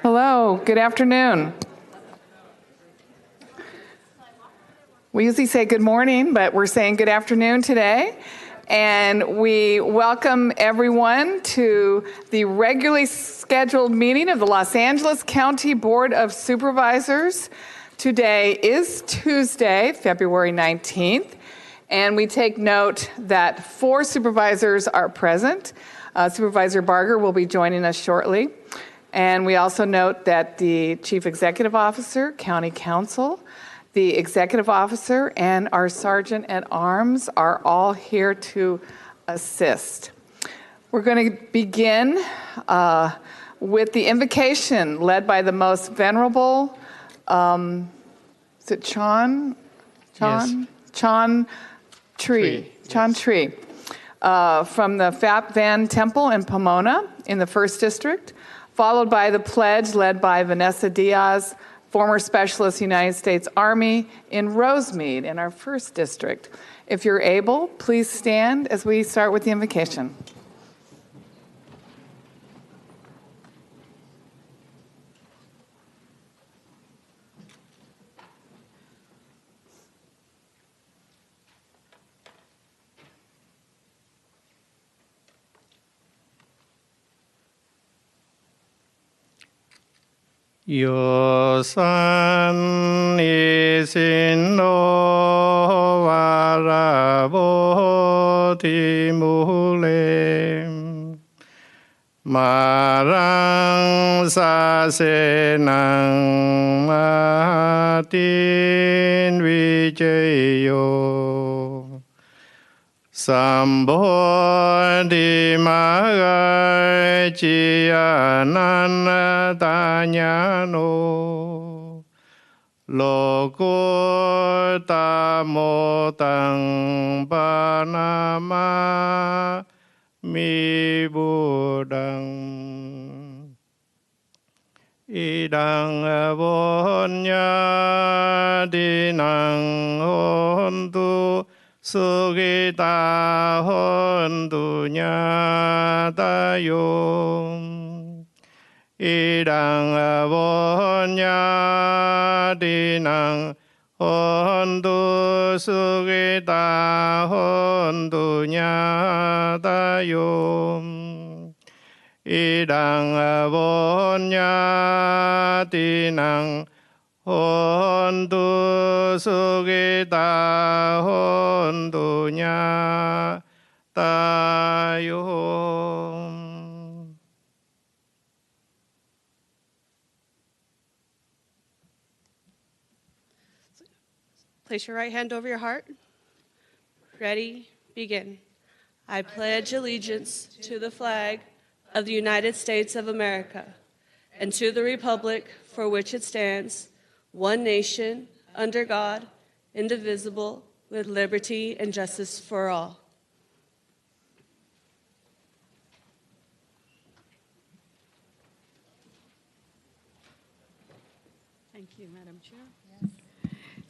Hello, good afternoon. We usually say good morning, but we're saying good afternoon today. And we welcome everyone to the regularly scheduled meeting of the Los Angeles County Board of Supervisors. Today is Tuesday, February 19th, and we take note that 4 supervisors are present. Supervisor Barger will be joining us shortly. And we also note that the Chief Executive Officer, County Counsel, the Executive Officer, and our Sergeant at Arms are all here to assist. We're going to begin with the invocation led by the most venerable, is it Chan? Yes. Chan Tree. Chan Tree. From the Fap Van Temple in Pomona in the 1st District, followed by the pledge led by Vanessa Diaz, former Specialist United States Army in Rosemead in our 1st District. If you're able, please stand as we start with the invocation. Your Son is in no varaboti mulem. Marang sa senang matin vijayo. Sambodhi magai cianan tanyano. Loko tamotang panama mi budang. Idang abonya dinang hontu sugita hontunya tayong. Idang abonya dinang hontu sugita hontunya tayong. Idang abonya dinang hontu sugita hontunya tayong. Place your right hand over your heart. Ready, begin. I pledge allegiance to the flag of the United States of America and to the republic for which it stands, one nation, under God, indivisible, with liberty and justice for all. Thank you, Madam Chair.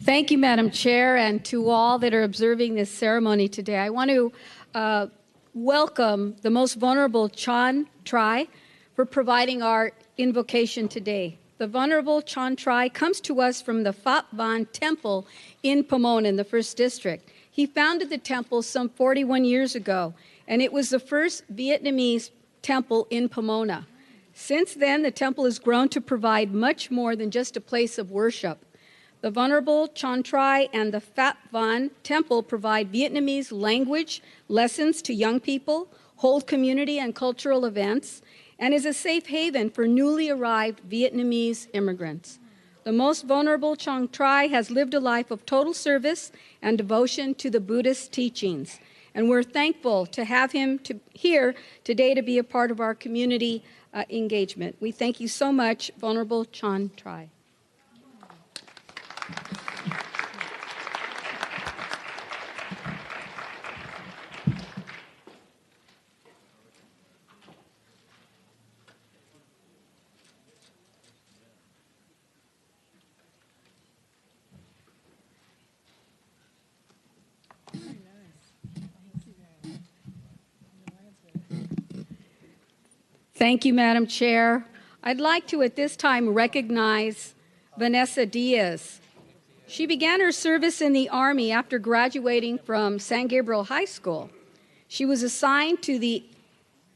Thank you, Madam Chair, and to all that are observing this ceremony today. I want to welcome the most vulnerable Chan Tri for providing our invocation today. The Venerable Chan Tri comes to us from the Fap Van Temple in Pomona in the 1st District. He founded the temple some 41 years ago, and it was the first Vietnamese temple in Pomona. Since then, the temple has grown to provide much more than just a place of worship. The Venerable Chan Tri and the Fap Van Temple provide Vietnamese language lessons to young people, hold community and cultural events, and is a safe haven for newly arrived Vietnamese immigrants. The most vulnerable Chan Tri has lived a life of total service and devotion to the Buddhist teachings, and we're thankful to have him here today to be a part of our community engagement. We thank you so much, Venerable Chan Tri. Thank you, Madam Chair. I'd like to at this time recognize Vanessa Diaz. She began her service in the Army after graduating from San Gabriel High School. She was assigned to the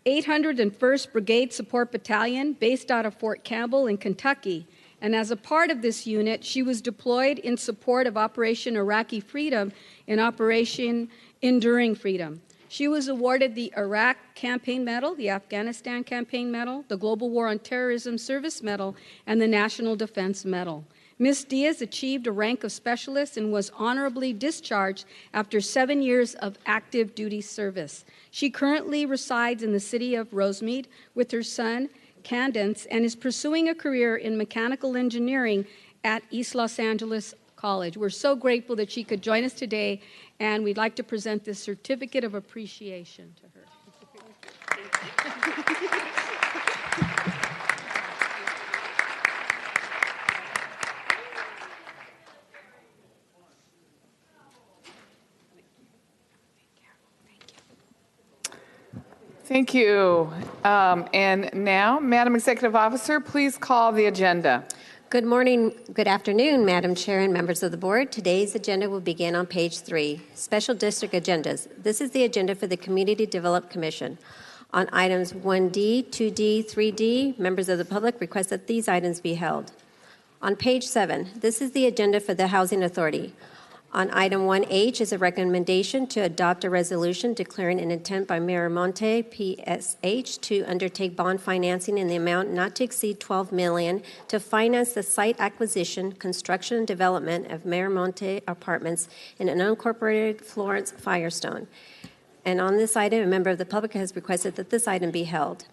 801st Brigade Support Battalion based out of Fort Campbell in Kentucky. And as a part of this unit, she was deployed in support of Operation Iraqi Freedom and Operation Enduring Freedom. She was awarded the Iraq Campaign Medal, the Afghanistan Campaign Medal, the Global War on Terrorism Service Medal, and the National Defense Medal. Ms. Diaz achieved a rank of specialist and was honorably discharged after 7 years of active duty service. She currently resides in the city of Rosemead with her son, Candence, and is pursuing a career in mechanical engineering at East Los Angeles College. We're so grateful that she could join us today, and we'd like to present this certificate of appreciation to her. Thank you. And now, Madam Executive Officer, please call the agenda. Good morning, good afternoon, Madam Chair and members of the board. Today's agenda will begin on page 3, Special District Agendas. This is the agenda for the Community Development Commission. On items 1D, 2D, 3D, members of the public request that these items be held. On page 7, this is the agenda for the Housing Authority. On item 1H is a recommendation to adopt a resolution declaring an intent by Miramonte PSH to undertake bond financing in the amount not to exceed $12 million to finance the site acquisition, construction, and development of Miramonte Apartments in an unincorporated Florence Firestone. And on this item, a member of the public has requested that this item be held.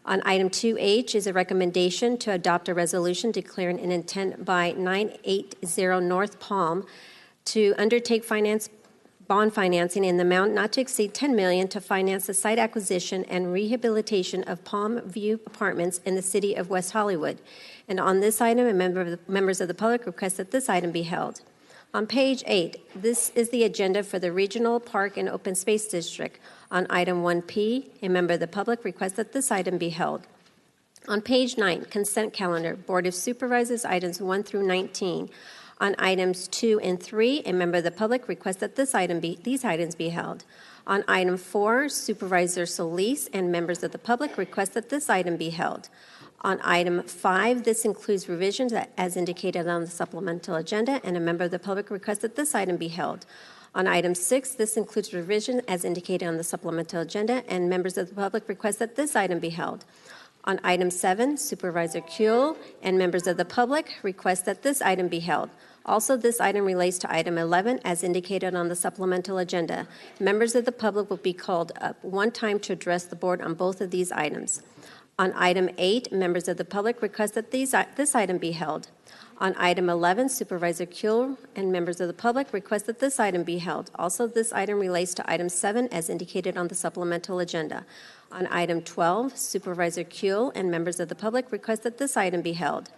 On item 2H is a recommendation to adopt a resolution declaring an intent by 980 North Palm to undertake bond financing in the amount not to exceed $10 million to finance the site acquisition and rehabilitation of Palm View Apartments in the city of West Hollywood. And on this item, members of the public request that this item be held. On page 8, this is the agenda for the Regional Park and Open Space District. On item 1P, a member of the public requests that this item be held. On page 9, consent calendar, Board of Supervisors, items 1 through 19. On items 2 and 3, a member of the public requests that these items be held. On item 4, Supervisor Solis and members of the public request that this item be held. On item 5, this includes revisions as indicated on the supplemental agenda, and a member of the public requests that this item be held. On item 6, this includes revision as indicated on the supplemental agenda, and members of the public request that this item be held. On item 7, Supervisor Kuehl and members of the public request that this item be held. Also, this item relates to item 11 as indicated on the supplemental agenda. Members of the public will be called up one time to address the board on both of these items. On item 8, members of the public request that this item be held. On item 11, Supervisor Kuehl and members of the public request that this item be held. Also, this item relates to item 7 as indicated on the supplemental agenda. On item 12, Supervisor Kuehl and members of the public request that this item be held.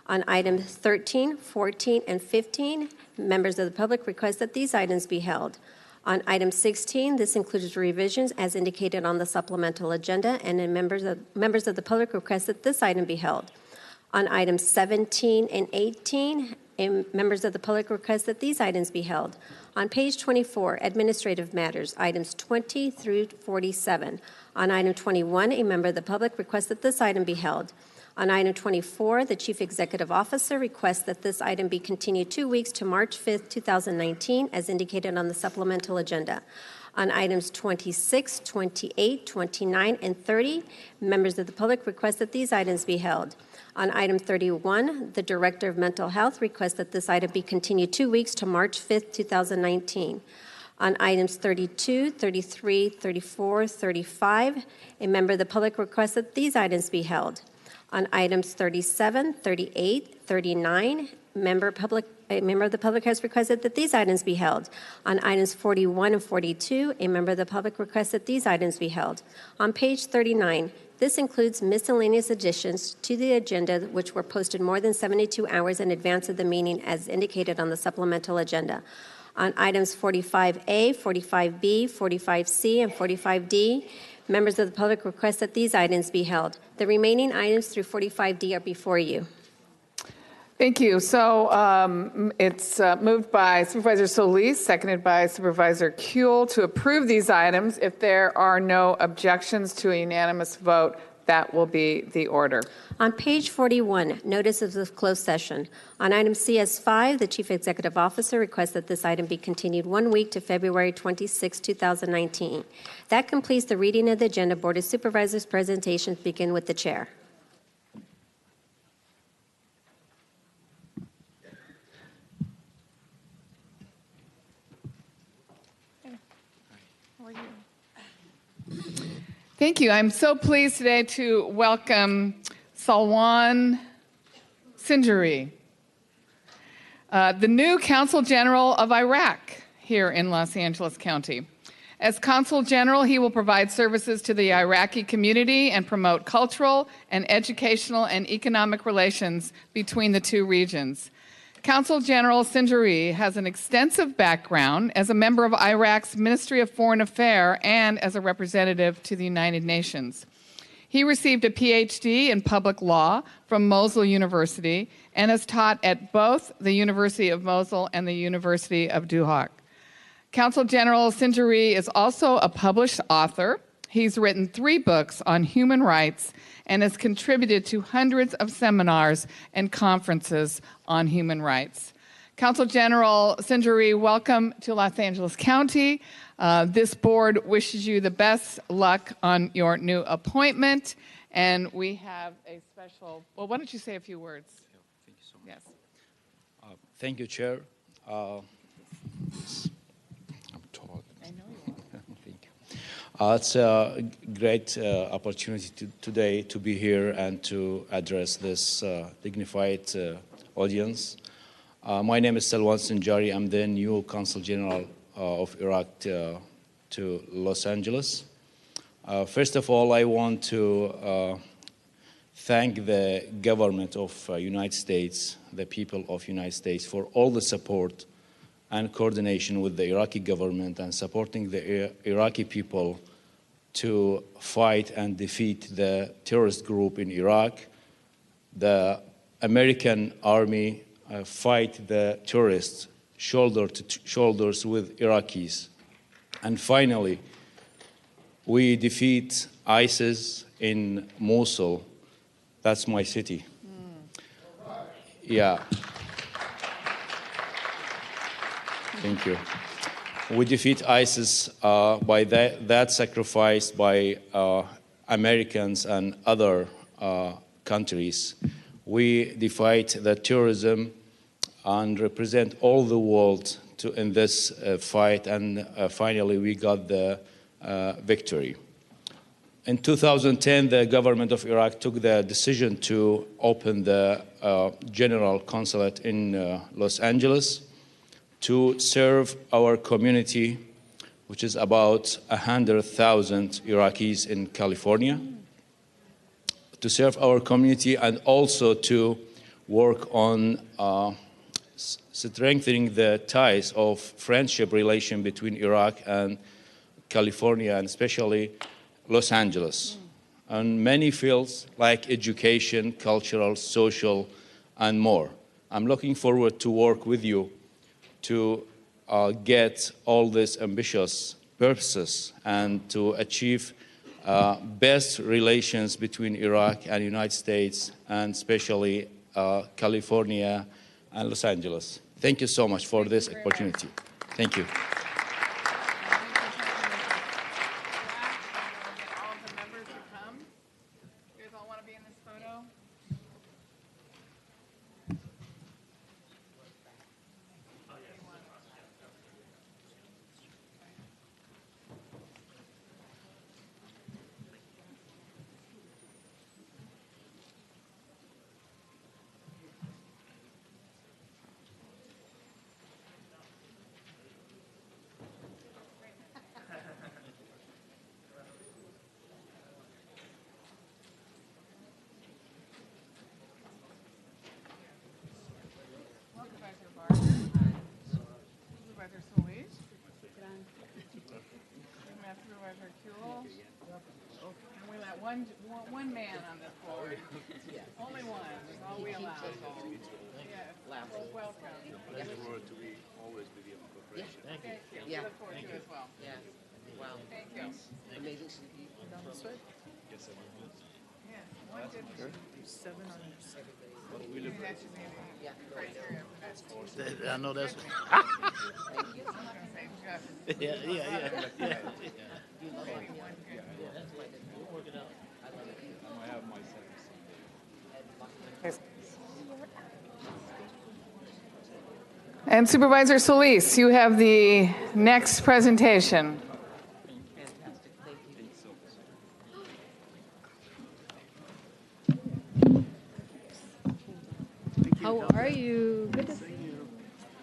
On items 13, 14, and 15, members of the public request that these items be held. On item 16, this includes revisions as indicated on the supplemental agenda, and members of the public request that this item be held. On items 17 and 18, members of the public request that these items be held. On page 24, administrative matters, items 20 through 47. On item 21, a member of the public requests that this item be held. On item 24, the Chief Executive Officer requests that this item be continued 2 weeks to March 5th, 2019, as indicated on the supplemental agenda. On items 26, 28, 29, and 30, members of the public request that these items be held. On item 31, the Director of Mental Health requests that this item be continued 2 weeks to March 5th, 2019. On items 32, 33, 34, 35, a member of the public requests that these items be held. On items 37, 38, 39, a member of the public has requested that these items be held. On items 41 and 42, a member of the public requests that these items be held. On page 39, this includes miscellaneous additions to the agenda which were posted more than 72 hours in advance of the meeting as indicated on the supplemental agenda. On items 45A, 45B, 45C, and 45D, Members of the public request that these items be held. The remaining items through 45D are before you. Thank you. So it's moved by Supervisor Solis, seconded by Supervisor Kuehl to approve these items. If there are no objections to a unanimous vote, that will be the order. On page 41, notices of closed session. On item CS5, the Chief Executive Officer requests that this item be continued 1 week to February 26, 2019. That completes the reading of the agenda. Board of Supervisors presentations begin with the chair. Thank you. I'm so pleased today to welcome Salwan Sinjari, the new Consul General of Iraq here in Los Angeles County. As Consul General, he will provide services to the Iraqi community and promote cultural and educational and economic relations between the two regions. Consul General Sinjari has an extensive background as a member of Iraq's Ministry of Foreign Affairs and as a representative to the United Nations. He received a PhD in public law from Mosul University and has taught at both the University of Mosul and the University of Duhok. Consul General Sinjari is also a published author. He's written 3 books on human rights and has contributed to hundreds of seminars and conferences on human rights. Consul General Sinjari, welcome to Los Angeles County. This board wishes you the best luck on your new appointment, and we have a special, well, why don't you say a few words? Thank you so much. Yes. Thank you, Chair. I'm tall. I know you are. Thank you. It's a great opportunity today to be here and to address this dignified audience. My name is Salwan Sinjari. I'm the new Consul General of Iraq to Los Angeles. First of all, I want to thank the government of United States, the people of United States, for all the support and coordination with the Iraqi government and supporting the Iraqi people to fight and defeat the terrorist group in Iraq. The American army fight the terrorists shoulder to shoulders with Iraqis. And finally, we defeat ISIS in Mosul. That's my city. Yeah. Thank you. We defeat ISIS by that sacrifice by Americans and other countries. We defeat the terrorism and represent all the world in this fight, and finally we got the victory. In 2010, the government of Iraq took the decision to open the General Consulate in Los Angeles to serve our community, which is about 100,000 Iraqis in California, to serve our community and also to work on strengthening the ties of friendship relation between Iraq and California, and especially Los Angeles, and many fields like education, cultural, social, and more. I'm looking forward to work with you to get all these ambitious purposes and to achieve best relations between Iraq and United States, and especially California and Los Angeles. Thank you so much for this opportunity. Thank you. one man on this board. Only one. That's all we allow. Yes. Well, welcome. Thank you. We look forward to it as well. Yeah. Wow. Thank you. Amazing to be down this way. Yes, one good. 7 on Maybe that should be the Yeah. criteria for that. I know that's. I'm not gonna say just. Yeah. Maybe one good. We'll work it out. And Supervisor Solis, you have the next presentation. Fantastic. Thank you. How are you? Good to see you.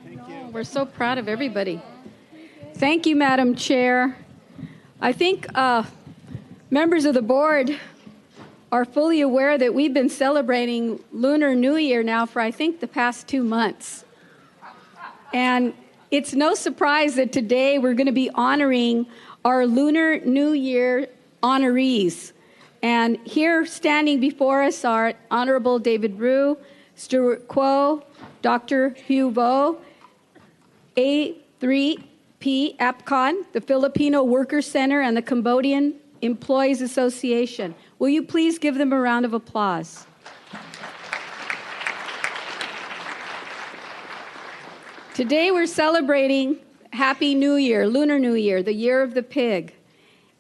Thank you. We're so proud of everybody. Thank you, Madam Chair. I think members of the board are fully aware that we've been celebrating Lunar New Year now for, I think, the past 2 months. And it's no surprise that today we're going to be honoring our Lunar New Year honorees. And here standing before us are Honorable David Rue, Stuart Quo, Dr. Hugh Vo, A3P APCON, the Filipino Workers Center, and the Cambodian Employees Association. Will you please give them a round of applause? Today we're celebrating Happy New Year, Lunar New Year, the year of the pig.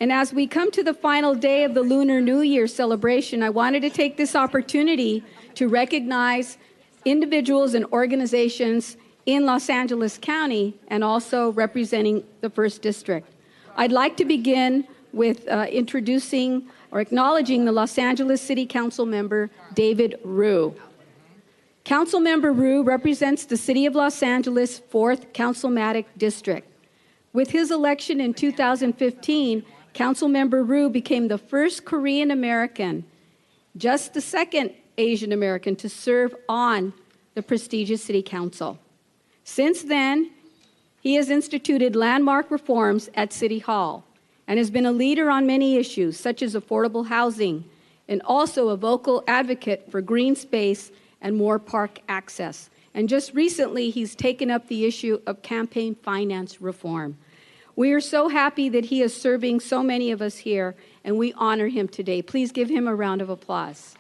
And as we come to the final day of the Lunar New Year celebration, I wanted to take this opportunity to recognize individuals and organizations in Los Angeles County and also representing the 1st District. I'd like to begin with introducing or acknowledging the Los Angeles City Council member, David Rue. Councilmember Rue represents the City of Los Angeles 4th Councilmatic District. With his election in 2015, Councilmember Rue became the first Korean American, just the second Asian American to serve on the prestigious City Council. Since then, he has instituted landmark reforms at City Hall and has been a leader on many issues such as affordable housing and also a vocal advocate for green space and more park access. And just recently, he's taken up the issue of campaign finance reform. We are so happy that he is serving so many of us here, and we honor him today. Please give him a round of applause.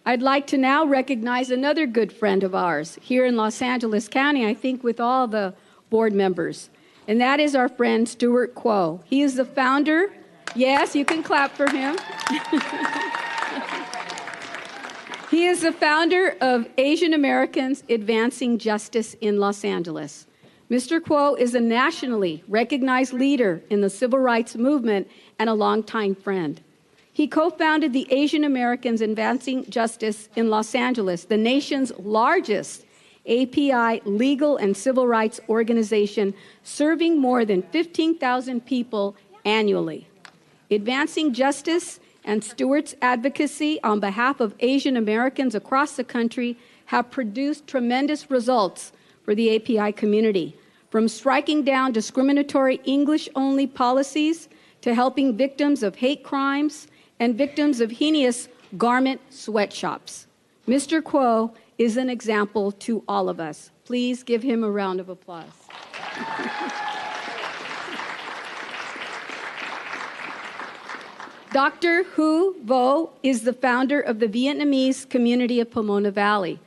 I'd like to now recognize another good friend of ours here in Los Angeles County, I think with all the board members, and that is our friend Stuart Quo. He is the founder. Yes, you can clap for him. He is the founder of Asian Americans Advancing Justice in Los Angeles. Mr. Quo is a nationally recognized leader in the civil rights movement and a longtime friend. He co-founded the Asian Americans Advancing Justice in Los Angeles, the nation's largest API legal and civil rights organization, serving more than 15,000 people annually. Advancing Justice and Stuart's advocacy on behalf of Asian Americans across the country have produced tremendous results for the API community, from striking down discriminatory English-only policies to helping victims of hate crimes and victims of heinous garment sweatshops. Mr. Quo is an example to all of us. Please give him a round of applause. Dr. Hu Vo is the founder of the Vietnamese community of Pomona Valley,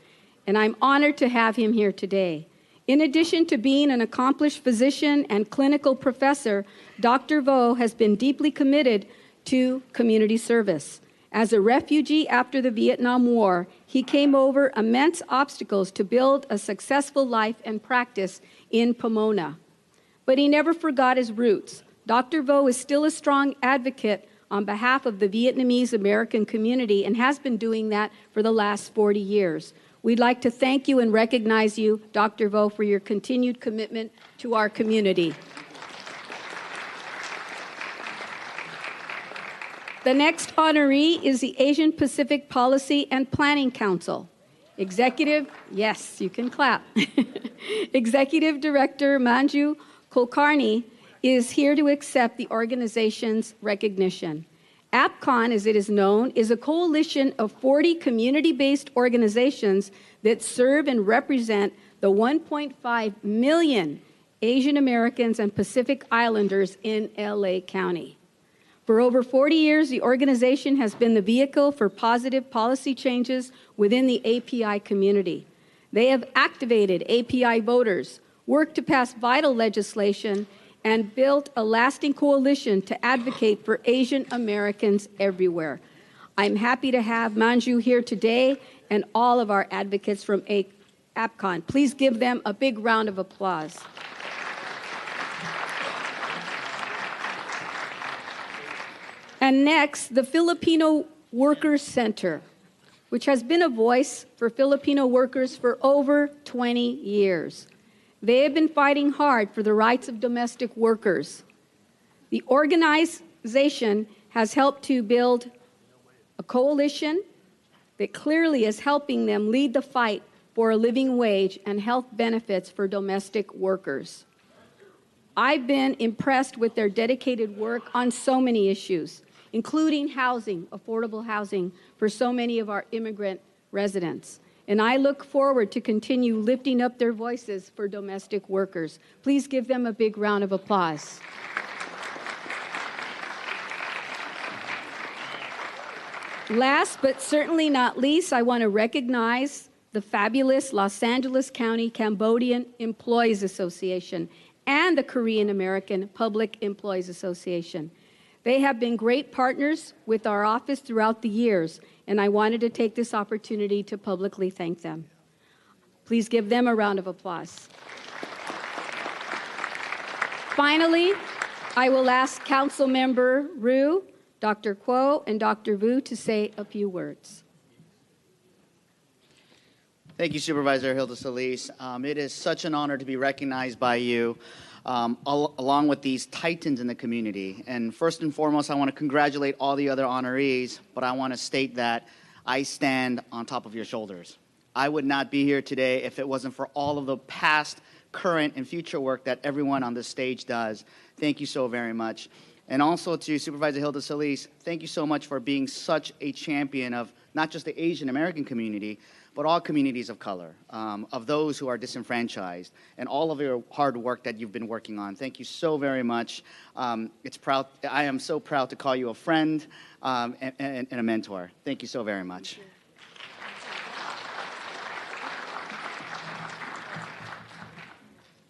and I'm honored to have him here today. In addition to being an accomplished physician and clinical professor, Dr. Vo has been deeply committed to community service. As a refugee after the Vietnam War, he came over immense obstacles to build a successful life and practice in Pomona. But he never forgot his roots. Dr. Vo is still a strong advocate on behalf of the Vietnamese American community and has been doing that for the last 40 years. We'd like to thank you and recognize you, Dr. Vo, for your continued commitment to our community. The next honoree is the Asian Pacific Policy and Planning Council. Executive, yes, you can clap. Executive Director Manju Kulkarni, is here to accept the organization's recognition. APCON, as it is known, is a coalition of 40 community-based organizations that serve and represent the 1.5 million Asian Americans and Pacific Islanders in LA County. For over 40 years, the organization has been the vehicle for positive policy changes within the API community. They have activated API voters, worked to pass vital legislation, and built a lasting coalition to advocate for Asian Americans everywhere. I'm happy to have Manju here today and all of our advocates from APCON. Please give them a big round of applause. And next, the Filipino Workers Center, which has been a voice for Filipino workers for over 20 years. They have been fighting hard for the rights of domestic workers. The organization has helped to build a coalition that clearly is helping them lead the fight for a living wage and health benefits for domestic workers. I've been impressed with their dedicated work on so many issues, including housing, affordable housing for so many of our immigrant residents. And I look forward to continue lifting up their voices for domestic workers. Please give them a big round of applause. Last but certainly not least, I want to recognize the fabulous Los Angeles County Cambodian Employees Association and the Korean American Public Employees Association. They have been great partners with our office throughout the years, and I wanted to take this opportunity to publicly thank them. Please give them a round of applause. Finally, I will ask Council Member Ryu, Dr. Kuo, and Dr. Vu to say a few words. Thank you, Supervisor Hilda Solis. It is such an honor to be recognized by you, along with these titans in the community. And first and foremost, I want to congratulate all the other honorees, but I want to state that I stand on top of your shoulders. I would not be here today if it wasn't for all of the past, current, and future work that everyone on this stage does. Thank you so very much. And also to Supervisor Hilda Solis, thank you so much for being such a champion of not just the Asian American community, but all communities of color, of those who are disenfranchised, and all of your hard work that you've been working on. Thank you so very much. I am so proud to call you a friend and a mentor. Thank you so very much.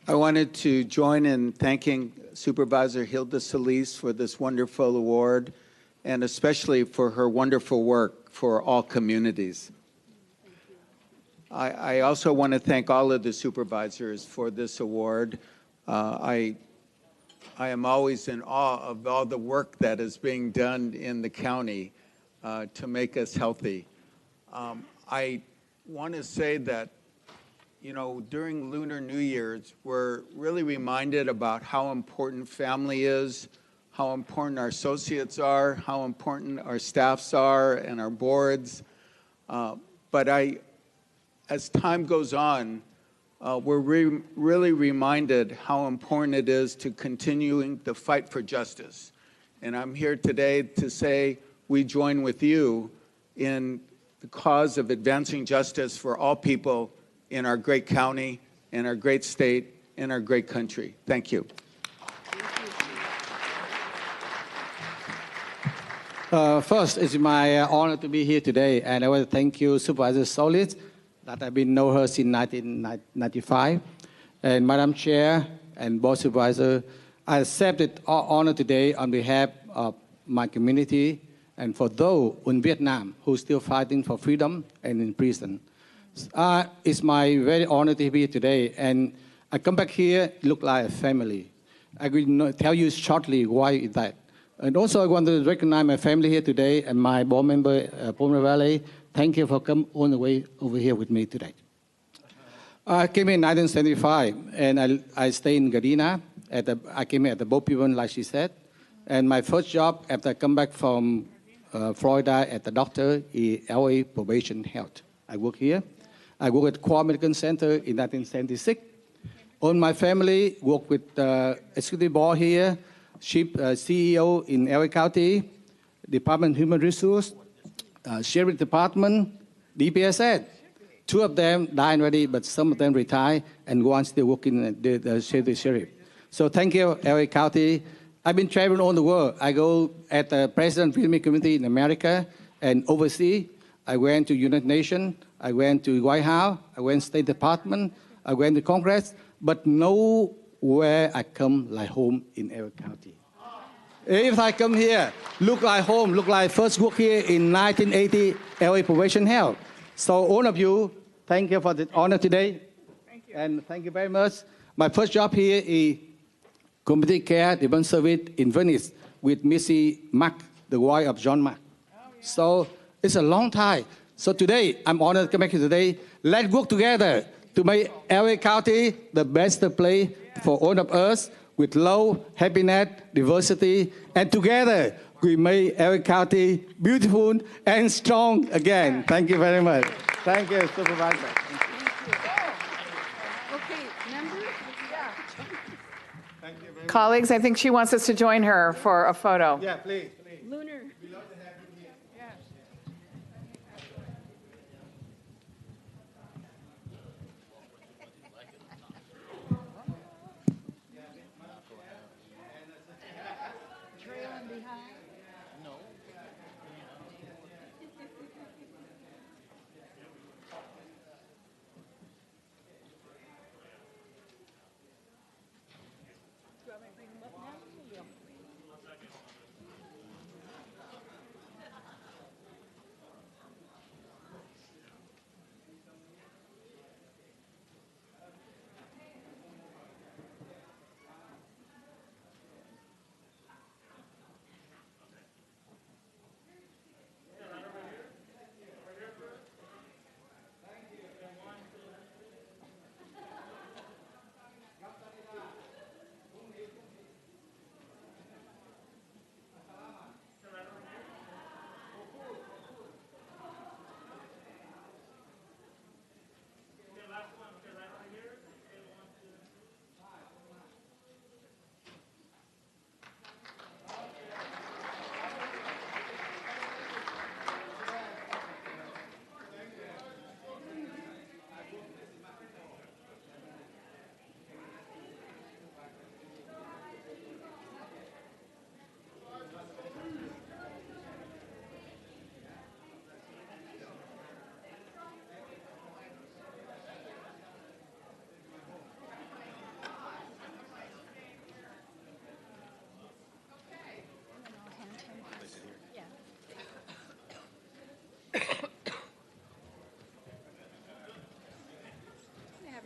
I wanted to join in thanking Supervisor Hilda Solis for this wonderful award, and especially for her wonderful work for all communities. I also want to thank all of the supervisors for this award. I am always in awe of all the work that is being done in the county to make us healthy. I want to say that, you know, during Lunar New Year's, we're really reminded about how important family is, how important our associates are, how important our staffs are and our boards. As time goes on, we're really reminded how important it is to continuing the fight for justice. And I'm here today to say we join with you in the cause of advancing justice for all people in our great county, in our great state, in our great country. Thank you. First, it's my honor to be here today, and I want to thank you, Supervisor Solis, that I've been know her since 1995, and Madam Chair and Board Supervisor. I accepted honor today on behalf of my community and for those in Vietnam who are still fighting for freedom and in prison. It's my very honor to be here today, and I come back here, look like a family. I will tell you shortly why is that. And also I want to recognize my family here today and my board member, Pomona Valley. Thank you for coming all the way over here with me today. I came in 1975, and I stayed in Gardena. I came here at the Boat People, like she said. And my first job after I come back from Florida at the doctor is LA Probation Health. I work here. I work at Quad Medical Center in 1976. All my family work with executive board here, chief CEO in LA County, Department of Human Resource, Sheriff Department, DPSN. Two of them died already, but some of them retired, and one still working at the sheriff. So thank you, LA County. I've been traveling all the world. I go at the President Film Committee in America and overseas. I went to United Nations. I went to White House. I went State Department. I went to Congress. But nowhere I come like home in LA County. If I come here, look like home, look like first work here in 1980, LA Probation Health. So all of you, thank you for the honor today. Thank you. And thank you very much. My first job here is community care development service in Venice with Missy Mack, the wife of John Mack. Oh, yeah. So it's a long time. So today, I'm honored to come back here today. Let's work together to make LA County the best place for all of us with love, happiness, diversity, and together we make LA County beautiful and strong again. Thank you very much. Thank you, Supervisor. Okay, members? Colleagues, I think she wants us to join her for a photo. Yeah, please. Lunar.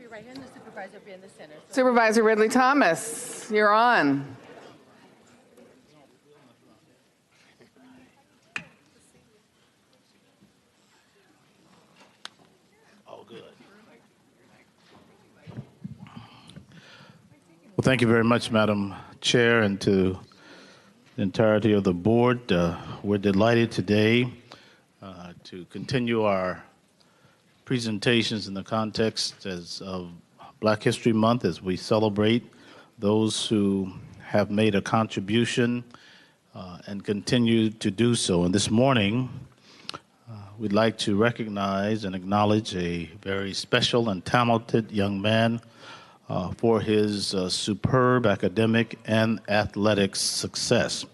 Right hand, the supervisor be in the center. So Supervisor Ridley Thomas, you're on. Oh, good. Well, thank you very much, Madam Chair, and to the entirety of the board. We're delighted today to continue our presentations in the context of Black History Month as we celebrate those who have made a contribution and continue to do so. And this morning, we'd like to recognize and acknowledge a very special and talented young man for his superb academic and athletic success.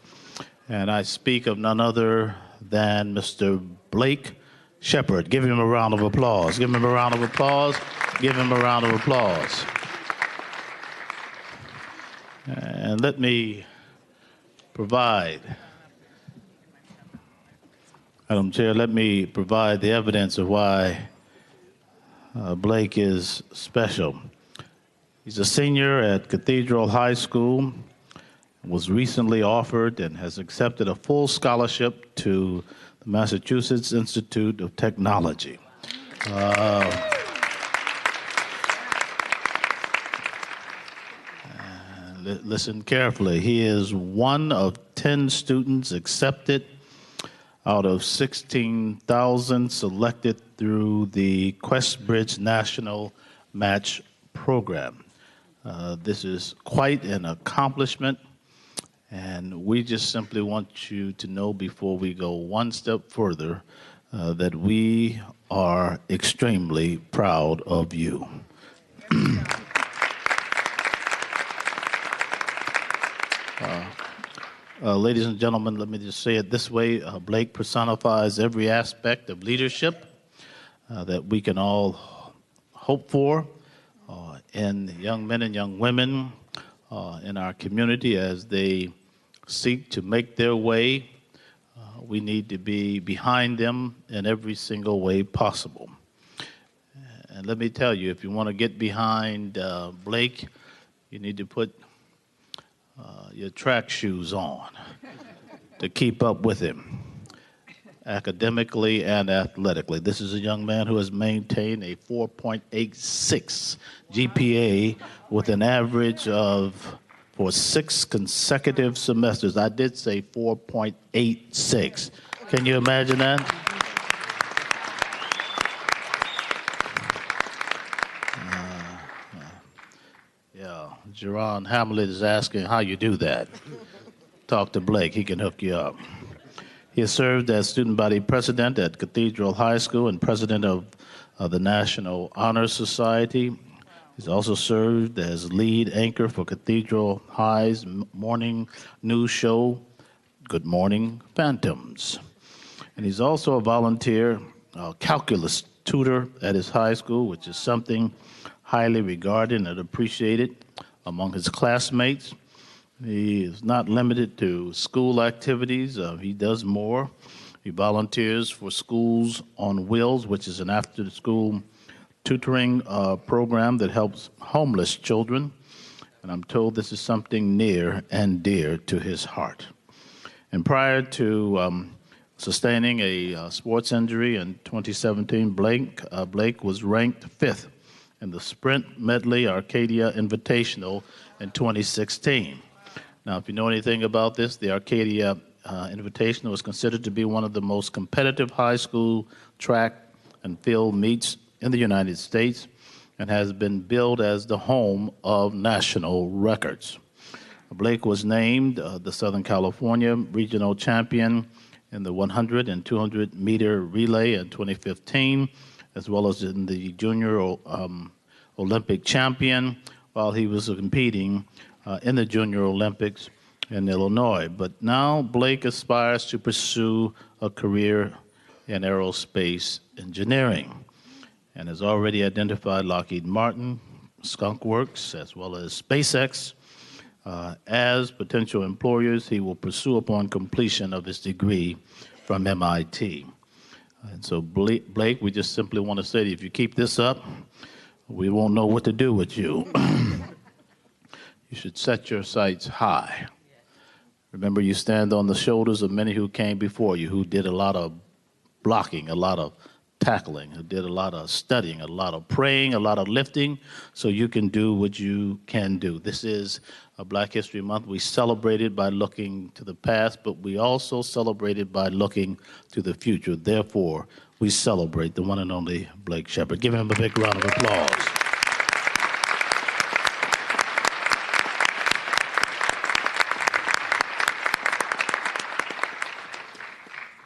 And I speak of none other than Mr. Blake Shepard. Give him a round of applause. Give him a round of applause. Give him a round of applause. And let me provide, Madam Chair, let me provide the evidence of why Blake is special. He's a senior at Cathedral High School, was recently offered and has accepted a full scholarship to the Massachusetts Institute of Technology. Listen carefully. He is one of 10 students accepted out of 16,000 selected through the Questbridge National Match Program. This is quite an accomplishment, and we just simply want you to know before we go one step further that we are extremely proud of you. Ladies and gentlemen, let me just say it this way. Blake personifies every aspect of leadership that we can all hope for in young men and young women in our community as they seek to make their way. We need to be behind them in every single way possible. And let me tell you, if you want to get behind Blake, you need to put your track shoes on to keep up with him academically and athletically. This is a young man who has maintained a 4.86 GPA with an average of, for 6 consecutive semesters, I did say 4.86. Can you imagine that? Jerron Hamlet is asking how you do that. Talk to Blake, he can hook you up. He has served as student body president at Cathedral High School and president of the National Honor Society. He's also served as lead anchor for Cathedral High's morning news show, Good Morning Phantoms. And he's also a volunteer calculus tutor at his high school, which is something highly regarded and appreciated among his classmates. He is not limited to school activities. He does more. He volunteers for Schools on Wheels, which is an after-school tutoring program that helps homeless children. And I'm told this is something near and dear to his heart. And prior to sustaining a sports injury in 2017, Blake was ranked 5th in the Sprint Medley Arcadia Invitational in 2016. Now, if you know anything about this, the Arcadia Invitational is considered to be one of the most competitive high school track and field meets in the United States and has been billed as the home of national records. Blake was named the Southern California Regional Champion in the 100 and 200 meter relay in 2015, as well as in the Junior Olympic Champion while he was competing in the Junior Olympics in Illinois. But now Blake aspires to pursue a career in aerospace engineering and has already identified Lockheed Martin, Skunk Works, as well as SpaceX as potential employers he will pursue upon completion of his degree from MIT. And so, Blake, we just simply want to say that if you keep this up, we won't know what to do with you. You should set your sights high. Remember, you stand on the shoulders of many who came before you, who did a lot of blocking, a lot of tackling, who did a lot of studying, a lot of praying, a lot of lifting, so you can do what you can do. This is a Black History Month. We celebrate it by looking to the past, but we also celebrate it by looking to the future. Therefore, we celebrate the one and only Blake Shepard. Give him a big round of applause.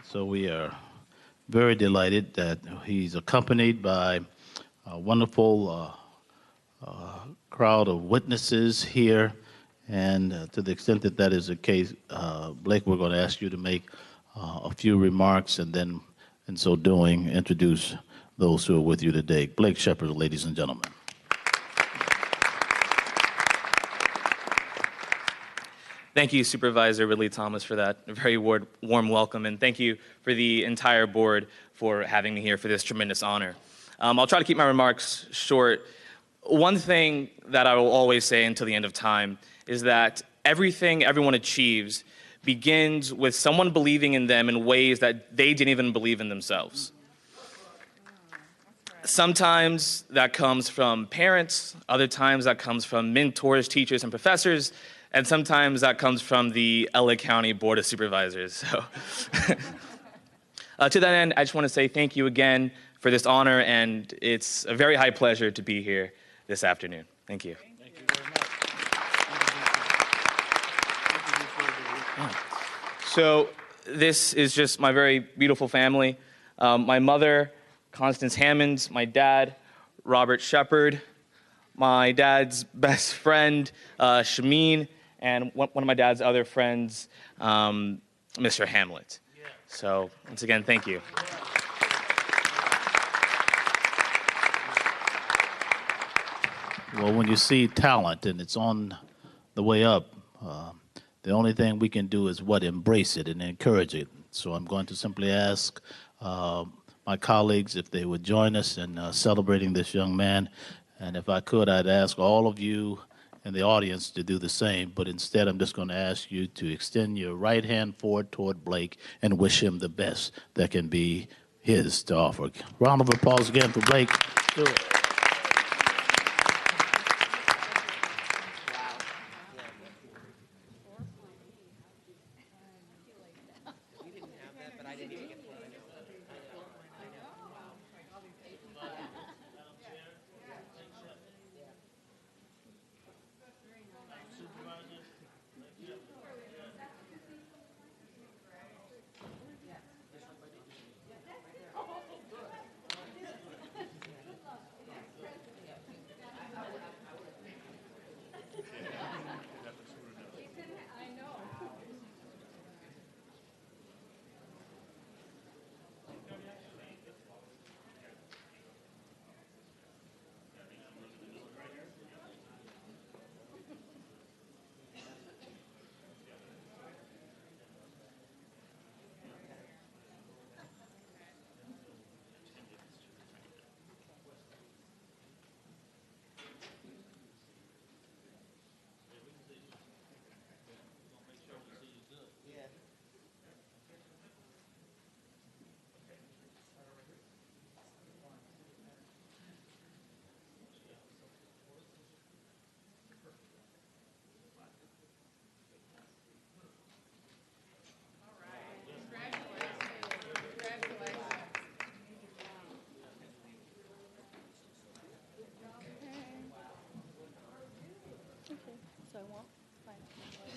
So we are very delighted that he's accompanied by a wonderful crowd of witnesses here. And to the extent that that is the case, Blake, we're going to ask you to make a few remarks and then, in so doing, introduce those who are with you today. Blake Shepard, ladies and gentlemen. Thank you, Supervisor Ridley Thomas, for that very warm welcome, and thank you for the entire board for having me here for this tremendous honor. I'll try to keep my remarks short. One thing that I will always say until the end of time is that everything everyone achieves begins with someone believing in them in ways that they didn't even believe in themselves. Sometimes that comes from parents, other times that comes from mentors, teachers, and professors, and sometimes that comes from the LA County Board of Supervisors. So, to that end, I just want to say thank you again for this honor, and it's a very high pleasure to be here this afternoon. Thank you. Thank you very much. So this is just my very beautiful family. My mother, Constance Hammond, my dad, Robert Shepard, my dad's best friend, Shameen, and one of my dad's other friends, Mr. Hamlet. So once again, thank you. Well, when you see talent and it's on the way up, the only thing we can do is embrace it and encourage it. So I'm going to simply ask my colleagues if they would join us in celebrating this young man. And if I could, I'd ask all of you in the audience to do the same. But instead, I'm just going to ask you to extend your right hand forward toward Blake and wish him the best that can be his to offer. Round of applause again for Blake. Do it. So I want 5, 1,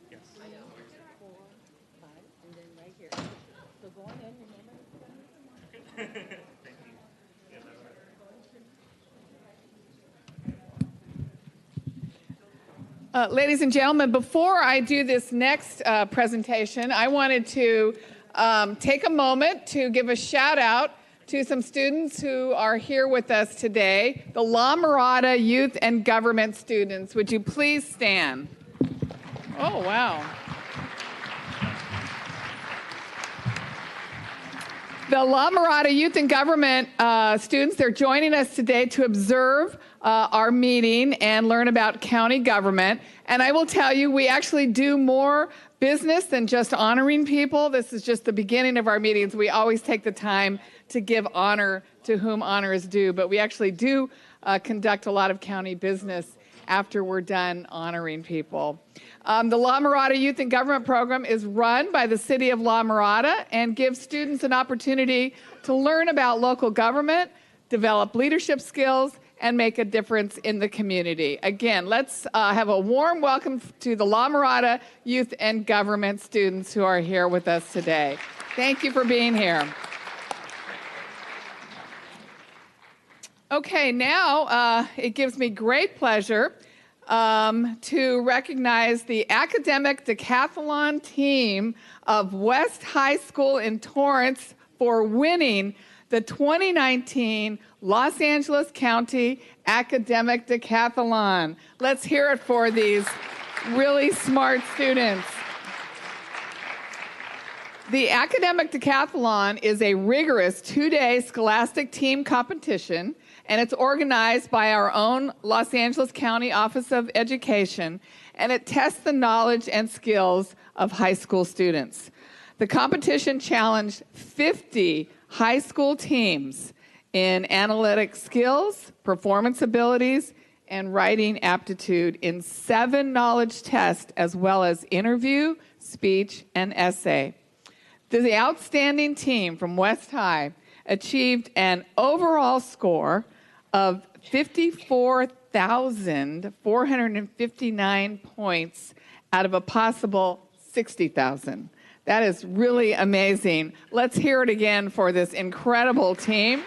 2, 3, 4, 5, and then right here. So go ahead, remember? Ladies and gentlemen, before I do this next presentation, I wanted to take a moment to give a shout out to some students who are here with us today, the La Mirada Youth and Government students. Would you please stand? Oh, wow. The La Mirada Youth and Government students, they're joining us today to observe our meeting and learn about county government. And I will tell you, we actually do more business than just honoring people. This is just the beginning of our meetings. We always take the time to give honor to whom honor is due, but we actually do conduct a lot of county business after we're done honoring people. The La Mirada Youth and Government Program is run by the City of La Mirada and gives students an opportunity to learn about local government, develop leadership skills, and make a difference in the community. Again, let's have a warm welcome to the La Mirada Youth and Government students who are here with us today. Thank you for being here. Okay, now it gives me great pleasure to recognize the academic decathlon team of West High School in Torrance for winning the 2019 Los Angeles County Academic Decathlon. Let's hear it for these really smart students. The Academic Decathlon is a rigorous 2-day scholastic team competition, and it's organized by our own Los Angeles County Office of Education, and it tests the knowledge and skills of high school students. The competition challenged 50 high school teams in analytic skills, performance abilities, and writing aptitude in 7 knowledge tests, as well as interview, speech, and essay. The outstanding team from West High achieved an overall score of 54,459 points out of a possible 60,000. That is really amazing. Let's hear it again for this incredible team.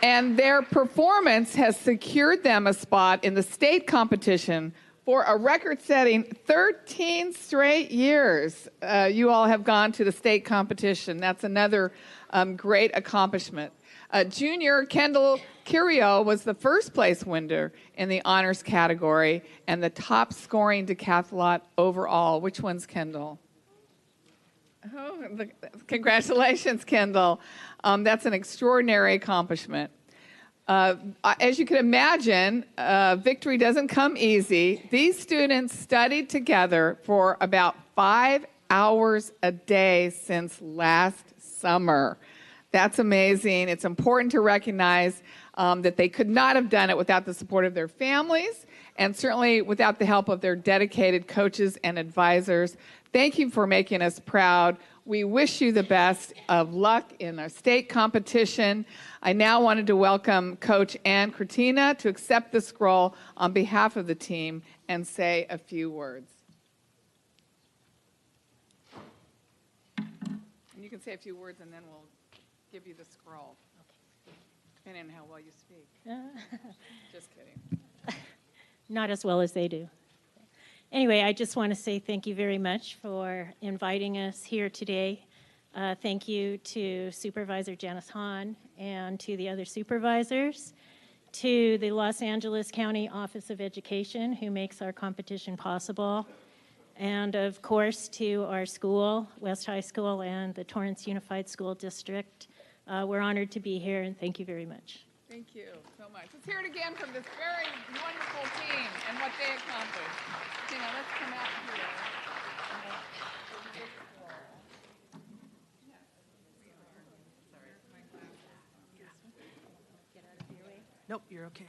And their performance has secured them a spot in the state competition for a record-setting 13 straight years. You all have gone to the state competition. That's another great accomplishment. Junior Kendall Curio was the first place winner in the honors category and the top scoring decathlon overall. Which one's Kendall? Oh, congratulations, Kendall. That's an extraordinary accomplishment. As you can imagine, victory doesn't come easy. These students studied together for about 5 hours a day since last summer. That's amazing. It's important to recognize that they could not have done it without the support of their families and certainly without the help of their dedicated coaches and advisors. Thank you for making us proud. We wish you the best of luck in our state competition. I now wanted to welcome Coach Ann Cortina to accept the scroll on behalf of the team and say a few words. And you can say a few words and then we'll give you the scroll. Okay. Depending on how well you speak. Just kidding. Not as well as they do. Anyway, I just want to say thank you very much for inviting us here today. Thank you to Supervisor Janice Hahn and to the other supervisors, to the Los Angeles County Office of Education, who makes our competition possible, and of course to our school, West High School, and the Torrance Unified School District. We're honored to be here, and thank you very much. Thank you so much. Let's hear it again from this very wonderful team and what they accomplished. Tina, let's come out here. Nope, you're okay.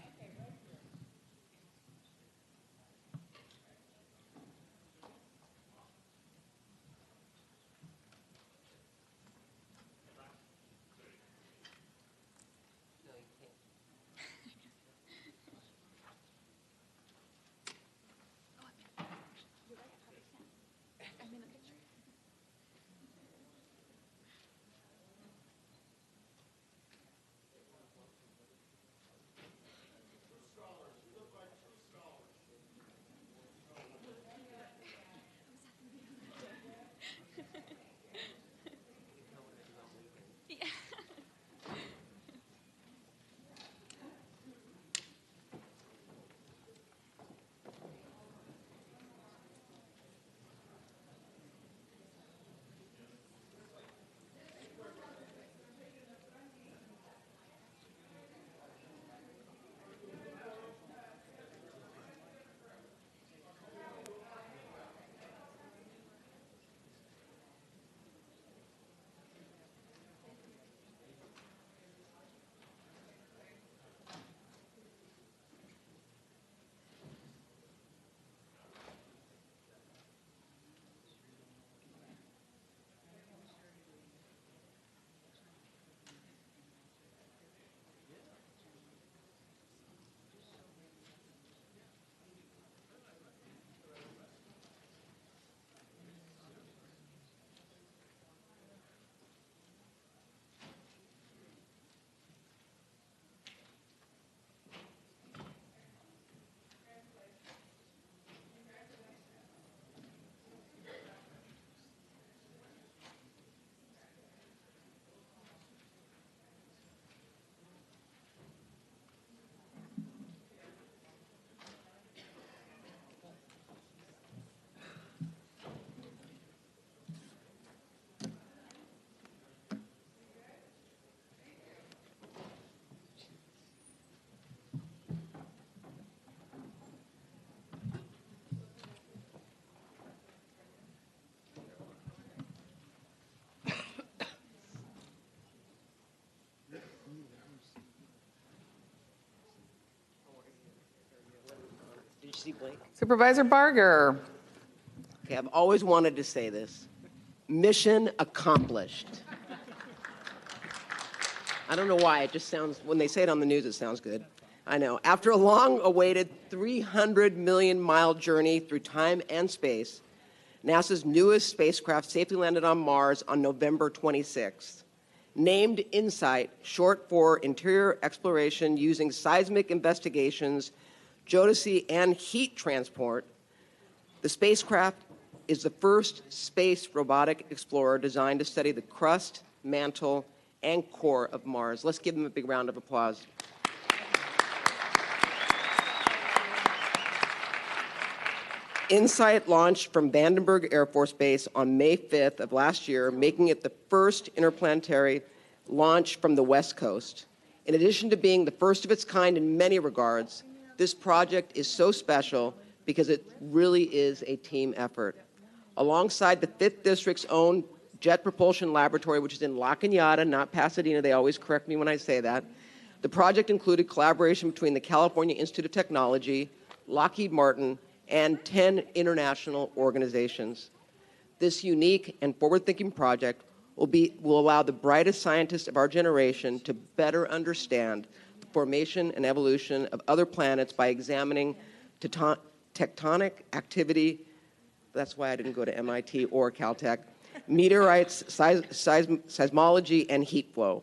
Did you see Blake? Supervisor Barger. Okay, I've always wanted to say this. Mission accomplished. I don't know why, it just sounds, when they say it on the news, it sounds good. I know. After a long-awaited 300 million mile journey through time and space, NASA's newest spacecraft safely landed on Mars on November 26th. Named InSight, short for Interior Exploration Using Seismic Investigations, Geodesy, and Heat Transport, the spacecraft is the first space robotic explorer designed to study the crust, mantle, and core of Mars. Let's give them a big round of applause. InSight launched from Vandenberg Air Force Base on May 5th of last year, making it the first interplanetary launch from the West Coast. In addition to being the first of its kind in many regards, this project is so special because it really is a team effort. Alongside the 5th District's own Jet Propulsion Laboratory, which is in La Cañada, not Pasadena, they always correct me when I say that, the project included collaboration between the California Institute of Technology, Lockheed Martin, and 10 international organizations. This unique and forward-thinking project will allow the brightest scientists of our generation to better understand the formation and evolution of other planets by examining tectonic activity. That's why I didn't go to MIT or Caltech. Meteorites, seismology, and heat flow.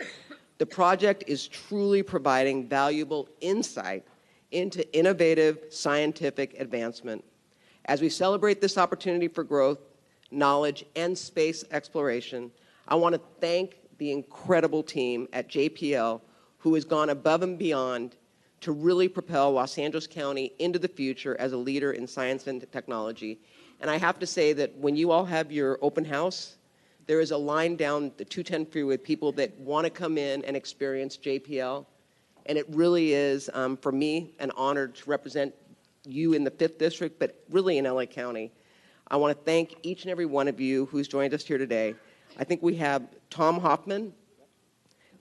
The project is truly providing valuable insight into innovative scientific advancement. As we celebrate this opportunity for growth, knowledge, and space exploration, I want to thank the incredible team at JPL who has gone above and beyond to really propel Los Angeles County into the future as a leader in science and technology. And I have to say that when you all have your open house, there is a line down the 210 freeway with people that want to come in and experience JPL. And it really is, for me, an honor to represent you in the 5th District, but really in LA County. I want to thank each and every one of you who's joined us here today. I think we have Tom Hoffman,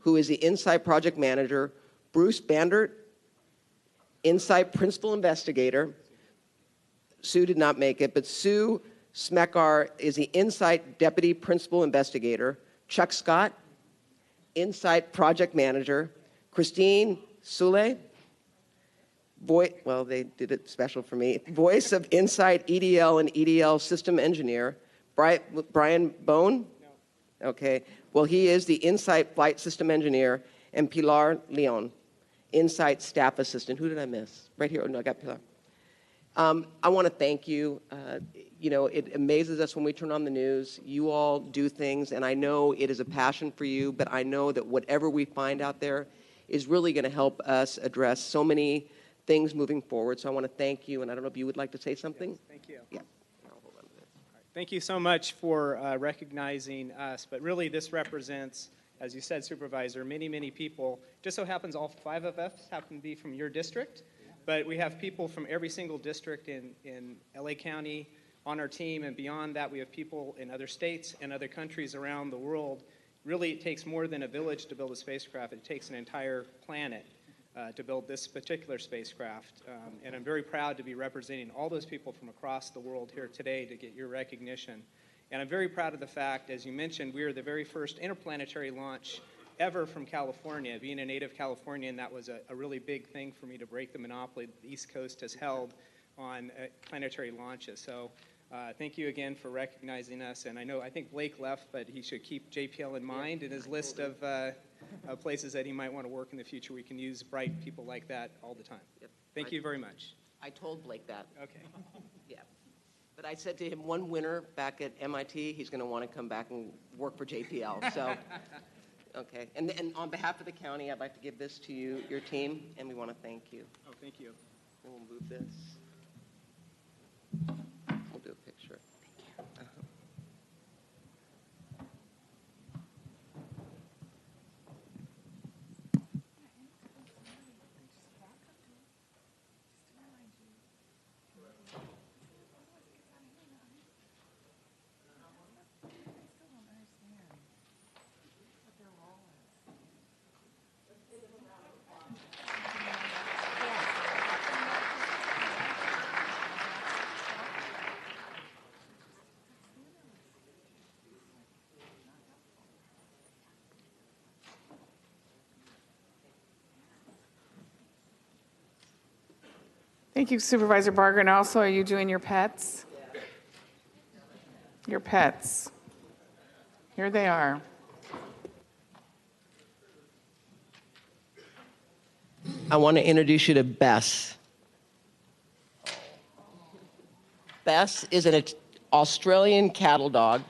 who is the InSight Project Manager, Bruce Bandert, InSight Principal Investigator. Sue did not make it, but Sue Smekar is the InSight Deputy Principal Investigator, Chuck Scott, InSight Project Manager, Christine Soule, well, they did it special for me, voice of InSight EDL and EDL System Engineer, Brian Bone? No. Okay, well, he is the InSight Flight System Engineer, and Pilar Leon, InSight Staff Assistant. Who did I miss? Right here, oh no, I got Pilar. I want to thank you. You know, it amazes us when we turn on the news. You all do things, and I know it is a passion for you, but I know that whatever we find out there is really going to help us address so many things moving forward. So I want to thank you, and I don't know if you would like to say something? Yes, thank you. Yeah. Thank you so much for recognizing us, but really this represents, as you said, Supervisor, many, many people. Just so happens all 5 of us happen to be from your district, but we have people from every single district in LA County on our team, and beyond that we have people in other states and other countries around the world. Really, it takes more than a village to build a spacecraft. It takes an entire planet to build this particular spacecraft. And I'm very proud to be representing all those people from across the world here today to get your recognition. And I'm very proud of the fact, as you mentioned, we are the very first interplanetary launch ever from California. Being a native Californian, that was a really big thing for me to break the monopoly that the East Coast has held on planetary launches. So thank you again for recognizing us. And I think Blake left, but he should keep JPL in mind in his list of places that he might want to work in the future. We can use bright people like that all the time. Yep. Thank you very much. I told Blake that. Okay. Yeah. But I said to him, one winter back at MIT, he's going to want to come back and work for JPL. So, okay. And on behalf of the county, I'd like to give this to you, your team, and we want to thank you. Oh, thank you. And we'll move this. We'll do a picture. Thank you, Supervisor Barger. And also, are you doing your pets? Your pets. Here they are. I want to introduce you to Bess. Bess is an Australian cattle dog,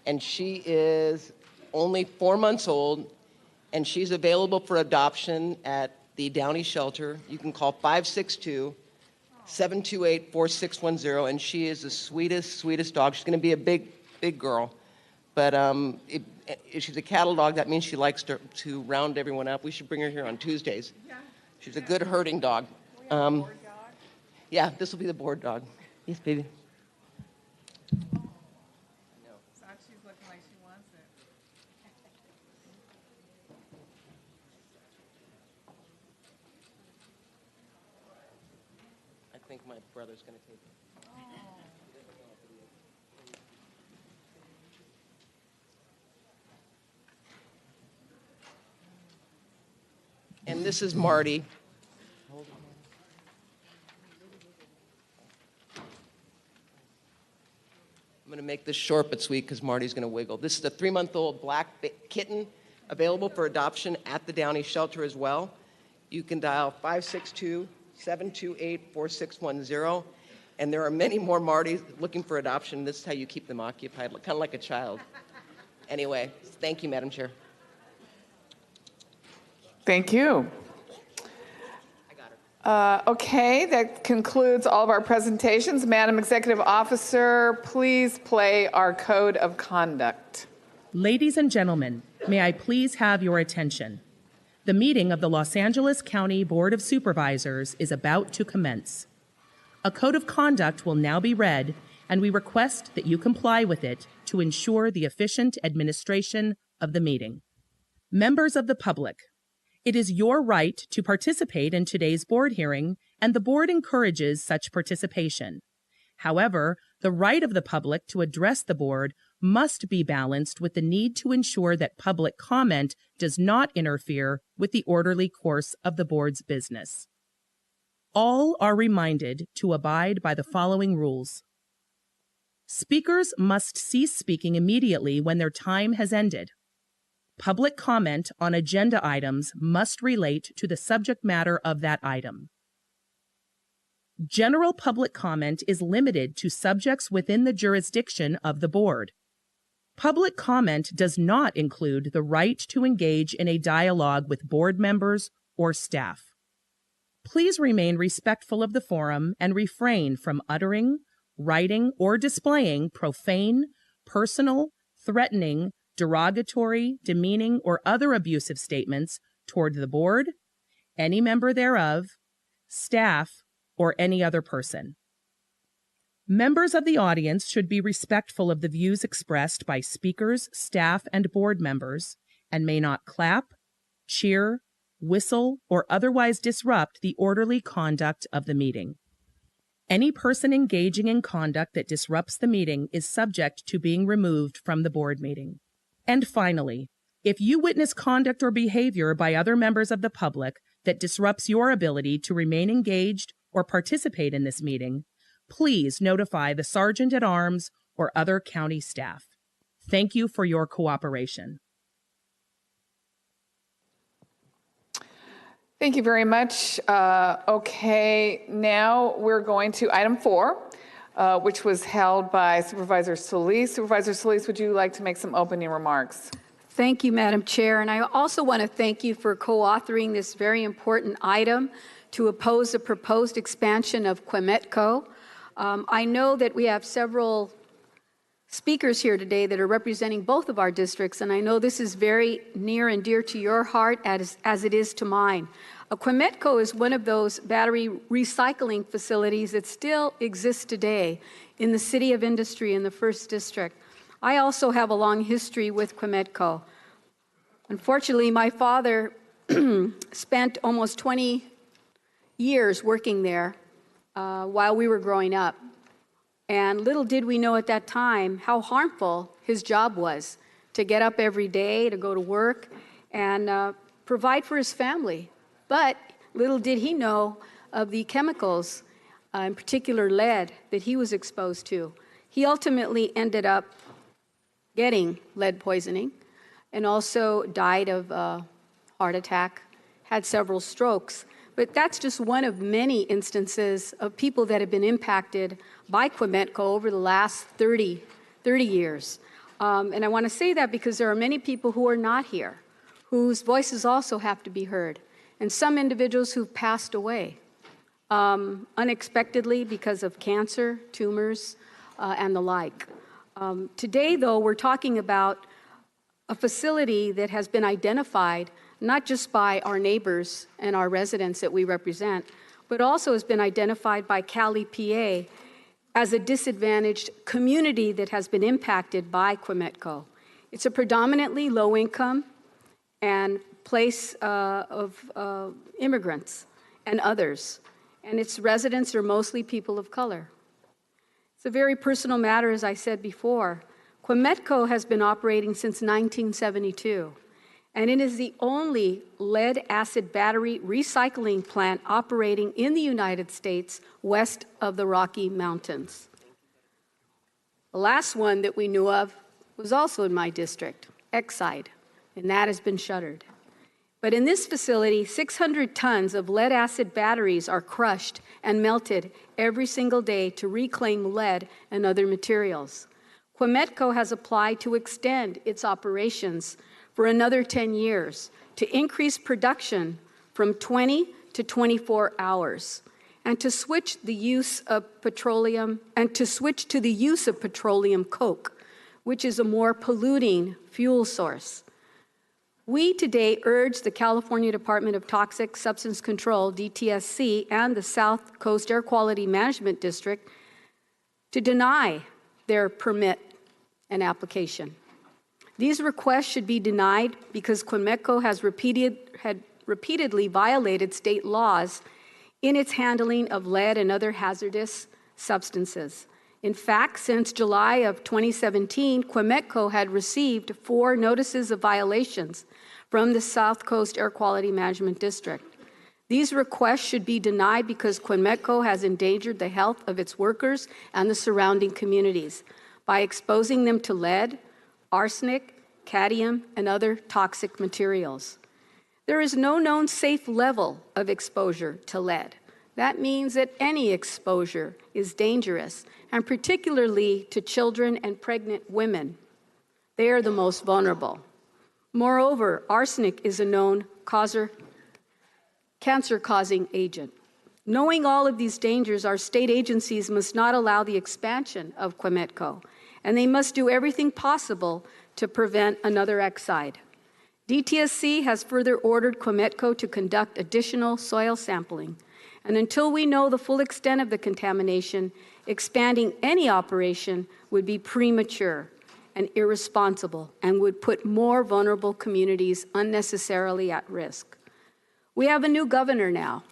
and she is only 4 months old, and she's available for adoption at the Downey Shelter. You can call 562-728-4610, and she is the sweetest, sweetest dog. She's going to be a big, big girl, but if she's a cattle dog, that means she likes to round everyone up. We should bring her here on Tuesdays. She's a good herding dog. Yeah, this will be the board dog. Yes, baby. She's looking like she wants it. I think my brother's going to take it. And this is Marty. I'm going to make this short but sweet because Marty's going to wiggle. This is a 3-month-old black kitten available for adoption at the Downey Shelter as well. You can dial 562-728-4610. And there are many more Martys looking for adoption. This is how you keep them occupied, kind of like a child. Anyway, thank you, Madam Chair. Thank you. Okay, that concludes all of our presentations. Madam Executive Officer, please play our code of conduct. Ladies and gentlemen, may I please have your attention? The meeting of the Los Angeles County Board of Supervisors is about to commence. A code of conduct will now be read, and we request that you comply with it to ensure the efficient administration of the meeting. Members of the public, it is your right to participate in today's board hearing, and the board encourages such participation. However, the right of the public to address the board must be balanced with the need to ensure that public comment does not interfere with the orderly course of the board's business. All are reminded to abide by the following rules. Speakers must cease speaking immediately when their time has ended. Public comment on agenda items must relate to the subject matter of that item. General public comment is limited to subjects within the jurisdiction of the board. Public comment does not include the right to engage in a dialogue with board members or staff. Please remain respectful of the forum and refrain from uttering, writing, or displaying profane, personal, threatening, derogatory, demeaning, or other abusive statements toward the board, any member thereof, staff, or any other person. Members of the audience should be respectful of the views expressed by speakers, staff, and board members, and may not clap, cheer, whistle, or otherwise disrupt the orderly conduct of the meeting. Any person engaging in conduct that disrupts the meeting is subject to being removed from the board meeting. And finally, if you witness conduct or behavior by other members of the public that disrupts your ability to remain engaged or participate in this meeting, please notify the Sergeant at Arms or other county staff. Thank you for your cooperation. Thank you very much. Okay, now we're going to item 4, which was held by Supervisor Solis. Supervisor Solis, would you like to make some opening remarks? Thank you, Madam Chair. And I also want to thank you for co-authoring this very important item to oppose the proposed expansion of Quemetco. I know that we have several speakers here today that are representing both of our districts, and I know this is very near and dear to your heart as it is to mine. Quemetco is one of those battery recycling facilities that still exists today in the City of Industry in the 1st District. I also have a long history with Quemetco. Unfortunately, my father spent almost 20 years working there while we were growing up. And little did we know at that time how harmful his job was, to get up every day, to go to work, and provide for his family. But little did he know of the chemicals in particular lead, that he was exposed to. He ultimately ended up getting lead poisoning and also died of a heart attack, had several strokes. But that's just one of many instances of people that have been impacted by Quemetco over the last 30 years. And I want to say that because there are many people who are not here, whose voices also have to be heard, and some individuals who've passed away unexpectedly because of cancer, tumors, and the like. Today, though, we're talking about a facility that has been identified not just by our neighbors and our residents that we represent, but also has been identified by Cali, PA, as a disadvantaged community that has been impacted by Quemetco. It's a predominantly low-income and place of immigrants and others, and its residents are mostly people of color. It's a very personal matter, as I said before. Quemetco has been operating since 1972, and it is the only lead-acid battery recycling plant operating in the United States west of the Rocky Mountains. The last one that we knew of was also in my district, Exide, and that has been shuttered. But in this facility, 600 tons of lead-acid batteries are crushed and melted every single day to reclaim lead and other materials. Quemetco has applied to extend its operations for another 10 years to increase production from 20 to 24 hours and to switch the use of petroleum to the use of petroleum coke, which is a more polluting fuel source. We today urge the California Department of Toxic Substance Control, DTSC, and the South Coast Air Quality Management District to deny their permit and application. These requests should be denied because Quemetco had repeatedly violated state laws in its handling of lead and other hazardous substances. In fact, since July of 2017, Quemetco had received 4 notices of violations from the South Coast Air Quality Management District. These requests should be denied because Quemetco has endangered the health of its workers and the surrounding communities by exposing them to lead, arsenic, cadmium, and other toxic materials. There is no known safe level of exposure to lead. That means that any exposure is dangerous, and particularly to children and pregnant women. They are the most vulnerable. Moreover, arsenic is a known cancer-causing agent. Knowing all of these dangers, our state agencies must not allow the expansion of Quemetco, and they must do everything possible to prevent another Exide. DTSC has further ordered Quemetco to conduct additional soil sampling, and until we know the full extent of the contamination, expanding any operation would be premature and irresponsible and would put more vulnerable communities unnecessarily at risk. We have a new governor now,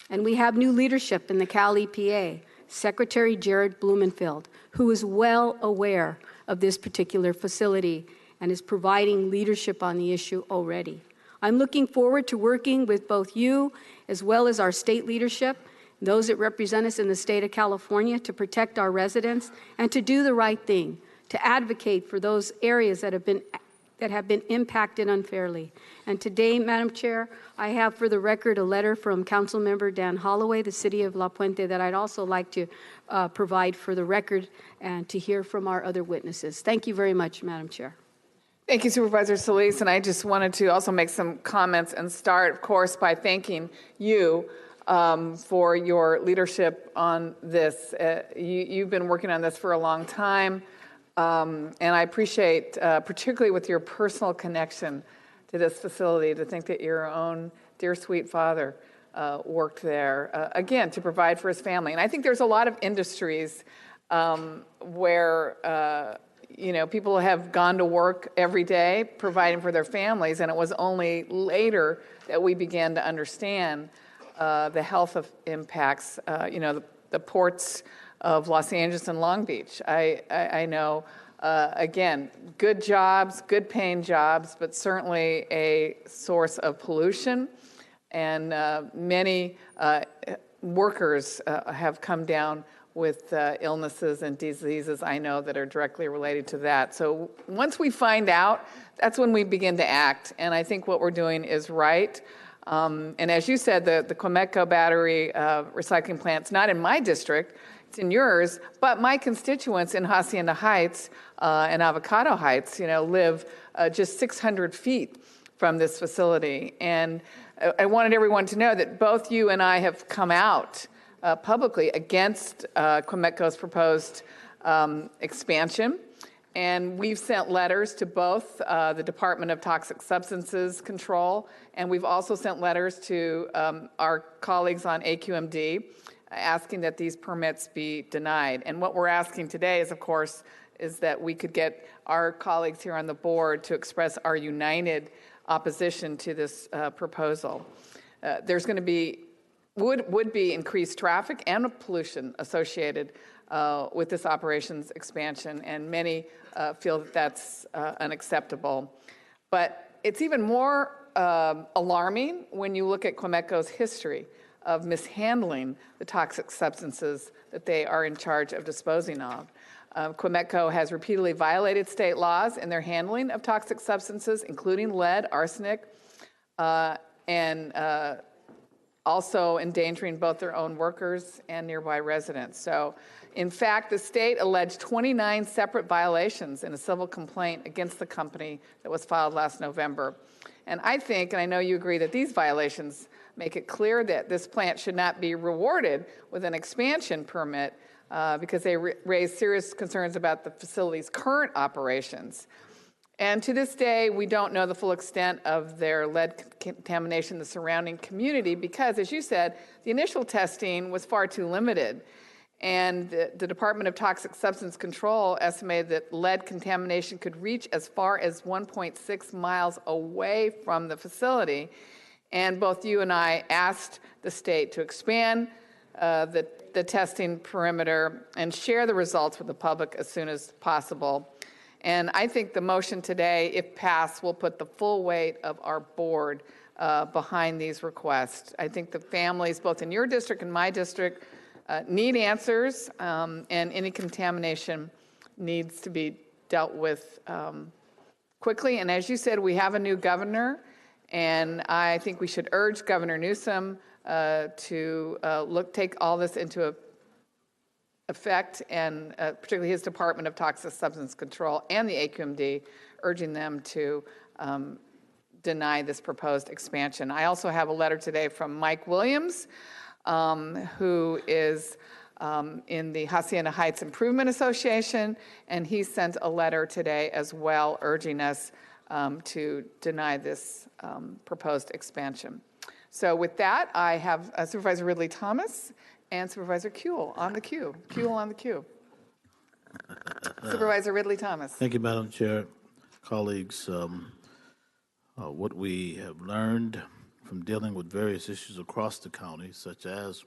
and we have new leadership in the Cali, PA, Secretary Jared Blumenfield, who is well aware of this particular facility and is providing leadership on the issue already. I'm looking forward to working with both you as well as our state leadership, those that represent us in the state of California, to protect our residents and to do the right thing, to advocate for those areas that have been impacted unfairly. And today, Madam Chair, I have for the record a letter from Councilmember Dan Holloway, the City of La Puente, that I'd also like to provide for the record and to hear from our other witnesses. Thank you very much, Madam Chair. Thank you, Supervisor Solis, and I just wanted to also make some comments and start, of course, by thanking you for your leadership on this. You've been working on this for a long time, and I appreciate, particularly with your personal connection to this facility, to think that your own dear sweet father worked there, again, to provide for his family. And I think there's a lot of industries where people have gone to work every day providing for their families, and it was only later that we began to understand the health of impacts, the ports of Los Angeles and Long Beach. I know, again, good jobs, good paying jobs, but certainly a source of pollution and many workers have come down with illnesses and diseases I know that are directly related to that. So once we find out, that's when we begin to act. And I think what we're doing is right. And as you said, the Quemetco battery recycling plant's not in my district, it's in yours, but my constituents in Hacienda Heights and Avocado Heights, live just 600 feet from this facility. And I wanted everyone to know that both you and I have come out publicly against Quemetco's proposed expansion. And we've sent letters to both the Department of Toxic Substances Control, and we've also sent letters to our colleagues on AQMD asking that these permits be denied. And what we're asking today is, of course, is that we could get our colleagues here on the board to express our united opposition to this proposal. There's going to be, would be increased traffic and pollution associated with this operations expansion, and many feel that that's unacceptable. But it's even more alarming when you look at Quemetco's history of mishandling the toxic substances that they are in charge of disposing of. Quemetco has repeatedly violated state laws in their handling of toxic substances, including lead, arsenic, and also endangering both their own workers and nearby residents. So, in fact, the state alleged 29 separate violations in a civil complaint against the company that was filed last November. And I think, and I know you agree, that these violations make it clear that this plant should not be rewarded with an expansion permit because they raise serious concerns about the facility's current operations. And to this day, we don't know the full extent of their lead contamination in the surrounding community because, as you said, the initial testing was far too limited. And the Department of Toxic Substance Control estimated that lead contamination could reach as far as 1.6 miles away from the facility. And both you and I asked the state to expand the testing perimeter and share the results with the public as soon as possible. And I think the motion today, if passed, will put the full weight of our board behind these requests. I think the families, both in your district and my district, need answers, and any contamination needs to be dealt with quickly. And as you said, we have a new governor, and I think we should urge Governor Newsom to take all this into effect, and particularly his Department of Toxic Substance Control and the AQMD, urging them to deny this proposed expansion. I also have a letter today from Mike Williams, who is in the Hacienda Heights Improvement Association, and he sent a letter today as well urging us to deny this proposed expansion. So with that, I have Supervisor Ridley Thomas and Supervisor Kuehl on the queue. Kuehl on the queue. Supervisor Ridley Thomas. Thank you, Madam Chair. Colleagues, what we have learned from dealing with various issues across the county, such as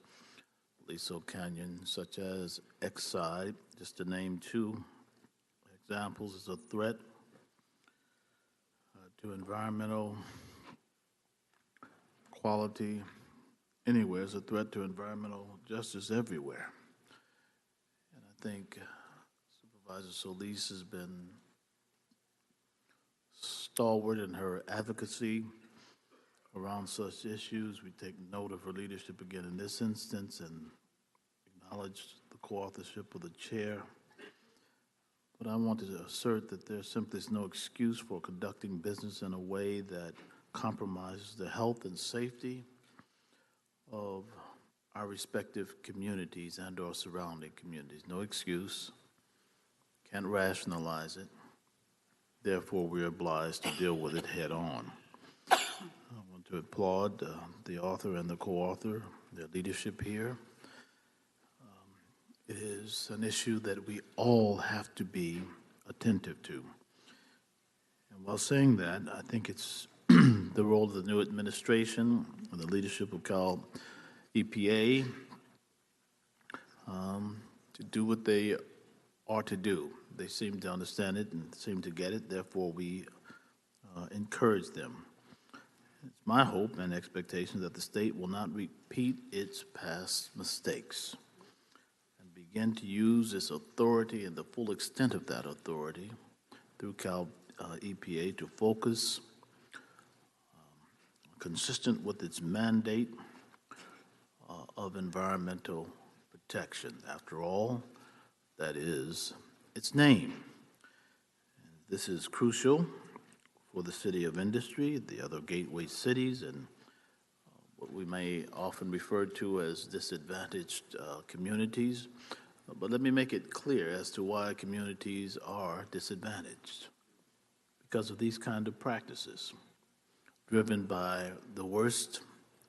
Aliso Canyon, such as Exide, just to name two examples, is a threat to environmental quality anywhere, is a threat to environmental justice everywhere. And I think Supervisor Solis has been stalwart in her advocacy around such issues. We take note of her leadership again in this instance and acknowledge the co-authorship of the chair. But I wanted to assert that there simply is no excuse for conducting business in a way that compromises the health and safety of our respective communities and or surrounding communities. No excuse. Can't rationalize it. Therefore, we're obliged to deal with it head on. I want to applaud the author and the co-author, their leadership here. It is an issue that we all have to be attentive to. And while saying that, I think it's the role of the new administration and the leadership of Cal EPA to do what they are to do. They seem to understand it and seem to get it. Therefore, we encourage them. It's my hope and expectation that the state will not repeat its past mistakes and begin to use its authority and the full extent of that authority through Cal EPA to focus consistent with its mandate of environmental protection. After all, that is its name. This is crucial for the city of industry, the other gateway cities, and what we may often refer to as disadvantaged communities. But let me make it clear as to why communities are disadvantaged. Because of these kind of practices, driven by the worst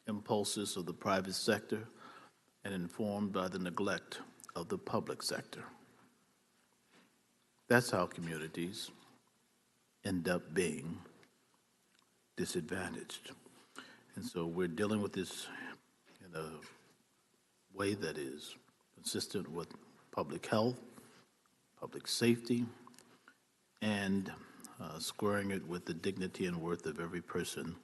impulses of the private sector and informed by the neglect of the public sector. That's how communities end up being disadvantaged. And so we're dealing with this in a way that is consistent with public health, public safety, and squaring it with the dignity and worth of every person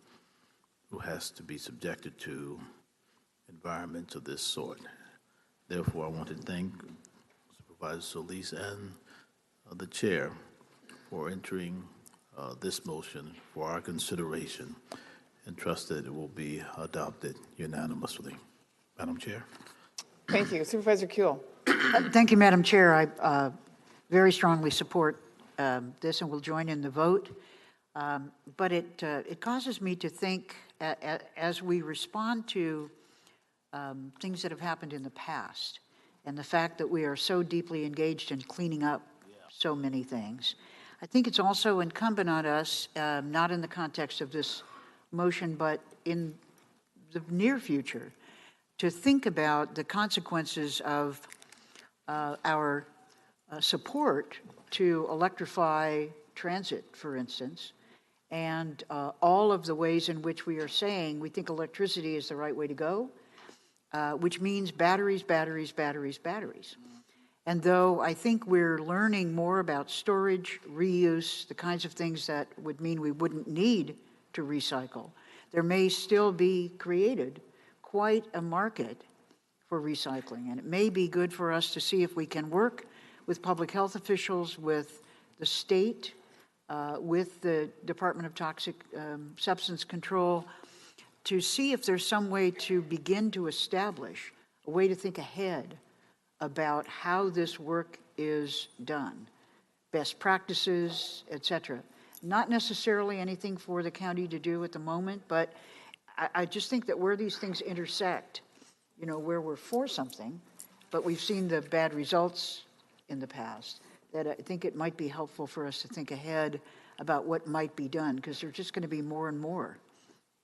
who has to be subjected to environments of this sort. Therefore, I want to thank Supervisor Solis and the chair for entering this motion for our consideration and trust that it will be adopted unanimously. Madam Chair. Thank you. Supervisor Kuehl. Thank you, Madam Chair. I very strongly support this and will join in the vote. But it causes me to think as we respond to things that have happened in the past and the fact that we are so deeply engaged in cleaning up so many things. I think it's also incumbent on us, not in the context of this motion, but in the near future, to think about the consequences of our support to electrify transit, for instance, and all of the ways in which we are saying we think electricity is the right way to go, which means batteries, batteries, batteries, batteries. And though I think we're learning more about storage, reuse, the kinds of things that would mean we wouldn't need to recycle, there may still be created quite a market for recycling. And it may be good for us to see if we can work with public health officials, with the state, with the Department of Toxic Substance Control, to see if there's some way to begin to establish a way to think ahead about how this work is done, best practices, et cetera. Not necessarily anything for the county to do at the moment, but I just think that where these things intersect, you know, where we're for something, but we've seen the bad results in the past, that I think it might be helpful for us to think ahead about what might be done, because there's just going to be more and more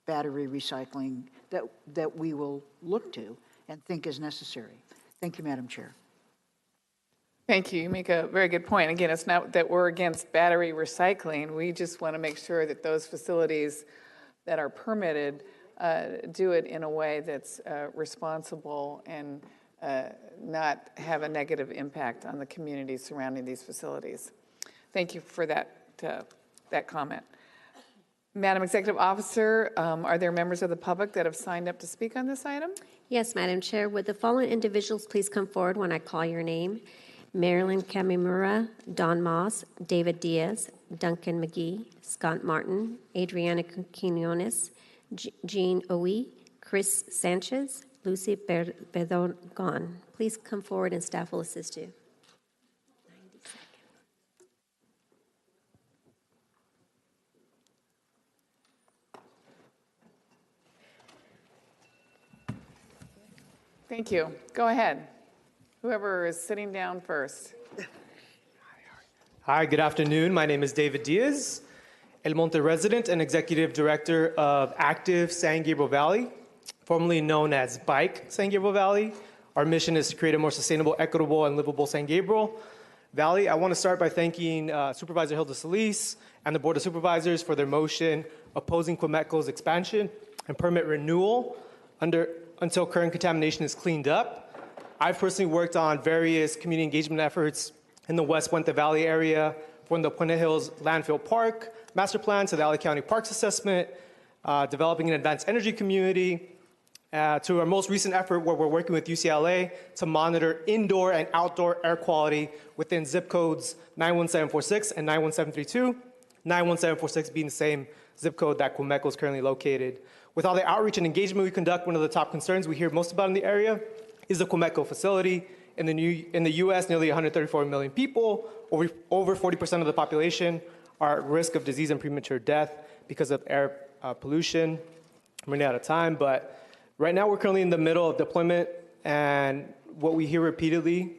battery recycling that we will look to and think is necessary. Thank you, Madam Chair. Thank you. You make a very good point. Again, it's not that we're against battery recycling. We just want to make sure that those facilities that are permitted do it in a way that's responsible and not have a negative impact on the communities surrounding these facilities. Thank you for that comment. Madam Executive Officer, are there members of the public that have signed up to speak on this item? Yes, Madam Chair. Would the following individuals please come forward when I call your name? Marilyn Kamimura, Don Moss, David Diaz, Duncan McGee, Scott Martin, Adriana Quinones, Jean Owie, Chris Sanchez, Lucy Bedorgon. Please come forward and staff will assist you. 90 seconds. Thank you. Go ahead. Whoever is sitting down first. Hi, good afternoon. My name is David Diaz, El Monte resident and executive director of Active San Gabriel Valley, formerly known as Bike San Gabriel Valley. Our mission is to create a more sustainable, equitable, and livable San Gabriel Valley. I want to start by thanking Supervisor Hilda Solis and the Board of Supervisors for their motion opposing Quemetco's expansion and permit renewal until current contamination is cleaned up. I've personally worked on various community engagement efforts in the West Puente Valley area, from the Puente Hills Landfill Park Master Plan to the LA County Parks Assessment, developing an advanced energy community, to our most recent effort where we're working with UCLA to monitor indoor and outdoor air quality within zip codes 91746 and 91732, 91746 being the same zip code that Comecco is currently located. With all the outreach and engagement we conduct, one of the top concerns we hear most about in the area is the Comecco facility. In the U.S., nearly 134 million people, over 40% of the population, are at risk of disease and premature death because of air pollution. I'm running out of time, but right now we're currently in the middle of deployment, and what we hear repeatedly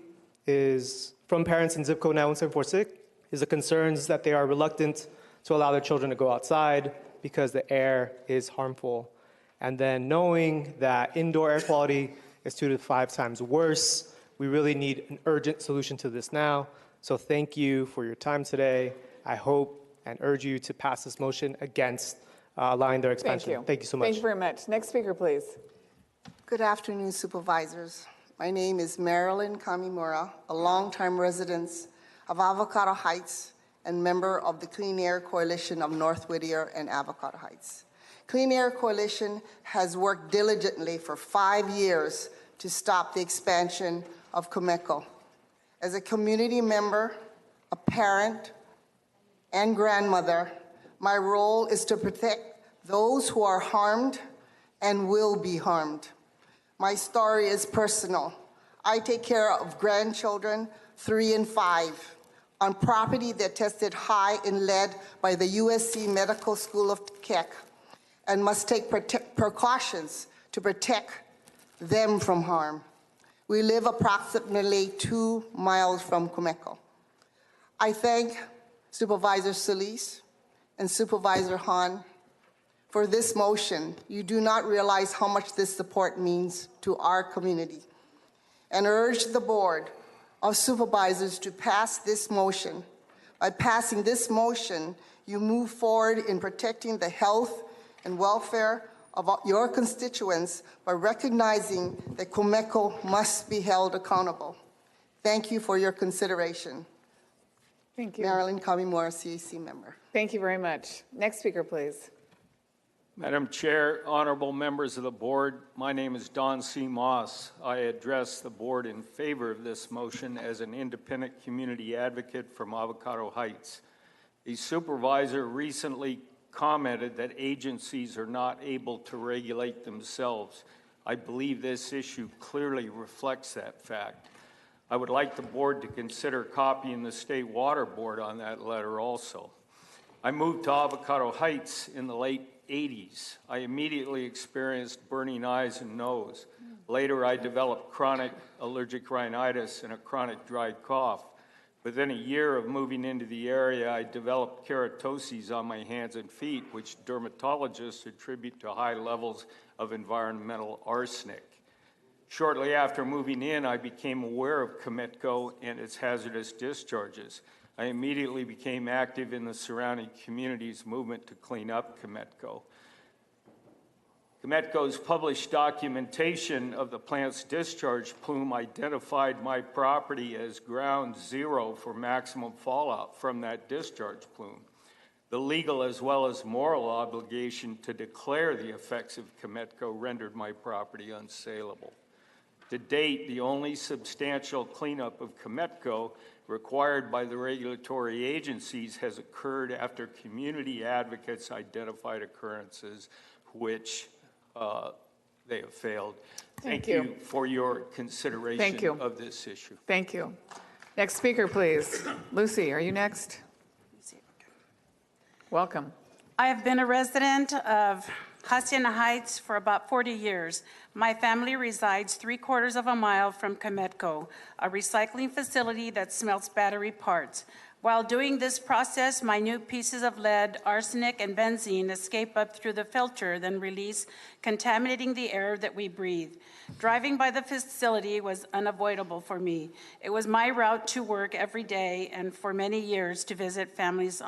is from parents in zip code 91746 is the concerns that they are reluctant to allow their children to go outside because the air is harmful. And then knowing that indoor air quality is 2 to 5 times worse, we really need an urgent solution to this now. So thank you for your time today. I hope and urge you to pass this motion against allowing their expansion. Thank you so much. Thank you very much. Next speaker, please. Good afternoon, supervisors. My name is Marilyn Kamimura, a longtime resident of Avocado Heights and member of the Clean Air Coalition of North Whittier and Avocado Heights. Clean Air Coalition has worked diligently for 5 years to stop the expansion of Comecco. As a community member, a parent, and grandmother, my role is to protect those who are harmed and will be harmed. My story is personal. I take care of grandchildren 3 and 5 on property that tested high in lead by the USC Medical School of Keck and must take precautions to protect them from harm. We live approximately 2 miles from Comecco. I thank Supervisor Solis and Supervisor Hahn for this motion. You do not realize how much this support means to our community, and urge the Board of Supervisors to pass this motion. By passing this motion, you move forward in protecting the health and welfare of your constituents by recognizing that Comecco must be held accountable. Thank you for your consideration. Thank you. Marilyn Kamimura, CAC member. Thank you very much. Next speaker, please. Madam Chair, honorable members of the board, my name is Don C. Moss. I address the board in favor of this motion as an independent community advocate from Avocado Heights. The supervisor recently commented that agencies are not able to regulate themselves. I believe this issue clearly reflects that fact. I would like the board to consider copying the State Water Board on that letter also. I moved to Avocado Heights in the late 80s. I immediately experienced burning eyes and nose. Later, I developed chronic allergic rhinitis and a chronic dry cough. Within a year of moving into the area, I developed keratoses on my hands and feet, which dermatologists attribute to high levels of environmental arsenic. Shortly after moving in, I became aware of Comecco and its hazardous discharges. I immediately became active in the surrounding community's movement to clean up Comecco. Comecco's published documentation of the plant's discharge plume identified my property as ground zero for maximum fallout from that discharge plume. The legal as well as moral obligation to declare the effects of Comecco rendered my property unsaleable. To date, the only substantial cleanup of Comecco required by the regulatory agencies has occurred after community advocates identified occurrences which they have failed. Thank you for your consideration of this issue. Thank you. Next speaker, please. Lucy, are you next? Welcome. I have been a resident of Hacienda Heights for about 40 years. My family resides 3/4 of a mile from Comecco, a recycling facility that smelts battery parts. While doing this process, minute pieces of lead, arsenic, and benzene escape up through the filter, then release, contaminating the air that we breathe. Driving by the facility was unavoidable for me. It was my route to work every day and for many years to visit families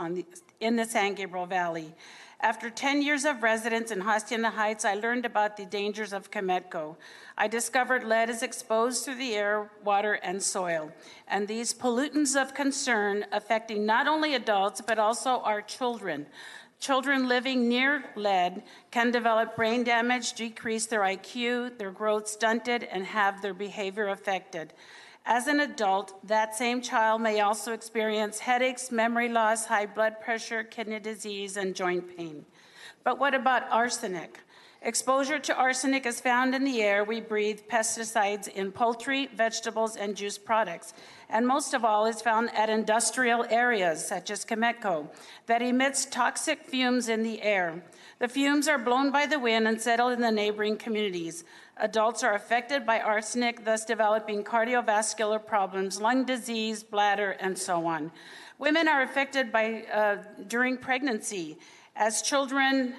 in the San Gabriel Valley. After 10 years of residence in Hacienda Heights, I learned about the dangers of Comecco. I discovered lead is exposed through the air, water, and soil, and these pollutants of concern affecting not only adults, but also our children. Children living near lead can develop brain damage, decrease their IQ, their growth stunted, and have their behavior affected. As an adult, that same child may also experience headaches, memory loss, high blood pressure, kidney disease, and joint pain. But what about arsenic? Exposure to arsenic is found in the air we breathe, pesticides in poultry, vegetables, and juice products. And most of all is found at industrial areas, such as Cametco, that emits toxic fumes in the air. The fumes are blown by the wind and settle in the neighboring communities. Adults are affected by arsenic, thus developing cardiovascular problems, lung disease, bladder, and so on. Women are affected by during pregnancy. As children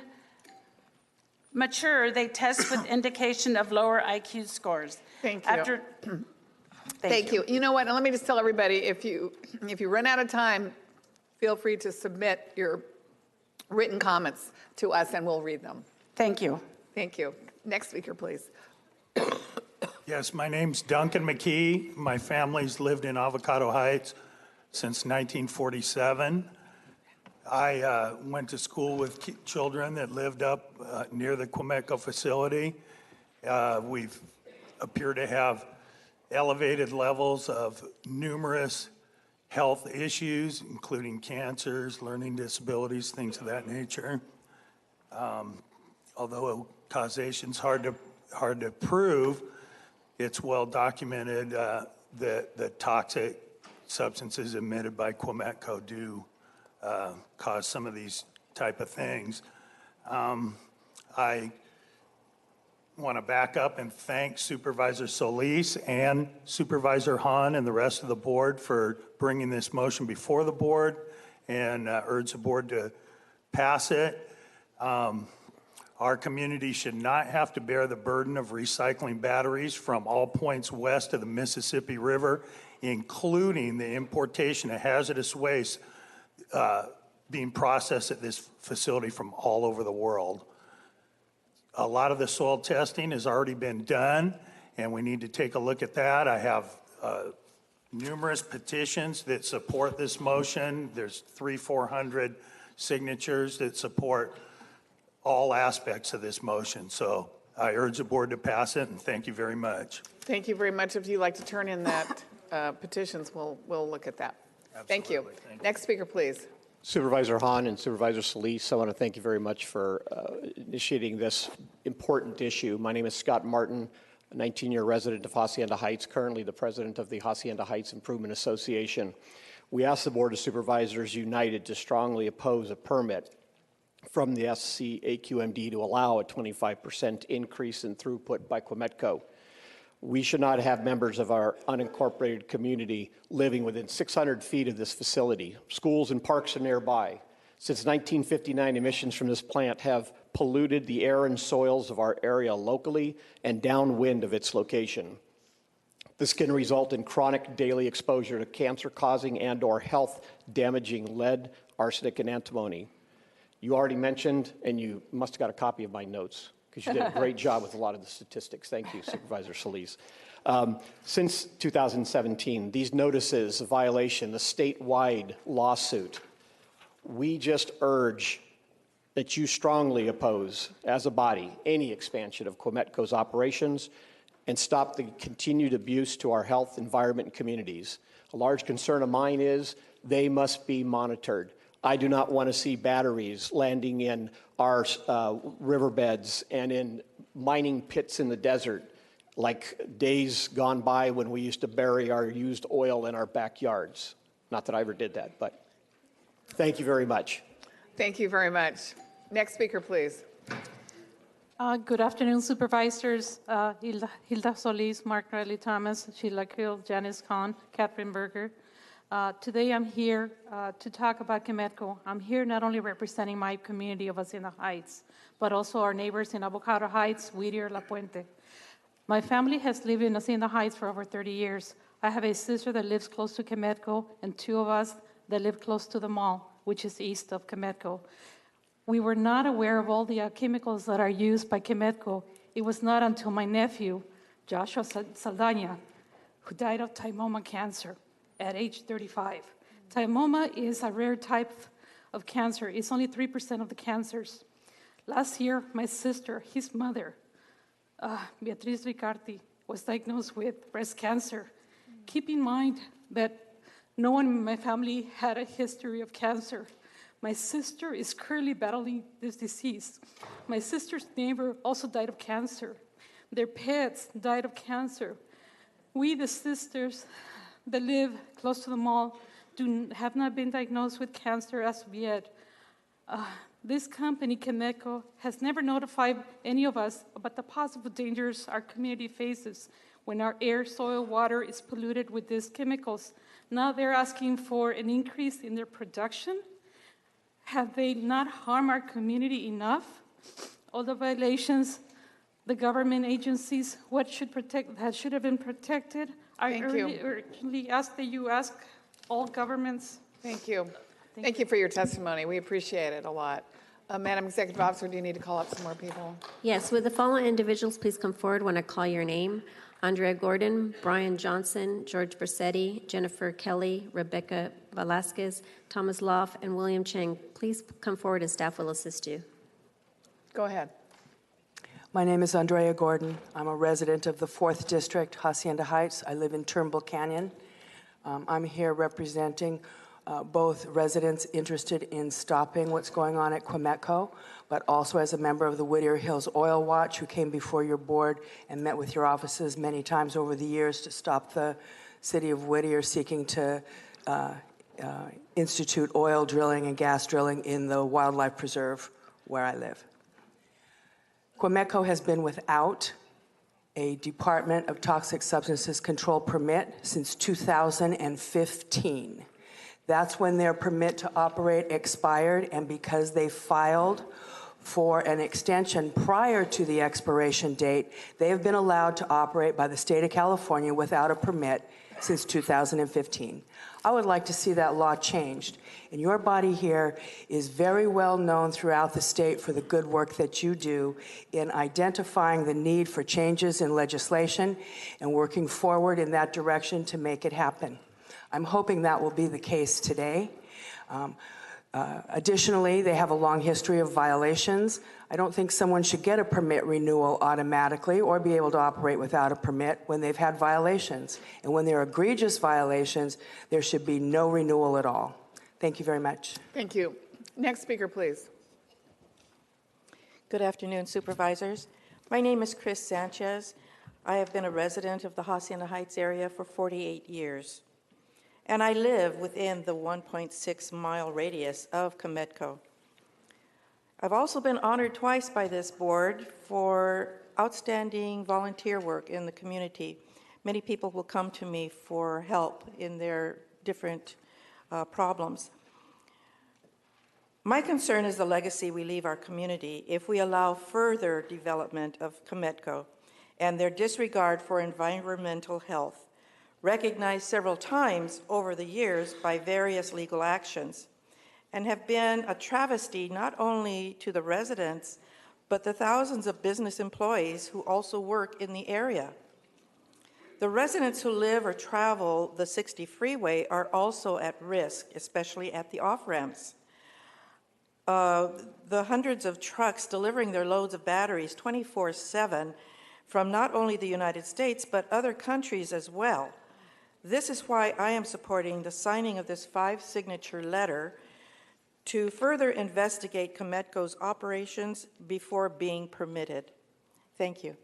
mature, they test with indication of lower IQ scores. Thank you. Thank you. You know what? Let me just tell everybody, if you run out of time, feel free to submit your written comments to us and we'll read them. Thank you. Thank you. Next speaker, please. Yes, my name's Duncan McKee. My family's lived in Avocado Heights since 1947. I went to school with children that lived up near the Cametco facility. We appear to have elevated levels of numerous health issues, including cancers, learning disabilities, things of that nature. Although causation's hard to prove, it's well documented that the toxic substances emitted by Cametco do cause some of these type of things. I want to back up and thank Supervisor Solis and Supervisor Hahn and the rest of the board for bringing this motion before the board and urge the board to pass it. Our community should not have to bear the burden of recycling batteries from all points west of the Mississippi River, including the importation of hazardous waste being processed at this facility from all over the world. A lot of the soil testing has already been done, and we need to take a look at that. I have numerous petitions that support this motion. There's 400 signatures that support all aspects of this motion. So I urge the board to pass it, and thank you very much. Thank you very much. If you'd like to turn in that petitions, we'll look at that. Thank you. Next speaker, please. Supervisor Hahn and Supervisor Solis, I want to thank you very much for initiating this important issue. My name is Scott Martin, a 19-year resident of Hacienda Heights, currently the president of the Hacienda Heights Improvement Association. We asked the Board of Supervisors united to strongly oppose a permit from the SCAQMD to allow a 25% increase in throughput by Cametco. We should not have members of our unincorporated community living within 600 feet of this facility. Schools and parks are nearby. Since 1959, emissions from this plant have polluted the air and soils of our area locally and downwind of its location. This can result in chronic daily exposure to cancer-causing and/or health-damaging lead, arsenic, and antimony. You already mentioned, and you must have got a copy of my notes, because you did a great job with a lot of the statistics. Thank you, Supervisor Solis. Since 2017, these notices of violation, the statewide lawsuit, we just urge that you strongly oppose, as a body, any expansion of Cametco's operations and stop the continued abuse to our health, environment, and communities. A large concern of mine is they must be monitored. I do not want to see batteries landing in our riverbeds and in mining pits in the desert like days gone by when we used to bury our used oil in our backyards. Not that I ever did that, but thank you very much. Thank you very much. Next speaker, please. Good afternoon, Supervisors. Hilda Solis, Mark Riley Thomas, Sheila Krill, Janice Kahn, Catherine Berger. Today I'm here to talk about Cametco. I'm here not only representing my community of Hacienda Heights, but also our neighbors in Avocado Heights, Whittier, La Puente. My family has lived in Hacienda Heights for over 30 years. I have a sister that lives close to Cametco and two of us that live close to the mall, which is east of Cametco. We were not aware of all the chemicals that are used by Cametco. It was not until my nephew, Joshua Saldana, who died of thymoma cancer at age 35. Thymoma is a rare type of cancer. It's only 3% of the cancers. Last year, my sister, his mother, Beatriz Ricardi, was diagnosed with breast cancer. Keep in mind that no one in my family had a history of cancer. My sister is currently battling this disease. My sister's neighbor also died of cancer. Their pets died of cancer. We, the sisters that live close to the mall, have not been diagnosed with cancer as of yet. This company, Chemeco, has never notified any of us about the possible dangers our community faces when our air, soil, water is polluted with these chemicals. Now they're asking for an increase in their production. Have they not harmed our community enough? All the violations, the government agencies, what should have been protected? I urgently ask that you ask all governments. Thank you. Thank you for your testimony. We appreciate it a lot. Madam Executive Officer, do you need to call up some more people? Yes, would the following individuals please come forward when I call your name? Andrea Gordon, Brian Johnson, George Bersetti, Jennifer Kelly, Rebecca Velasquez, Thomas Loff, and William Cheng. Please come forward and staff will assist you. Go ahead. My name is Andrea Gordon. I'm a resident of the 4th District, Hacienda Heights. I live in Turnbull Canyon. I'm here representing both residents interested in stopping what's going on at Chemeco, but also as a member of the Whittier Hills Oil Watch, who came before your board and met with your offices many times over the years to stop the city of Whittier seeking to institute oil drilling and gas drilling in the wildlife preserve where I live. Chemeco has been without a Department of Toxic Substances Control permit since 2015. That's when their permit to operate expired, and because they filed for an extension prior to the expiration date, they have been allowed to operate by the state of California without a permit since 2015. I would like to see that law changed. And your body here is very well known throughout the state for the good work that you do in identifying the need for changes in legislation and working forward in that direction to make it happen. I'm hoping that will be the case today. Additionally, they have a long history of violations. I don't think someone should get a permit renewal automatically or be able to operate without a permit when they've had violations. And when there are egregious violations, there should be no renewal at all. Thank you very much. Thank you. Next speaker, please. Good afternoon, supervisors. My name is Chris Sanchez. I have been a resident of the Hacienda Heights area for 48 years. And I live within the 1.6-mile radius of Chemeco. I've also been honored twice by this board for outstanding volunteer work in the community. Many people will come to me for help in their different problems. My concern is the legacy we leave our community if we allow further development of Chemeco and their disregard for environmental health, recognized several times over the years by various legal actions, and have been a travesty not only to the residents, but the thousands of business employees who also work in the area. The residents who live or travel the 60 freeway are also at risk, especially at the off-ramps. The hundreds of trucks delivering their loads of batteries 24/7 from not only the United States, but other countries as well. This is why I am supporting the signing of this 5-signature letter to further investigate Chemeco's operations before being permitted. Thank you.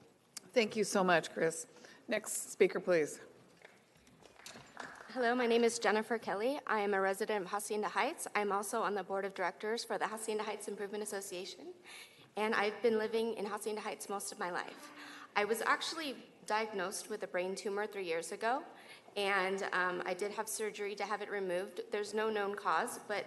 Thank you so much, Chris. Next speaker, please. Hello, my name is Jennifer Kelly. I am a resident of Hacienda Heights. I'm also on the board of directors for the Hacienda Heights Improvement Association, and I've been living in Hacienda Heights most of my life. I was actually diagnosed with a brain tumor 3 years ago, and I did have surgery to have it removed. There's no known cause, but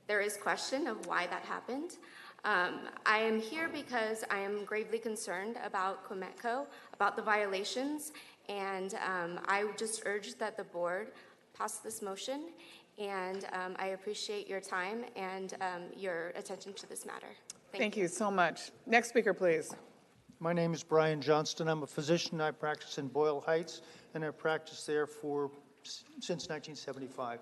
there is question of why that happened. I am here because I am gravely concerned about Chemeco, about the violations, and I would just urge that the board pass this motion, and I appreciate your time and your attention to this matter. Thank you so much. Next speaker, please. My name is Brian Johnston. I'm a physician. I practice in Boyle Heights, and I've practiced there since 1975.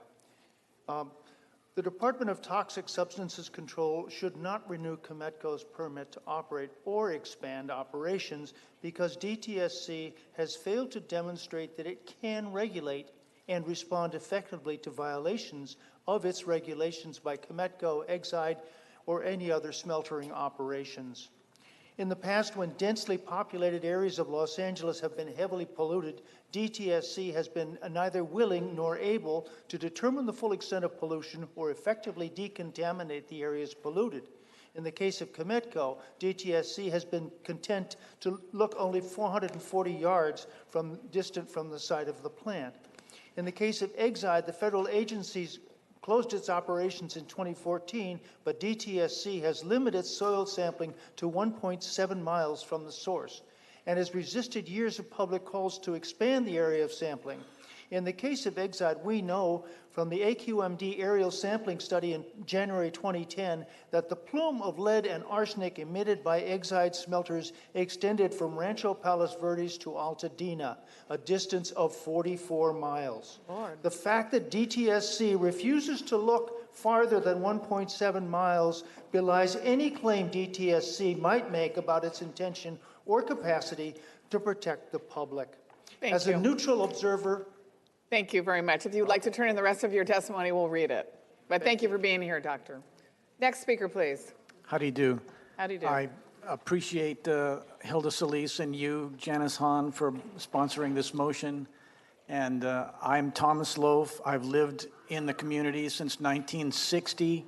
The Department of Toxic Substances Control should not renew Cometco's permit to operate or expand operations because DTSC has failed to demonstrate that it can regulate and respond effectively to violations of its regulations by Cometco, Exide, or any other smeltering operations. In the past, when densely populated areas of Los Angeles have been heavily polluted, DTSC has been neither willing nor able to determine the full extent of pollution or effectively decontaminate the areas polluted. In the case of Cometco, DTSC has been content to look only 440 yards distant from the site of the plant. In the case of Exide, the federal agencies closed its operations in 2014, but DTSC has limited soil sampling to 1.7 miles from the source and has resisted years of public calls to expand the area of sampling. In the case of Exide, we know from the AQMD aerial sampling study in January 2010 that the plume of lead and arsenic emitted by Exide smelters extended from Rancho Palos Verdes to Altadena, a distance of 44 miles. Lord. The fact that DTSC refuses to look farther than 1.7 miles belies any claim DTSC might make about its intention or capacity to protect the public. Thank you. A neutral observer, Thank you very much. If you'd like to turn in the rest of your testimony, we'll read it. But thank you for being here, Doctor. Next speaker, please. How do you do? How do you do? I appreciate Hilda Solis and you, Janice Hahn, for sponsoring this motion. And I'm Thomas Loaf. I've lived in the community since 1960.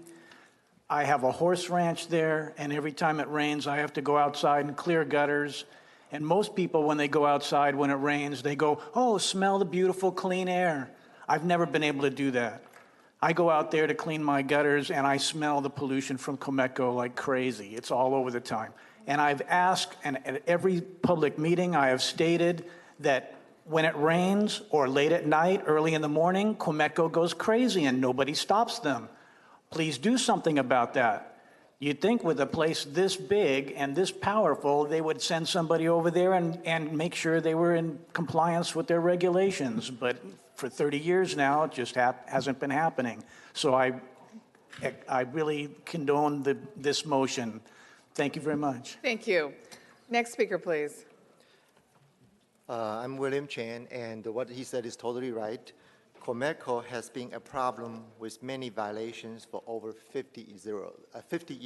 I have a horse ranch there, and every time it rains, I have to go outside and clear gutters. And most people, when they go outside when it rains, they go, oh, smell the beautiful clean air. I've never been able to do that. I go out there to clean my gutters, and I smell the pollution from Cometco like crazy. It's all over the time. And I've asked, and at every public meeting, I have stated that when it rains or late at night, early in the morning, Cometco goes crazy and nobody stops them. Please do something about that. You'd think with a place this big and this powerful, they would send somebody over there and make sure they were in compliance with their regulations. But for 30 years now, it just hasn't been happening. So I really condone this motion. Thank you very much. Thank you. Next speaker, please. I'm William Chen, and what he said is totally right. Cometco has been a problem with many violations for over 50 years, 50.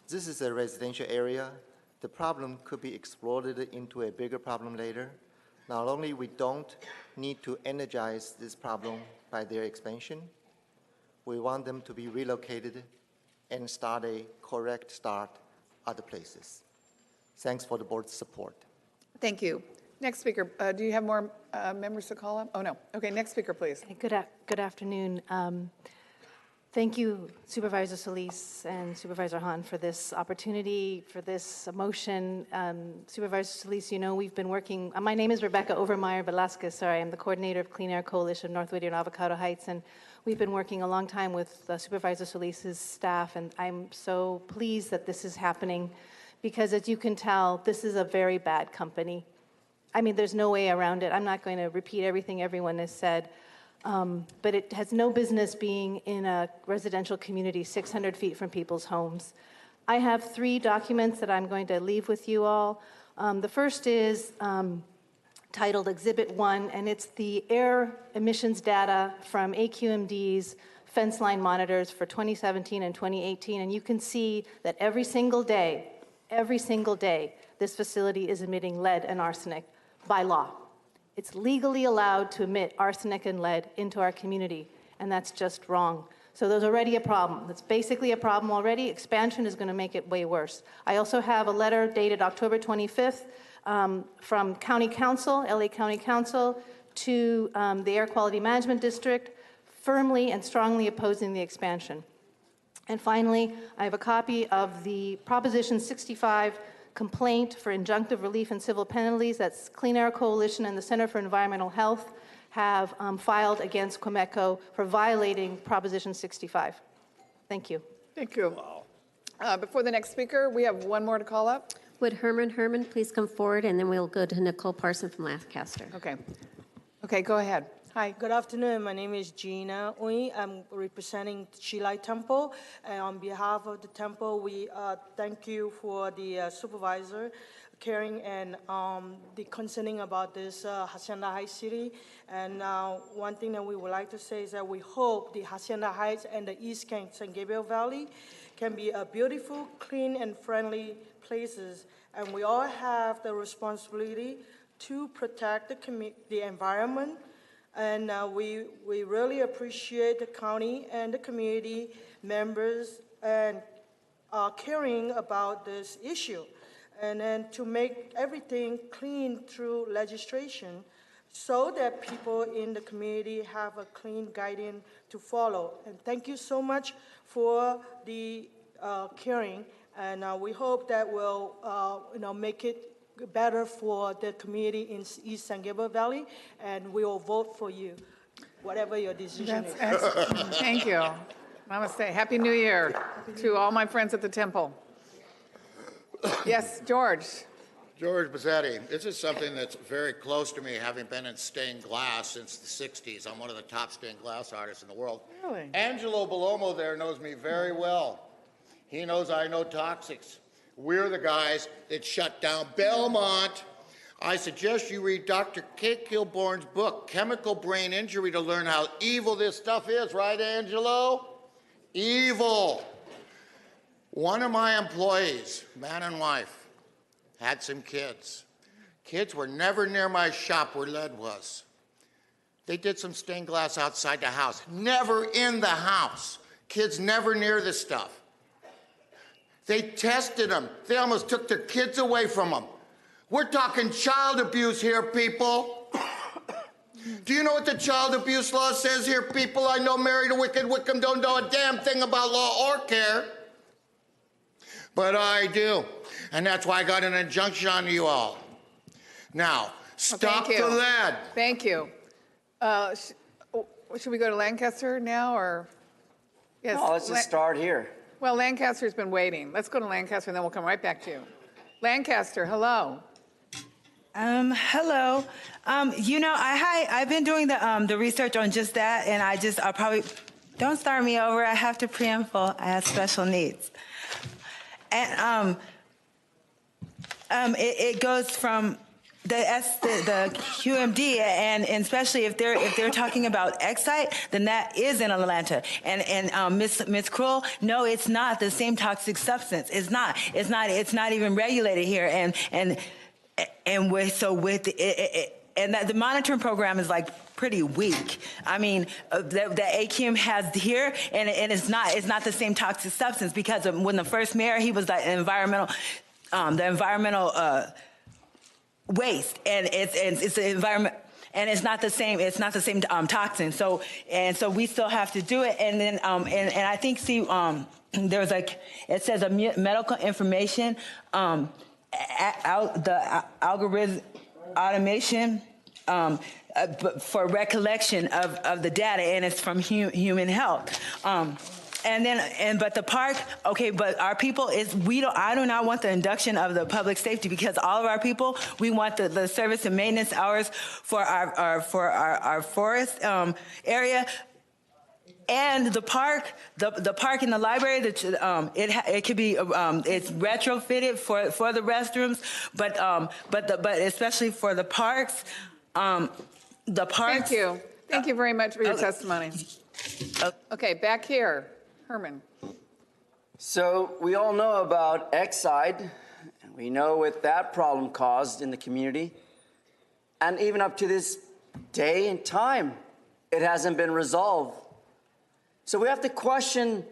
This is a residential area. The problem could be exploited into a bigger problem later. Not only we don't need to energize this problem by their expansion, we want them to be relocated and start a correct start other places. Thanks for the board's support. Thank you. Next speaker. Do you have more members to call up? Oh, no. Okay, next speaker, please. Good afternoon. Thank you, Supervisor Solis and Supervisor Hahn, for this opportunity, for this motion. Supervisor Solis, you know we've been working. My name is Rebecca Overmeyer Velasquez. Sorry, I'm the coordinator of Clean Air Coalition North Whittier and Avocado Heights, and we've been working a long time with Supervisor Solis's staff, and I'm so pleased that this is happening because, as you can tell, this is a very bad company. I mean, there's no way around it. I'm not going to repeat everything everyone has said, but it has no business being in a residential community 600 feet from people's homes. I have 3 documents that I'm going to leave with you all. The first is titled Exhibit 1, and it's the air emissions data from AQMD's fence line monitors for 2017 and 2018, and you can see that every single day, this facility is emitting lead and arsenic by law. It's legally allowed to emit arsenic and lead into our community, and that's just wrong. So there's already a problem. It's basically a problem already. Expansion is going to make it way worse. I also have a letter dated October 25th from County Council, LA County Council, to the Air Quality Management District, firmly and strongly opposing the expansion. And finally, I have a copy of the Proposition 65 complaint for injunctive relief and civil penalties that's Clean Air Coalition and the Center for Environmental Health have filed against Cometco for violating Proposition 65. Thank you. Thank you. Before the next speaker, we have one more to call up. Would Herman please come forward, and then we'll go to Nicole Parson from Lancaster. Okay. Okay, go ahead. Hi. Good afternoon. My name is Gina Ui. I'm representing Shilai Temple. And on behalf of the temple, we thank you for the supervisor caring and the concerning about this Hacienda Heights City. And one thing that we would like to say is that we hope the Hacienda Heights and the East San Gabriel Valley can be a beautiful, clean, and friendly places. And we all have the responsibility to protect the environment. And we really appreciate the county and the community members and caring about this issue. And then to make everything clean through legislation so that people in the community have a clean guidance to follow. And thank you so much for the caring. And we hope that will make it better for the community in East San Gabriel Valley, and we will vote for you, whatever your decision is. Excellent. Thank you. Namaste. Happy New Year to all my friends at the temple. Yes, George. George Bazzetti. This is something that's very close to me, having been in stained glass since the 60s. I'm one of the top stained glass artists in the world. Really? Angelo Bellomo there knows me very well. He knows I know toxics. We're the guys that shut down Belmont. I suggest you read Dr. Kate Kilborn's book, Chemical Brain Injury, to learn how evil this stuff is, right, Angelo? Evil. One of my employees, man and wife, had some kids. Kids were never near my shop where lead was. They did some stained glass outside the house, never in the house. Kids never near this stuff. They tested them. They almost took their kids away from them. We're talking child abuse here, people. Do you know what the child abuse law says here, people? I know Mary the Wicked Wickham don't know a damn thing about law or care. But I do. And that's why I got an injunction on you all. Now, stop the lead. Thank you. Should we go to Lancaster now, or? Yes. No, let's just start here. Well, Lancaster's been waiting. Let's go to Lancaster, and then we'll come right back to you. Lancaster, hello. Hello. I've been doing the research on just that, and I'll probably, don't start me over. I have to preamble. I have special needs. And it goes from the QMD, and especially if they're talking about Excite, then that is in Atlanta. And Ms. Kroll, no, it's not the same toxic substance. It's not even regulated here. And the monitoring program is like pretty weak. I mean, the AQM has here, and it's not the same toxic substance, because when the first mayor, he was like the environmental waste, and it's the environment, and it's not the same toxin. So we still have to do it. And then and I think there's it says a medical information the algorithm automation for recollection of the data, and it's from human health. But the park, okay, but our people I do not want the induction of the public safety, because all of our people, we want the service and maintenance hours for our forest area. And the park in the library, it could be it's retrofitted for the restrooms, but especially for the parks. Thank you. Thank you very much for your testimony. Okay, back here, Herman. So we all know about Exide. We know what that problem caused in the community. And even up to this day and time, it hasn't been resolved. So we have to question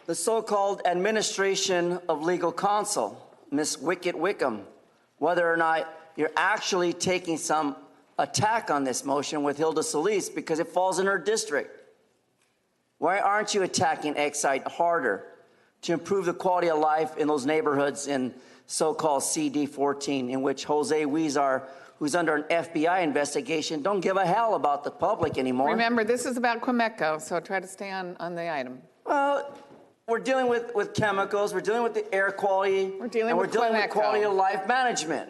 the so-called administration of legal counsel, Ms. Wicked Wickham, whether or not you're actually taking some attack on this motion with Hilda Solis, because it falls in her district. Why aren't you attacking Exide harder to improve the quality of life in those neighborhoods in so-called CD14, in which Jose Huizar, who's under an FBI investigation, don't give a hell about the public anymore? Remember, this is about Quemetco, so try to stay on the item. Well, we're dealing with chemicals, we're dealing with the air quality, we're dealing with quality of life management.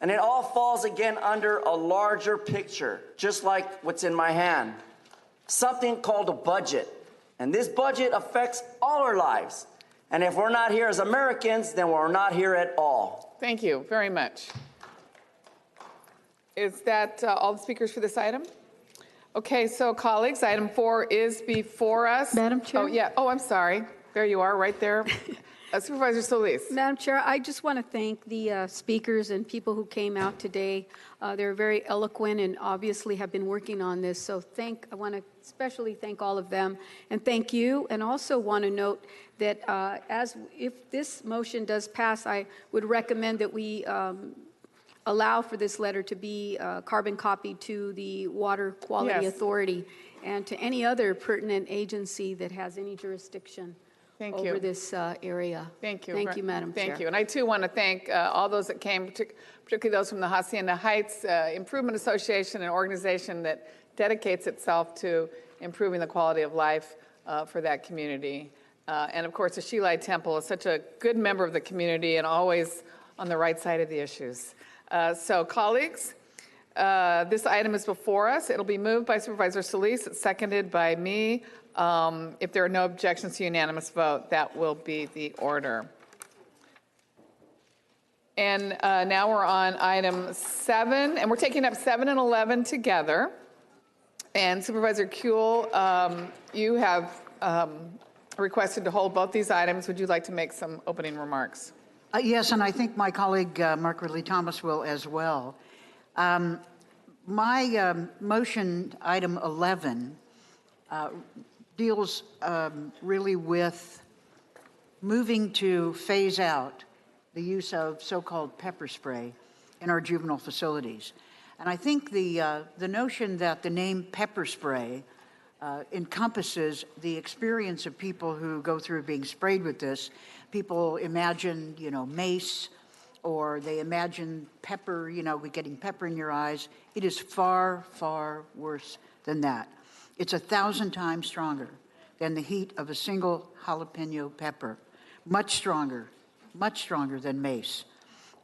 And it all falls again under a larger picture, just like what's in my hand. Something called a budget. And this budget affects all our lives. And if we're not here as Americans, then we're not here at all. Thank you very much. Is that all the speakers for this item? Okay, so colleagues, item 4 is before us. Madam Chair? Oh, yeah. Oh, I'm sorry. There you are, right there. Supervisor Solis. Madam Chair, I just want to thank the speakers and people who came out today. They're very eloquent and obviously have been working on this. So I want to especially thank all of them and thank you. And also want to note that if this motion does pass, I would recommend that we allow for this letter to be carbon copied to the Water Quality Authority and to any other pertinent agency that has any jurisdiction over this area. Thank you. Thank you, Madam Chair. Thank you. And I, too, want to thank all those that came, particularly those from the Hacienda Heights Improvement Association, an organization that dedicates itself to improving the quality of life for that community. And, of course, the Shilai Temple is such a good member of the community and always on the right side of the issues. So, colleagues, this item is before us. It'll be moved by Supervisor Solis. It's seconded by me. If there are no objections to unanimous vote, that will be the order. And now we're on item 7, and we're taking up 7 and 11 together. And Supervisor Kuehl, you have requested to hold both these items. Would you like to make some opening remarks? Yes, and I think my colleague Mark Ridley Thomas will as well. My motion, item 11, deals really with moving to phase out the use of so-called pepper spray in our juvenile facilities. And I think the notion that the name pepper spray encompasses the experience of people who go through being sprayed with this. People imagine, mace, or they imagine pepper, getting pepper in your eyes. It is far, far worse than that. It's 1,000 times stronger than the heat of a single jalapeno pepper. Much stronger than mace.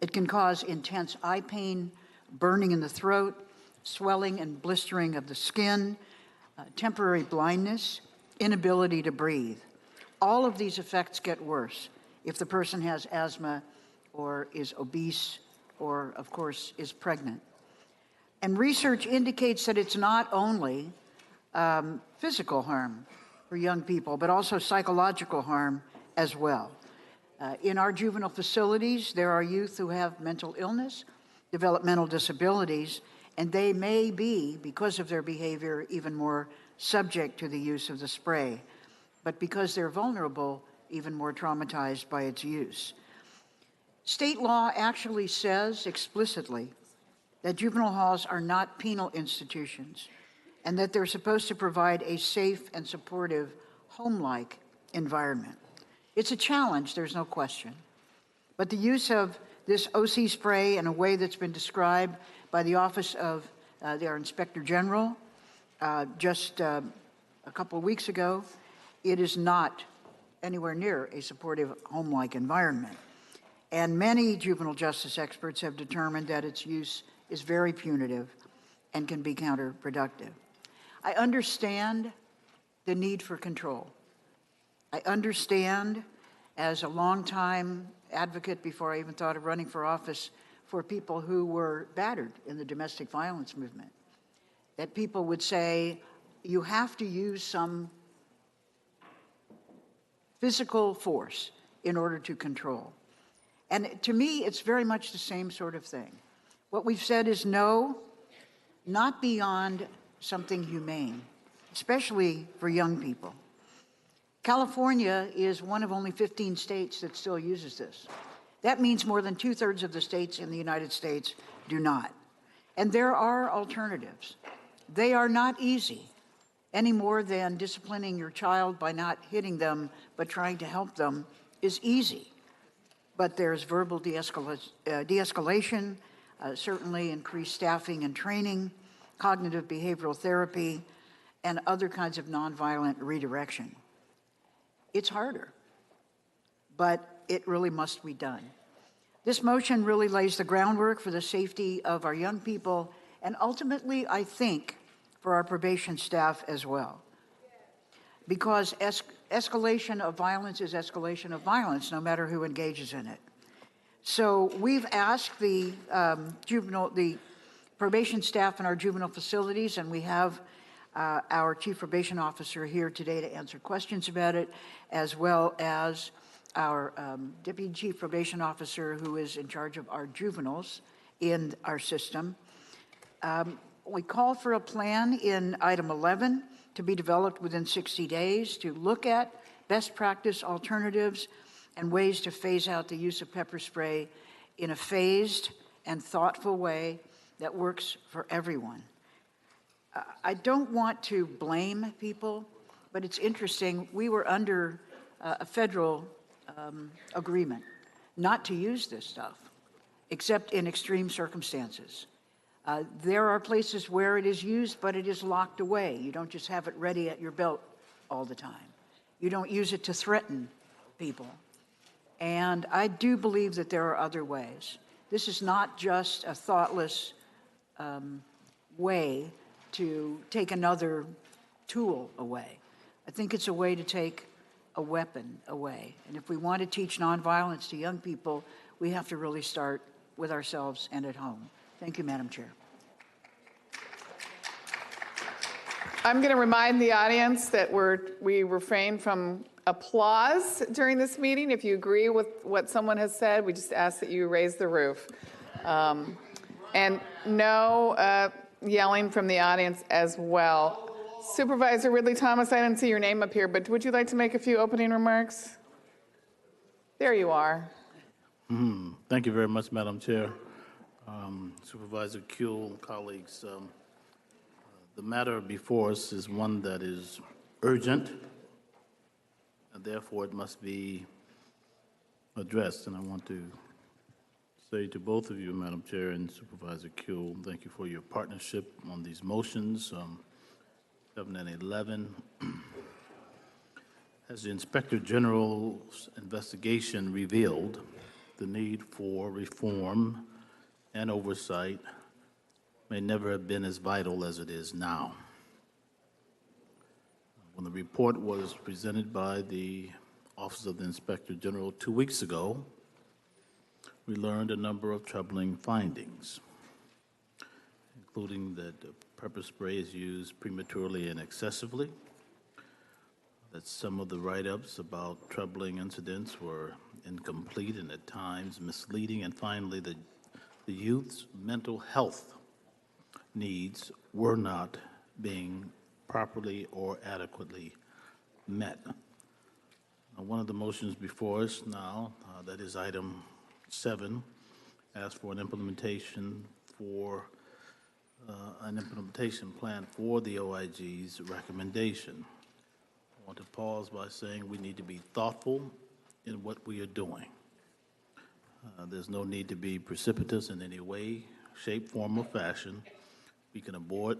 It can cause intense eye pain, burning in the throat, swelling and blistering of the skin, temporary blindness, inability to breathe. All of these effects get worse if the person has asthma or is obese or, of course, is pregnant. And research indicates that it's not only physical harm for young people, but also psychological harm as well. In our juvenile facilities, there are youth who have mental illness, developmental disabilities, and they may be, because of their behavior, even more subject to the use of the spray. But because they're vulnerable, even more traumatized by its use. State law actually says explicitly that juvenile halls are not penal institutions and that they're supposed to provide a safe and supportive home-like environment. It's a challenge, there's no question. But the use of this OC spray in a way that's been described by the Office of our Inspector General just a couple of weeks ago, it is not anywhere near a supportive home-like environment. And many juvenile justice experts have determined that its use is very punitive and can be counterproductive. I understand the need for control. I understand, as a longtime advocate before I even thought of running for office, for people who were battered in the domestic violence movement, that people would say, you have to use some physical force in order to control. And to me, it's very much the same sort of thing. What we've said is no, not beyond something humane, especially for young people. California is one of only 15 states that still uses this. That means more than 2/3 of the states in the United States do not. And there are alternatives. They are not easy, any more than disciplining your child by not hitting them but trying to help them is easy. But there's verbal de-escalation, certainly increased staffing and training, cognitive behavioral therapy, and other kinds of nonviolent redirection. It's harder, but it really must be done. This motion really lays the groundwork for the safety of our young people and ultimately, I think, for our probation staff as well. Because escalation of violence is escalation of violence, no matter who engages in it. So we've asked the probation staff in our juvenile facilities, and we have our chief probation officer here today to answer questions about it, as well as our deputy chief probation officer who is in charge of our juveniles in our system. We call for a plan in item 11 to be developed within 60 days to look at best practice alternatives and ways to phase out the use of pepper spray in a phased and thoughtful way that works for everyone. I don't want to blame people, but it's interesting. We were under a federal agreement not to use this stuff, except in extreme circumstances. There are places where it is used, but it is locked away. You don't just have it ready at your belt all the time. You don't use it to threaten people. And I do believe that there are other ways. This is not just a thoughtless way to take another tool away. I think it's a way to take a weapon away. And if we want to teach nonviolence to young people, we have to really start with ourselves and at home. Thank you, Madam Chair. I'm going to remind the audience that we refrain from applause during this meeting. If you agree with what someone has said, we just ask that you raise the roof. And no yelling from the audience as well. Supervisor Ridley Thomas, I didn't see your name up here, but would you like to make a few opening remarks? There you are. Thank you very much, Madam Chair. Supervisor Kuehl, colleagues, the matter before us is one that is urgent, and therefore it must be addressed. And I want to say to both of you, Madam Chair and Supervisor Kuehl, thank you for your partnership on these motions. 7 and 11. As the Inspector General's investigation revealed, the need for reform and oversight may never have been as vital as it is now. When the report was presented by the Office of the Inspector General 2 weeks ago, we learned a number of troubling findings, including that pepper spray is used prematurely and excessively, that some of the write-ups about troubling incidents were incomplete and at times misleading, and finally the youth's mental health needs were not being properly or adequately met. One of the motions before us now, that is item 7, asks for an implementation plan for the OIG's recommendation. I want to pause by saying we need to be thoughtful in what we are doing. There's no need to be precipitous in any way, shape, form, or fashion. We can afford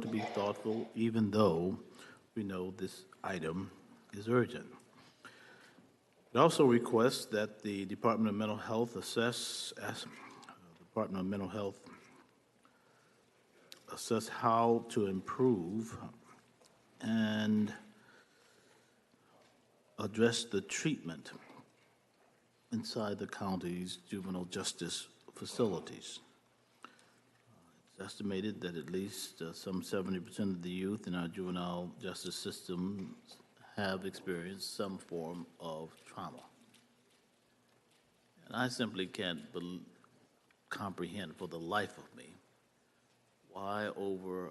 to be thoughtful, even though we know this item is urgent. It also requests that the Department of Mental Health assess how to improve and address the treatment inside the county's juvenile justice facilities. It's estimated that at least some 70% of the youth in our juvenile justice system have experienced some form of trauma. And I simply can't comprehend for the life of me why over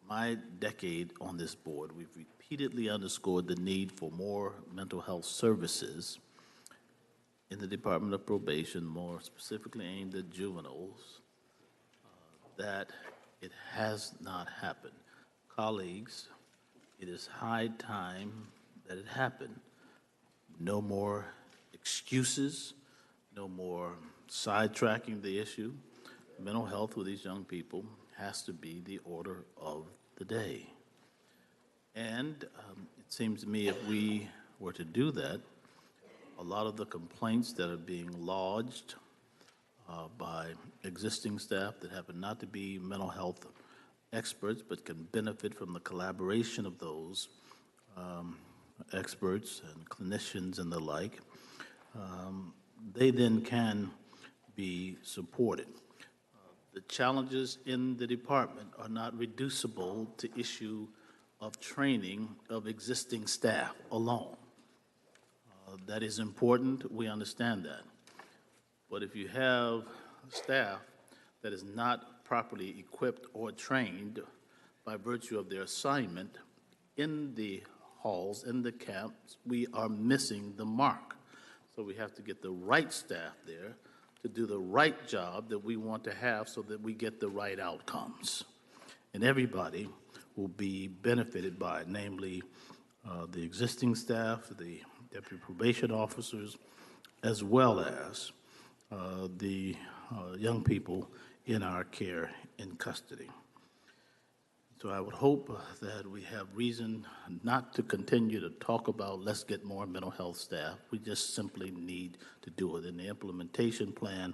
my decade on this board, we've repeatedly underscored the need for more mental health services in the Department of Probation, more specifically aimed at juveniles, that it has not happened. Colleagues, it is high time that it happened. No more excuses, no more sidetracking the issue. Mental health with these young people has to be the order of the day. And it seems to me if we were to do that, a lot of the complaints that are being lodged by existing staff that happen not to be mental health experts, but can benefit from the collaboration of those experts and clinicians and the like, they then can be supported. The challenges in the department are not reducible to issue of training of existing staff alone. That is important, we understand that. But if you have staff that is not properly equipped or trained by virtue of their assignment in the halls, in the camps, we are missing the mark. So we have to get the right staff there to do the right job that we want to have so that we get the right outcomes. And everybody will be benefited by it, namely the existing staff, the deputy probation officers, as well as the young people in our care in custody. So I would hope that we have reason not to continue to talk about let's get more mental health staff. We just simply need to do it. And the implementation plan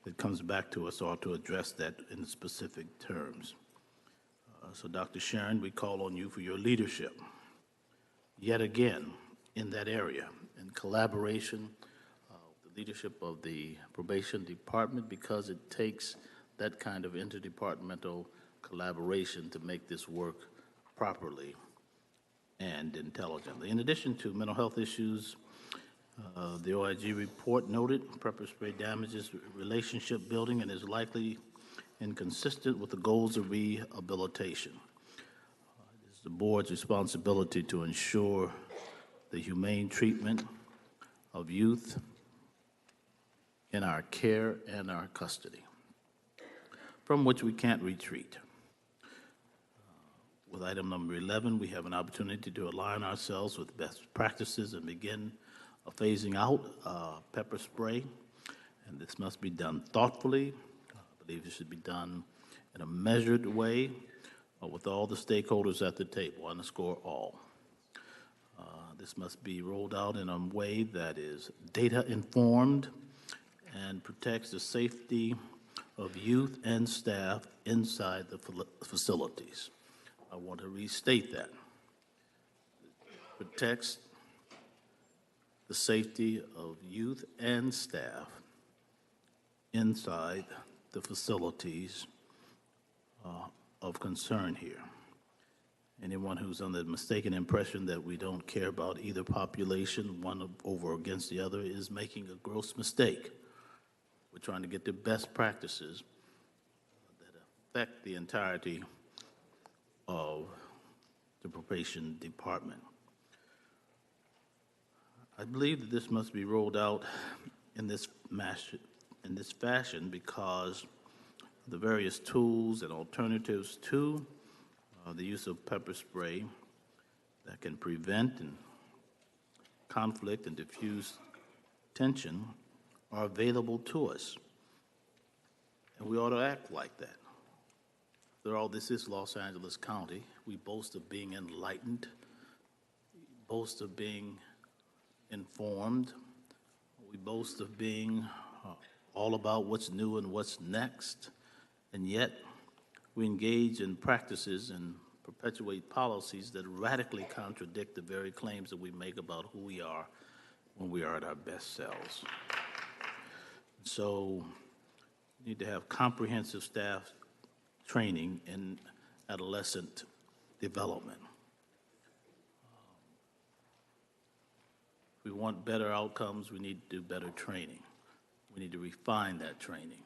that comes back to us ought to address that in specific terms. So Dr. Sharon, we call on you for your leadership, yet again, in that area, in collaboration, the leadership of the probation department, because it takes that kind of interdepartmental collaboration to make this work properly and intelligently. In addition to mental health issues, the OIG report noted pepper spray damages relationship building and is likely inconsistent with the goals of rehabilitation. It is the board's responsibility to ensure the humane treatment of youth in our care and our custody, from which we can't retreat. With item number 11, we have an opportunity to align ourselves with best practices and begin phasing out pepper spray, and this must be done thoughtfully. I believe it should be done in a measured way with all the stakeholders at the table, underscore all. This must be rolled out in a way that is data-informed and protects the safety of youth and staff inside the facilities. I want to restate that. Protects the safety of youth and staff inside the facilities of concern here. Anyone who's under the mistaken impression that we don't care about either population, one over against the other, is making a gross mistake. We're trying to get the best practices that affect the entirety of the probation department. I believe that this must be rolled out in this fashion because the various tools and alternatives to the use of pepper spray that can prevent and conflict and diffuse tension are available to us. And we ought to act like that. After all, this is Los Angeles County. We boast of being enlightened, boast of being informed. We boast of being all about what's new and what's next. And yet, we engage in practices and perpetuate policies that radically contradict the very claims that we make about who we are when we are at our best selves. So we need to have comprehensive staff training in adolescent development. If we want better outcomes, we need to do better training. We need to refine that training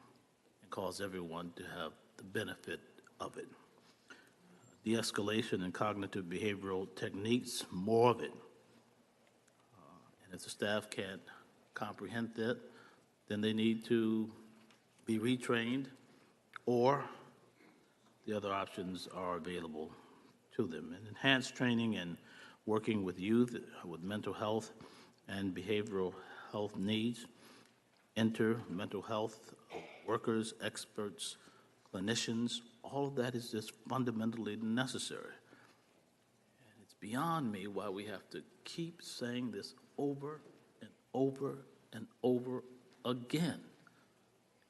and cause everyone to have the benefit of it. De-escalation and cognitive behavioral techniques, more of it. And if the staff can't comprehend that, then they need to be retrained, or the other options are available to them. And enhanced training and working with youth with mental health and behavioral health needs, enter mental health workers, experts, clinicians, all of that is just fundamentally necessary. And it's beyond me why we have to keep saying this over and over and over again.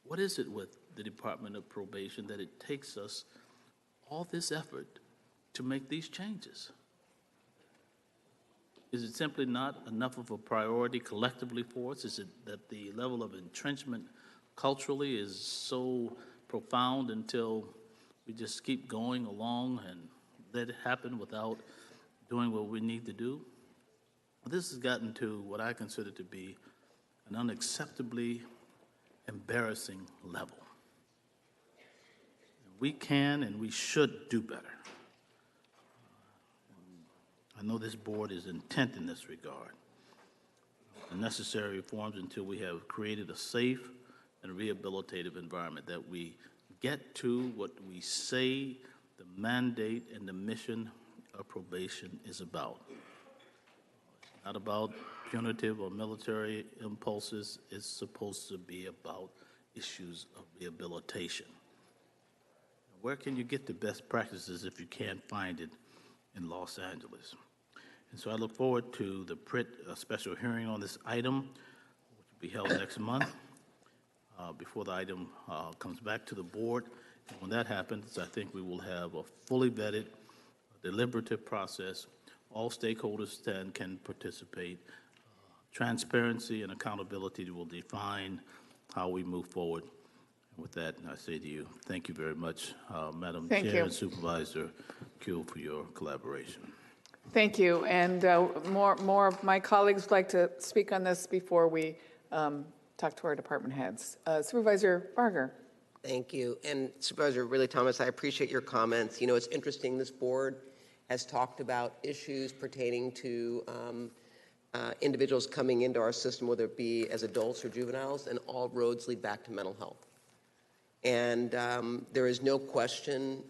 What is it with the Department of Probation that it takes us all this effort to make these changes? Is it simply not enough of a priority collectively for us? Is it that the level of entrenchment culturally is so profound until we just keep going along and let it happen without doing what we need to do? This has gotten to what I consider to be an unacceptably embarrassing level. We can and we should do better. I know this board is intent in this regard. The necessary reforms until we have created a safe and rehabilitative environment, that we get to what we say the mandate and the mission of probation is about. It's not about punitive or military impulses. It's supposed to be about issues of rehabilitation. Where can you get the best practices if you can't find it in Los Angeles? And so I look forward to the PRIT special hearing on this item, which will be held next month, before the item comes back to the board. And when that happens, I think we will have a fully vetted, deliberative process. All stakeholders then can participate. Transparency and accountability will define how we move forward. And with that, I say to you, thank you very much, Madam Chair and Supervisor Kuehl, for your collaboration. Thank you. And more of my colleagues would like to speak on this before we talk to our department heads. Supervisor Barger. Thank you. And Supervisor Thomas, I appreciate your comments. You know, it's interesting, this board has talked about issues pertaining to individuals coming into our system, whether it be as adults or juveniles, and all roads lead back to mental health. And there is no question,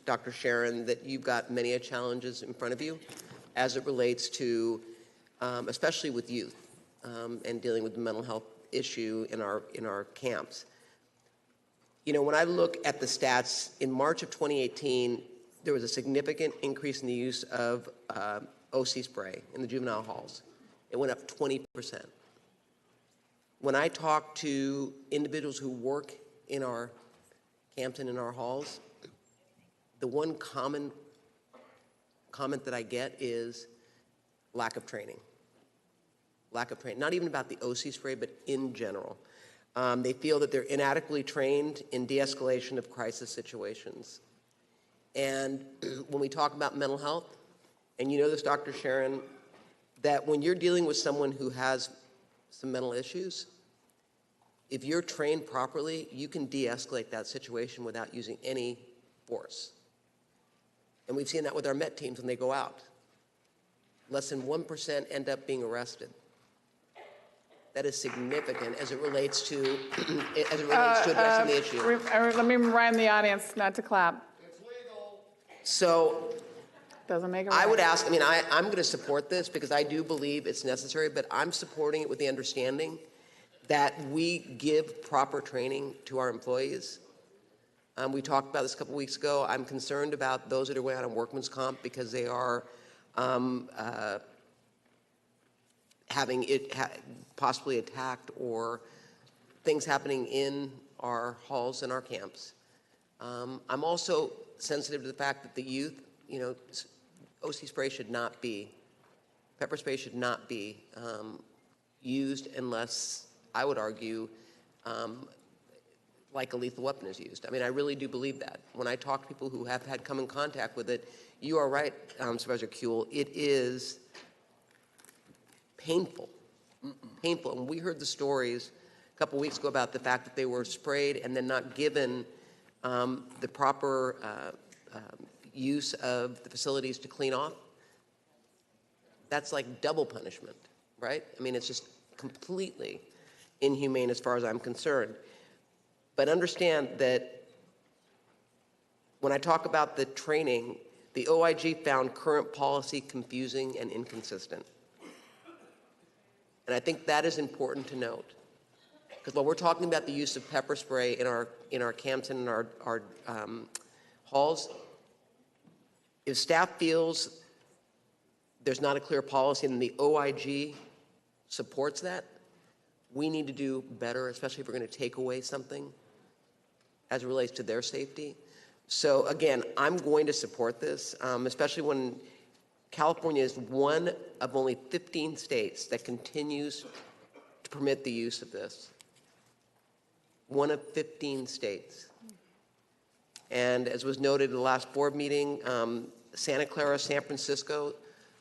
Dr. Sharon, that you've got many challenges in front of you as it relates to, especially with youth and dealing with the mental health issue in our camps. You know, when I look at the stats, in March of 2018, there was a significant increase in the use of OC spray in the juvenile halls. It went up 20%. When I talk to individuals who work in our camps and in our halls, the one common comment that I get is lack of training. Lack of training, not even about the OC spray, but in general. They feel that they're inadequately trained in de-escalation of crisis situations. And when we talk about mental health, and you know this, Dr. Sharon, that when you're dealing with someone who has some mental issues, if you're trained properly, you can de-escalate that situation without using any force. And we've seen that with our MET teams when they go out. Less than 1% end up being arrested. That is significant as it relates to addressing the issue. Let me remind the audience not to clap. It's legal. So doesn't make it I right. would ask, I'm going to support this because I do believe it's necessary, but I'm supporting it with the understanding that we give proper training to our employees. We talked about this a couple weeks ago. I'm concerned about those that are going out on workman's comp because they are having it possibly attacked or things happening in our halls and our camps. I'm also sensitive to the fact that the youth, you know, OC spray should not be, pepper spray should not be used unless, I would argue, like a lethal weapon is used. I really do believe that. When I talk to people who have had come in contact with it, you are right, Supervisor Kuehl, it is painful, painful. And we heard the stories a couple weeks ago about the fact that they were sprayed and then not given the proper use of the facilities to clean off. That's like double punishment, right? It's just completely inhumane as far as I'm concerned. But understand that when I talk about the training, the OIG found current policy confusing and inconsistent. And I think that is important to note. Because while we're talking about the use of pepper spray in our camps and in our halls, if staff feels there's not a clear policy and the OIG supports that, we need to do better, especially if we're going to take away something as it relates to their safety. So again, I'm going to support this, especially when California is one of only 15 states that continues to permit the use of this. One of 15 states. And as was noted in the last board meeting, Santa Clara, San Francisco,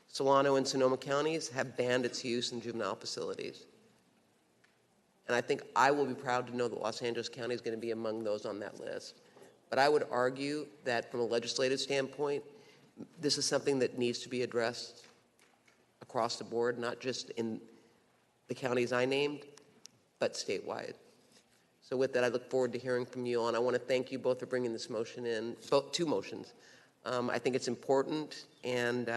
Solano, and Sonoma counties have banned its use in juvenile facilities. And I think I will be proud to know that Los Angeles County is going to be among those on that list. But I would argue that from a legislative standpoint, this is something that needs to be addressed across the board, not just in the counties I named, but statewide. So with that, I look forward to hearing from you all, and I want to thank you both for bringing this motion in, both two motions. I think it's important, and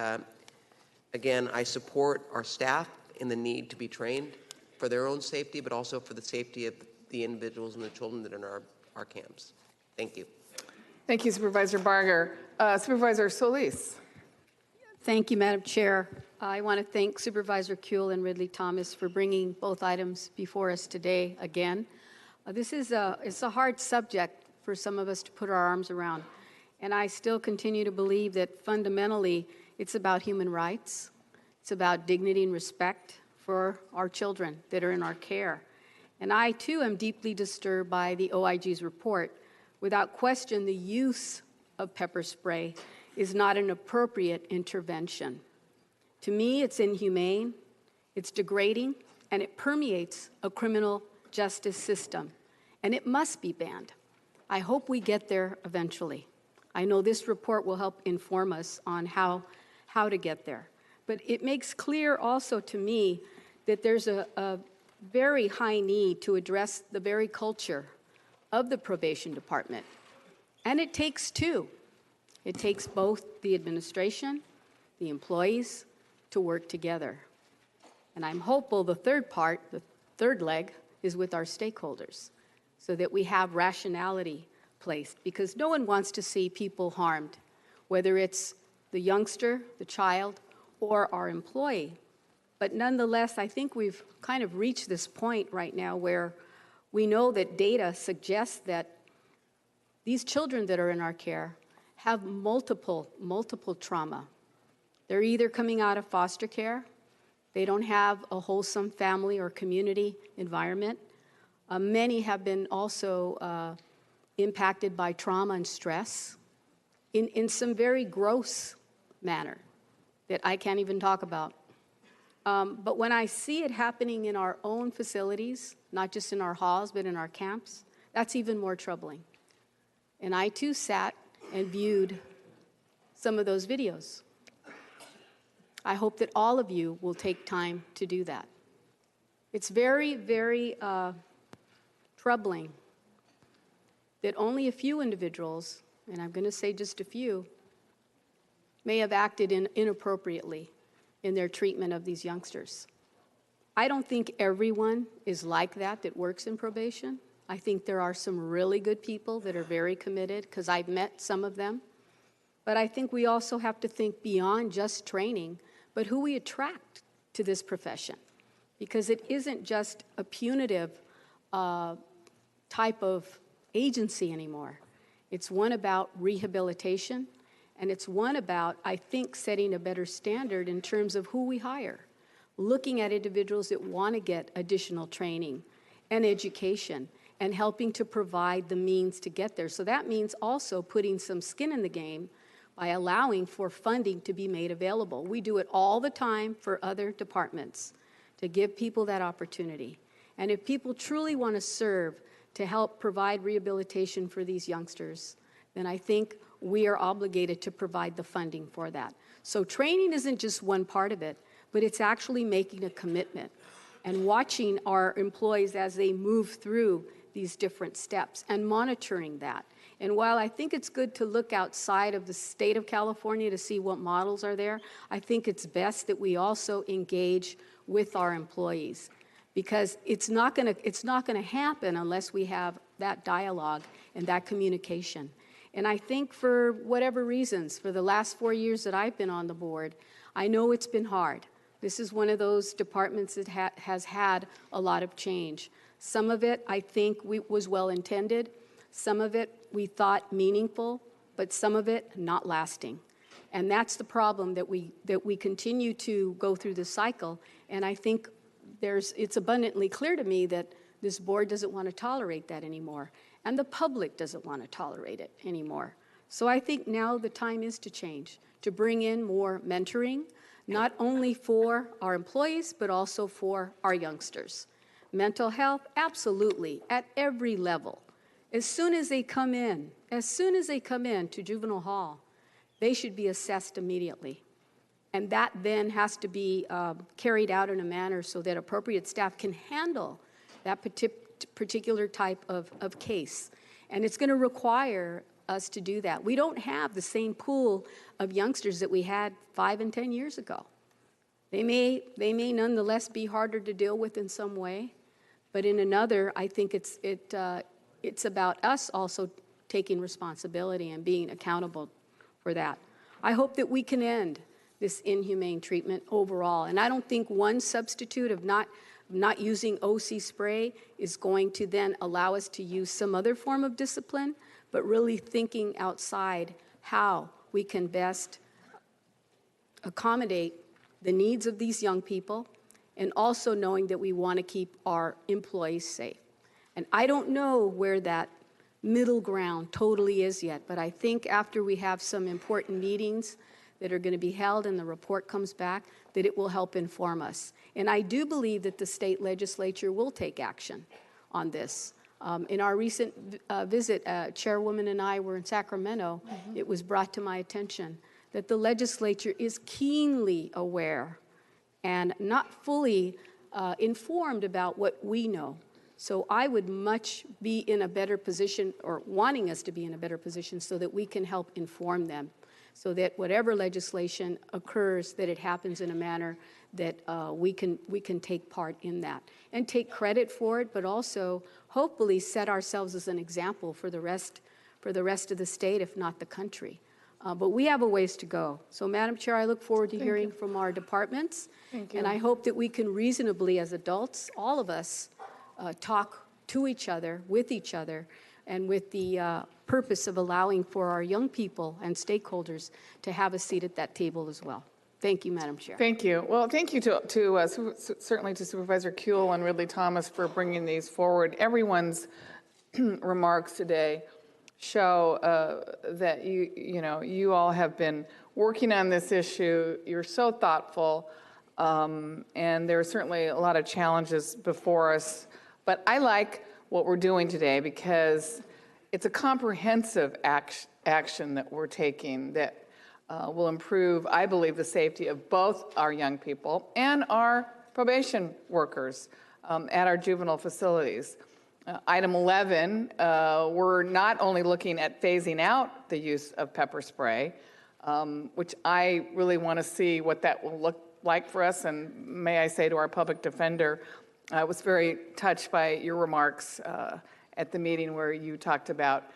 again, I support our staff in the need to be trained for their own safety, but also for the safety of the individuals and the children that are in our camps. Thank you. Thank you, Supervisor Barger. Supervisor Solis. Thank you, Madam Chair. I want to thank Supervisor Kuehl and Ridley Thomas for bringing both items before us today again. This is it's a hard subject for some of us to put our arms around, and I still continue to believe that fundamentally it's about human rights. It's about dignity and respect for our children that are in our care. And I, too, am deeply disturbed by the OIG's report. Without question, the use of pepper spray is not an appropriate intervention. To me, it's inhumane, it's degrading, and it permeates a criminal justice system. And it must be banned. I hope we get there eventually. I know this report will help inform us on how to get there. But it makes clear also to me that there's a very high need to address the very culture of the probation department. And it takes two. It takes both the administration, the employees, to work together. And I'm hopeful the third part, the third leg, is with our stakeholders, so that we have rationality placed, because no one wants to see people harmed, whether it's the youngster, the child, or our employee. But nonetheless, I think we've kind of reached this point right now where we know that data suggests that these children that are in our care have multiple trauma. They're either coming out of foster care, they don't have a wholesome family or community environment. Many have been also impacted by trauma and stress in some very gross manner that I can't even talk about. But when I see it happening in our own facilities, not just in our halls, but in our camps, that's even more troubling. And I, too, sat and viewed some of those videos. I hope that all of you will take time to do that. It's very, very troubling that only a few individuals, and I'm going to say just a few, may have acted inappropriately in their treatment of these youngsters. I don't think everyone is like that works in probation. I think there are some really good people that are very committed, because I've met some of them. But I think we also have to think beyond just training, but who we attract to this profession. Because it isn't just a punitive type of agency anymore. It's one about rehabilitation, and it's one about, I think, setting a better standard in terms of who we hire, looking at individuals that want to get additional training and education, and helping to provide the means to get there. So that means also putting some skin in the game by allowing for funding to be made available. We do it all the time for other departments to give people that opportunity. And if people truly want to serve to help provide rehabilitation for these youngsters, then I think we are obligated to provide the funding for that. So training isn't just one part of it, but it's actually making a commitment and watching our employees as they move through these different steps and monitoring that. And while I think it's good to look outside of the state of California to see what models are there, I think it's best that we also engage with our employees, because it's not going to happen unless we have that dialogue and that communication. And I think for whatever reasons, for the last 4 years that I've been on the board, I know it's been hard. This is one of those departments that has had a lot of change. Some of it, I think, was well-intended. Some of it we thought meaningful, but some of it not lasting. And that's the problem, that we continue to go through this cycle. And I think it's abundantly clear to me that this board doesn't want to tolerate that anymore. And the public doesn't want to tolerate it anymore. So I think now the time is to change, to bring in more mentoring, not only for our employees, but also for our youngsters. Mental health, absolutely, at every level. As soon as they come in to juvenile hall, they should be assessed immediately. And that then has to be carried out in a manner so that appropriate staff can handle that particular type of case. And it's going to require us to do that. We don't have the same pool of youngsters that we had 5 and 10 years ago. They may nonetheless be harder to deal with in some way, but in another, I think it's about us also taking responsibility and being accountable for that. I hope that we can end this inhumane treatment overall. And I don't think one substitute of not using OC spray is going to then allow us to use some other form of discipline, but really thinking outside how we can best accommodate the needs of these young people, and also knowing that we want to keep our employees safe. And I don't know where that middle ground totally is yet, but I think after we have some important meetings that are going to be held and the report comes back, that it will help inform us. And I do believe that the state legislature will take action on this. In our recent visit, Chairwoman and I were in Sacramento. It was brought to my attention that the legislature is keenly aware and not fully informed about what we know. So I would much be in a better position, or wanting us to be in a better position, so that we can help inform them, so that whatever legislation occurs, that it happens in a manner that we can take part in that and take credit for it, but also hopefully set ourselves as an example for the rest of the state, if not the country. But we have a ways to go. So, Madam Chair, I look forward to hearing from our departments. Thank you. And I hope that we can reasonably, as adults, all of us, talk to each other, with each other, and with the purpose of allowing for our young people and stakeholders to have a seat at that table as well. Thank you, Madam Chair. Thank you. Well, thank you certainly to Supervisor Kuehl and Ridley Thomas for bringing these forward. Everyone's remarks today show that you all have been working on this issue. You're so thoughtful, and there are certainly a lot of challenges before us. But I like what we're doing today because it's a comprehensive action that we're taking that will improve, I believe, the safety of both our young people and our probation workers at our juvenile facilities. Item 11, we're not only looking at phasing out the use of pepper spray, which I really want to see what that will look like for us. And may I say to our public defender, I was very touched by your remarks at the meeting where you talked about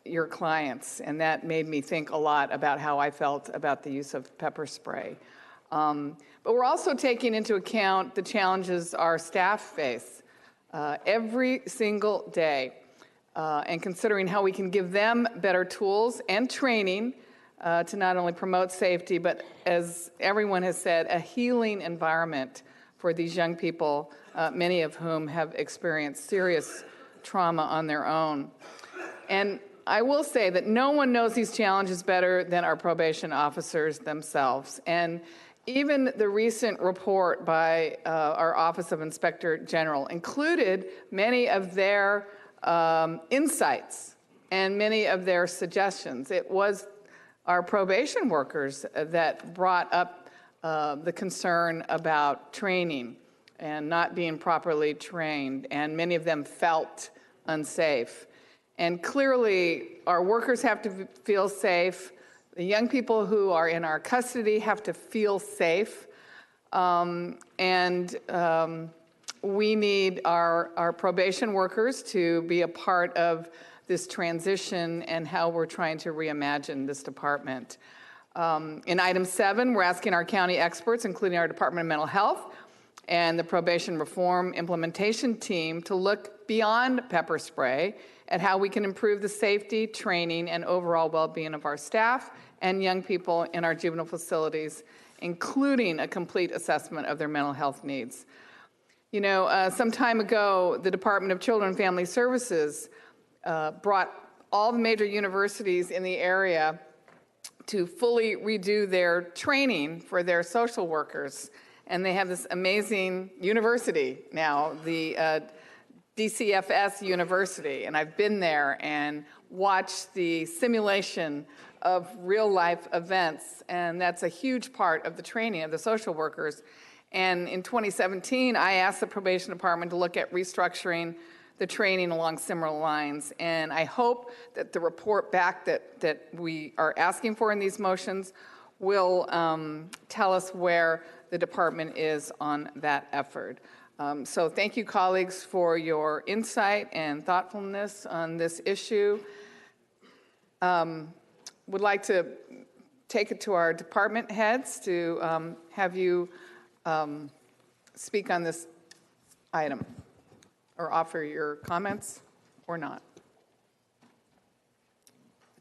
your clients, and that made me think a lot about how I felt about the use of pepper spray. But we're also taking into account the challenges our staff face every single day, and considering how we can give them better tools and training to not only promote safety, but, as everyone has said, a healing environment for these young people, many of whom have experienced serious trauma on their own. And I will say that no one knows these challenges better than our probation officers themselves. And even the recent report by our Office of Inspector General included many of their insights and many of their suggestions. It was our probation workers that brought up the concern about training and not being properly trained, and many of them felt unsafe. And clearly, our workers have to feel safe. The young people who are in our custody have to feel safe. We need our probation workers to be a part of this transition and how we're trying to reimagine this department. In item 7, we're asking our county experts, including our Department of Mental Health and the Probation Reform Implementation Team, to look beyond pepper spray at how we can improve the safety, training, and overall well-being of our staff and young people in our juvenile facilities, including a complete assessment of their mental health needs. You know, some time ago, the Department of Children and Family Services brought all the major universities in the area to fully redo their training for their social workers. And they have this amazing university now, the DCFS University. And I've been there and watched the simulation of real life events. And that's a huge part of the training of the social workers. And in 2017, I asked the probation department to look at restructuring the training along similar lines. And I hope that the report back that we are asking for in these motions will tell us where the department is on that effort. So thank you, colleagues, for your insight and thoughtfulness on this issue. Would like to take it to our department heads to have you speak on this item or offer your comments or not.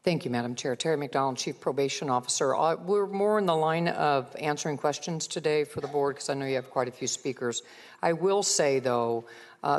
Thank you, Madam Chair. Terry McDonald, Chief Probation Officer. We're more in the line of answering questions today for the board because I know you have quite a few speakers. I will say, though,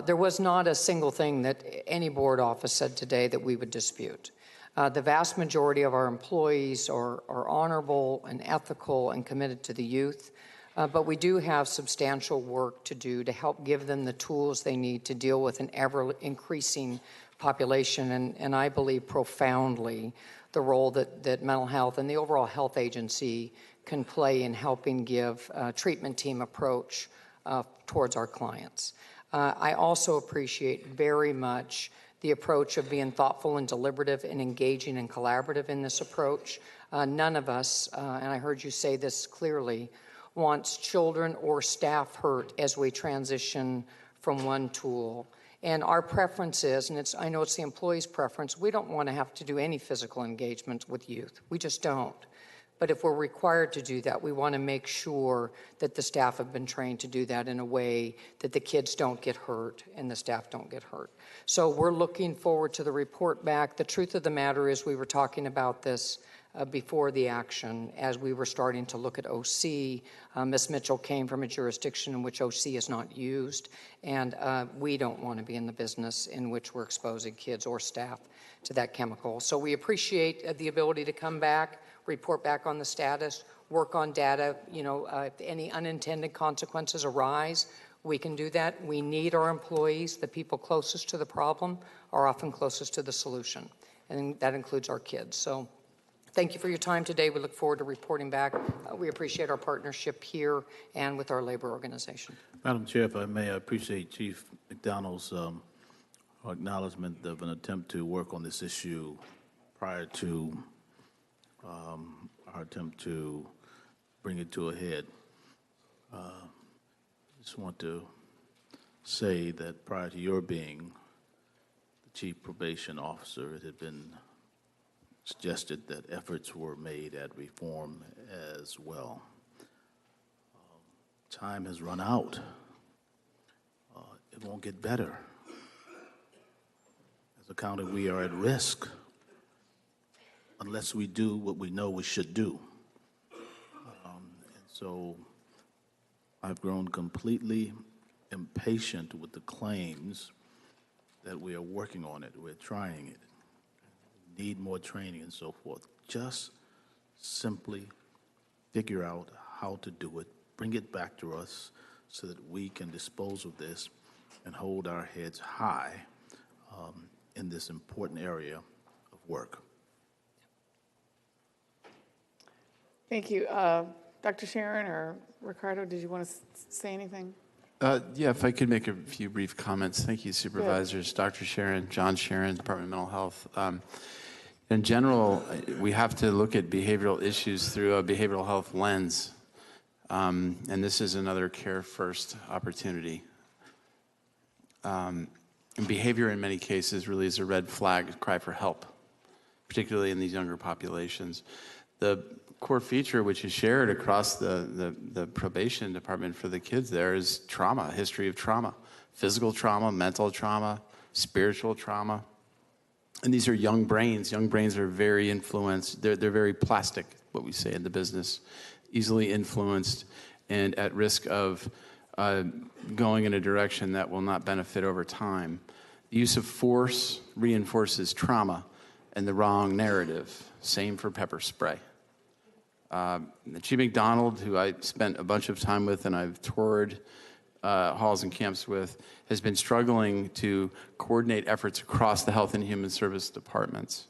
there was not a single thing that any board office said today that we would dispute. The vast majority of our employees are honorable and ethical and committed to the youth. But we do have substantial work to do to help give them the tools they need to deal with an ever-increasing population, and I believe profoundly the role that mental health and the overall health agency can play in helping give a treatment team approach towards our clients. I also appreciate very much the approach of being thoughtful and deliberative and engaging and collaborative in this approach. None of us, and I heard you say this clearly, wants children or staff hurt as we transition from one tool. And our preference is, and I know it's the employee's preference, we don't want to have to do any physical engagement with youth. We just don't. But if we're required to do that, we want to make sure that the staff have been trained to do that in a way that the kids don't get hurt and the staff don't get hurt. So we're looking forward to the report back. The truth of the matter is we were talking about this before the action as we were starting to look at OC. Ms. Mitchell came from a jurisdiction in which OC is not used, and we don't want to be in the business in which we're exposing kids or staff to that chemical. So we appreciate the ability to come back, report back on the status, work on data. You know, if any unintended consequences arise, we can do that. We need our employees. The people closest to the problem are often closest to the solution, and that includes our kids. So thank you for your time today. We look forward to reporting back. We appreciate our partnership here and with our labor organization. Madam Chair, if I may, I appreciate Chief McDonald's acknowledgement of an attempt to work on this issue prior to our attempt to bring it to a head. I just want to say that prior to your being the Chief Probation Officer, it had been suggested that efforts were made at reform as well. Time has run out. It won't get better. As a county, we are at risk unless we do what we know we should do. And so I've grown completely impatient with the claims that we are working on it, we're trying it, need more training and so forth. Just simply figure out how to do it, bring it back to us so that we can dispose of this and hold our heads high in this important area of work. Thank you. Dr. Sharon or Ricardo, did you want to say anything? Yeah, if I could make a few brief comments. Thank you, supervisors. Dr. Sharon, John Sharon, Department of Mental Health. In general, we have to look at behavioral issues through a behavioral health lens. And this is another care first opportunity. And behavior in many cases really is a red flag, a cry for help, particularly in these younger populations. The core feature which is shared across the probation department for the kids there is trauma, history of trauma, physical trauma, mental trauma, spiritual trauma. And these are young brains. Young brains are very influenced. They're very plastic, what we say in the business, easily influenced and at risk of going in a direction that will not benefit over time. The use of force reinforces trauma and the wrong narrative. Same for pepper spray. Chief McDonald, who I spent a bunch of time with and I've toured halls and camps with, has been struggling to coordinate efforts across the Health and Human Service departments.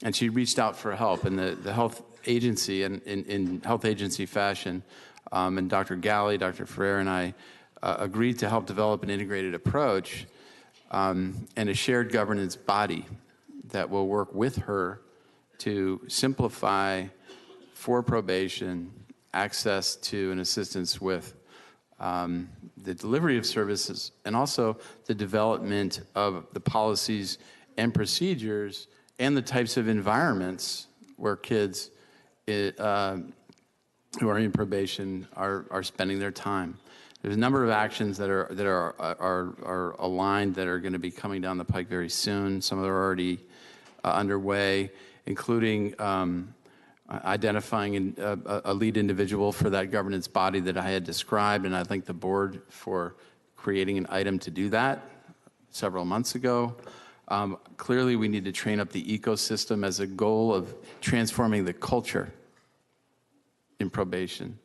And she reached out for help, and the health agency, in health agency fashion, and Dr. Galley, Dr. Ferrer, and I agreed to help develop an integrated approach and a shared governance body that will work with her to simplify for probation access to and assistance with the delivery of services and also the development of the policies and procedures and the types of environments where kids who are in probation are spending their time. There's a number of actions that are aligned that are going to be coming down the pike very soon. Some of them are already underway, including identifying a lead individual for that governance body that I had described, and I thank the board for creating an item to do that several months ago. Clearly, we need to train up the ecosystem as a goal of transforming the culture in probation.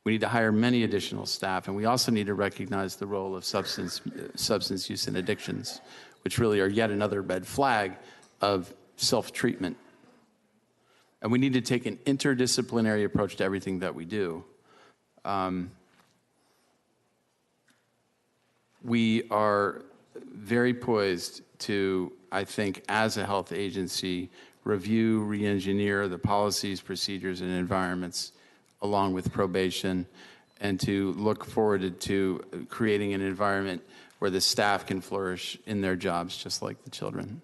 We need to hire many additional staff, and we also need to recognize the role of substance use and addictions, which really are yet another red flag of self-treatment. And we need to take an interdisciplinary approach to everything that we do. We are very poised to, I think, as a health agency, review, re-engineer the policies, procedures, and environments along with probation, and to look forward to creating an environment where the staff can flourish in their jobs just like the children.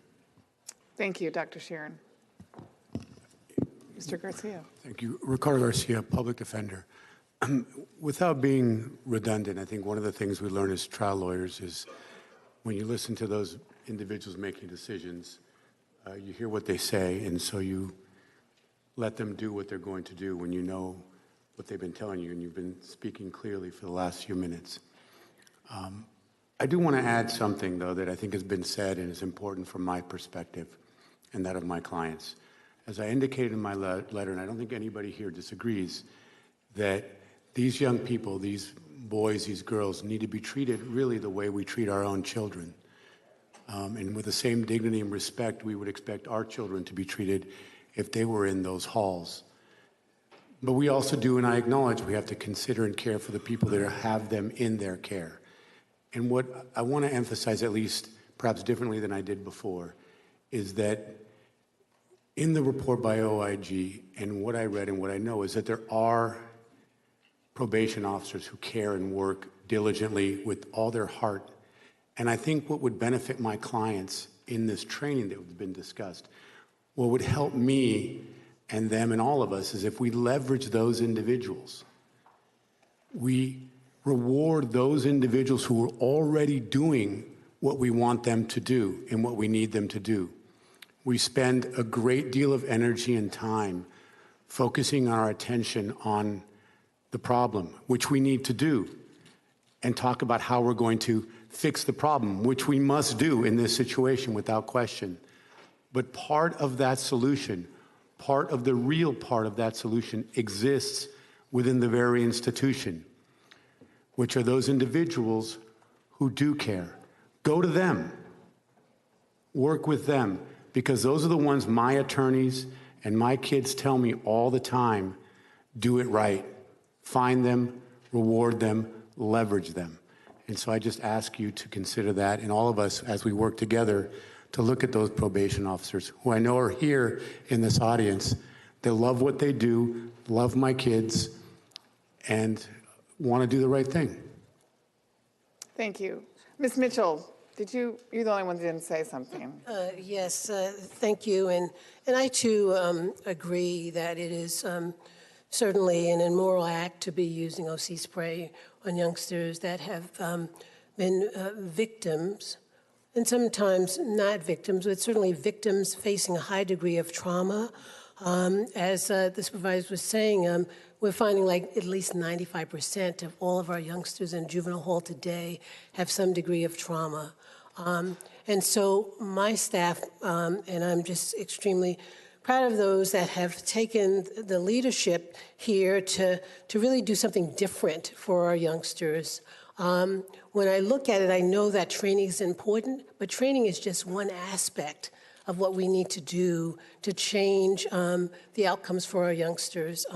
Thank you, Dr. Sharon. Mr. Garcia. Thank you. Ricardo Garcia, public defender. Without being redundant, I think one of the things we learn as trial lawyers is when you listen to those individuals making decisions, you hear what they say, and so you let them do what they're going to do when you know what they've been telling you, and you've been speaking clearly for the last few minutes. I do want to add something, though, that I think has been said and is important from my perspective and that of my clients. As I indicated in my letter, and I don't think anybody here disagrees, that these young people, these boys, these girls, need to be treated really the way we treat our own children. And with the same dignity and respect we would expect our children to be treated if they were in those halls. But we also do, and I acknowledge, we have to consider and care for the people that have them in their care. And what I want to emphasize, at least perhaps differently than I did before, is that in the report by OIG, and what I read and what I know, is that there are probation officers who care and work diligently with all their heart. And I think what would benefit my clients in this training that has been discussed, what would help me and them and all of us, is if we leverage those individuals. We reward those individuals who are already doing what we want them to do and what we need them to do. We spend a great deal of energy and time focusing our attention on the problem, which we need to do, and talk about how we're going to fix the problem, which we must do in this situation without question. But part of that solution, part of the real part of that solution exists within the very institution, which are those individuals who do care. Go to them, work with them, because those are the ones my attorneys and my kids tell me all the time, do it right. Find them, reward them, leverage them. And so I just ask you to consider that, and all of us as we work together to look at those probation officers who I know are here in this audience. They love what they do, love my kids, and want to do the right thing. Thank you. Ms. Mitchell, You're the only one that didn't say something. Yes, thank you. And I too agree that it is certainly an immoral act to be using OC spray on youngsters that have been victims, and sometimes not victims, but certainly victims facing a high degree of trauma. As the supervisor was saying, we're finding like at least 95% of all of our youngsters in juvenile hall today have some degree of trauma. And so my staff, and I'm just extremely proud of those that have taken the leadership here to really do something different for our youngsters. When I look at it, I know that training is important, but training is just one aspect of what we need to do to change the outcomes for our youngsters.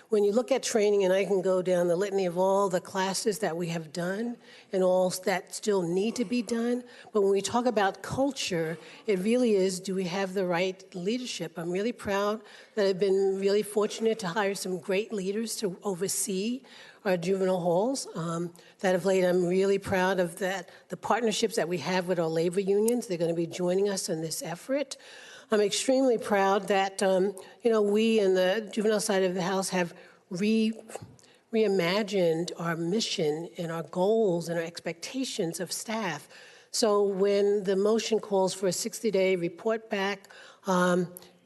When you look at training, and I can go down the litany of all the classes that we have done and all that still need to be done, but when we talk about culture, it really is, do we have the right leadership? I'm really proud that I've been really fortunate to hire some great leaders to oversee our juvenile halls. That of late, I'm really proud of that, the partnerships that we have with our labor unions. They're going to be joining us in this effort. I'm extremely proud that we in the juvenile side of the house have reimagined our mission and our goals and our expectations of staff. So when the motion calls for a 60-day report back,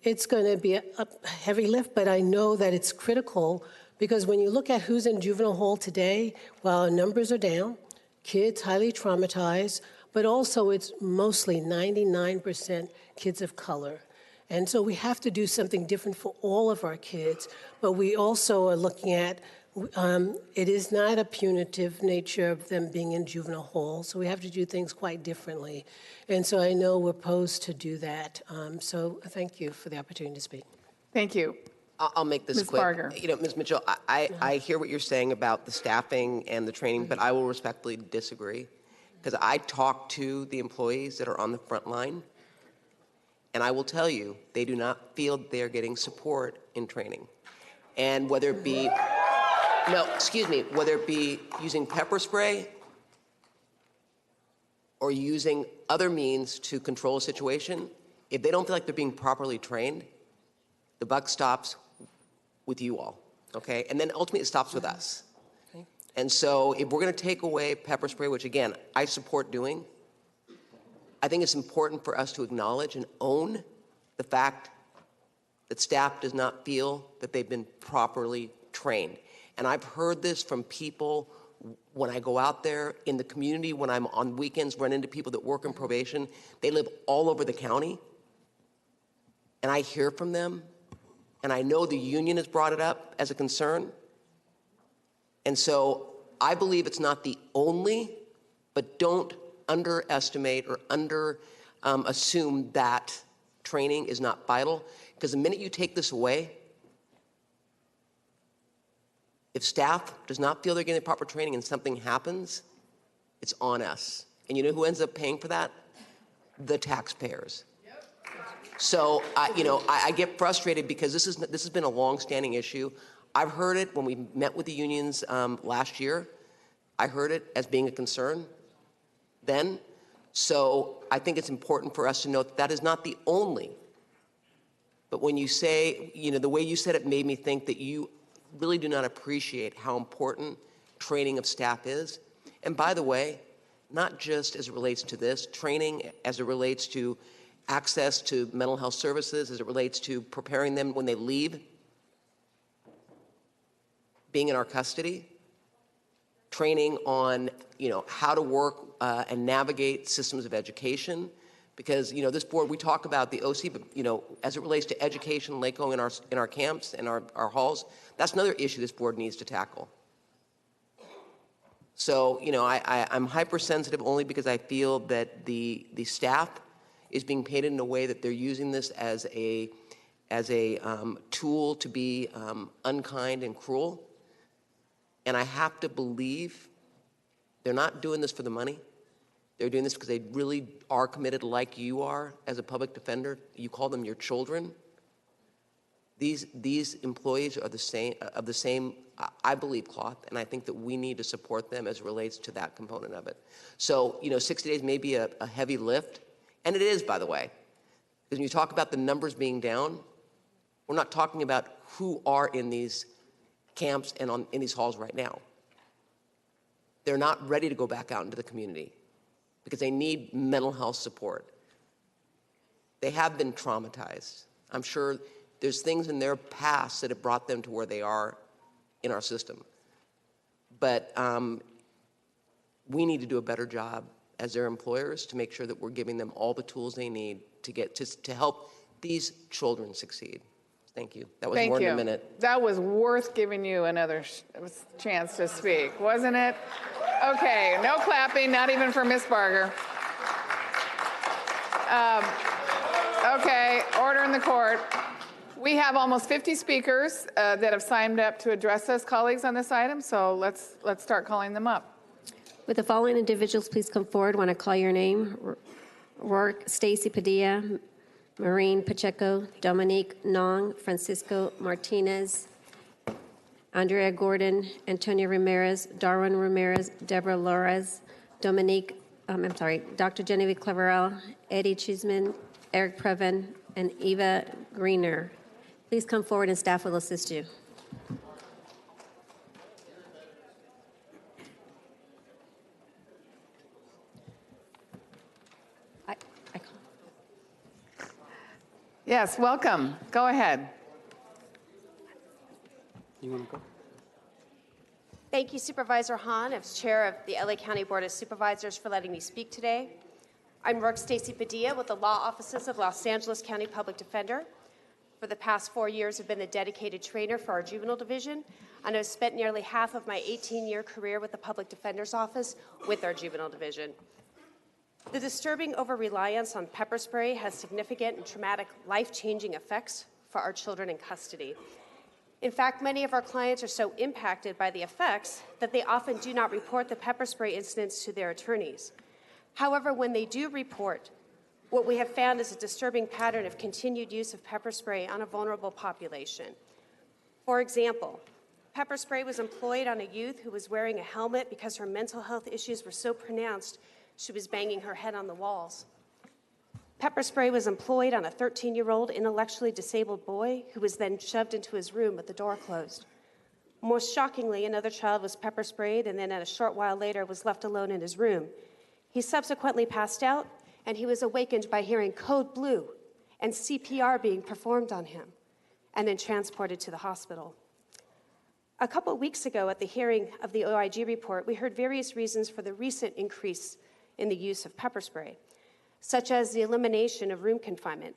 it's going to be a heavy lift, but I know that it's critical. Because when you look at who's in juvenile hall today, while our numbers are down, kids highly traumatized, but also it's mostly 99% kids of color. And so we have to do something different for all of our kids, but we also are looking at, it is not a punitive nature of them being in juvenile hall, so we have to do things quite differently. And so I know we're posed to do that. So thank you for the opportunity to speak. Thank you. I'll make this Ms. quick. Barger. Ms. Mitchell, I hear what you're saying about the staffing and the training, but I will respectfully disagree because I talk to the employees that are on the front line, and I will tell you, they do not feel they're getting support in training. And whether it be, whether it be using pepper spray or using other means to control a situation, if they don't feel like they're being properly trained, the buck stops with you all, okay? And then ultimately it stops with us. Okay. And so if we're gonna take away pepper spray, which again, I support doing, I think it's important for us to acknowledge and own the fact that staff does not feel that they've been properly trained. And I've heard this from people when I go out there in the community, when I'm on weekends, run into people that work in probation. They live all over the county. And I hear from them. And I know the union has brought it up as a concern. And so I believe it's not the only, but don't underestimate or assume that training is not vital. Because the minute you take this away, if staff does not feel they're getting proper training and something happens, it's on us. And you know who ends up paying for that? The taxpayers. So, I get frustrated because this has been a long-standing issue. I've heard it when we met with the unions last year. I heard it as being a concern then. So I think it's important for us to note that is not the only. But when you say, the way you said it made me think that you really do not appreciate how important training of staff is. And by the way, not just as it relates to this, training as it relates to access to mental health services, as it relates to preparing them when they leave, being in our custody, training on, how to work and navigate systems of education. Because, this board, we talk about the OC, but, as it relates to education, LACO in our camps and our halls, that's another issue this board needs to tackle. So, I'm hypersensitive only because I feel that the staff is being painted in a way that they're using this as a tool to be unkind and cruel. And I have to believe they're not doing this for the money. They're doing this because they really are committed like you are as a public defender. You call them your children. These employees are of the same, I believe, cloth, and I think that we need to support them as it relates to that component of it. So, 60 days may be a heavy lift, and it is, by the way. Because when you talk about the numbers being down, we're not talking about who are in these camps and in these halls right now. They're not ready to go back out into the community because they need mental health support. They have been traumatized. I'm sure there's things in their past that have brought them to where they are in our system. But we need to do a better job as their employers to make sure that we're giving them all the tools they need to help these children succeed. Thank you. That was more than a minute. That was worth giving you another chance to speak, wasn't it? Okay, no clapping, not even for Ms. Barger. Okay, order in the court. We have almost 50 speakers that have signed up to address us, colleagues, on this item, so let's start calling them up. Would the following individuals please come forward when I call your name? Rourke, Stacy Padilla, Maureen Pacheco, Dominique Nong, Francisco Martinez, Andrea Gordon, Antonio Ramirez, Darwin Ramirez, Deborah Lores, Dr. Genevieve Claverell, Eddie Cheeseman, Eric Previn, and Eva Greener. Please come forward and staff will assist you. Yes, welcome. Go ahead. You want to go? Thank you, Supervisor Hahn, as Chair of the LA County Board of Supervisors, for letting me speak today. I'm Rourke Stacy Padilla with the Law Offices of Los Angeles County Public Defender. For the past 4 years, I've been a dedicated trainer for our juvenile division, and I've spent nearly half of my 18-year career with the Public Defender's Office with our juvenile division. The disturbing over-reliance on pepper spray has significant and traumatic life-changing effects for our children in custody. In fact, many of our clients are so impacted by the effects that they often do not report the pepper spray incidents to their attorneys. However, when they do report, what we have found is a disturbing pattern of continued use of pepper spray on a vulnerable population. For example, pepper spray was employed on a youth who was wearing a helmet because her mental health issues were so pronounced she was banging her head on the walls. Pepper spray was employed on a 13-year-old intellectually disabled boy who was then shoved into his room with the door closed. Most shockingly, another child was pepper sprayed and then a short while later was left alone in his room. He subsequently passed out, and he was awakened by hearing code blue and CPR being performed on him, and then transported to the hospital. A couple of weeks ago at the hearing of the OIG report, we heard various reasons for the recent increase in the use of pepper spray, such as the elimination of room confinement.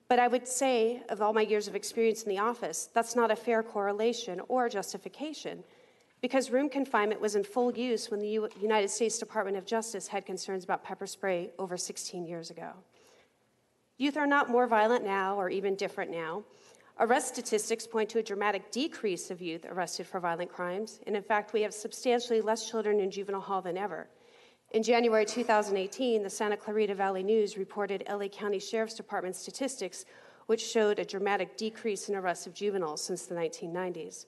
But I would say, of all my years of experience in the office, that's not a fair correlation or justification, because room confinement was in full use when the United States Department of Justice had concerns about pepper spray over 16 years ago. Youth are not more violent now or even different now. Arrest statistics point to a dramatic decrease of youth arrested for violent crimes, and in fact, we have substantially less children in juvenile hall than ever. In January 2018, the Santa Clarita Valley News reported LA County Sheriff's Department statistics, which showed a dramatic decrease in arrests of juveniles since the 1990s.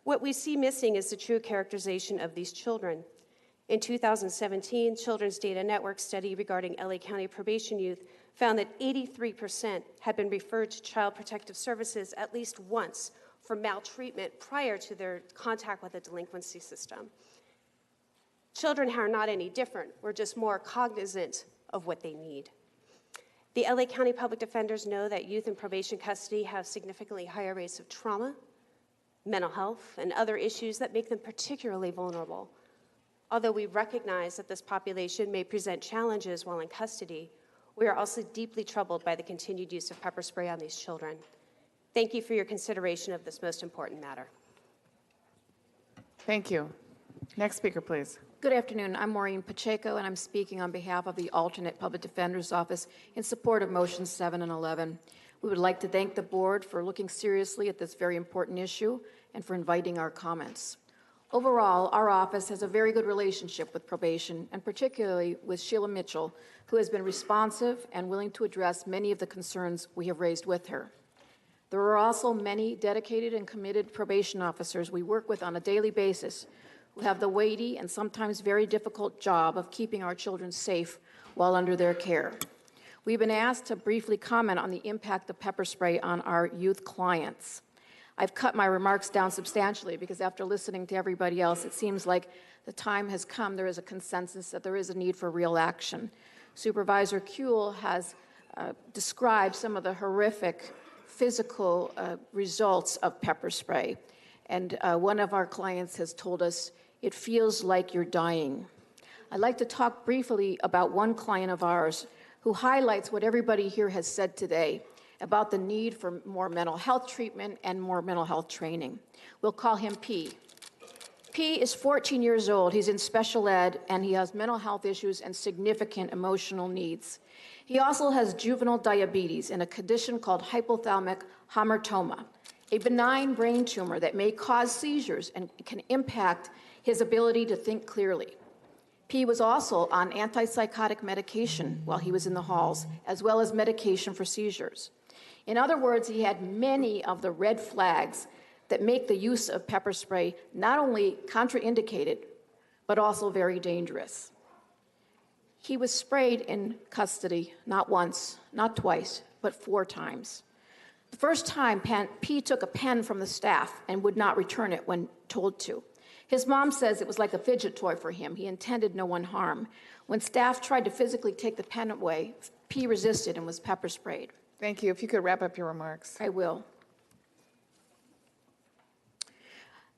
What we see missing is the true characterization of these children. In 2017, Children's Data Network study regarding LA County probation youth found that 83% had been referred to Child Protective Services at least once for maltreatment prior to their contact with the delinquency system. Children are not any different. We're just more cognizant of what they need. The LA County Public Defenders know that youth in probation custody have significantly higher rates of trauma, mental health, and other issues that make them particularly vulnerable. Although we recognize that this population may present challenges while in custody, we are also deeply troubled by the continued use of pepper spray on these children. Thank you for your consideration of this most important matter. Thank you. Next speaker, please. Good afternoon. I'm Maureen Pacheco, and I'm speaking on behalf of the alternate Public Defender's Office in support of motions 7 and 11. We would like to thank the board for looking seriously at this very important issue and for inviting our comments. Overall, our office has a very good relationship with probation, and particularly with Sheila Mitchell, who has been responsive and willing to address many of the concerns we have raised with her. There are also many dedicated and committed probation officers we work with on a daily basis who have the weighty and sometimes very difficult job of keeping our children safe while under their care. We've been asked to briefly comment on the impact of pepper spray on our youth clients. I've cut my remarks down substantially because after listening to everybody else, it seems like the time has come. There is a consensus that there is a need for real action. Supervisor Kuehl has described some of the horrific physical results of pepper spray. And one of our clients has told us, it feels like you're dying. I'd like to talk briefly about one client of ours who highlights what everybody here has said today about the need for more mental health treatment and more mental health training. We'll call him P. P is 14 years old. He's in special ed, and he has mental health issues and significant emotional needs. He also has juvenile diabetes and a condition called hypothalamic hamartoma, a benign brain tumor that may cause seizures and can impact his ability to think clearly. P was also on antipsychotic medication while he was in the halls, as well as medication for seizures. In other words, he had many of the red flags that make the use of pepper spray not only contraindicated, but also very dangerous. He was sprayed in custody not once, not twice, but 4 times. The first time, P took a pen from the staff and would not return it when told to. His mom says it was like a fidget toy for him. He intended no one harm. When staff tried to physically take the pen away, P resisted and was pepper sprayed. Thank you. If you could wrap up your remarks. I will.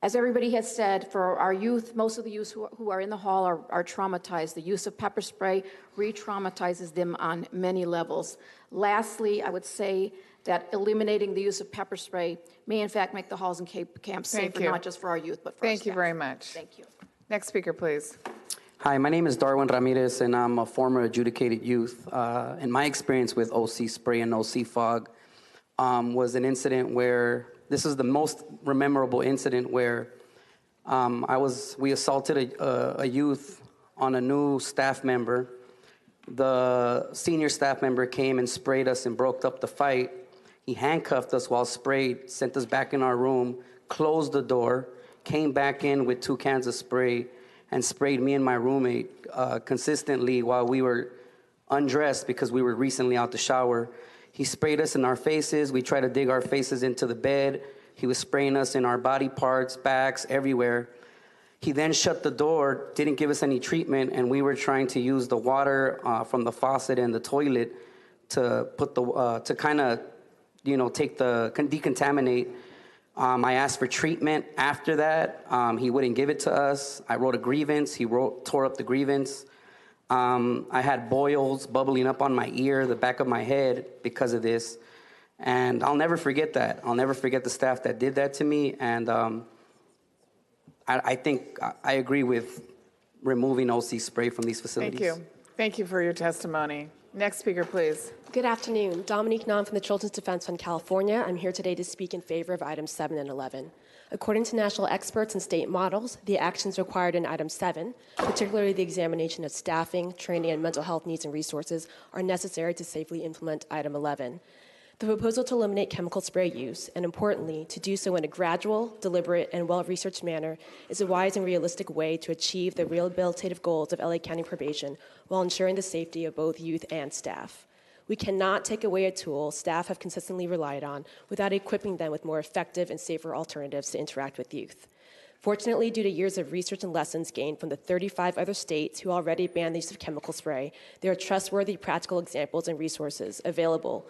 As everybody has said, for our youth, most of the youth who are in the hall are traumatized. The use of pepper spray re-traumatizes them on many levels. Lastly, I would say that eliminating the use of pepper spray may in fact make the halls and camps safer, not just for our youth, but for our staff. Thank you very much. Thank you. Next speaker, please. Hi, my name is Darwin Ramirez, and I'm a former adjudicated youth. And my experience with OC spray and OC fog was an incident where, this is the most memorable incident where we assaulted a youth on a new staff member. The senior staff member came and sprayed us and broke up the fight. He handcuffed us while sprayed, sent us back in our room, closed the door, came back in with 2 cans of spray, and sprayed me and my roommate consistently while we were undressed because we were recently out the shower. He sprayed us in our faces. We tried to dig our faces into the bed. He was spraying us in our body parts, backs, everywhere. He then shut the door, didn't give us any treatment, and we were trying to use the water from the faucet and the toilet to put to kind of, decontaminate. I asked for treatment after that. He wouldn't give it to us. I wrote a grievance. He tore up the grievance. I had boils bubbling up on my ear, the back of my head because of this. And I'll never forget that. I'll never forget the staff that did that to me. And I think I agree with removing OC spray from these facilities. Thank you. Thank you for your testimony. Next speaker, please. Good afternoon. Dominique Nam from the Children's Defense Fund, California. I'm here today to speak in favor of items 7 and 11. According to national experts and state models, the actions required in item 7, particularly the examination of staffing, training, and mental health needs and resources, are necessary to safely implement item 11. The proposal to eliminate chemical spray use, and importantly, to do so in a gradual, deliberate, and well-researched manner, is a wise and realistic way to achieve the rehabilitative goals of LA County probation while ensuring the safety of both youth and staff. We cannot take away a tool staff have consistently relied on without equipping them with more effective and safer alternatives to interact with youth. Fortunately, due to years of research and lessons gained from the 35 other states who already banned the use of chemical spray, there are trustworthy practical examples and resources available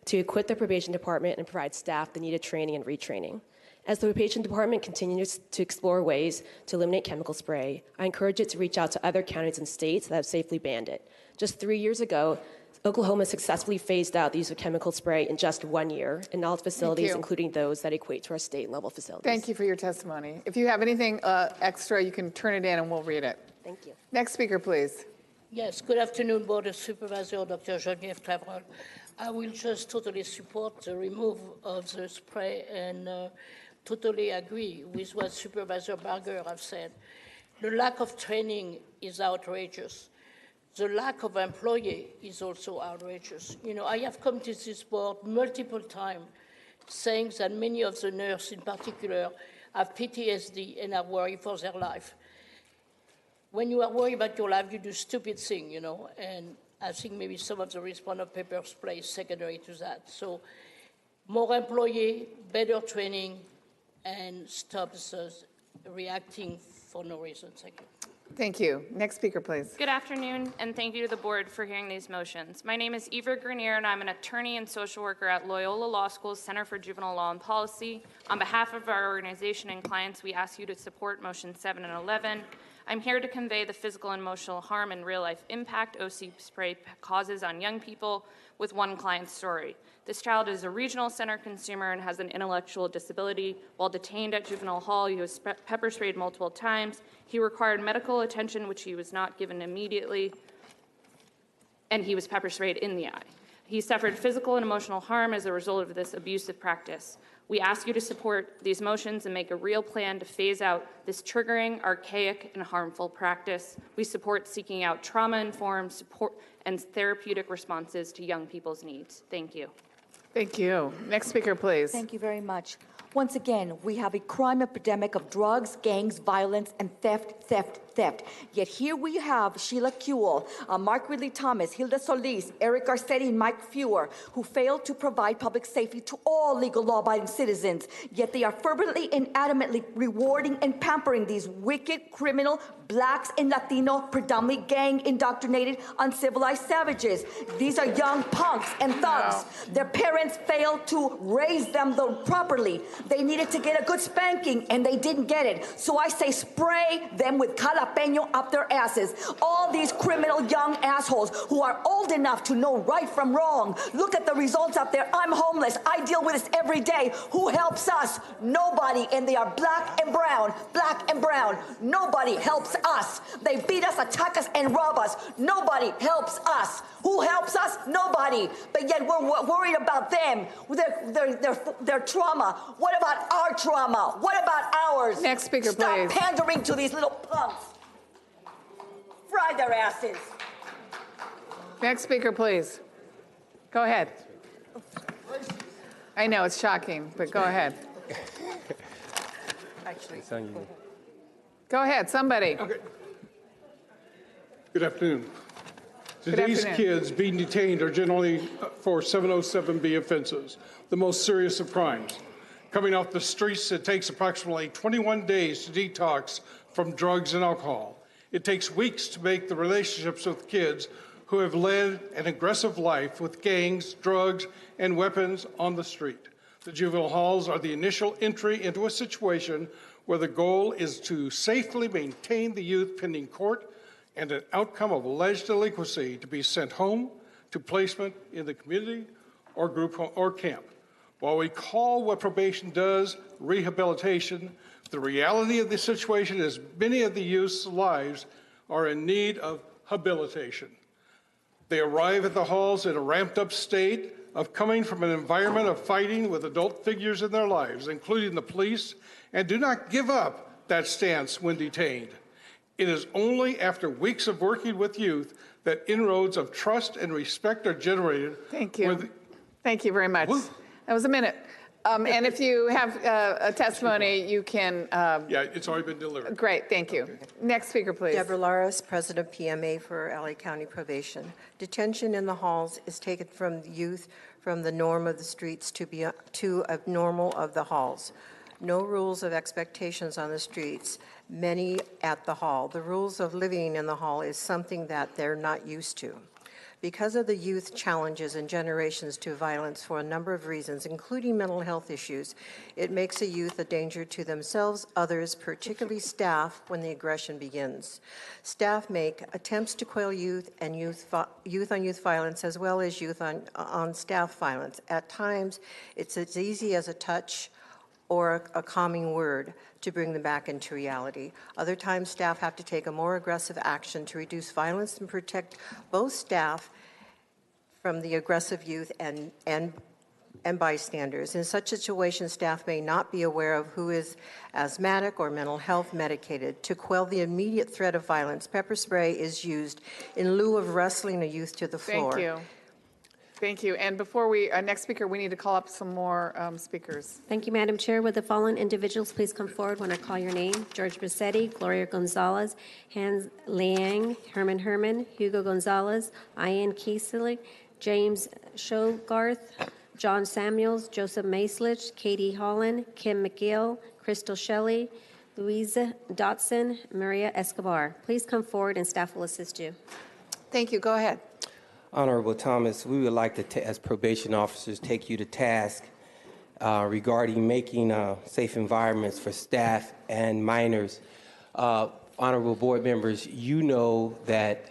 to equip the probation department and provide staff the needed training and retraining. As the probation department continues to explore ways to eliminate chemical spray, I encourage it to reach out to other counties and states that have safely banned it. Just 3 years ago, Oklahoma successfully phased out the use of chemical spray in just 1 year in all its facilities, including those that equate to our state-level facilities. Thank you for your testimony. If you have anything extra, you can turn it in and we'll read it. Thank you. Next speaker, please. Yes, good afternoon, Board of Supervisors, Dr. Geneviève Claverol. I will just totally support the removal of the spray and totally agree with what Supervisor Barger has said. The lack of training is outrageous. The lack of employee is also outrageous. You know, I have come to this board multiple times saying that many of the nurses in particular have PTSD and are worried for their life. When you are worried about your life, you do stupid things, you know, and I think maybe some of the response of pepper spray is secondary to that. So more employee, better training, and stop reacting for no reason. Thank you. Thank you. Next speaker, please. Good afternoon, and thank you to the board for hearing these motions. My name is Eva Grenier, and I'm an attorney and social worker at Loyola Law School's Center for Juvenile Law and Policy. On behalf of our organization and clients, we ask you to support motions 7 and 11. I'm here to convey the physical and emotional harm and real-life impact OC spray causes on young people with one client's story. This child is a regional center consumer and has an intellectual disability. While detained at juvenile hall, he was pepper sprayed multiple times. He required medical attention, which he was not given immediately, and he was pepper sprayed in the eye. He suffered physical and emotional harm as a result of this abusive practice. We ask you to support these motions and make a real plan to phase out this triggering, archaic, and harmful practice. We support seeking out trauma-informed support and therapeutic responses to young people's needs. Thank you. Thank you. Next speaker, please. Thank you very much. Once again, we have a crime epidemic of drugs, gangs, violence, and theft. Yet here we have Sheila Kuehl, Mark Ridley Thomas, Hilda Solis, Eric Garcetti, and Mike Fewer, who failed to provide public safety to all legal law-abiding citizens. Yet they are fervently and adamantly rewarding and pampering these wicked, criminal, blacks and Latino, predominantly gang-indoctrinated, uncivilized savages. These are young punks and thugs. No. Their parents failed to raise them properly. They needed to get a good spanking, and they didn't get it. So I say spray them with jalapeño up their asses. All these criminal young assholes who are old enough to know right from wrong. Look at the results out there. I'm homeless. I deal with this every day. Who helps us? Nobody. And they are black and brown. Black and brown. Nobody helps us. They beat us, attack us, and rob us. Nobody helps us. Who helps us? Nobody. But yet we're worried about them, their trauma. What about our trauma? What about ours? Next speaker, please. Stop pandering to these little punks. Fry their asses. Next speaker, please. Go ahead. I know it's shocking, but go ahead. Actually, go ahead, somebody. Okay. Good afternoon. Today's kids being detained are generally for 707B offenses, the most serious of crimes. Coming off the streets, it takes approximately 21 days to detox from drugs and alcohol. It takes weeks to make the relationships with kids who have led an aggressive life with gangs, drugs, and weapons on the street. The juvenile halls are the initial entry into a situation where the goal is to safely maintain the youth pending court and an outcome of alleged delinquency to be sent home to placement in the community or group home or camp. While we call what probation does rehabilitation, the reality of the situation is many of the youth's lives are in need of habilitation. They arrive at the halls in a ramped up state of coming from an environment of fighting with adult figures in their lives, including the police, and do not give up that stance when detained. It is only after weeks of working with youth that inroads of trust and respect are generated. Thank you. Thank you very much. That was a minute. And if you have a testimony, you can. Yeah, it's already been delivered. Great, thank you. Okay. Next speaker, please. Deborah Laris, President of PMA for LA County Probation. Detention in the halls is taken from youth from the norm of the streets to abnormal of the halls. No rules of expectations on the streets, many at the hall. The rules of living in the hall is something that they're not used to. Because of the youth challenges and generations to violence for a number of reasons, including mental health issues, it makes a youth a danger to themselves, others, particularly staff, when the aggression begins. Staff make attempts to quell youth and youth on youth violence, as well as youth on staff violence. At times, it's as easy as a touch or a calming word to bring them back into reality. Other times, staff have to take a more aggressive action to reduce violence and protect both staff from the aggressive youth and bystanders. In such situations, staff may not be aware of who is asthmatic or mental health medicated. To quell the immediate threat of violence, pepper spray is used in lieu of wrestling a youth to the floor. Thank you. Thank you. And before we, next speaker, we need to call up some more speakers. Thank you, Madam Chair. Would the following individuals please come forward when I call your name? George Bassetti, Gloria Gonzalez, Hans Liang, Herman, Hugo Gonzalez, Ian Kiesley, James Shogarth, John Samuels, Joseph Maislich, Katie Holland, Kim McGill, Crystal Shelley, Louisa Dotson, Maria Escobar. Please come forward and staff will assist you. Thank you. Go ahead. Honorable Thomas, we would like to, as probation officers, take you to task regarding making safe environments for staff and minors. Honorable board members, you know that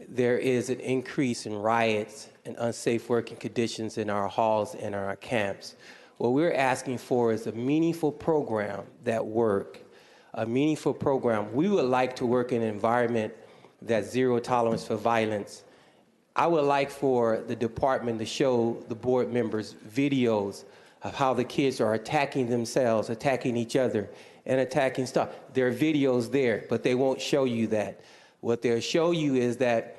there is an increase in riots and unsafe working conditions in our halls and our camps. What we're asking for is a meaningful program that works, a meaningful program. We would like to work in an environment that's zero tolerance for violence. I would like for the department to show the board members videos of how the kids are attacking themselves, attacking each other, and attacking stuff. There are videos there, but they won't show you that. What they'll show you is that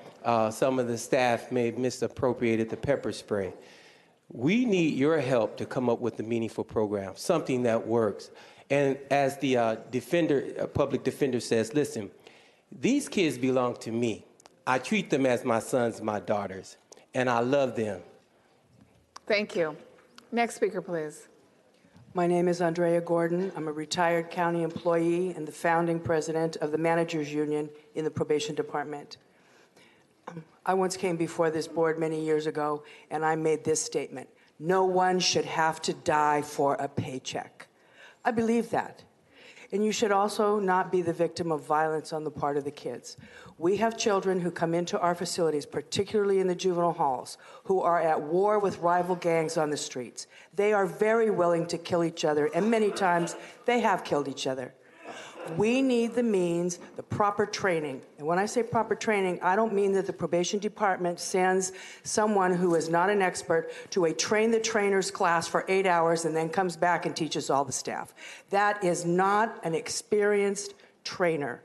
some of the staff may have misappropriated the pepper spray. We need your help to come up with a meaningful program, something that works. And as the public defender says, listen, these kids belong to me. I treat them as my sons, my daughters, and I love them. Thank you. Next speaker, please. My name is Andrea Gordon. I'm a retired county employee and the founding president of the Managers Union in the Probation Department. I once came before this board many years ago, and I made this statement: no one should have to die for a paycheck. I believe that. And you should also not be the victim of violence on the part of the kids. We have children who come into our facilities, particularly in the juvenile halls, who are at war with rival gangs on the streets. They are very willing to kill each other, and many times they have killed each other. We need the means, the proper training. And when I say proper training, I don't mean that the probation department sends someone who is not an expert to a train the trainers class for 8 hours and then comes back and teaches all the staff. That is not an experienced trainer.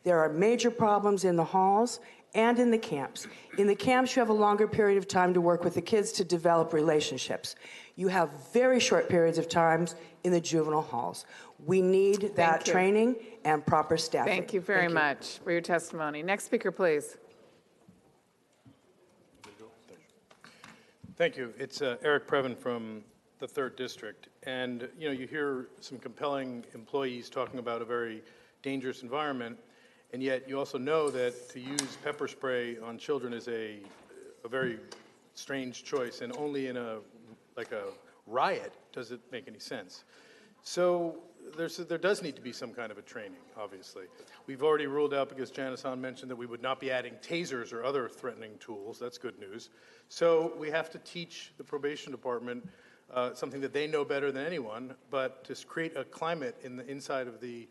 There are major problems in the halls and in the camps. In the camps, you have a longer period of time to work with the kids to develop relationships. You have very short periods of time in the juvenile halls. We need that training and proper staffing. Thank you very much for your testimony. Next speaker, please. Thank you. It's Eric Previn from the 3rd District. And, you know, you hear some compelling employees talking about a very dangerous environment, and yet you also know that to use pepper spray on children is a very strange choice, and only in a riot does it make any sense. So there does need to be some kind of a training, obviously. We've already ruled out, because Janice Hahn mentioned that we would not be adding tasers or other threatening tools. That's good news. So we have to teach the probation department something that they know better than anyone, but to create a climate inside of the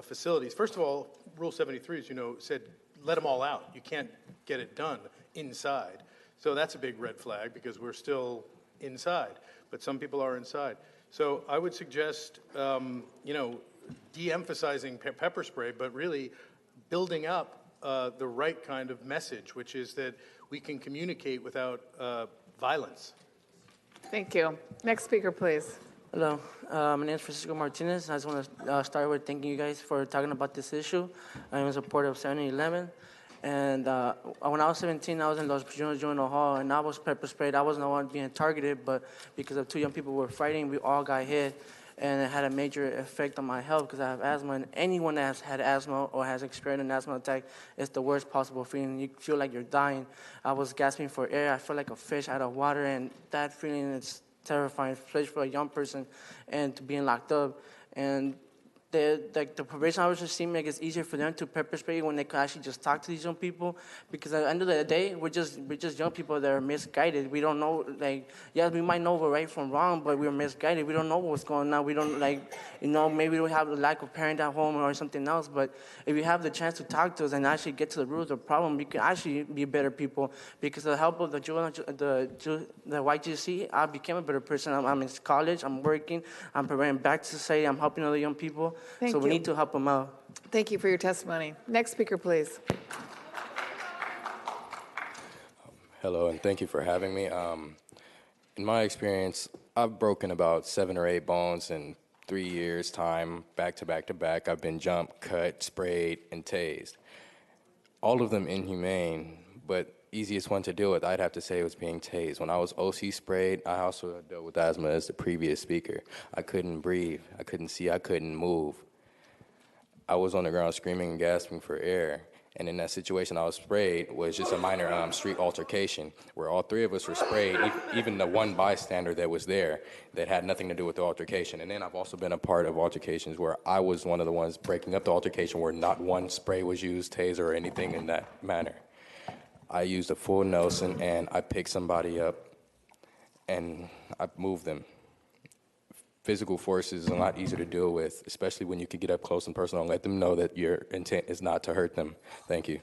facilities. First of all, Rule 73, as you know, said let them all out. You can't get it done inside. So that's a big red flag, because we're still inside, but some people are inside. So I would suggest, de-emphasizing pepper spray, but really building up the right kind of message, which is that we can communicate without violence. Thank you. Next speaker, please. Hello, my name is Francisco Martinez. I just want to start with thanking you guys for talking about this issue. I'm a supporter of 7-11. And when I was 17, I was in Los Prisioneros Juvenile Hall, and I was pepper sprayed. I wasn't the one being targeted, but because of 2 young people were fighting, we all got hit, and it had a major effect on my health because I have asthma, and anyone that has had asthma or has experienced an asthma attack, it's the worst possible feeling. You feel like you're dying. I was gasping for air. I felt like a fish out of water, and that feeling is terrifying, especially for a young person, and to being locked up. And the probation officers seem like it's easier for them to pepper spray when they can actually just talk to these young people, because at the end of the day, we're just young people that are misguided. We don't know, yes, we might know we're right from wrong, but we're misguided. We don't know what's going on. We don't, maybe we have a lack of parent at home or something else, but if you have the chance to talk to us and actually get to the root of the problem, we can actually be better people. Because of the help of the YGC, I became a better person. I'm in college, I'm working, I'm providing back to society, I'm helping other young people. Thank so we you. need to help them out. Thank you for your testimony. Next speaker, please. Hello, and thank you for having me. In my experience, I've broken about 7 or 8 bones in 3 years' time, back to back to back. I've been jumped, cut, sprayed, and tased. All of them inhumane, but easiest one to deal with, I'd have to say, was being tased. When I was OC sprayed, I also dealt with asthma as the previous speaker. I couldn't breathe, I couldn't see, I couldn't move. I was on the ground screaming and gasping for air. And in that situation, I was sprayed was just a minor street altercation where all 3 of us were sprayed, even the one bystander that was there that had nothing to do with the altercation. And then I've also been a part of altercations where I was one of the ones breaking up the altercation where not one spray was used, taser, or anything in that manner. I used a full Nelson, and I picked somebody up, and I moved them. Physical force is a lot easier to deal with, especially when you can get up close and personal and let them know that your intent is not to hurt them. Thank you.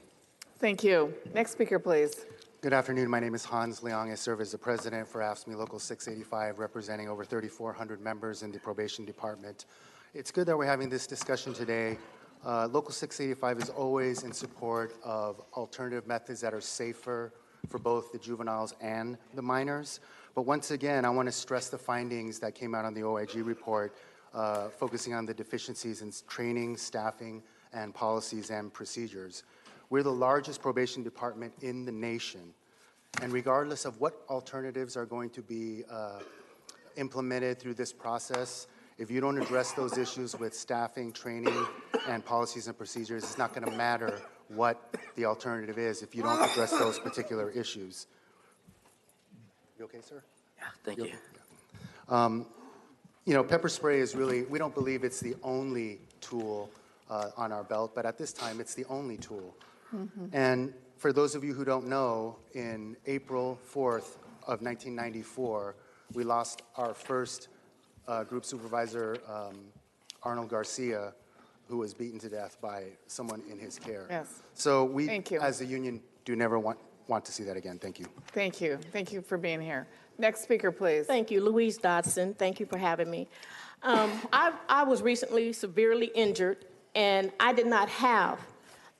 Thank you. Next speaker, please. Good afternoon. My name is Hans Leong. I serve as the president for AFSCME Local 685, representing over 3,400 members in the probation department. It's good that we're having this discussion today. Local 685 is always in support of alternative methods that are safer for both the juveniles and the minors. But once again, I want to stress the findings that came out on the OIG report, focusing on the deficiencies in training, staffing, and policies and procedures. We're the largest probation department in the nation, and regardless of what alternatives are going to be implemented through this process, if you don't address those issues with staffing, training, and policies and procedures, it's not going to matter what the alternative is if you don't address those particular issues. You okay, sir? Yeah, thank you. You know, pepper spray is really, we don't believe it's the only tool on our belt, but at this time, it's the only tool. And for those of you who don't know, in April 4th of 1994, we lost our first group supervisor, Arnold Garcia, who was beaten to death by someone in his care. Yes. So we, as a union, do never want to see that again. Thank you. Thank you. Thank you for being here. Next speaker, please. Thank you. Louise Dodson. Thank you for having me. I was recently severely injured, and I did not have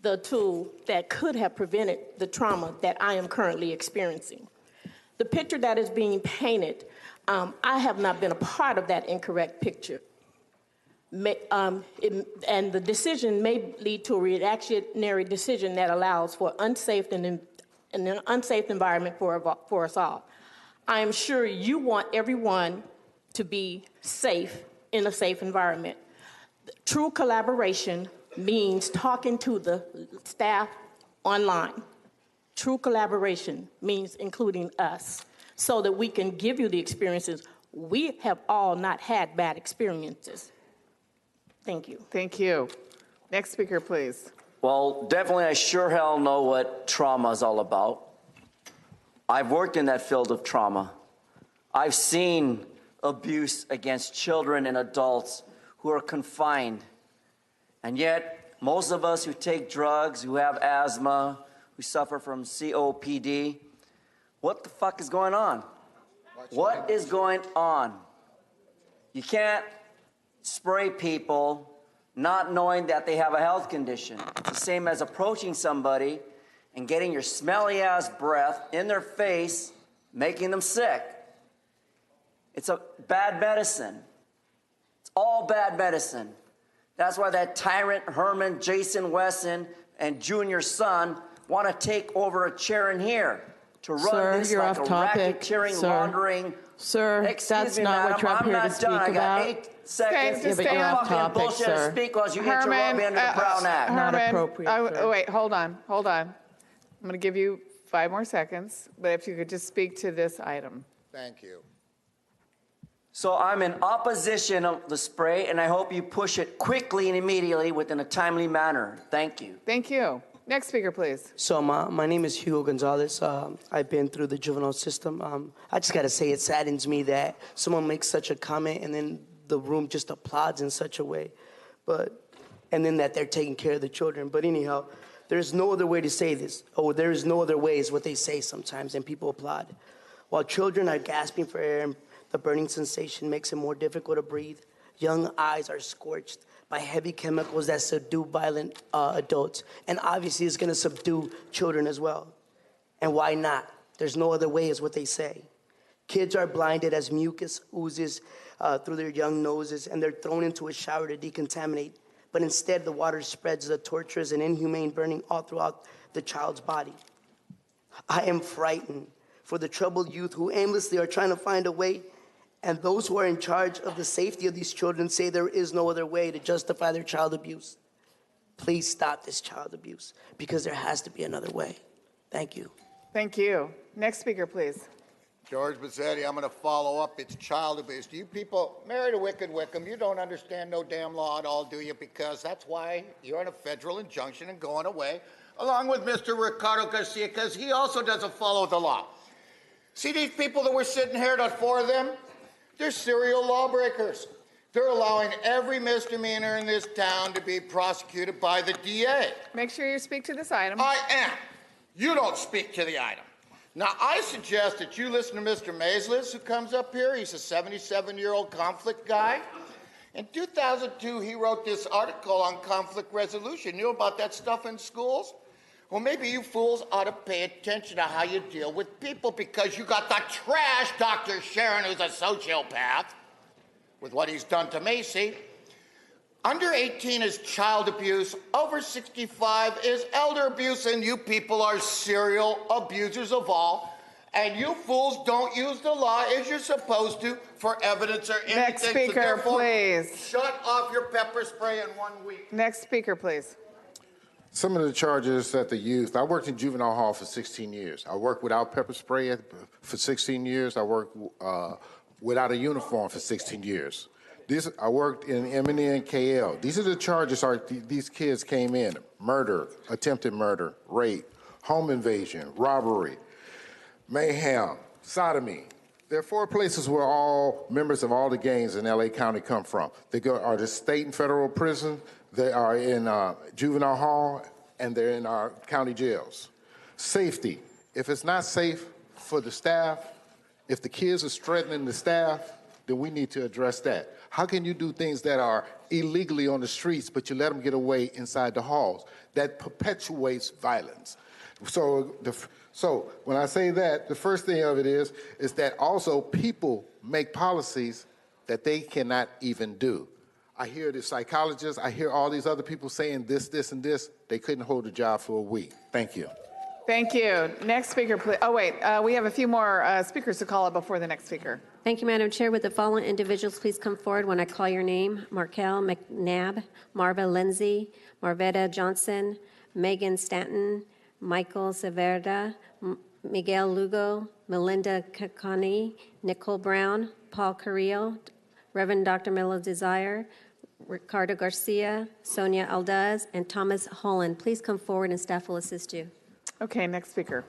the tool that could have prevented the trauma that I am currently experiencing. The picture that is being painted, I have not been a part of that incorrect picture. And the decision may lead to a reactionary decision that allows for an unsafe environment for us all. I am sure you want everyone to be safe in a safe environment. True collaboration means talking to the staff online. True collaboration means including us so that we can give you the experiences. We have all not had bad experiences. Thank you. Thank you. Next speaker, please. Well, definitely I sure hell know what trauma is all about. I've worked in that field of trauma. I've seen abuse against children and adults who are confined. And yet, most of us who take drugs, who have asthma, who suffer from COPD, what the fuck is going on? What is going on? You can't spray people not knowing that they have a health condition. It's the same as approaching somebody and getting your smelly ass breath in their face, making them sick. It's a bad medicine. It's all bad medicine. That's why that tyrant Herman, Jason Wesson, and Junior's son want to take over a chair in here to run this like a racketeering, laundering. Sir, that's not what you're up here to speak about. I got 8 seconds. Okay, but you're off topic, bullshit sir. to speak because you get your rubber under the Brown Act. Herman, Not appropriate, sir. wait, hold on. I'm going to give you 5 more seconds, but if you could just speak to this item. Thank you. So I'm in opposition of the spray, and I hope you push it quickly and immediately within a timely manner. Thank you. Thank you. Next speaker, please. So my name is Hugo Gonzalez. I've been through the juvenile system. I just got to say it saddens me that someone makes such a comment and then the room just applauds in such a way. And then that they're taking care of the children. But anyhow, there's no other way to say this. Oh, there is no other way is what they say sometimes, and people applaud. While children are gasping for air, the burning sensation makes it more difficult to breathe. Young eyes are scorched by heavy chemicals that subdue violent adults. And obviously it's gonna subdue children as well. And why not? There's no other way is what they say. Kids are blinded as mucus oozes through their young noses, and they're thrown into a shower to decontaminate. But instead, the water spreads the torturous and inhumane burning all throughout the child's body. I am frightened for the troubled youth who aimlessly are trying to find a way, and those who are in charge of the safety of these children say there is no other way to justify their child abuse. Please stop this child abuse, because there has to be another way. Thank you. Thank you. Next speaker, please. George Bazzetti, I'm going to follow up. It's child abuse. You people married a wicked Wickham. You don't understand no damn law at all, do you? Because that's why you're on a federal injunction and going away, along with Mr. Ricardo Garcia, because he also doesn't follow the law. See these people that we're sitting here, the four of them? They're serial lawbreakers. They're allowing every misdemeanor in this town to be prosecuted by the DA. Make sure you speak to this item. I am. You don't speak to the item. Now, I suggest that you listen to Mr. Maislis, who comes up here. He's a 77-year-old conflict guy. In 2002, he wrote this article on conflict resolution. You know about that stuff in schools? Well, maybe you fools ought to pay attention to how you deal with people, because you got the trash Dr. Sharon, who's a sociopath, with what he's done to Macy. Under 18 is child abuse, over 65 is elder abuse, and you people are serial abusers of all. And you fools don't use the law as you're supposed to for evidence or anything. Next speaker, so therefore, please. Shut off your pepper spray in 1 week. Next speaker, please. Some of the charges that the youth, I worked in juvenile hall for 16 years. I worked without pepper spray for 16 years. I worked without a uniform for 16 years. I worked in M&E and KL. These are the charges these kids came in: murder, attempted murder, rape, home invasion, robbery, mayhem, sodomy. There are 4 places where all members of all the gangs in LA County come from. They are the state and federal prison, they are in juvenile hall, and they're in our county jails. Safety. If it's not safe for the staff, if the kids are threatening the staff, then we need to address that. How can you do things that are illegally on the streets, but you let them get away inside the halls? That perpetuates violence. So when I say that, the first thing of it is that also people make policies that they cannot even do. I hear the psychologists, I hear all these other people saying this, this, and this. They couldn't hold a job for a week. Thank you. Thank you. Next speaker, please. Oh, wait, we have a few more speakers to call up before the next speaker. Thank you, Madam Chair. Would the following individuals please come forward when I call your name? Markel McNabb, Marva Lindsay, Marvetta Johnson, Megan Stanton, Michael Severda, Miguel Lugo, Melinda Cacani, Nicole Brown, Paul Carrillo, Reverend Dr. Melo Desire, Ricardo Garcia, Sonia Aldaz, and Thomas Holland. Please come forward and staff will assist you. Okay, next speaker.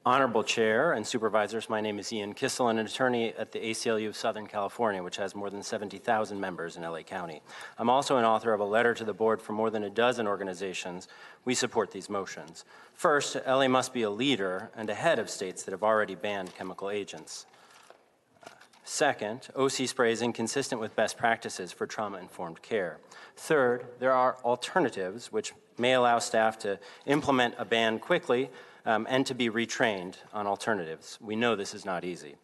Honorable Chair and Supervisors, my name is Ian Kissel, an attorney at the ACLU of Southern California, which has more than 70,000 members in LA County. I'm also an author of a letter to the board from more than a dozen organizations. We support these motions. First, LA must be a leader and ahead of states that have already banned chemical agents. Second, OC spray is inconsistent with best practices for trauma-informed care. Third, there are alternatives which may allow staff to implement a ban quickly and to be retrained on alternatives. We know this is not easy.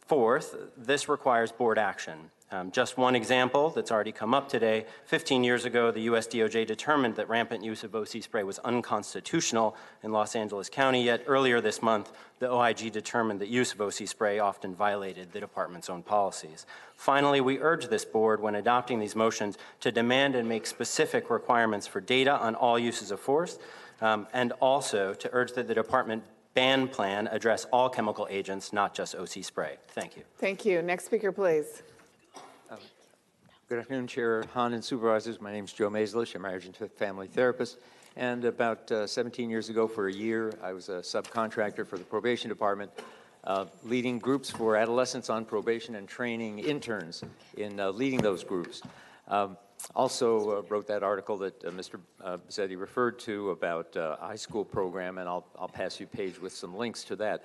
Fourth, this requires board action. Just one example that's already come up today: 15 years ago, the US DOJ determined that rampant use of OC spray was unconstitutional in Los Angeles County, yet earlier this month, the OIG determined that use of OC spray often violated the department's own policies. Finally, we urge this board, when adopting these motions, to demand and make specific requirements for data on all uses of force, and also to urge that the department ban plan address all chemical agents, not just OC spray. Thank you. Thank you. Next speaker, please. Good afternoon, Chair Hahn and Supervisors. My name is Joe Maislish. I'm a marriage and family therapist. And about 17 years ago, for a year, I was a subcontractor for the probation department, leading groups for adolescents on probation and training interns in leading those groups. Also wrote that article that Mr. Bazzetti referred to about a high school program, and I'll pass you a page with some links to that.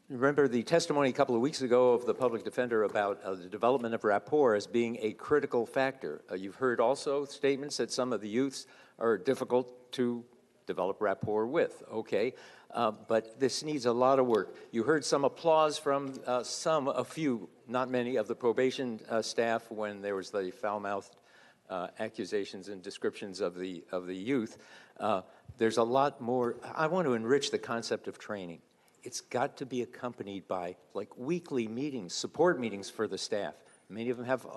Remember the testimony a couple of weeks ago of the public defender about the development of rapport as being a critical factor. You've heard also statements that some of the youths are difficult to develop rapport with. Okay, but this needs a lot of work. You heard some applause from a few, not many, of the probation staff when there was the foul-mouthed accusations and descriptions of the youth. There's a lot more. I want to enrich the concept of training. It's got to be accompanied by like weekly meetings, support meetings for the staff. Many of them have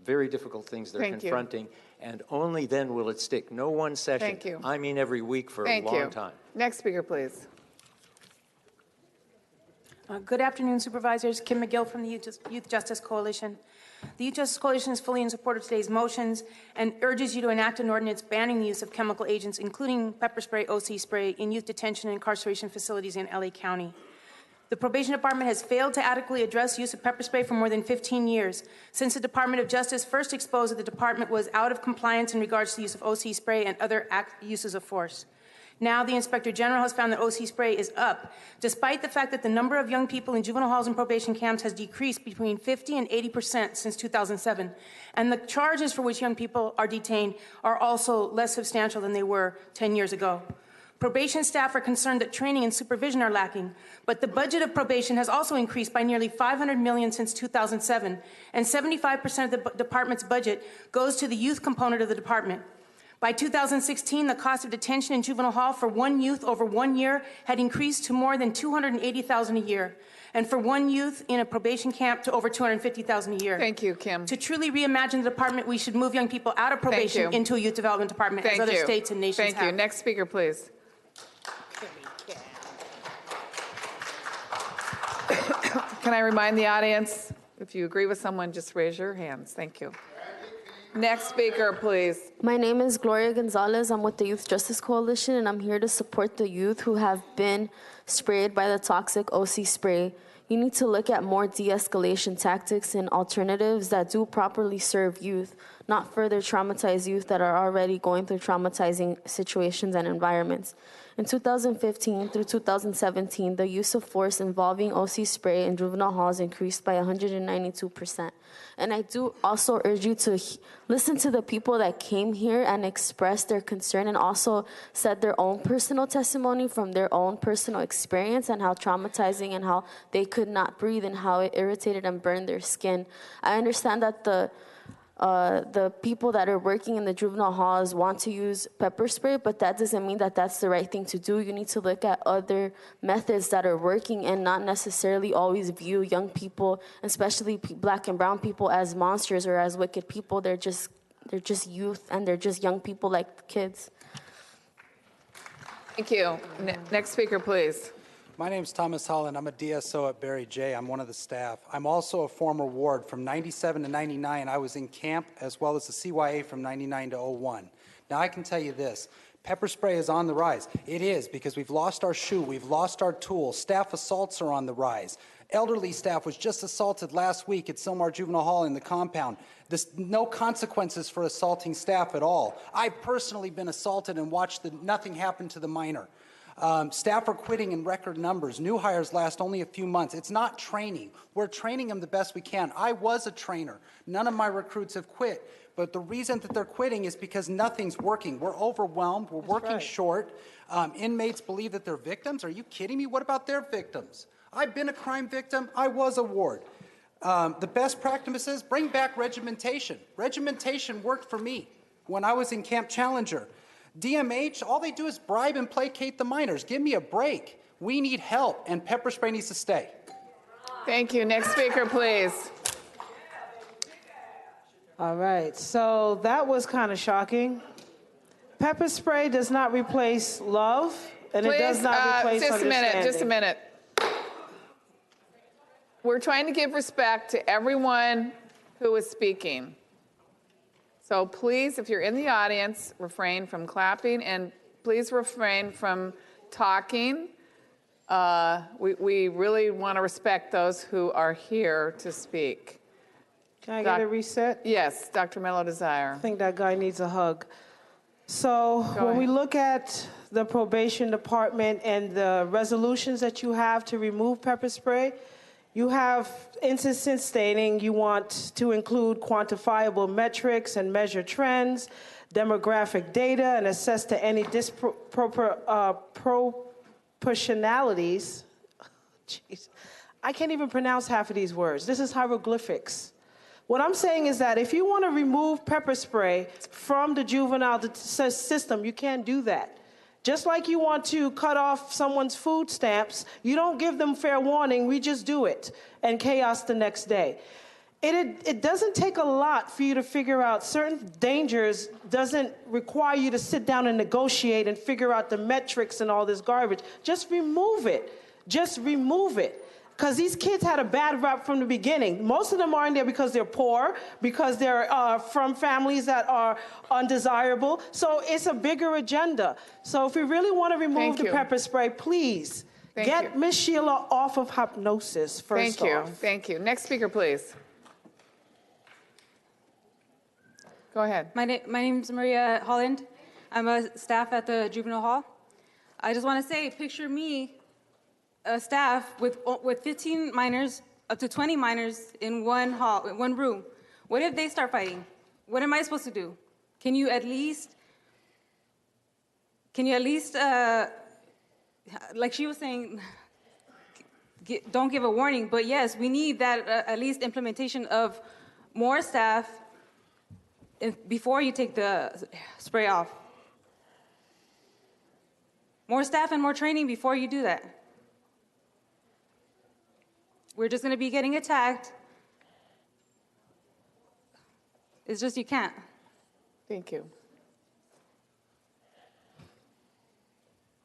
very difficult things they're confronting, and only then will it stick. No one session. Thank you. I mean every week for a long time. Next speaker, please. Good afternoon, Supervisors. Kim McGill from the Youth Justice Coalition. The Youth Justice Coalition is fully in support of today's motions and urges you to enact an ordinance banning the use of chemical agents, including pepper spray, OC spray, in youth detention and incarceration facilities in LA County. The Probation Department has failed to adequately address use of pepper spray for more than 15 years. Since the Department of Justice first exposed that the department was out of compliance in regards to the use of OC spray and other uses of force. Now the Inspector General has found that OC spray is up, despite the fact that the number of young people in juvenile halls and probation camps has decreased between 50 and 80% since 2007. And the charges for which young people are detained are also less substantial than they were 10 years ago. Probation staff are concerned that training and supervision are lacking, but the budget of probation has also increased by nearly $500 million since 2007, and 75% of the department's budget goes to the youth component of the department. By 2016, the cost of detention in juvenile hall for one youth over 1 year had increased to more than $280,000 a year, and for one youth in a probation camp to over $250,000 a year. Thank you, Kim. To truly reimagine the department, we should move young people out of probation into a youth development department, as other states and nations have. Thank you. Next speaker, please. Can I remind the audience, if you agree with someone, just raise your hands. Thank you. Next speaker, please. My name is Gloria Gonzalez. I'm with the Youth Justice Coalition, and I'm here to support the youth who have been sprayed by the toxic OC spray. You need to look at more de-escalation tactics and alternatives that do properly serve youth, not further traumatize youth that are already going through traumatizing situations and environments. In 2015 through 2017, the use of force involving OC spray in juvenile halls increased by 192%. And I do also urge you to listen to the people that came here and expressed their concern and also said their own personal testimony from their own personal experience and how traumatizing and how they could not breathe and how it irritated and burned their skin. I understand that the people that are working in the juvenile halls want to use pepper spray, but that doesn't mean that that's the right thing to do. You need to look at other methods that are working and not necessarily always view young people, especially black and brown people, as monsters or as wicked people. They're just youth and they're just young people like kids. Thank you. Next speaker, please. My name's Thomas Holland. I'm a DSO at Barry J. I'm one of the staff. I'm also a former ward. From 97 to 99, I was in camp as well as the CYA from 99 to 01. Now, I can tell you this. Pepper spray is on the rise. It is, because we've lost our shoe, we've lost our tools. Staff assaults are on the rise. Elderly staff was just assaulted last week at Sylmar Juvenile Hall in the compound. There's no consequences for assaulting staff at all. I've personally been assaulted and watched nothing happen to the minor. Staff are quitting in record numbers. New hires last only a few months. It's not training. We're training them the best we can. I was a trainer. None of my recruits have quit. But the reason that they're quitting is because nothing's working. We're overwhelmed. We're working short. Inmates believe that they're victims. Are you kidding me? What about their victims? I've been a crime victim. I was a ward. The best practice is bring back regimentation. Regimentation worked for me when I was in Camp Challenger. DMH, all they do is bribe and placate the minors. Give me a break. We need help, and pepper spray needs to stay. Thank you. Next speaker, please. All right, so that was kind of shocking. Pepper spray does not replace love, and it does not replace understanding. Just a minute. We're trying to give respect to everyone who is speaking. So please, if you're in the audience, refrain from clapping, and please refrain from talking. We really want to respect those who are here to speak. Can I get a reset? Yes, Dr. Mello Desire. I think that guy needs a hug. So when we look at the probation department and the resolutions that you have to remove pepper spray, You have instances stating you want to include quantifiable metrics and measure trends, demographic data, and assess to any disproportionalities. Jeez, I can't even pronounce half of these words. This is hieroglyphics. What I'm saying is that if you want to remove pepper spray from the juvenile system, you can't do that. Just like you want to cut off someone's food stamps, you don't give them fair warning, we just do it, and chaos the next day. It doesn't take a lot for you to figure out certain dangers, doesn't require you to sit down and negotiate and figure out the metrics and all this garbage. Just remove it. Just remove it. Because these kids had a bad rap from the beginning. Most of them are in there because they're poor, because they're from families that are undesirable. So it's a bigger agenda. So if we really want to remove the pepper spray, please get Miss Sheila off of hypnosis first off. Thank you. Next speaker, please. Go ahead. My name is Maria Holland. I'm a staff at the juvenile hall. I just want to say, picture me, a staff with 15 minors, up to 20 minors in one hall, in one room. What if they start fighting? What am I supposed to do? Can you at least, like she was saying, don't give a warning, but yes, we need that at least implementation of more staff before you take the spray off. More staff and more training before you do that. We're just going to be getting attacked. It's just you can't. Thank you.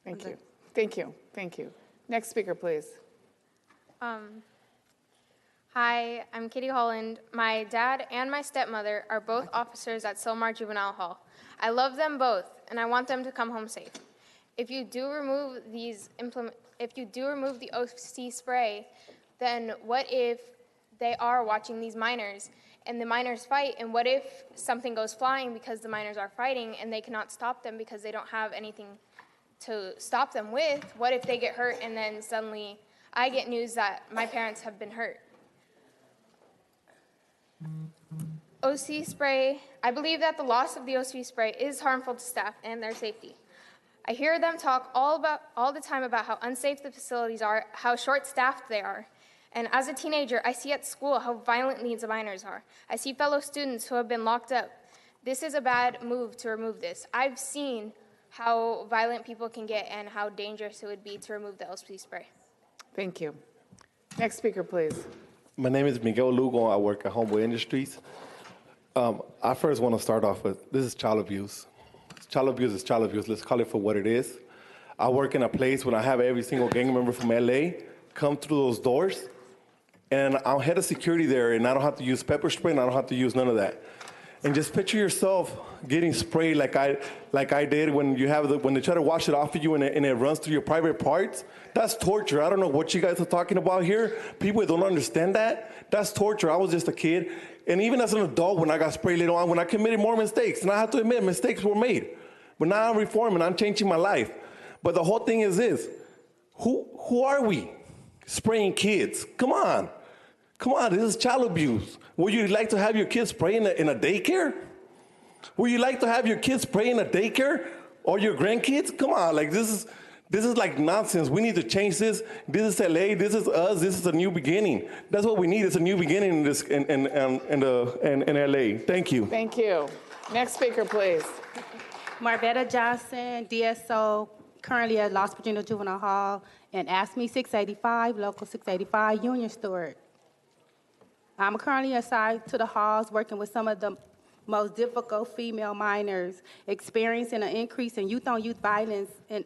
Thank you. Thank you. Thank you. Next speaker, please. Hi, I'm Kitty Holland. My dad and my stepmother are both officers at Sylmar Juvenile Hall. I love them both, and I want them to come home safe. If you do remove the OC spray, then what if they are watching these minors and the minors fight, and what if something goes flying because the minors are fighting and they cannot stop them because they don't have anything to stop them with? What if they get hurt and then suddenly I get news that my parents have been hurt? OC spray, I believe that the loss of the OC spray is harmful to staff and their safety. I hear them talk all the time about how unsafe the facilities are, how short-staffed they are. And as a teenager, I see at school how violent these minors are. I see fellow students who have been locked up. This is a bad move to remove this. I've seen how violent people can get and how dangerous it would be to remove the OC spray. Thank you. Next speaker, please. My name is Miguel Lugo. I work at Homeboy Industries. I first want to start off with, this is child abuse. Child abuse is child abuse. Let's call it for what it is. I work in a place when I have every single gang member from LA come through those doors, and I'm head of security there, and I don't have to use pepper spray, and I don't have to use none of that. And just picture yourself getting sprayed like I did when they try to wash it off of you and it runs through your private parts. That's torture. I don't know what you guys are talking about here. People don't understand that. That's torture. I was just a kid. And even as an adult, when I got sprayed later on, when I committed more mistakes, and I have to admit, mistakes were made. But now I'm reforming, I'm changing my life. But the whole thing is this, who are we spraying kids? Come on. Come on, this is child abuse. Would you like to have your kids spray in a daycare? Would you like to have your kids spray in a daycare? Or your grandkids? Come on, like this is like nonsense. We need to change this. This is LA, this is us, this is a new beginning. That's what we need, is a new beginning in LA. Thank you. Thank you. Next speaker, please. Marvetta Johnson, DSO, currently at Los Virginia Juvenile Hall, and AFSCME 685, Local 685, Union Steward. I'm currently assigned to the halls working with some of the most difficult female minors experiencing an increase in youth-on-youth violence and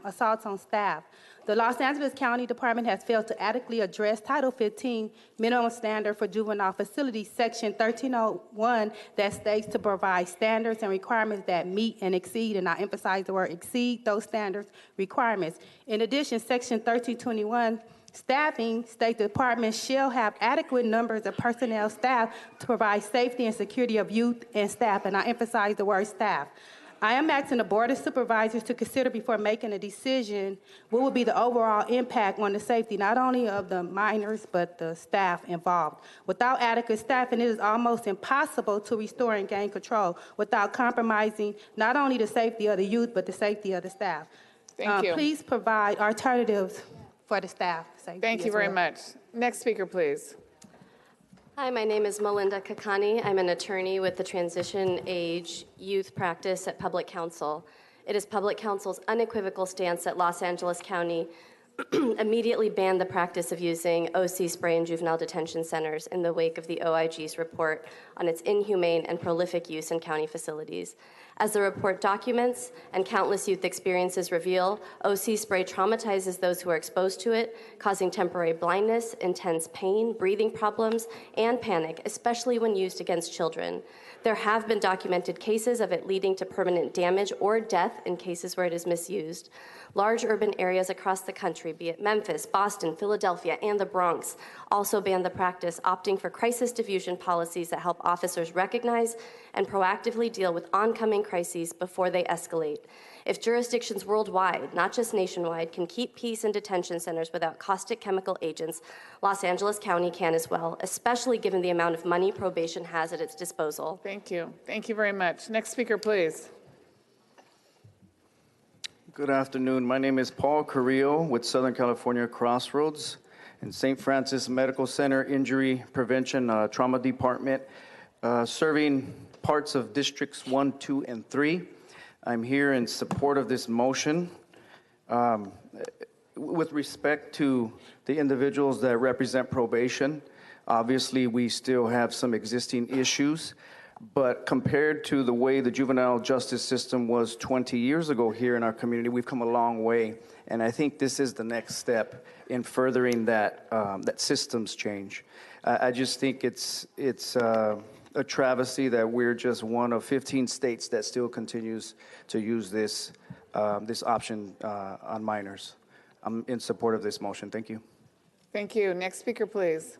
assaults on staff. The Los Angeles County Department has failed to adequately address Title 15 Minimum Standard for Juvenile Facilities, Section 1301, that states to provide standards and requirements that meet and exceed, and I emphasize the word exceed, those standards requirements. In addition, Section 1321 staffing states the department shall have adequate numbers of personnel staff to provide safety and security of youth and staff, and I emphasize the word staff. I am asking the Board of Supervisors to consider before making a decision what would be the overall impact on the safety, not only of the minors, but the staff involved. Without adequate staffing, it is almost impossible to restore and gain control without compromising not only the safety of the youth, but the safety of the staff. Thank you. Please provide alternatives for the staff safety. Thank you very much. Next speaker, please. Hi, my name is Melinda Kakani. I'm an attorney with the Transition Age Youth Practice at Public Counsel. It is Public Counsel's unequivocal stance that Los Angeles County immediately banned the practice of using OC spray in juvenile detention centers in the wake of the OIG's report on its inhumane and prolific use in county facilities. As the report documents and countless youth experiences reveal, OC spray traumatizes those who are exposed to it, causing temporary blindness, intense pain, breathing problems, and panic, especially when used against children. There have been documented cases of it leading to permanent damage or death in cases where it is misused. Large urban areas across the country, be it Memphis, Boston, Philadelphia, and the Bronx, also ban the practice, opting for crisis diffusion policies that help officers recognize and proactively deal with oncoming crises before they escalate. If jurisdictions worldwide, not just nationwide, can keep peace in detention centers without caustic chemical agents, Los Angeles County can as well, especially given the amount of money probation has at its disposal. Thank you. Thank you very much. Next speaker, please. Good afternoon. My name is Paul Carrillo with Southern California Crossroads and St. Francis Medical Center Injury Prevention Trauma Department, serving parts of Districts 1, 2, and 3. I'm here in support of this motion. With respect to the individuals that represent probation, obviously we still have some existing issues, but compared to the way the juvenile justice system was 20 years ago here in our community, we've come a long way. And I think this is the next step in furthering that, that systems change. I just think it's a travesty that we're just one of 15 states that still continues to use this, this option on minors. I'm in support of this motion. Thank you. Thank you. Next speaker, please.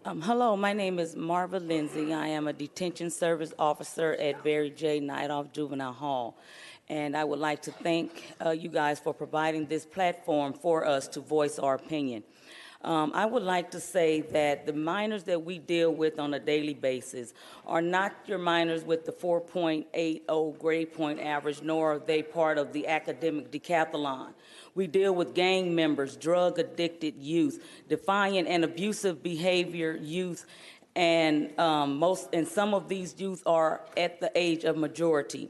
Hello, my name is Marva Lindsay. I am a detention service officer at Barry J. Nightoff Juvenile Hall. And I would like to thank you guys for providing this platform for us to voice our opinion. I would like to say that the minors that we deal with on a daily basis are not your minors with the 4.80 grade point average, nor are they part of the academic decathlon. We deal with gang members, drug-addicted youth, defiant and abusive behavior youth, and some of these youth are at the age of majority.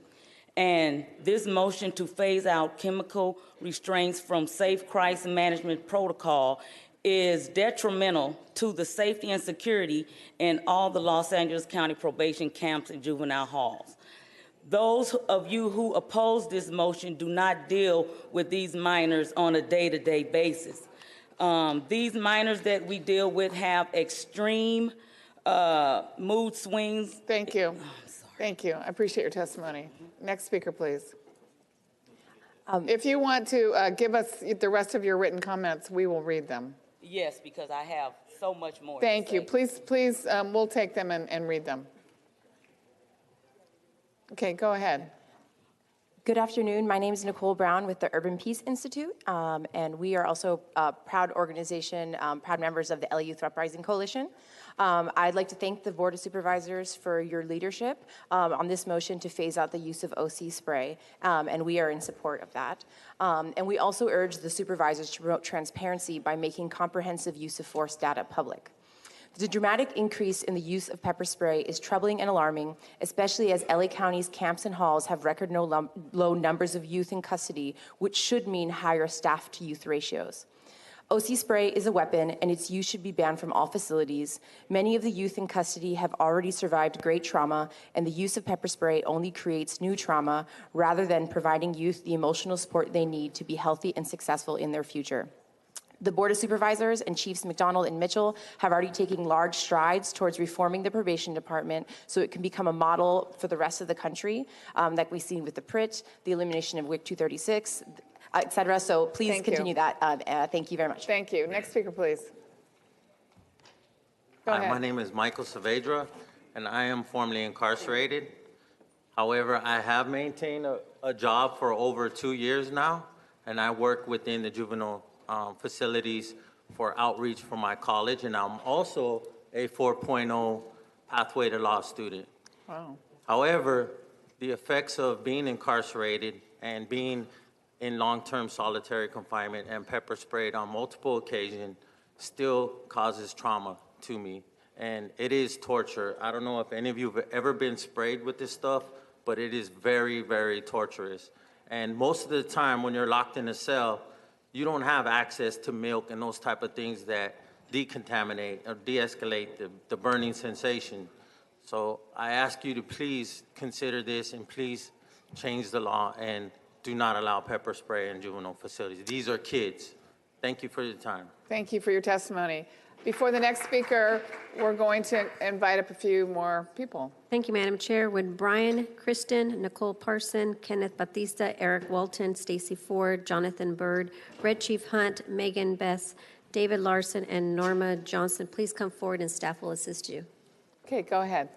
And this motion to phase out chemical restraints from safe crisis management protocol is detrimental to the safety and security in all the Los Angeles County probation camps and juvenile halls. Those of you who oppose this motion do not deal with these minors on a day-to-day basis. These minors that we deal with have extreme mood swings. Thank you. Thank you. I appreciate your testimony. Next speaker, please. If you want to give us the rest of your written comments, we will read them. Yes, because I have so much more. Thank you. Please, we'll take them and read them. Okay, go ahead. Good afternoon. My name is Nicole Brown with the Urban Peace Institute, and we are also a proud organization, proud members of the LA Youth Uprising Coalition. I'd like to thank the Board of Supervisors for your leadership on this motion to phase out the use of OC spray, and we are in support of that. And we also urge the supervisors to promote transparency by making comprehensive use of force data public. The dramatic increase in the use of pepper spray is troubling and alarming, especially as LA County's camps and halls have record low numbers of youth in custody, which should mean higher staff-to-youth ratios. OC spray is a weapon, and its use should be banned from all facilities. Many of the youth in custody have already survived great trauma, and the use of pepper spray only creates new trauma rather than providing youth the emotional support they need to be healthy and successful in their future. The Board of Supervisors and Chiefs McDonald and Mitchell have already taken large strides towards reforming the probation department so it can become a model for the rest of the country, like we've seen with the PRIT, the elimination of WIC 236, et cetera. So please continue that. Thank you very much. Thank you. Next speaker, please. Go ahead. My name is Michael Saavedra, and I am formerly incarcerated. However, I have maintained a job for over 2 years now, and I work within the juvenile facilities for outreach for my college, and I'm also a 4.0 pathway to law student. Wow. However, the effects of being incarcerated and being in long-term solitary confinement and pepper sprayed on multiple occasions still causes trauma to me. And it is torture. I don't know if any of you have ever been sprayed with this stuff, but it is very, very torturous. And most of the time when you're locked in a cell, you don't have access to milk and those type of things that decontaminate or de-escalate the burning sensation. So I ask you to please consider this and please change the law and do not allow pepper spray in juvenile facilities. These are kids. Thank you for your time. Thank you for your testimony. Before the next speaker, we're going to invite up a few more people. Thank you, Madam Chair. Would Brian Kristen, Nicole Parson, Kenneth Batista, Eric Walton, Stacy Ford, Jonathan Bird, Red Chief Hunt, Megan Bess, David Larson, and Norma Johnson please come forward and staff will assist you. Okay, go ahead.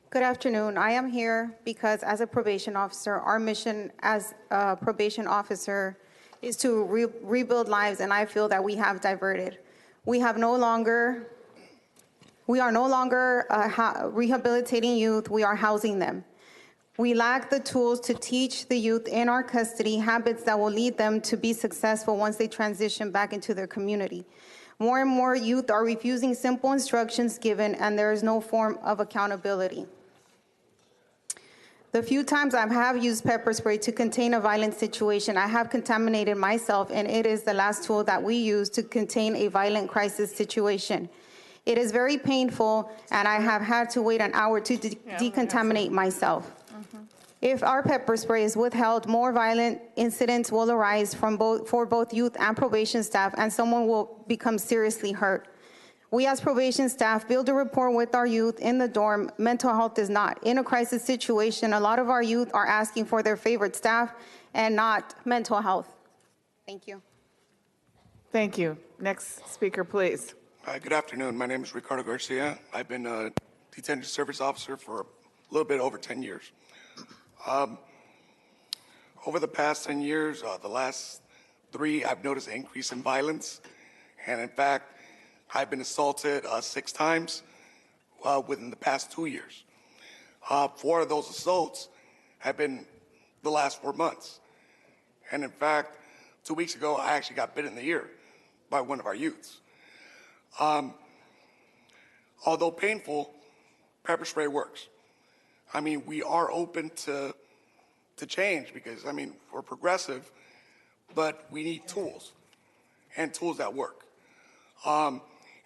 Good afternoon. I am here because as a probation officer, our mission as a probation officer is to rebuild lives, and I feel that we have diverted. We are no longer rehabilitating youth, we are housing them. We lack the tools to teach the youth in our custody habits that will lead them to be successful once they transition back into their community. More and more youth are refusing simple instructions given, and there is no form of accountability. The few times I have used pepper spray to contain a violent situation, I have contaminated myself, and it is the last tool that we use to contain a violent crisis situation. It is very painful, and I have had to wait an hour to decontaminate myself. If our pepper spray is withheld, more violent incidents will arise for both youth and probation staff, and someone will become seriously hurt. We as probation staff build a rapport with our youth in the dorm. Mental health is not. In a crisis situation, a lot of our youth are asking for their favorite staff and not mental health. Thank you. Thank you. Next speaker, please. Good afternoon. My name is Ricardo Garcia. I've been a detention service officer for a little bit over 10 years. Over the past 10 years, the last 3, I've noticed an increase in violence. And in fact, I've been assaulted 6 times within the past 2 years. 4 of those assaults have been the last 4 months. And in fact, 2 weeks ago, I actually got bit in the ear by one of our youths. Although painful, pepper spray works. I mean, we are open to change because, I mean, we're progressive, but we need tools and tools that work.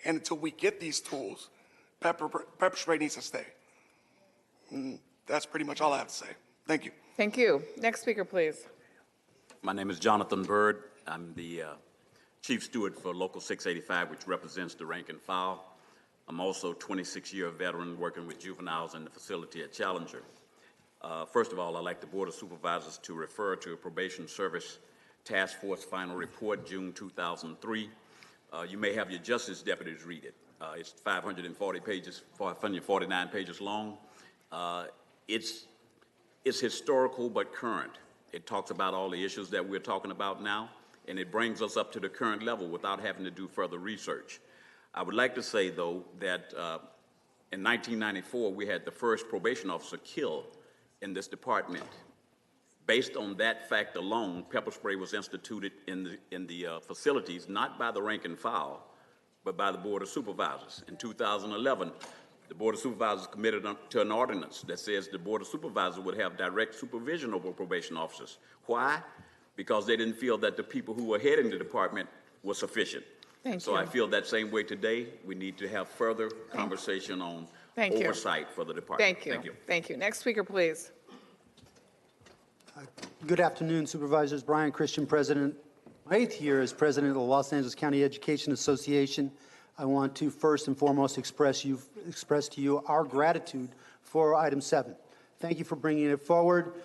And until we get these tools, pepper spray needs to stay. And that's pretty much all I have to say. Thank you. Thank you. Next speaker, please. My name is Jonathan Bird. I'm the Chief Steward for Local 685, which represents the rank and file. I'm also a 26-year veteran working with juveniles in the facility at Challenger. First of all, I'd like the Board of Supervisors to refer to a Probation Service Task Force final report, June 2003. You may have your justice deputies read it. It's 549 pages long. It's historical but current. It talks about all the issues that we're talking about now, and it brings us up to the current level without having to do further research. I would like to say, though, that in 1994, we had the first probation officer killed in this department. Based on that fact alone, pepper spray was instituted in the facilities, not by the rank and file, but by the Board of Supervisors. In 2011, the Board of Supervisors committed to an ordinance that says the Board of Supervisors would have direct supervision over probation officers. Why? Because they didn't feel that the people who were heading the department were sufficient. So I feel that same way today. We need to have further conversation on oversight for the department. Thank you. Thank you. Next speaker, please. Good afternoon, Supervisors. Brian Christian, President. My 8th year as President of the Los Angeles County Education Association. I want to first and foremost express to you our gratitude for item 7. Thank you for bringing it forward.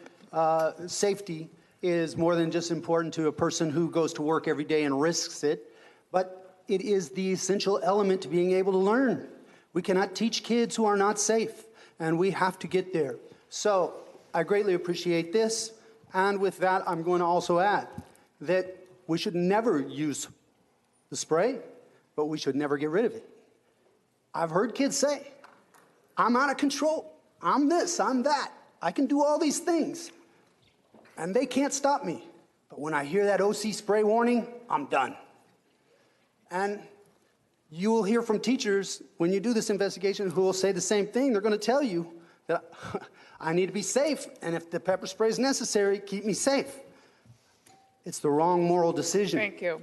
Safety is more than just important to a person who goes to work every day and risks it, but it is the essential element to being able to learn. We cannot teach kids who are not safe, and we have to get there. So I greatly appreciate this. And with that, I'm going to also add that we should never use the spray, but we should never get rid of it. I've heard kids say, I'm out of control. I'm this, I'm that. I can do all these things. And they can't stop me. But when I hear that OC spray warning, I'm done. And you will hear from teachers when you do this investigation who will say the same thing. They're going to tell you that I need to be safe, and if the pepper spray is necessary, keep me safe. It's the wrong moral decision. Thank you.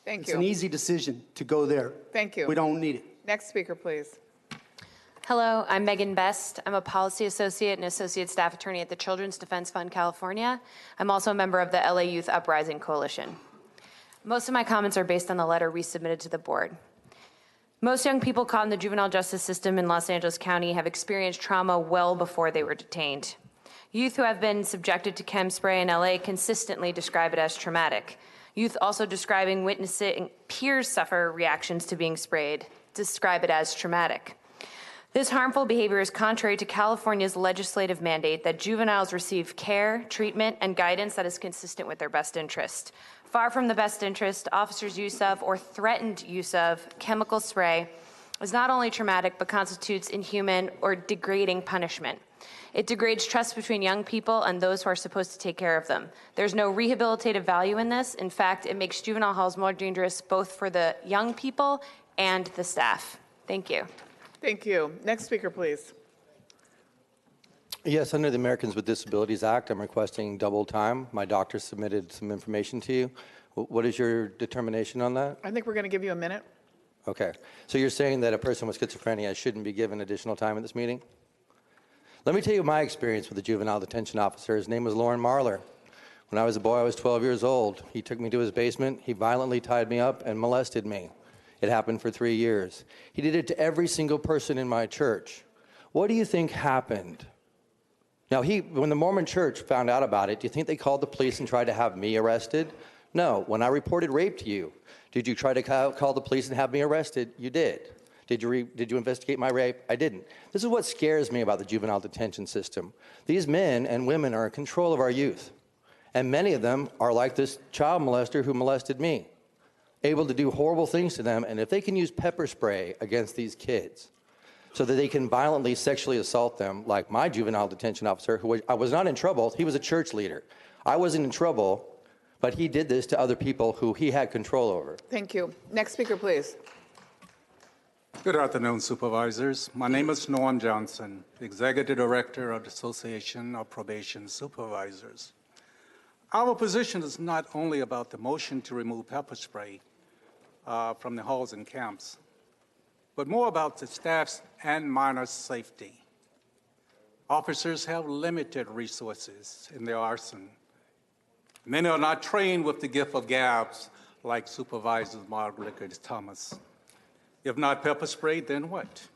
Thank It's you. an easy decision to go there. Thank you. We don't need it. Next speaker, please. Hello, I'm Megan Best. I'm a policy associate and associate staff attorney at the Children's Defense Fund, California. I'm also a member of the LA Youth Uprising Coalition. Most of my comments are based on the letter we submitted to the board. Most young people caught in the juvenile justice system in Los Angeles County have experienced trauma well before they were detained. Youth who have been subjected to chem spray in LA consistently describe it as traumatic. Youth also describing witnessing peers suffer reactions to being sprayed describe it as traumatic. This harmful behavior is contrary to California's legislative mandate that juveniles receive care, treatment, and guidance that is consistent with their best interest. Far from the best interest, officers' use of or threatened use of chemical spray is not only traumatic but constitutes inhuman or degrading punishment. It degrades trust between young people and those who are supposed to take care of them. There's no rehabilitative value in this. In fact, it makes juvenile halls more dangerous both for the young people and the staff. Thank you. Thank you. Next speaker, please. Yes, under the Americans with Disabilities Act, I'm requesting double time. My doctor submitted some information to you. What is your determination on that? I think we're going to give you a minute. Okay. So you're saying that a person with schizophrenia shouldn't be given additional time at this meeting? Let me tell you my experience with a juvenile detention officer. His name was Lauren Marler. When I was a boy, I was 12 years old. He took me to his basement. He violently tied me up and molested me. It happened for 3 years. He did it to every single person in my church. What do you think happened? Now, when the Mormon church found out about it, do you think they called the police and tried to have me arrested? No. When I reported rape to you, did you try to call the police and have me arrested? You did. Did you investigate my rape? I didn't. This is what scares me about the juvenile detention system. These men and women are in control of our youth. And many of them are like this child molester who molested me, able to do horrible things to them. And if they can use pepper spray against these kids so that they can violently sexually assault them, like my juvenile detention officer, who I was not in trouble, he was a church leader. I wasn't in trouble, but he did this to other people who he had control over. Thank you. Next speaker, please. Good afternoon, supervisors. My name is Norm Johnson, Executive Director of the Association of Probation Supervisors. Our position is not only about the motion to remove pepper spray from the halls and camps, but more about the staff's and minors' safety. Officers have limited resources in their arsenal. Many are not trained with the gift of gabs like Supervisors Margaret Thomas. If not pepper spray, then what?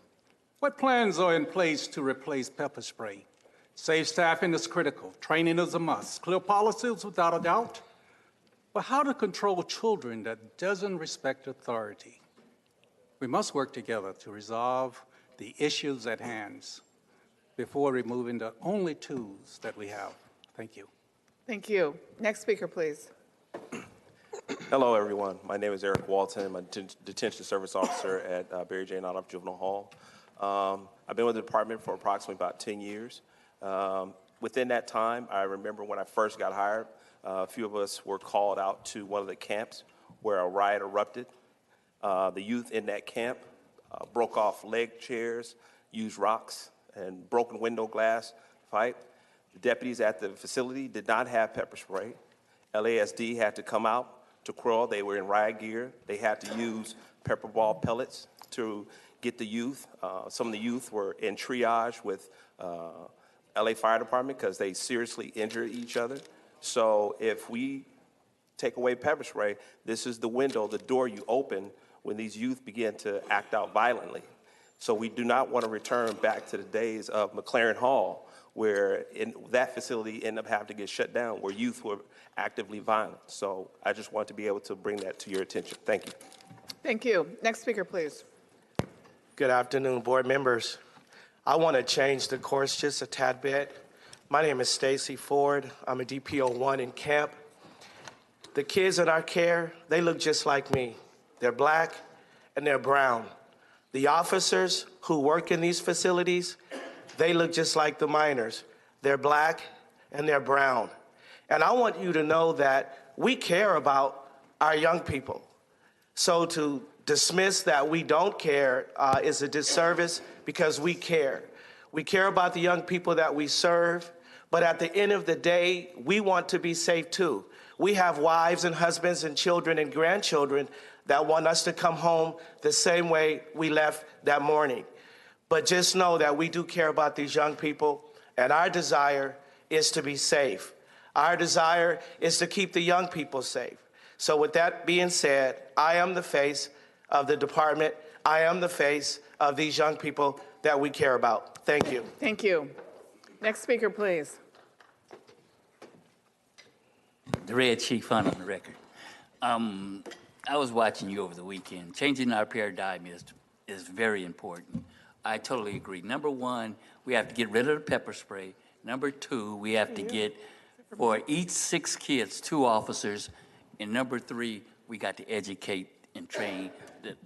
What plans are in place to replace pepper spray? Safe staffing is critical. Training is a must. Clear policies without a doubt. But how to control children that doesn't respect authority? We must work together to resolve the issues at hand before removing the only tools that we have. Thank you. Thank you. Next speaker, please. Hello, everyone. My name is Eric Walton. I'm a detention service officer at Barry J. Knottoff Juvenile Hall. I've been with the department for approximately about 10 years. Within that time, I remember when I first got hired, a few of us were called out to one of the camps where a riot erupted. The youth in that camp broke off leg chairs, used rocks, and broken window glass fight. The deputies at the facility did not have pepper spray. LASD had to come out to quell. They were in riot gear. They had to use pepper ball pellets to get the youth. Some of the youth were in triage with LA Fire Department because they seriously injured each other. So if we take away pepper spray, this is the window, the door you open when these youth begin to act out violently. So we do not want to return back to the days of McLaren Hall, where in that facility ended up having to get shut down, where youth were actively violent. So I just want to be able to bring that to your attention. Thank you. Thank you. Next speaker, please. Good afternoon, board members. I want to change the course just a tad bit. My name is Stacy Ford. I'm a DPO1 in camp. The kids in our care, they look just like me. They're black and they're brown. The officers who work in these facilities, they look just like the minors. They're black and they're brown. And I want you to know that we care about our young people. So to dismiss that we don't care is a disservice, because we care. We care about the young people that we serve, but at the end of the day, we want to be safe too. We have wives and husbands and children and grandchildren that want us to come home the same way we left that morning. But just know that we do care about these young people, and our desire is to be safe. Our desire is to keep the young people safe. So with that being said, I am the face of the department. I am the face of these young people that we care about. Thank you. Thank you. Next speaker, please. The Red Chief Hunt on the record. I was watching you over the weekend. Changing our paradigm is very important. I totally agree. Number one, we have to get rid of the pepper spray. Number two, we have to get, for each 6 kids, 2 officers. And number 3, we got to educate and train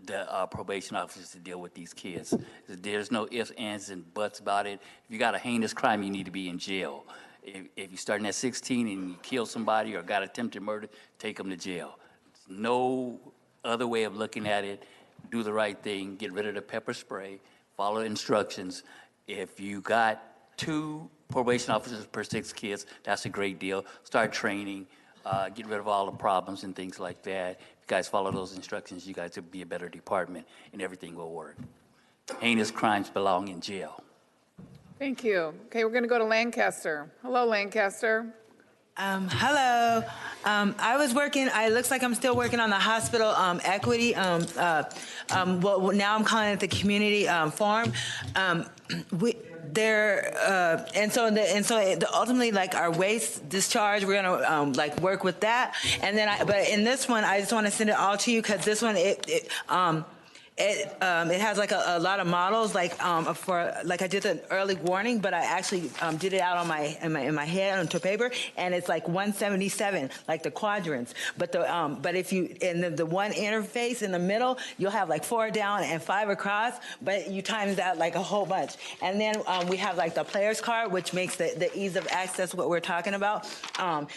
the probation officers to deal with these kids. There's no ifs, ands, and buts about it. If you got a heinous crime, you need to be in jail. If you're starting at 16 and you kill somebody or got attempted murder, take them to jail. No other way of looking at it. Do the right thing. Get rid of the pepper spray. Follow instructions. If you got 2 probation officers per 6 kids, that's a great deal. Start training. Get rid of all the problems and things like that. If you guys follow those instructions, you guys will be a better department and everything will work. Heinous crimes belong in jail. Thank you. Okay, we're going to go to Lancaster. Hello, Lancaster. Hello. I was working, it looks like I'm still working on the hospital equity. Well, now I'm calling it the community farm. Ultimately, like our waste discharge, we're gonna like work with that. And then, but in this one, I just want to send it all to you, because this one, it has like a lot of models, like for like I did an early warning, but I actually did it out on in my head onto paper, and it's like 177, like the quadrants. But if you in the one interface in the middle, you'll have like 4 down and 5 across, but you times that like a whole bunch. And then we have like the player's card, which makes the ease of access what we're talking about,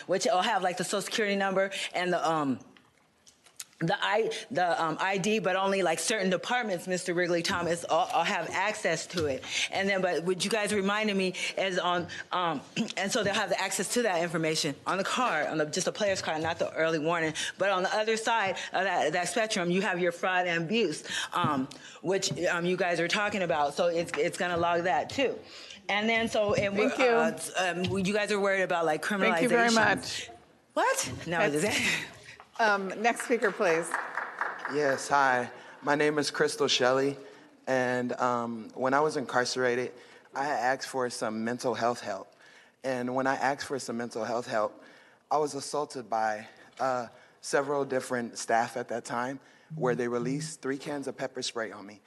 which will have like the social security number and the ID, but only like certain departments, Mr. Wrigley Thomas, all have access to it. And then, but what you guys reminded me is on, and so they'll have the access to that information on the card, on just a player's card, not the early warning. But on the other side of that spectrum, you have your fraud and abuse, which you guys are talking about. So it's going to log that too. And then, so Thank you. You guys are worried about like criminalization. Thank you very much. What? No, next speaker, please. Yes, hi. My name is Crystal Shelley, and when I was incarcerated, I asked for some mental health help. And when I asked for some mental health help, I was assaulted by several different staff at that time, where they released 3 cans of pepper spray on me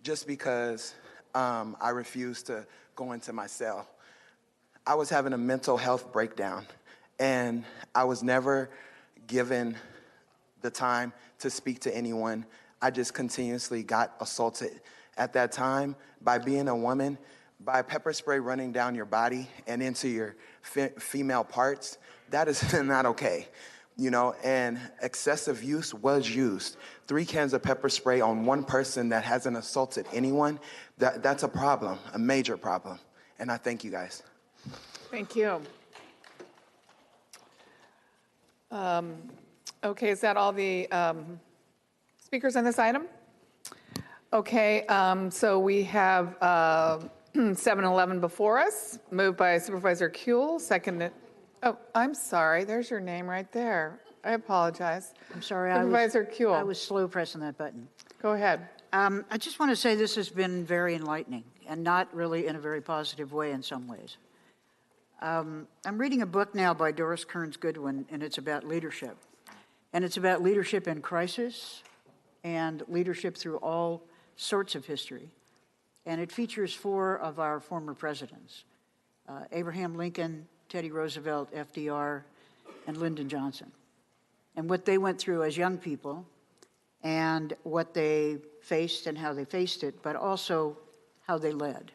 just because I refused to go into my cell. I was having a mental health breakdown, and I was never given the time to speak to anyone. I just continuously got assaulted at that time by being a woman, by pepper spray running down your body and into your female parts. That is not okay, you know, and excessive use was used. 3 cans of pepper spray on one person that hasn't assaulted anyone, that's a problem, a major problem. And I thank you guys. Thank you. Okay, is that all the speakers on this item? Okay, so we have 7-11 before us, moved by Supervisor Kuehl, seconded. Oh, I'm sorry, there's your name right there. I apologize. I'm sorry, Supervisor Kuehl. I was slow pressing that button. Go ahead. I just want to say this has been very enlightening and not really in a very positive way in some ways. I'm reading a book now by Doris Kearns Goodwin, and it's about leadership. And it's about leadership in crisis and leadership through all sorts of history. And it features 4 of our former presidents. Abraham Lincoln, Teddy Roosevelt, FDR, and Lyndon Johnson, and what they went through as young people and what they faced and how they faced it, but also how they led.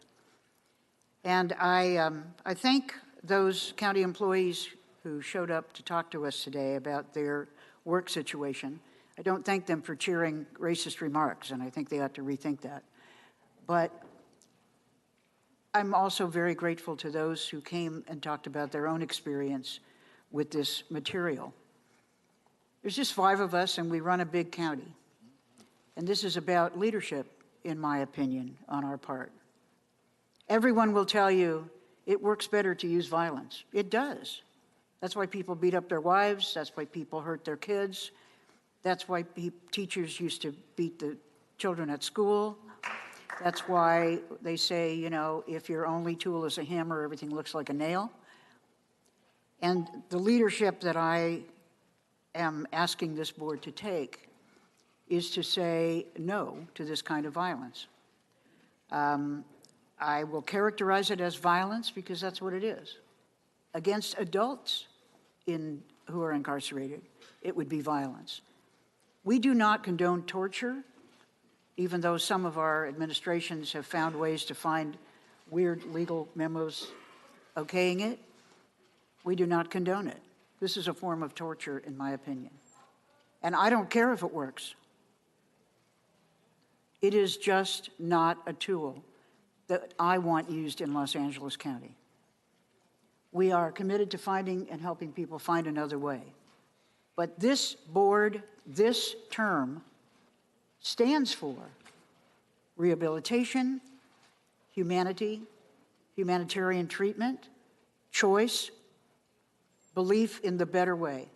And I thank those county employees who showed up to talk to us today about their work situation. I don't thank them for cheering racist remarks, and I think they ought to rethink that. But I'm also very grateful to those who came and talked about their own experience with this material. There's just 5 of us, and we run a big county. And this is about leadership, in my opinion, on our part. Everyone will tell you it works better to use violence. It does. That's why people beat up their wives. That's why people hurt their kids. That's why teachers used to beat the children at school. That's why they say, you know, if your only tool is a hammer, everything looks like a nail. And the leadership that I am asking this board to take is to say no to this kind of violence. I will characterize it as violence because that's what it is. Against adults who are incarcerated, it would be violence. We do not condone torture, even though some of our administrations have found ways to find weird legal memos okaying it. We do not condone it. This is a form of torture, in my opinion. And I don't care if it works. It is just not a tool that I want used in Los Angeles County. We are committed to finding and helping people find another way. But this board, this term, stands for rehabilitation, humanity, humanitarian treatment, choice, belief in the better way.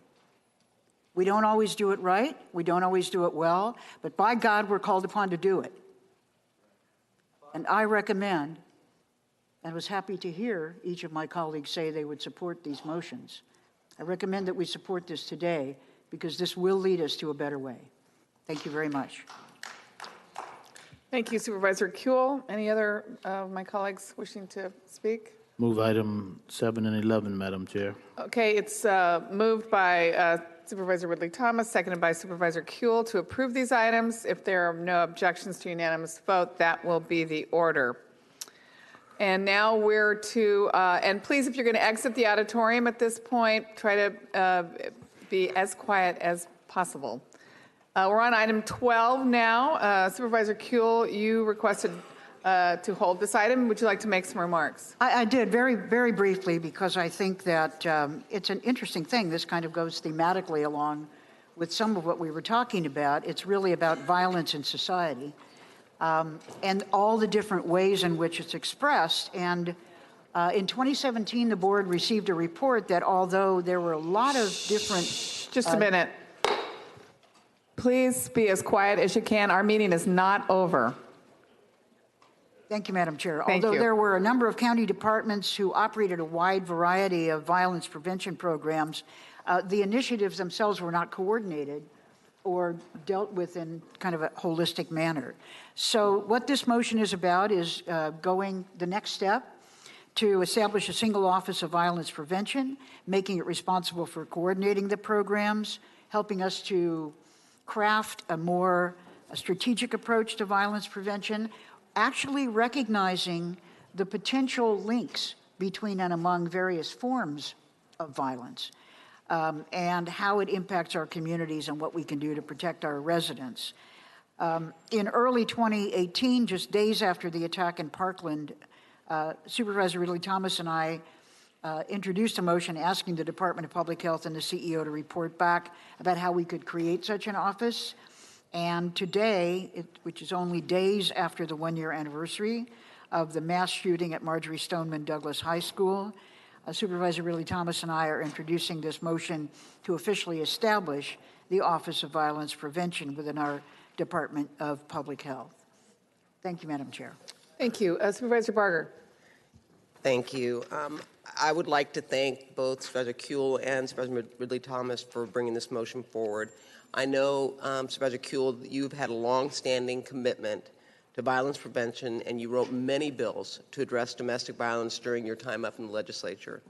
We don't always do it right, we don't always do it well, but by God, we're called upon to do it. And I recommend, and was happy to hear each of my colleagues say they would support these motions. I recommend that we support this today because this will lead us to a better way. Thank you very much. Thank you, Supervisor Kuehl. Any other of my colleagues wishing to speak? Move item 7 and 11, Madam Chair. Okay, it's moved by Supervisor Ridley Thomas, seconded by Supervisor Kuehl to approve these items. If there are no objections to unanimous vote, that will be the order. And now we're to, and please, if you're going to exit the auditorium at this point, try to be as quiet as possible. We're on item 12 now. Supervisor Kuehl, you requested to hold this item. Would you like to make some remarks? I did, very, very briefly, because I think that it's an interesting thing. This kind of goes thematically along with some of what we were talking about. It's really about violence in society and all the different ways in which it's expressed. And in 2017, the board received a report that although there were a lot of different... Just a minute. Please be as quiet as you can. Our meeting is not over. Thank you, Madam Chair. Thank you. Although there were a number of county departments who operated a wide variety of violence prevention programs, the initiatives themselves were not coordinated or dealt with in kind of a holistic manner. So what this motion is about is going the next step to establish a single office of violence prevention, making it responsible for coordinating the programs, helping us to craft a more strategic approach to violence prevention, actually recognizing the potential links between and among various forms of violence and how it impacts our communities and what we can do to protect our residents. In early 2018, just days after the attack in Parkland, Supervisor Ridley Thomas and I introduced a motion asking the Department of Public Health and the CEO to report back about how we could create such an office. And today, which is only days after the one-year anniversary of the mass shooting at Marjorie Stoneman Douglas High School, Supervisor Ridley Thomas and I are introducing this motion to officially establish the Office of Violence Prevention within our Department of Public Health. Thank you, Madam Chair. Thank you. Supervisor Barger. Thank you. I would like to thank both Supervisor Kuehl and Supervisor Ridley Thomas for bringing this motion forward. I know, Supervisor Kuehl, you've had a long-standing commitment to violence prevention, and you wrote many bills to address domestic violence during your time up in the legislature.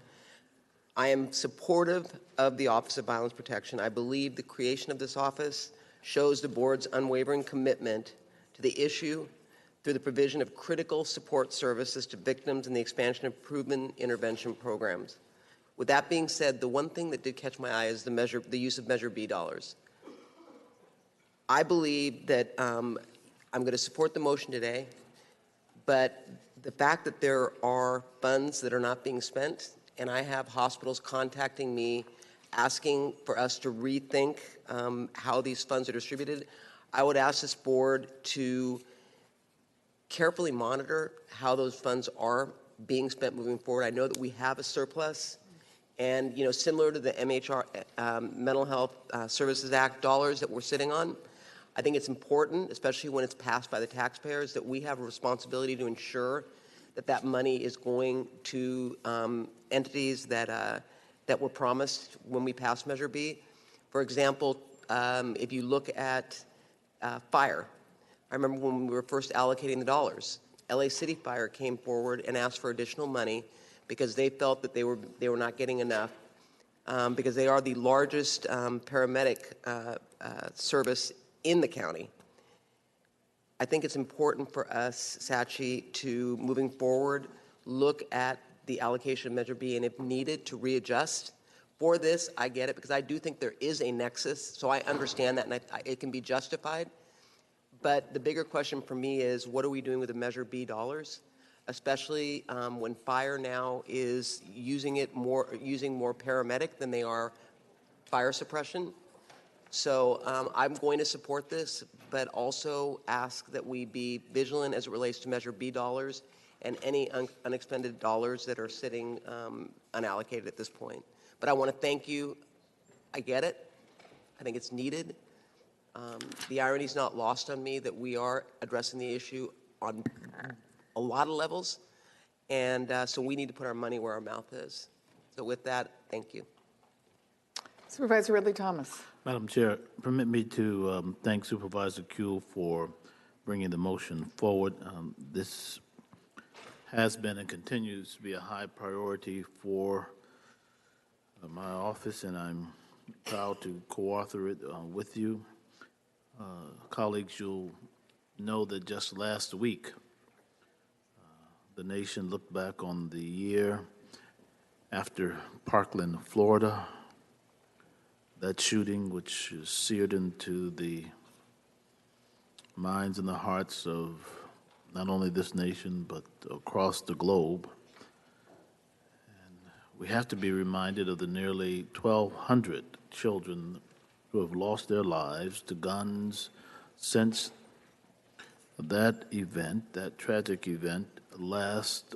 I am supportive of the Office of Violence Protection. I believe the creation of this office shows the board's unwavering commitment to the issue through the provision of critical support services to victims and the expansion of proven intervention programs. With that being said, the one thing that did catch my eye is the use of Measure B dollars. I believe that I'm going to support the motion today, but the fact that there are funds that are not being spent, and I have hospitals contacting me asking for us to rethink how these funds are distributed, I would ask this board to carefully monitor how those funds are being spent moving forward. I know that we have a surplus, and similar to the MHR Mental Health Services Act dollars that we're sitting on, I think it's important, especially when it's passed by the taxpayers, that we have a responsibility to ensure that that money is going to entities that were promised when we passed Measure B. For example, if you look at fire, I remember when we were first allocating the dollars, LA City Fire came forward and asked for additional money because they felt that they were not getting enough because they are the largest paramedic service in the county. I think it's important for us, Sachi, to, moving forward, look at the allocation of Measure B, and if needed, to readjust. For this, I get it, because I do think there is a nexus, so I understand that, and it can be justified. But the bigger question for me is, what are we doing with the Measure B dollars, especially when fire now is using more paramedic than they are fire suppression? So I'm going to support this, but also ask that we be vigilant as it relates to Measure B dollars and any unexpended dollars that are sitting unallocated at this point. But I want to thank you. I get it. I think it's needed. The irony is not lost on me that we are addressing the issue on a lot of levels, and so we need to put our money where our mouth is. So with that, thank you. Supervisor Ridley Thomas. Madam Chair, permit me to thank Supervisor Kuehl for bringing the motion forward. This has been and continues to be a high priority for my office, and I'm proud to co-author it with you. Colleagues, you'll know that just last week, the nation looked back on the year after Parkland, Florida, that shooting, which is seared into the minds and the hearts of not only this nation, but across the globe. And we have to be reminded of the nearly 1,200 children who have lost their lives to guns since that event, that tragic event, last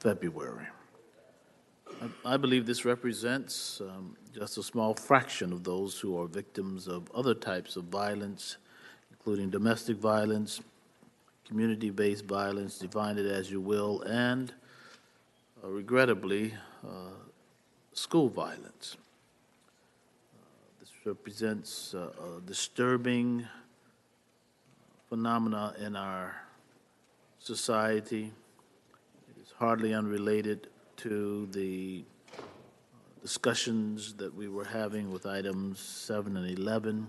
February. I believe this represents just a small fraction of those who are victims of other types of violence, including domestic violence, community-based violence, define it as you will, and regrettably, school violence. This represents a disturbing phenomena in our society. It is hardly unrelated to the discussions that we were having with items 7 and 11.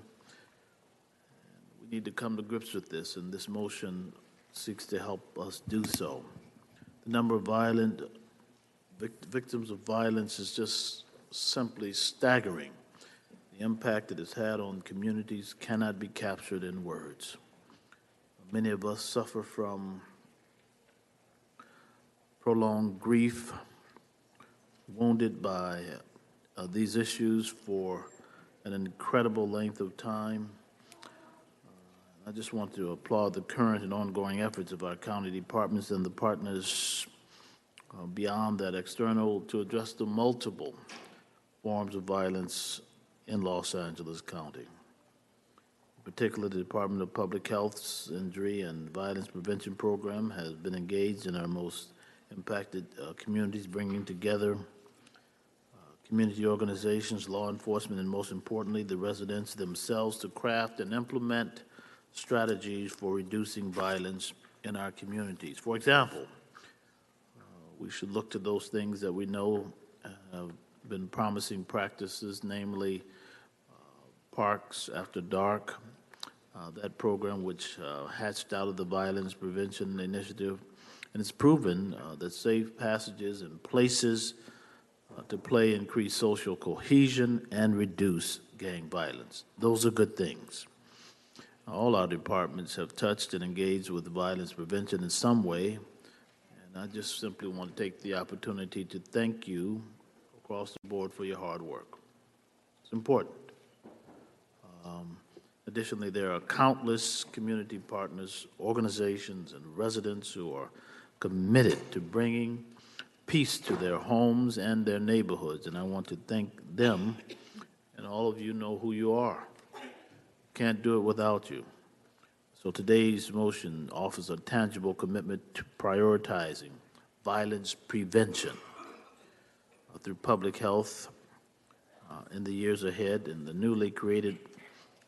We need to come to grips with this, and this motion seeks to help us do so. The number of victims of violence is just simply staggering. The impact it has had on communities cannot be captured in words. Many of us suffer from prolonged grief, wounded by these issues for an incredible length of time. I just want to applaud the current and ongoing efforts of our county departments and the partners beyond that external to address the multiple forms of violence in Los Angeles County. In particular, the Department of Public Health's Injury and Violence Prevention Program has been engaged in our most impacted communities, bringing together community organizations, law enforcement, and most importantly, the residents themselves to craft and implement strategies for reducing violence in our communities. For example, we should look to those things that we know have been promising practices, namely parks after dark, that program which hatched out of the Violence Prevention Initiative, and it's proven that safe passages and places to play increase social cohesion and reduce gang violence. Those are good things. All our departments have touched and engaged with violence prevention in some way, and I just simply want to take the opportunity to thank you across the board for your hard work. It's important. Additionally, there are countless community partners, organizations, and residents who are committed to bringing peace to their homes and their neighborhoods, and I want to thank them, and all of you know who you are. Can't do it without you. So today's motion offers a tangible commitment to prioritizing violence prevention through public health in the years ahead, and the newly created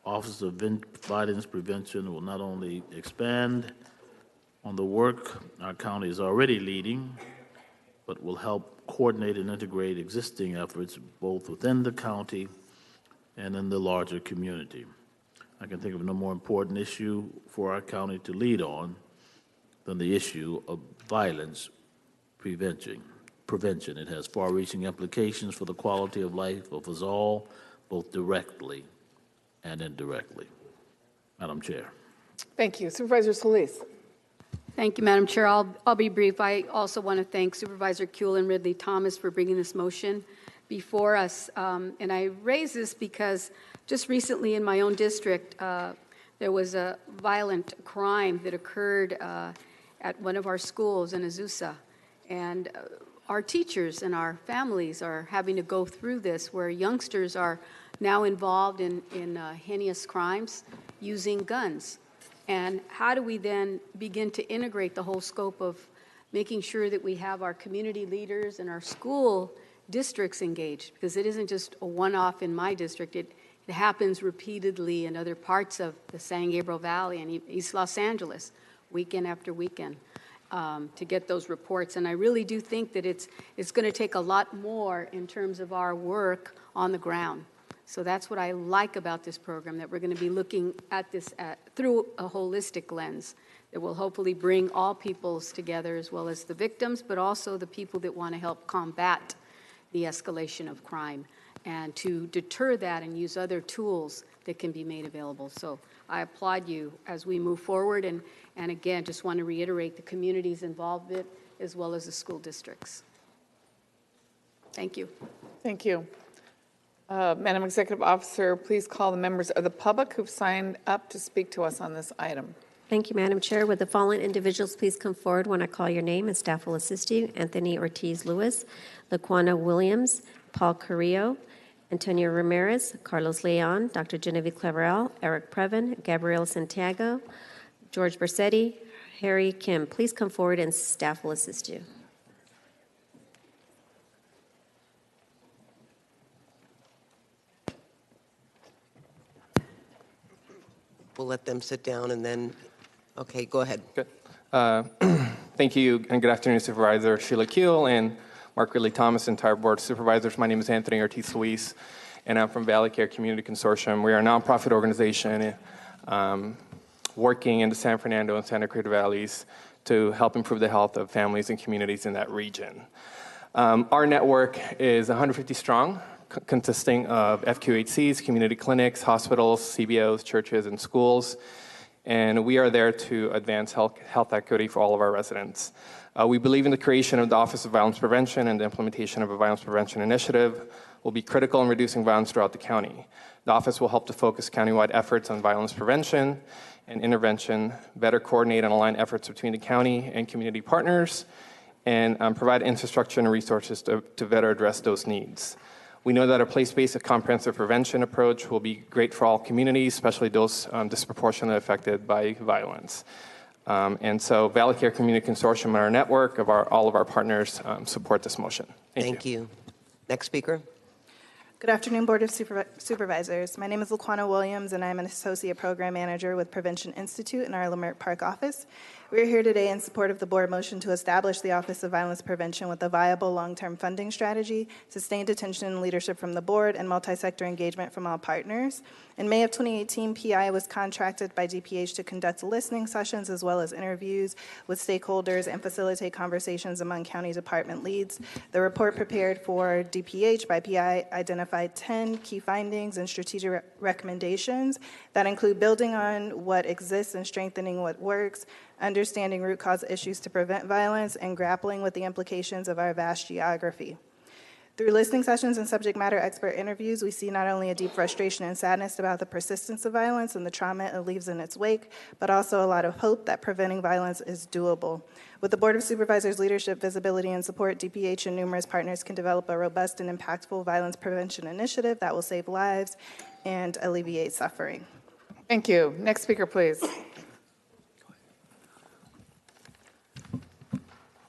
Office of Violence Prevention will not only expand on the work our county is already leading, but will help coordinate and integrate existing efforts both within the county and in the larger community. I can think of no more important issue for our county to lead on than the issue of violence prevention. It has far-reaching implications for the quality of life of us all, both directly and indirectly. Madam Chair. Thank you. Supervisor Solis. Thank you, Madam Chair. I'll be brief. I also want to thank Supervisor Kuehl and Ridley Thomas for bringing this motion before us. And I raise this because just recently in my own district, there was a violent crime that occurred at one of our schools in Azusa. And our teachers and our families are having to go through this, where youngsters are now involved in heinous crimes using guns. And how do we then begin to integrate the whole scope of making sure that we have our community leaders and our school districts engaged? Because it isn't just a one-off in my district. It happens repeatedly in other parts of the San Gabriel Valley and East Los Angeles, weekend after weekend, to get those reports. And I really do think that it's going to take a lot more in terms of our work on the ground. So that's what I like about this program, that we're going to be looking at this through a holistic lens that will hopefully bring all peoples together, as well as the victims, but also the people that want to help combat the escalation of crime and to deter that and use other tools that can be made available. So I applaud you as we move forward, and again, just want to reiterate the community's involvement as well as the school districts. Thank you. Thank you. Madam Executive Officer, please call the members of the public who've signed up to speak to us on this item. Thank you, Madam Chair. Would the following individuals please come forward when I call your name, and staff will assist you? Anthony Ortiz-Lewis, Laquana Williams, Paul Carrillo, Antonio Ramirez, Carlos Leon, Dr. Genevieve Cleverell, Eric Previn, Gabriel Santiago, George Bersetti, Harry Kim. Please come forward and staff will assist you. We'll let them sit down and then, okay, go ahead. Good. Thank you, and good afternoon, Supervisor Sheila Kuehl and Mark Ridley Thomas, entire Board of Supervisors. My name is Anthony Ortiz-Luis, and I'm from Valley Care Community Consortium. We are a nonprofit organization working in the San Fernando and Santa Cruz valleys to help improve the health of families and communities in that region. Our network is 150 strong, consisting of FQHCs, community clinics, hospitals, CBOs, churches, and schools. And we are there to advance health equity for all of our residents. We believe in the creation of the Office of Violence Prevention, and the implementation of a violence prevention initiative will be critical in reducing violence throughout the county. The office will help to focus countywide efforts on violence prevention and intervention, better coordinate and align efforts between the county and community partners, and provide infrastructure and resources to better address those needs. We know that a place-based comprehensive prevention approach will be great for all communities, especially those disproportionately affected by violence. And so Valley Care Community Consortium and our network of all of our partners support this motion. Thank you. Next speaker. Good afternoon, Board of Supervisors. My name is Laquana Williams, and I'm an Associate Program Manager with Prevention Institute in our Leimert Park office. We are here today in support of the board motion to establish the Office of Violence Prevention with a viable long-term funding strategy, sustained attention and leadership from the board, and multi-sector engagement from all partners. In May of 2018, PI was contracted by DPH to conduct listening sessions as well as interviews with stakeholders and facilitate conversations among county department leads. The report prepared for DPH by PI identified 10 key findings and strategic recommendations that include building on what exists and strengthening what works, understanding root cause issues to prevent violence, and grappling with the implications of our vast geography. Through listening sessions and subject matter expert interviews, we see not only a deep frustration and sadness about the persistence of violence and the trauma it leaves in its wake, but also a lot of hope that preventing violence is doable. With the Board of Supervisors' leadership, visibility, and support, DPH and numerous partners can develop a robust and impactful violence prevention initiative that will save lives and alleviate suffering. Thank you. Next speaker, please.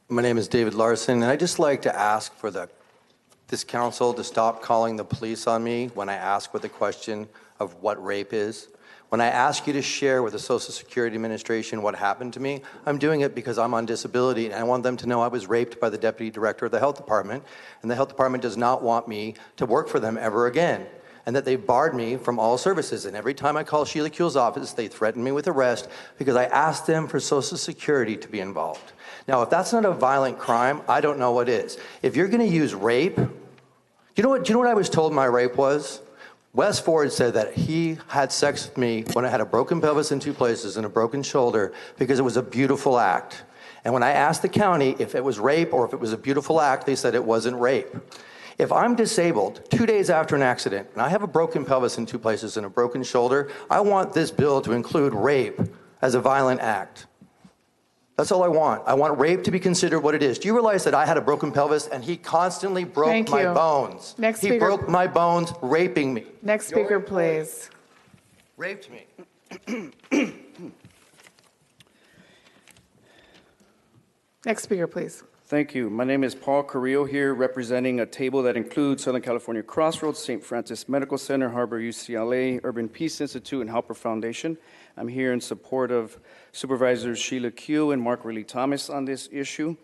My name is David Larson, and I'd just like to ask for this council to stop calling the police on me when I ask with the question of what rape is. When I ask you to share with the Social Security Administration what happened to me, I'm doing it because I'm on disability, and I want them to know I was raped by the Deputy Director of the Health Department, and the Health Department does not want me to work for them ever again, and that they barred me from all services. And every time I call Sheila Kuehl's office, they threaten me with arrest because I asked them for Social Security to be involved. Now, if that's not a violent crime, I don't know what is. If you're going to use rape, do you know what I was told my rape was? Wes Ford said that he had sex with me when I had a broken pelvis in 2 places and a broken shoulder because it was a beautiful act. And when I asked the county if it was rape or if it was a beautiful act, they said it wasn't rape. If I'm disabled 2 days after an accident and I have a broken pelvis in 2 places and a broken shoulder, I want this bill to include rape as a violent act. That's all I want. I want rape to be considered what it is. Do you realize that I had a broken pelvis and he constantly broke my bones? Next he speaker. broke my bones, raping me. Next speaker, please. Raped me. Next speaker, please. Thank you. My name is Paul Carrillo here, representing a table that includes Southern California Crossroads, St. Francis Medical Center, Harbor UCLA, Urban Peace Institute, and Halper Foundation. I'm here in support of Supervisors Sheila Kuehl and Mark Riley Thomas on this issue.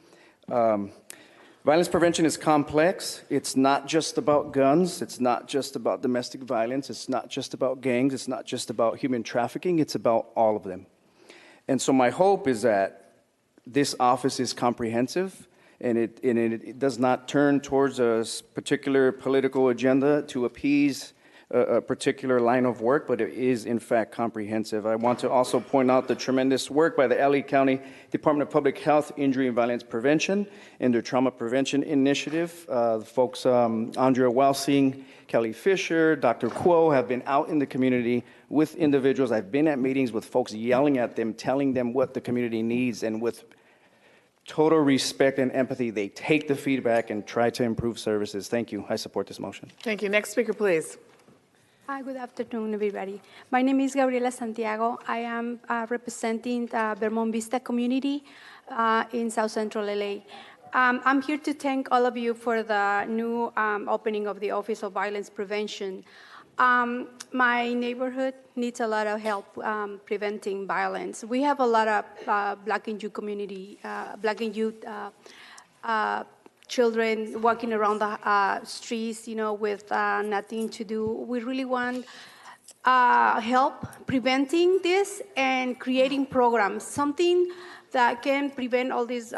Violence prevention is complex. It's not just about guns. It's not just about domestic violence. It's not just about gangs. It's not just about human trafficking. It's about all of them. And so my hope is that this office is comprehensive, and it does not turn towards a particular political agenda to appease a particular line of work, but it is in fact comprehensive. I want to also point out the tremendous work by the LA County Department of Public Health, Injury and Violence Prevention, and their Trauma Prevention Initiative. The folks, Andrea Welsing, Kelly Fisher, Dr. Kuo have been out in the community with individuals. I've been at meetings with folks yelling at them, telling them what the community needs, and with total respect and empathy, they take the feedback and try to improve services. Thank you. I support this motion. Thank you. Next speaker, please. Hi, good afternoon, everybody. My name is Gabriela Santiago. I am representing the Vermont Vista community in South Central LA. I'm here to thank all of you for the new opening of the Office of Violence Prevention. My neighborhood needs a lot of help preventing violence. We have a lot of Black and youth community, Black and youth children walking around the streets, with nothing to do. We really want help preventing this and creating programs, something that can prevent all these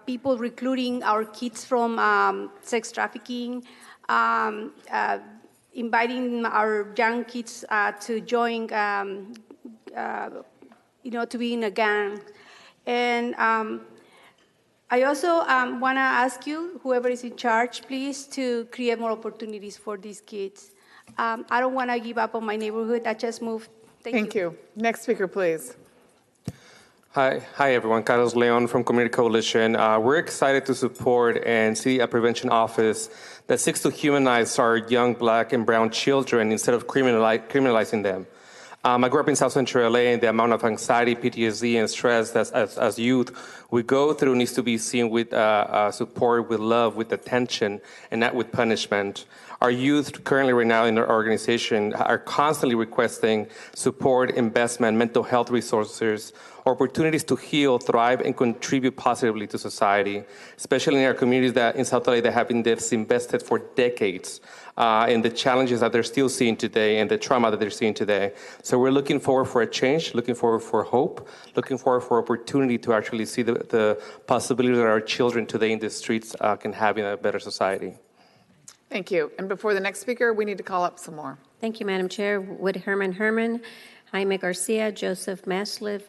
people recruiting our kids from sex trafficking, inviting our young kids to join, to be in a gang. And I also want to ask you, whoever is in charge, please, to create more opportunities for these kids. I don't want to give up on my neighborhood. I just moved. Thank you. Next speaker, please. Hi everyone. Carlos Leon from Community Coalition. We're excited to support and see a prevention office that seeks to humanize our young Black and brown children instead of criminalizing them. I grew up in South Central LA, and the amount of anxiety, PTSD, and stress that as youth we go through needs to be seen with support, with love, with attention, and not with punishment. Our youth currently right now in our organization are constantly requesting support, investment, mental health resources, opportunities to heal, thrive, and contribute positively to society, especially in our communities that in South LA that have been disinvested for decades, and the challenges that they're still seeing today and the trauma that they're seeing today. So we're looking forward for a change, looking forward for hope, looking forward for opportunity to actually see the possibility that our children today in the streets can have in a better society. Thank you. And before the next speaker, we need to call up some more. Thank you, Madam Chair. Wood Herman, Jaime Garcia, Joseph Masliv,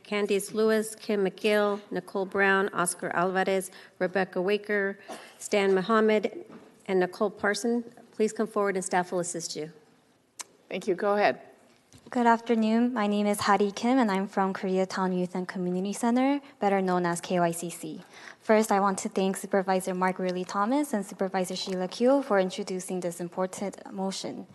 Candice Lewis, Kim McGill, Nicole Brown, Oscar Alvarez, Rebecca Waker, Stan Muhammad, and Nicole Parson. Please come forward and staff will assist you. Thank you. Go ahead. Good afternoon. My name is Hari Kim, and I'm from Koreatown Youth and Community Center, better known as KYCC. First, I want to thank Supervisor Mark Ridley-Thomas and Supervisor Sheila Keel for introducing this important motion.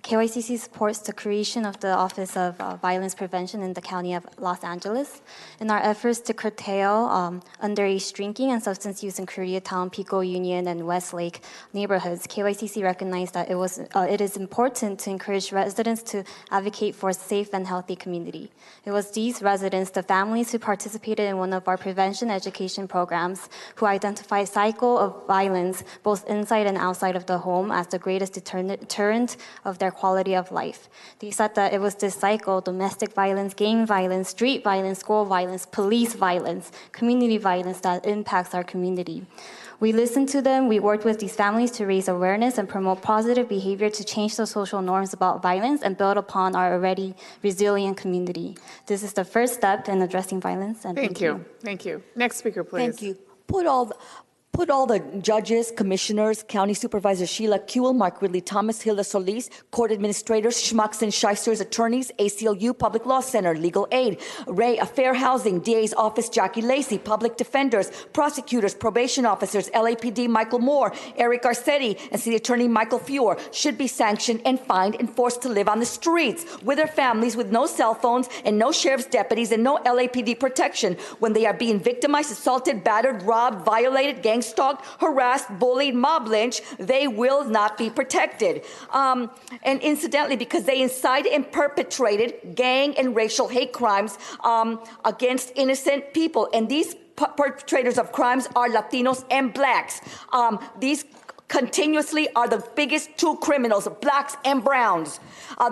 KYCC supports the creation of the Office of Violence Prevention in the County of Los Angeles. In our efforts to curtail underage drinking and substance use in Koreatown, Pico Union, and Westlake neighborhoods, KYCC recognized that it is important to encourage residents to advocate for a safe and healthy community. It was these residents, the families who participated in one of our prevention education programs, who identified a cycle of violence both inside and outside of the home as the greatest deterrent of their quality of life. They said that it was this cycle: domestic violence, gang violence, street violence, school violence, police violence, community violence, that impacts our community. We listened to them, we worked with these families to raise awareness and promote positive behavior to change the social norms about violence and build upon our already resilient community. This is the first step in addressing violence, and thank you. Thank you. Next speaker, please. Thank you. Put all the judges, commissioners, county supervisors Sheila Kewell, Mark Ridley Thomas, Hilda Solis, court administrators, schmucks and shysters, attorneys, ACLU, Public Law Center, Legal Aid, Ray, Fair Housing, DA's office, Jackie Lacey, public defenders, prosecutors, probation officers, LAPD, Michael Moore, Eric Garcetti, and City Attorney Michael Fior should be sanctioned and fined and forced to live on the streets with their families with no cell phones and no sheriff's deputies and no LAPD protection when they are being victimized, assaulted, battered, robbed, violated, gang-stalked, harassed, bullied, mob lynched. They will not be protected. And incidentally, because they incited and perpetrated gang and racial hate crimes against innocent people. And these perpetrators of crimes are Latinos and blacks. These continuously are the biggest two criminals, blacks and browns.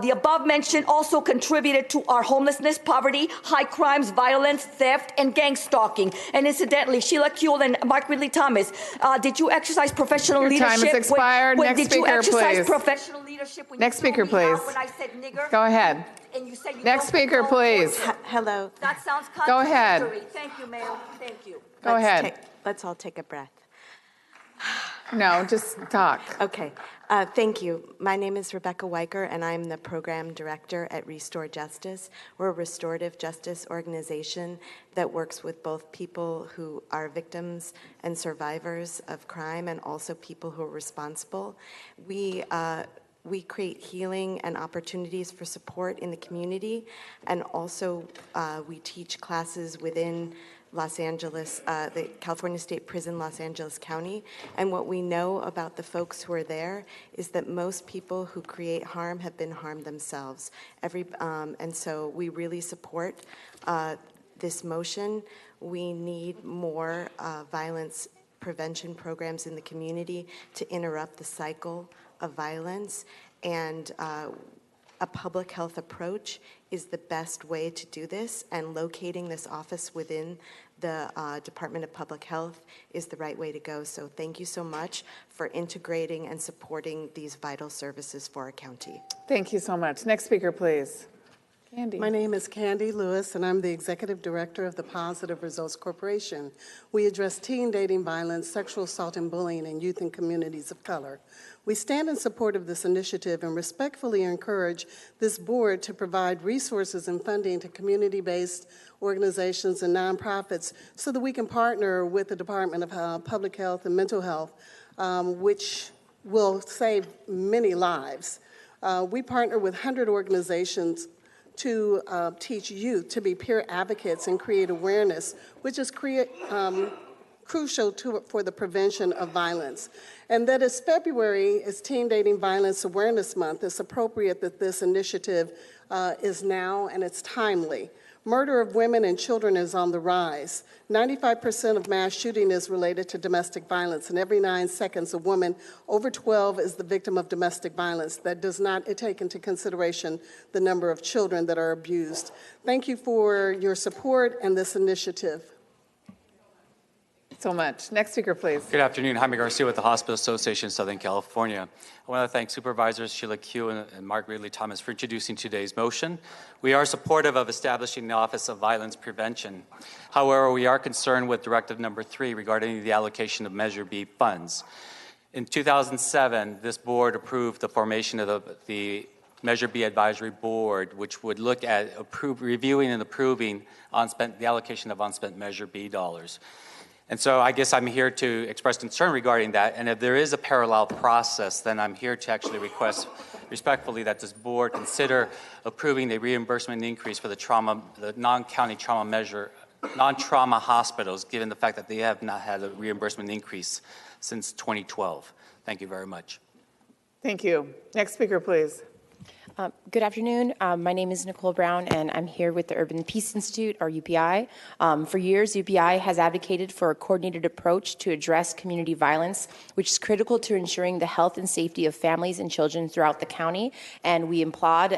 The above mentioned also contributed to our homelessness, poverty, high crimes, violence, theft, and gang stalking. And incidentally, Sheila Kewell and Mark Ridley Thomas, did you exercise professional leadership? Your time has expired. Next did speaker, you exercise please. professional leadership when Next you speaker, threw me out please. when I said nigger? Go ahead. And you said you Next speaker, please. Hello. That sounds Go ahead. contradictory. Thank you, Mayor. Thank you. Go ahead. Let's all take a breath. No, just talk. Okay. Thank you. My name is Rebecca Weicker, and I'm the program director at Restore Justice. We're a restorative justice organization that works with both people who are victims and survivors of crime and also people who are responsible. We create healing and opportunities for support in the community, and also we teach classes within Los Angeles, the California State Prison, Los Angeles County. And what we know about the folks who are there is that most people who create harm have been harmed themselves. And so we really support this motion. We need more violence prevention programs in the community to interrupt the cycle of violence. And a public health approach is the best way to do this, and locating this office within the Department of Public Health is the right way to go. So thank you so much for integrating and supporting these vital services for our county. Thank you so much. Next speaker, please. Candy. My name is Candy Lewis, and I'm the Executive Director of the Positive Results Corporation. We address teen dating violence, sexual assault and bullying in youth and communities of color. We stand in support of this initiative and respectfully encourage this board to provide resources and funding to community-based organizations and nonprofits so that we can partner with the Department of Public Health and Mental Health, which will save many lives. We partner with 100 organizations to teach youth to be peer advocates and create awareness, which is crucial for the prevention of violence. And that as February is Teen Dating Violence Awareness Month, it's appropriate that this initiative is now and it's timely. Murder of women and children is on the rise. 95% of mass shooting is related to domestic violence, and every 9 seconds a woman over 12 is the victim of domestic violence. That does not take into consideration the number of children that are abused. Thank you for your support and this initiative. So much. Next speaker, please. Good afternoon. Jaime Garcia with the Hospital Association of Southern California. I want to thank Supervisors Sheila Q and Mark Ridley-Thomas for introducing today's motion. We are supportive of establishing the Office of Violence Prevention. However, we are concerned with Directive Number 3 regarding the allocation of Measure B funds. In 2007, this board approved the formation of the Measure B Advisory Board, which would look at reviewing and approving the allocation of unspent Measure B dollars. And so I guess I'm here to express concern regarding that. And if there is a parallel process, then I'm here to actually request respectfully that this board consider approving a reimbursement increase for the non-county non-trauma hospitals, given the fact that they have not had a reimbursement increase since 2012. Thank you very much. Thank you. Next speaker, please. Good afternoon. My name is Nicole Brown, and I'm here with the Urban Peace Institute, or UPI. For years, UPI has advocated for a coordinated approach to address community violence, which is critical to ensuring the health and safety of families and children throughout the county, and we applaud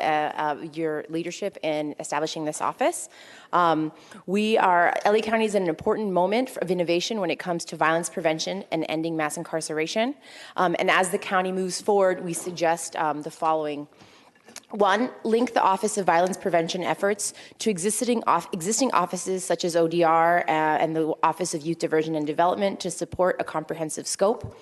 your leadership in establishing this office. LA County is in an important moment of innovation when it comes to violence prevention and ending mass incarceration. And as the county moves forward, we suggest the following. 1, link the Office of Violence Prevention efforts to existing offices such as ODR and the Office of Youth Diversion and Development to support a comprehensive scope.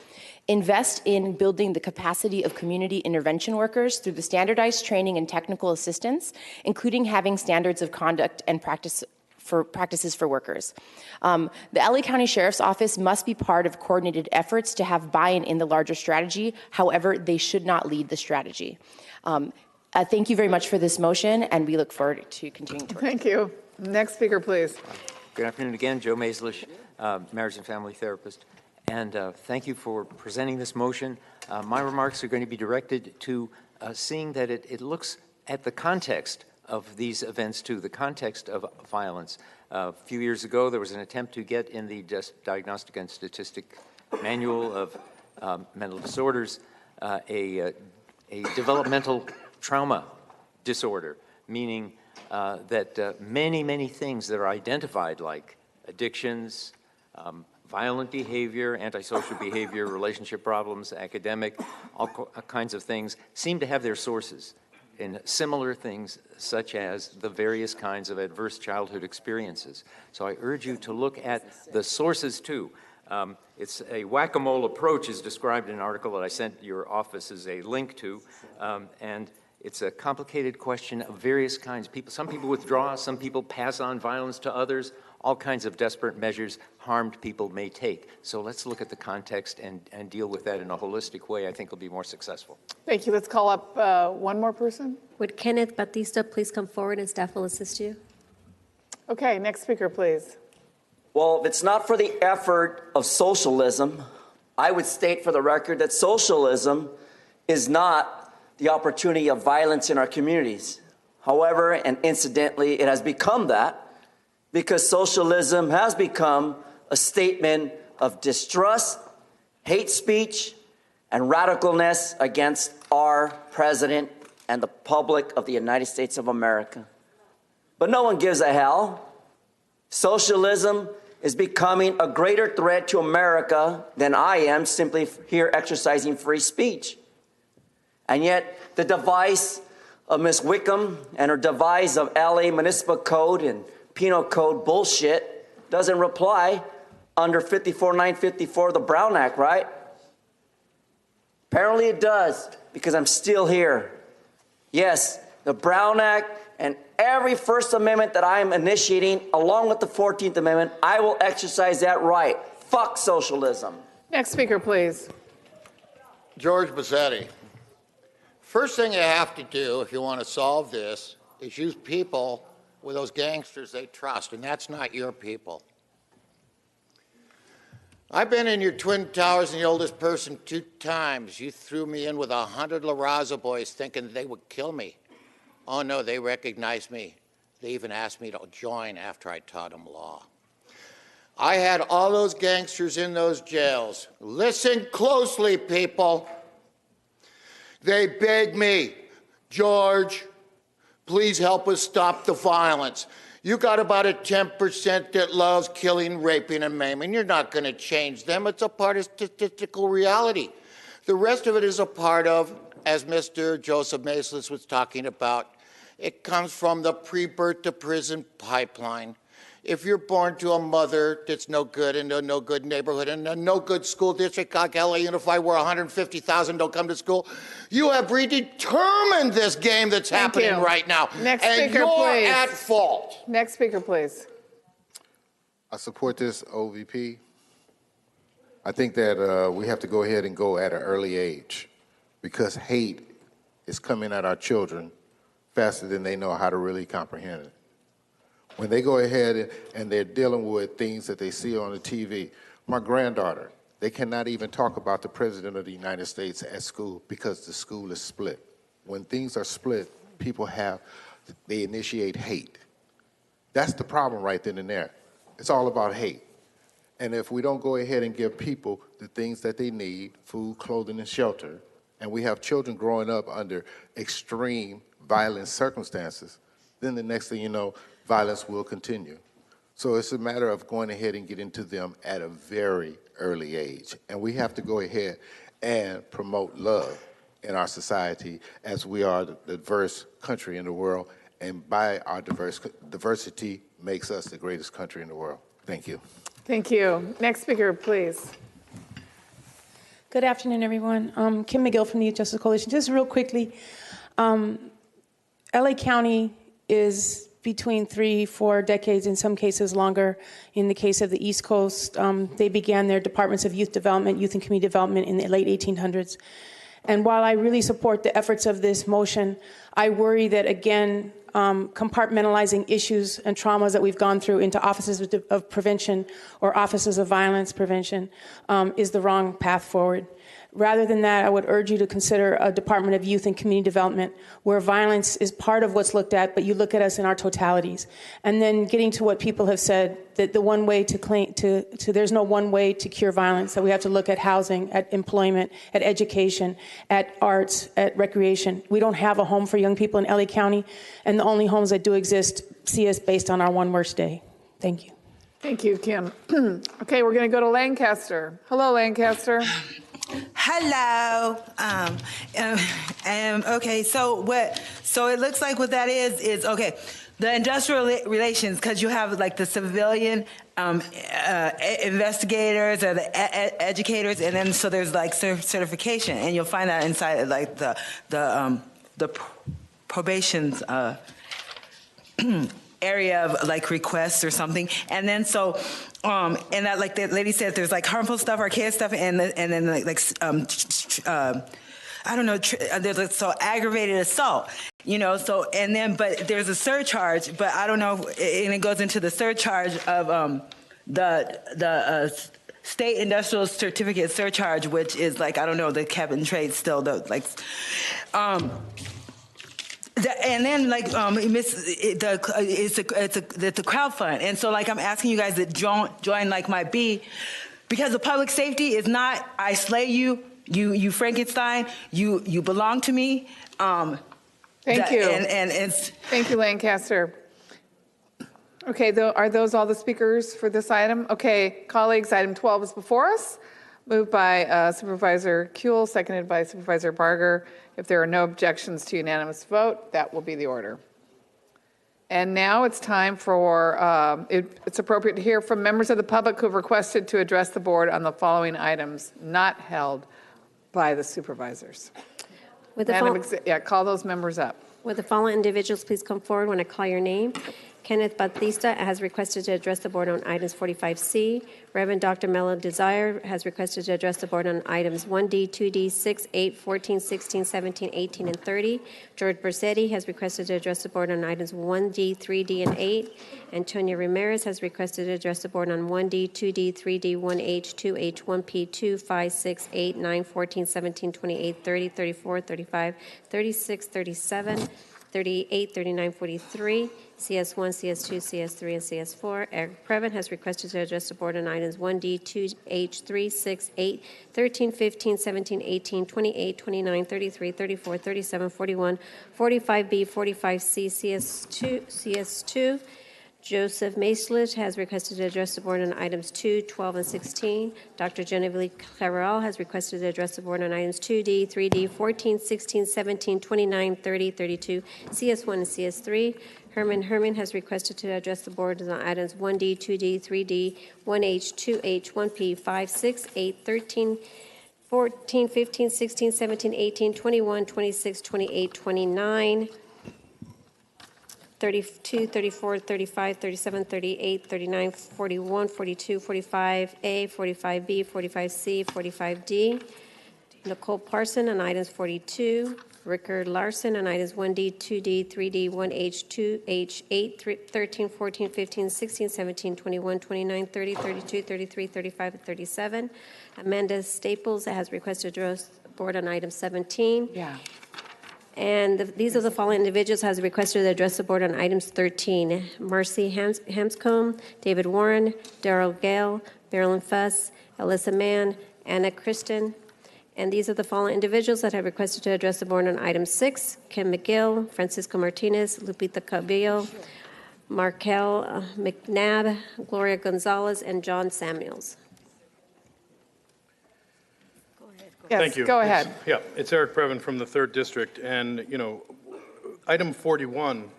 Invest in building the capacity of community intervention workers through the standardized training and technical assistance, including having standards of conduct and practices for workers. The LA County Sheriff's Office must be part of coordinated efforts to have buy-in in the larger strategy. However, they should not lead the strategy. Thank you very much for this motion, and we look forward to continuing to work. Thank you. Next speaker, please. Good afternoon again. Joe Maislish, marriage and family therapist. And thank you for presenting this motion. My remarks are going to be directed to seeing that it looks at the context of these events too, the context of violence. A few years ago, there was an attempt to get in the Diagnostic and Statistic Manual of Mental Disorders a developmental trauma disorder, meaning that many things that are identified like addictions, violent behavior, antisocial behavior, relationship problems, academic, all kinds of things seem to have their sources in similar things such as the various kinds of adverse childhood experiences. So I urge you to look at the sources too. It's a whack-a-mole approach is described in an article that I sent your office as a link to, and it's a complicated question of various kinds. Some people withdraw, some people pass on violence to others, all kinds of desperate measures harmed people may take. So let's look at the context and deal with that in a holistic way. I think we'll be more successful. Thank you. Let's call up one more person. Would Kenneth Batista please come forward and staff will assist you? Okay, next speaker, please. Well, if it's not for the effort of socialism, I would state for the record that socialism is not the opportunity of violence in our communities. However, and incidentally, it has become that because socialism has become a statement of distrust, hate speech, and radicalness against our president and the public of the United States of America. But no one gives a hell. Socialism is becoming a greater threat to America than I am simply here exercising free speech. And yet, the device of Ms. Wickham and her device of LA Municipal Code and Penal Code bullshit doesn't reply under 54954 of the Brown Act, right? Apparently it does, because I'm still here. Yes, the Brown Act and every First Amendment that I am initiating, along with the 14th Amendment, I will exercise that right. Fuck socialism. Next speaker, please. George Bazzetti. First thing you have to do if you want to solve this is use people with those gangsters they trust, and that's not your people. I've been in your Twin Towers and the oldest person 2 times. You threw me in with 100 La Raza boys thinking they would kill me. Oh no, they recognized me. They even asked me to join after I taught them law. I had all those gangsters in those jails. Listen closely, people. They begged me, George, please help us stop the violence. You got about a 10% that loves killing, raping, and maiming. You're not going to change them. It's a part of statistical reality. The rest of it is a part of, as Mr. Joseph Maislis was talking about, it comes from the pre-birth to prison pipeline. If you're born to a mother that's no good in a no good neighborhood and a no good school district like LA Unified where 150,000 don't come to school, you have predetermined this game that's happening right now. Next and speaker, you're please. at fault. Next speaker, please. I support this OVP. I think that we have to go ahead and go at an early age because hate is coming at our children faster than they know how to really comprehend it. When they go ahead and they're dealing with things that they see on the TV, my granddaughter, they cannot even talk about the President of the United States at school because the school is split. When things are split, people they initiate hate. That's the problem right then and there. It's all about hate. And if we don't go ahead and give people the things that they need, food, clothing, and shelter, and we have children growing up under extreme violent circumstances, then the next thing you know, violence will continue. So it's a matter of going ahead and getting to them at a very early age. And we have to go ahead and promote love in our society as we are the diverse country in the world. And by our diversity makes us the greatest country in the world. Thank you. Thank you. Next speaker, please. Good afternoon, everyone. Kim McGill from the Youth Justice Coalition. Just real quickly, LA County is between 3-4 decades, in some cases longer. In the case of the East Coast, they began their departments of youth development, youth and community development in the late 1800s. And while I really support the efforts of this motion, I worry that, again, compartmentalizing issues and traumas that we've gone through into offices of prevention or offices of violence prevention is the wrong path forward. Rather than that, I would urge you to consider a Department of Youth and Community Development where violence is part of what's looked at, but you look at us in our totalities. And then getting to what people have said, that the one way there's no one way to cure violence, that we have to look at housing, at employment, at education, at arts, at recreation. We don't have a home for young people in LA County, and the only homes that do exist see us based on our one worst day. Thank you. Thank you, Kim. Okay, we're going to go to Lancaster. Hello, Lancaster. Hello. Okay, so it looks like what that is okay, the industrial relations, because you have like the civilian investigators or the educators, and then so there's like certification, and you'll find that inside like the probation's area of like requests or something, and then so and that, like the lady said, there's like harmful stuff, archaic stuff, and then I don't know, there's so aggravated assault, you know, so, and then, but there's a surcharge, but I don't know, and it goes into the surcharge of the state industrial certificate surcharge, which is like, I don't know, the cap and trade still, like, and then like it's a crowd fund, and so like I'm asking you guys to join like my B, because the public safety is not I slay you, you Frankenstein, you belong to me. Thank you. And thank you, Lancaster. Okay, are those all the speakers for this item? Okay, colleagues, item 12 is before us. Moved by Supervisor Kuehl, seconded by Supervisor Barger. If there are no objections to unanimous vote, that will be the order. And now it's time for, it's appropriate to hear from members of the public who have requested to address the board on the following items not held by the supervisors. With the call those members up. Would the following individuals please come forward when I call your name? Kenneth Batista has requested to address the board on items 45C. Reverend Dr. Mello Desire has requested to address the board on items 1D, 2D, 6, 8, 14, 16, 17, 18, and 30. George Bersetti has requested to address the board on items 1D, 3D, and 8. Antonia Ramirez has requested to address the board on 1D, 2D, 3D, 1H, 2H, 1P, 2, 5, 6, 8, 9, 14, 17, 28, 30, 34, 35, 36, 37, 38, 39, 43, CS1, CS2, CS3, and CS4. Eric Previn has requested to address the board on items 1D, 2H, 3, 6, 8, 13, 15, 17, 18, 28, 29, 33, 34, 37, 41, 45B, 45C, CS2. Joseph Maislich has requested to address the board on items 2, 12, and 16. Dr. Genevieve Claverol has requested to address the board on items 2D, 3D, 14, 16, 17, 29, 30, 32, CS1, and CS3. Herman has requested to address the board on items 1D, 2D, 3D, 1H, 2H, 1P, 5, 6, 8, 13, 14, 15, 16, 17, 18, 21, 26, 28, 29, 32, 34, 35, 37, 38, 39, 41, 42, 45A, 45B, 45C, 45D. Nicole Parson on items 42. Rickard Larson on items 1D, 2D, 3D, 1H, 2H, 8, 13, 14, 15, 16, 17, 21, 29, 30, 32, 33, 35, and 37. Amanda Staples has requested to address the board on item 17. Yeah. And these are the following individuals has requested to address the board on items 13. Marcy Hanscombe, David Warren, Darrell Gale, Marilyn Fuss, Alyssa Mann, Anna Kristen. And these are the following individuals that have requested to address the board on item 6. Kim McGill, Francisco Martinez, Lupita Cabello, Markel McNabb, Gloria Gonzalez, and John Samuels. Yes, Thank you. go ahead. It's Eric Previn from the 3rd District, and, item 41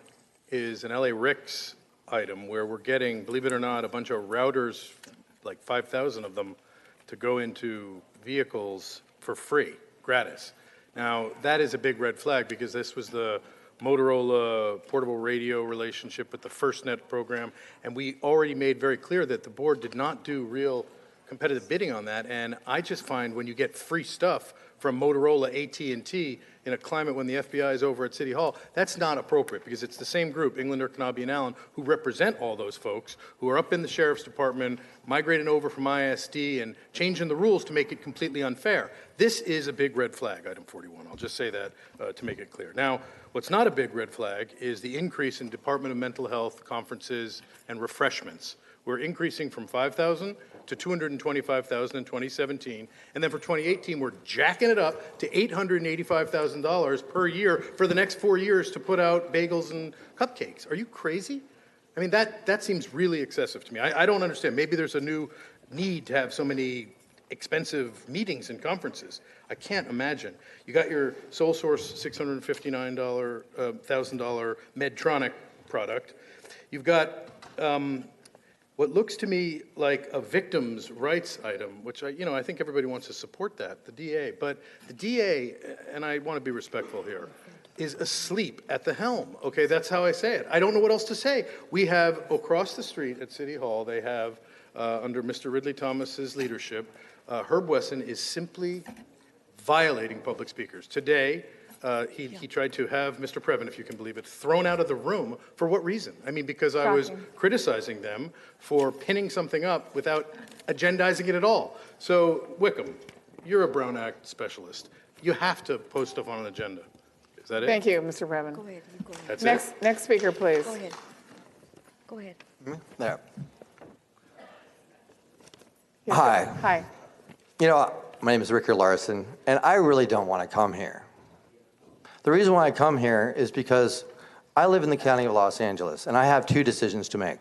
is an LA RICS item where we're getting, believe it or not, a bunch of routers, like 5,000 of them, to go into vehicles for free, gratis. Now, that is a big red flag because this was the Motorola portable radio relationship with the FirstNet program, and we already made very clear that the board did not do real competitive bidding on that, and I just find when you get free stuff from Motorola, AT&T in a climate when the FBI is over at City Hall, that's not appropriate because it's the same group, Englander, Knobby, and Allen, who represent all those folks who are up in the Sheriff's Department, migrating over from ISD and changing the rules to make it completely unfair. This is a big red flag, item 41. I'll just say that to make it clear. Now, what's not a big red flag is the increase in Department of Mental Health conferences and refreshments. We're increasing from 5,000 to 225,000 in 2017, and then for 2018, we're jacking it up to $885,000 per year for the next 4 years to put out bagels and cupcakes. Are you crazy? I mean, that seems really excessive to me. I don't understand. Maybe there's a new need to have so many expensive meetings and conferences. I can't imagine. You got your sole source $659,000 Medtronic product. You've got what looks to me like a victim's rights item, which I think everybody wants to support that, the DA. But the DA, and I want to be respectful here, is asleep at the helm. Okay, that's how I say it. I don't know what else to say. We have across the street at City Hall, they have, under Mr. Ridley Thomas's leadership, Herb Wesson is simply violating public speakers. Today, he tried to have Mr. Previn, if you can believe it, thrown out of the room. For what reason? I mean, because I was criticizing them for pinning something up without agendizing it at all. So, Wickham, you're a Brown Act specialist. You have to post stuff on an agenda. Is that it? Thank you, Mr. Previn. Go ahead. You go ahead. That's it? Next speaker, please. Go ahead. Go ahead. There. Yes, Hi. sir. Hi. My name is Rickard Larson, and I really don't want to come here. The reason why I come here is because I live in the county of Los Angeles, and I have 2 decisions to make.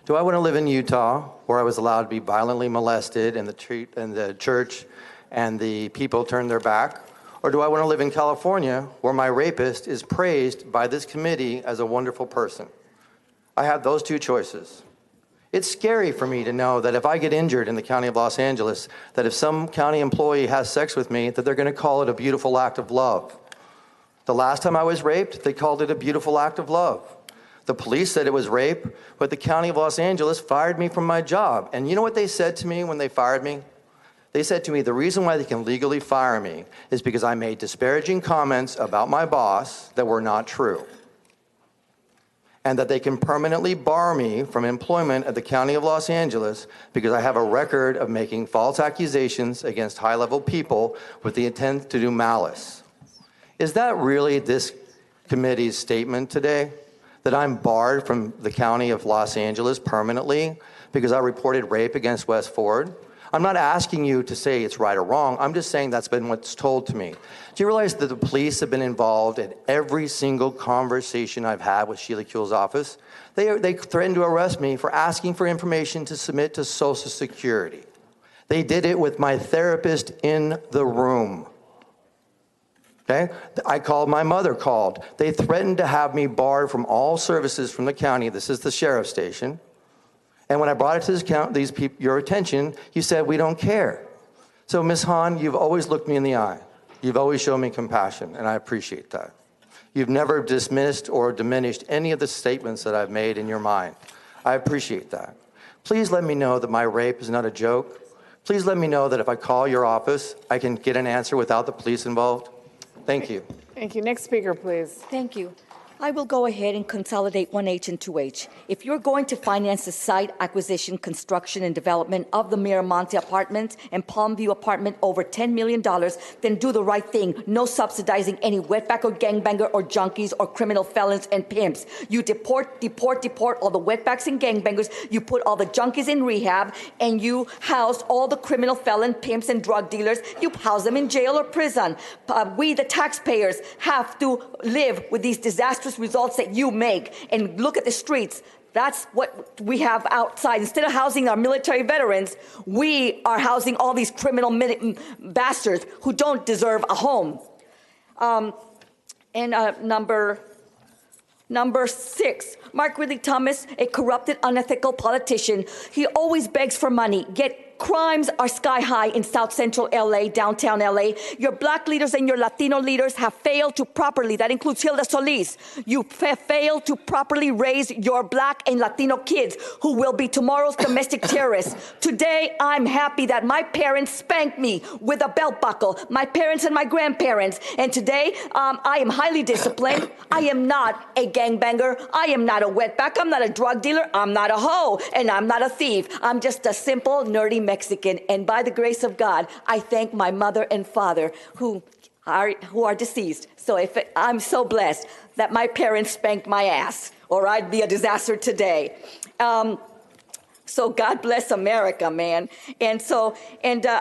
Do I want to live in Utah, where I was allowed to be violently molested in the church and the people turned their back? Or do I want to live in California, where my rapist is praised by this committee as a wonderful person? I have those 2 choices. It's scary for me to know that if I get injured in the county of Los Angeles, that if some county employee has sex with me, that they're going to call it a beautiful act of love. The last time I was raped, they called it a beautiful act of love. The police said it was rape, but the County of Los Angeles fired me from my job. And you know what they said to me when they fired me? They said to me, the reason why they can legally fire me is because I made disparaging comments about my boss that were not true, and that they can permanently bar me from employment at the County of Los Angeles because I have a record of making false accusations against high-level people with the intent to do malice. Is that really this committee's statement today, that I'm barred from the County of Los Angeles permanently because I reported rape against Wes Ford? I'm not asking you to say it's right or wrong. I'm just saying that's been what's told to me. Do you realize that the police have been involved in every single conversation I've had with Sheila Kuehl's office? They threatened to arrest me for asking for information to submit to Social Security. They did it with my therapist in the room. Okay? I called, my mother called. They threatened to have me barred from all services from the county. This is the sheriff's station. And when I brought it to your attention, you said, we don't care. So, Ms. Hahn, you've always looked me in the eye. You've always shown me compassion, and I appreciate that. You've never dismissed or diminished any of the statements that I've made in your mind. I appreciate that. Please let me know that my rape is not a joke. Please let me know that if I call your office, I can get an answer without the police involved. Thank you. Thank you. Next speaker, please. Thank you. I will go ahead and consolidate 1H and 2H. If you're going to finance the site acquisition, construction, and development of the Miramonte apartments and Palmview apartment over $10 million, then do the right thing. No subsidizing any wetback or gangbanger or junkies or criminal felons and pimps. You deport all the wetbacks and gangbangers. You put all the junkies in rehab, and you house all the criminal felon pimps and drug dealers. You house them in jail or prison. We, the taxpayers, have to live with these disastrous results that you make. And look at the streets. That's what we have outside. Instead of housing our military veterans, we are housing all these criminal bastards who don't deserve a home. Number 6, Mark Ridley Thomas, a corrupted, unethical politician. He always begs for money, yet crimes are sky high in South Central LA, downtown LA. Your black leaders and your Latino leaders have failed to properly, that includes Hilda Solis, you failed to properly raise your black and Latino kids who will be tomorrow's domestic terrorists. Today, I'm happy that my parents spanked me with a belt buckle, my parents and my grandparents. And today, I am highly disciplined. I am not a gangbanger. I am not a wetback. I'm not a drug dealer. I'm not a hoe. And I'm not a thief. I'm just a simple, nerdy Mexican, and by the grace of God, I thank my mother and father who are deceased. So I'm so blessed that my parents spanked my ass, or I'd be a disaster today. So God bless America, man. And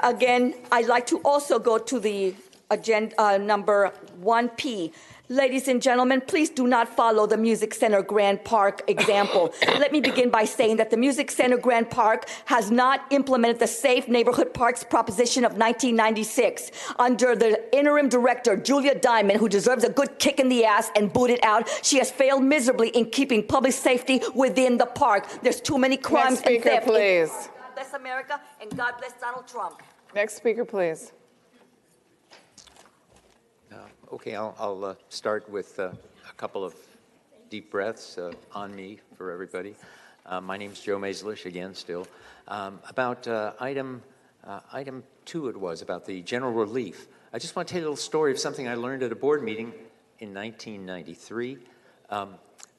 again, I'd like to also go to the agenda number 1P. Ladies and gentlemen, please do not follow the Music Center Grand Park example. Let me begin by saying that the Music Center Grand Park has not implemented the Safe Neighborhood Parks Proposition of 1996. Under the interim director, Julia Diamond, who deserves a good kick in the ass and booted out, she has failed miserably in keeping public safety within the park. There's too many crimes and theft. Next speaker, please. God bless America, and God bless Donald Trump. Next speaker, please. Okay, I'll start with a couple of deep breaths on me for everybody. My name's Joe Maislish, again, still. About item 2 it was, about the general relief. I just want to tell you a little story of something I learned at a board meeting in 1993.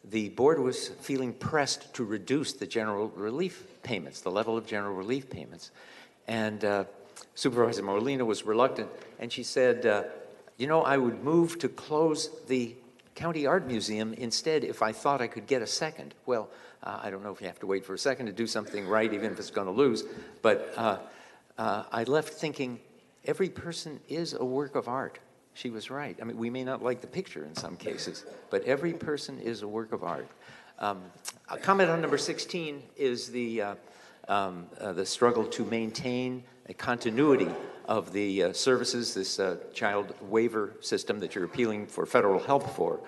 The board was feeling pressed to reduce the general relief payments, the level of general relief payments. And Supervisor Molina was reluctant, and she said, you know, I would move to close the County Art Museum instead if I thought I could get a second. Well, I don't know if you have to wait for a second to do something right, even if it's going to lose. But I left thinking, every person is a work of art. She was right. I mean, we may not like the picture in some cases, but every person is a work of art. A comment on number 16 is the struggle to maintain a continuity of the services, this child waiver system that you're appealing for federal help for.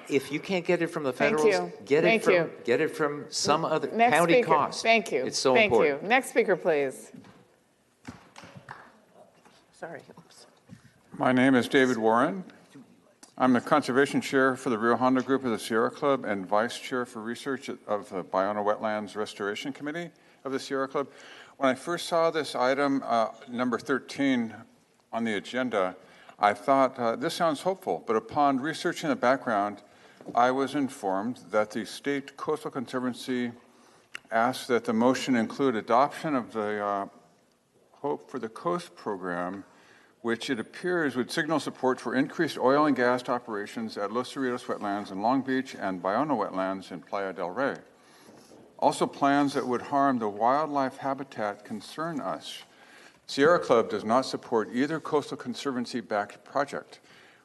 If you can't get it from the federals, get it from some other county cost. Thank you. It's so important. Thank you. Next speaker, please. Sorry. My name is David Warren. I'm the Conservation Chair for the Rio Hondo Group of the Sierra Club and Vice Chair for Research of the Biono Wetlands Restoration Committee of the Sierra Club. When I first saw this item, number 13 on the agenda, I thought, this sounds hopeful, but upon researching the background, I was informed that the State Coastal Conservancy asked that the motion include adoption of the Hope for the Coast program, which it appears would signal support for increased oil and gas operations at Los Cerritos wetlands in Long Beach and Biono wetlands in Playa del Rey. Also plans that would harm the wildlife habitat concern us. Sierra Club does not support either Coastal Conservancy-backed project.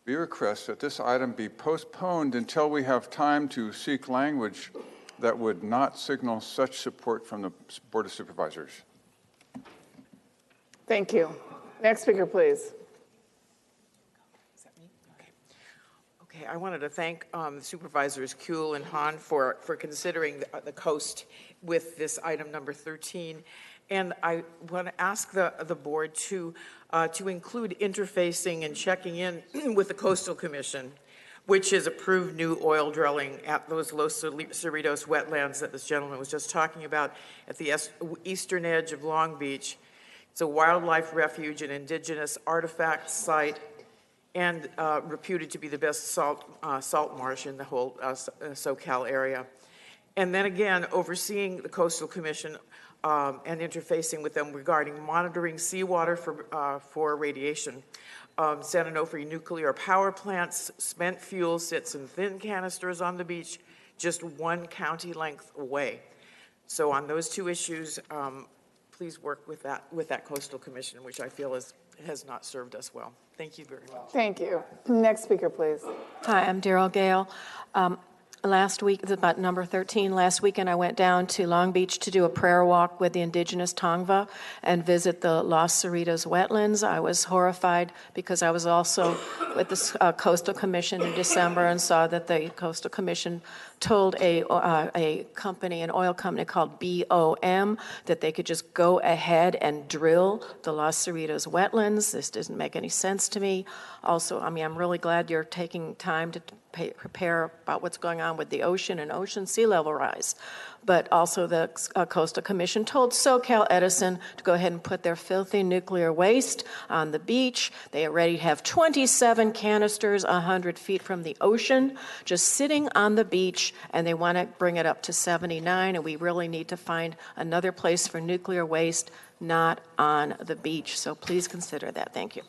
We request that this item be postponed until we have time to seek language that would not signal such support from the Board of Supervisors. Thank you. Next speaker, please. Okay, I wanted to thank Supervisors Kuhl and Hahn for considering the coast with this item number 13. And I want to ask the board to include interfacing and checking in with the Coastal Commission, which has approved new oil drilling at those Los Cerritos wetlands that this gentleman was just talking about at the eastern edge of Long Beach. It's a wildlife refuge and indigenous artifact site, and reputed to be the best salt marsh in the whole SoCal area. And then again, overseeing the Coastal Commission and interfacing with them regarding monitoring seawater for radiation. San Onofre nuclear power plants, spent fuel sits in thin canisters on the beach, just 1 county length away. So on those 2 issues, please work with that Coastal Commission, which I feel has not served us well. Thank you very much. Thank you. Next speaker, please. Hi, I'm Daryl Gale. Last week, it's about number 13, last weekend I went down to Long Beach to do a prayer walk with the indigenous Tongva and visit the Los Cerritos wetlands. I was horrified because I was also with the Coastal Commission in December and saw that the Coastal Commission told a company, an oil company called BOM, that they could just go ahead and drill the Los Cerritos wetlands. This doesn't make any sense to me. Also, I mean, I'm really glad you're taking time to prepare about what's going on with the ocean and ocean sea level rise. But also the Coastal Commission told SoCal Edison to go ahead and put their filthy nuclear waste on the beach. They already have 27 canisters 100 feet from the ocean just sitting on the beach, and they want to bring it up to 79, and we really need to find another place for nuclear waste, not on the beach. So please consider that. Thank you.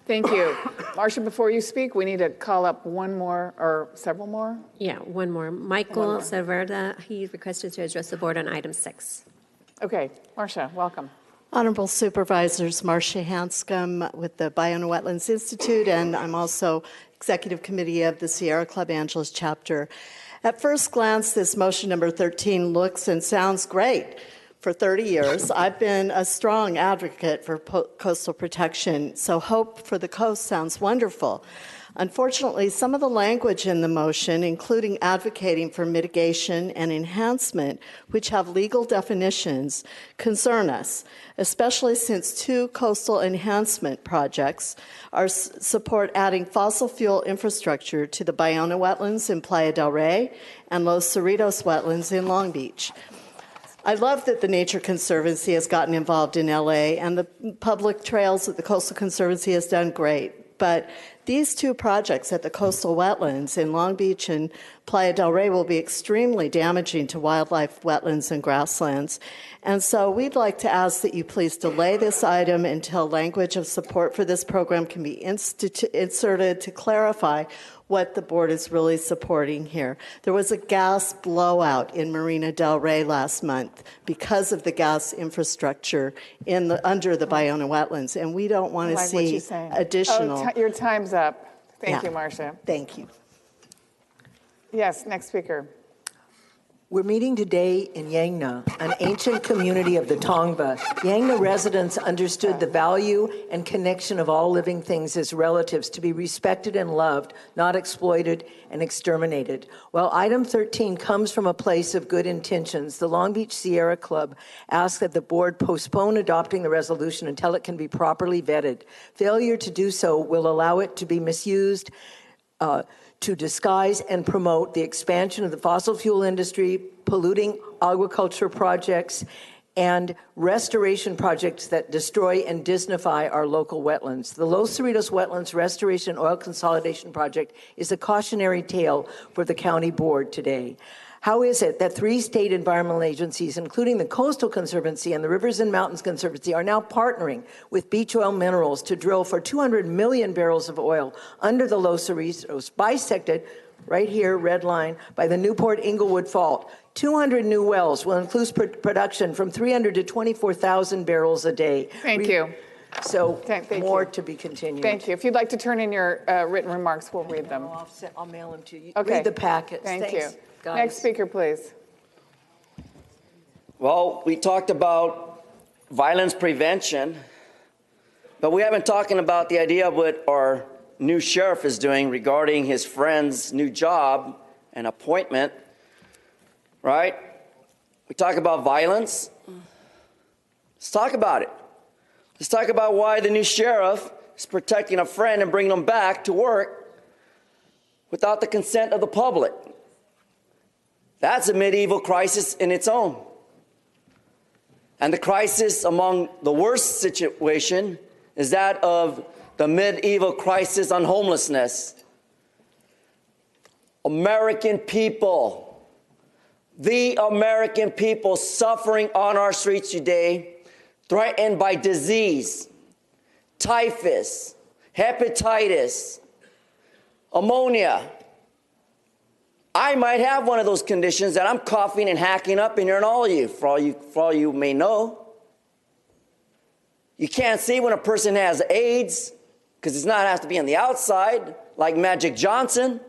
Thank you. Marcia, before you speak, we need to call up one more or several more. Yeah, one more. Michael Cerverda, he requested to address the board on item 6. Okay, Marcia, welcome. Honorable Supervisors, Marcia Hanscom with the Biono Wetlands Institute, and I'm also Executive Committee of the Sierra Club Angeles chapter. At first glance, this motion number 13 looks and sounds great. For 30 years, I've been a strong advocate for coastal protection, so hope for the coast sounds wonderful. Unfortunately, some of the language in the motion, including advocating for mitigation and enhancement, which have legal definitions, concern us, especially since 2 coastal enhancement projects support adding fossil fuel infrastructure to the Biono wetlands in Playa del Rey and Los Cerritos wetlands in Long Beach. I love that the Nature Conservancy has gotten involved in LA, and the public trails that the Coastal Conservancy has done great. But these 2 projects at the coastal wetlands in Long Beach and Playa del Rey will be extremely damaging to wildlife, wetlands, and grasslands. And so we'd like to ask that you please delay this item until language of support for this program can be inserted to clarify what the board is really supporting here. There was a gas blowout in Marina del Rey last month because of the gas infrastructure under the Biono wetlands, and we don't want to see additional. Your time's up. Thank you, Marcia. Thank you. Yes, next speaker. We're meeting today in Yangna, an ancient community of the Tongva. Yangna residents understood the value and connection of all living things as relatives to be respected and loved, not exploited and exterminated. While item 13 comes from a place of good intentions, the Long Beach Sierra Club asks that the board postpone adopting the resolution until it can be properly vetted. Failure to do so will allow it to be misused to disguise and promote the expansion of the fossil fuel industry, polluting agriculture projects, and restoration projects that destroy and dignify our local wetlands. The Los Cerritos Wetlands Restoration Oil Consolidation Project is a cautionary tale for the county board today. How is it that 3 state environmental agencies, including the Coastal Conservancy and the Rivers and Mountains Conservancy, are now partnering with Beach Oil Minerals to drill for 200 million barrels of oil under the Los Cerritos, bisected, right here, red line, by the Newport Inglewood Fault? 200 new wells will include production from 300 to 24,000 barrels a day. Thank you. So Thank more you. to be continued. Thank you. If you'd like to turn in your written remarks, we'll read them. I'll mail them to you. Okay. Read the packets. Thank Thanks, you. guys. Next speaker, please. Well, we talked about violence prevention, but we haven't talking about the idea of what our new sheriff is doing regarding his friend's new job and appointment, right? We talk about violence. Let's talk about it. Let's talk about why the new sheriff is protecting a friend and bringing him back to work without the consent of the public. That's a medieval crisis in its own. And the crisis among the worst situation is that of the medieval crisis on homelessness. American people, the American people suffering on our streets today, threatened by disease, typhus, hepatitis, ammonia. I might have one of those conditions that I'm coughing and hacking up in here and all you may know. You can't see when a person has AIDS because it's not has to be on the outside like Magic Johnson.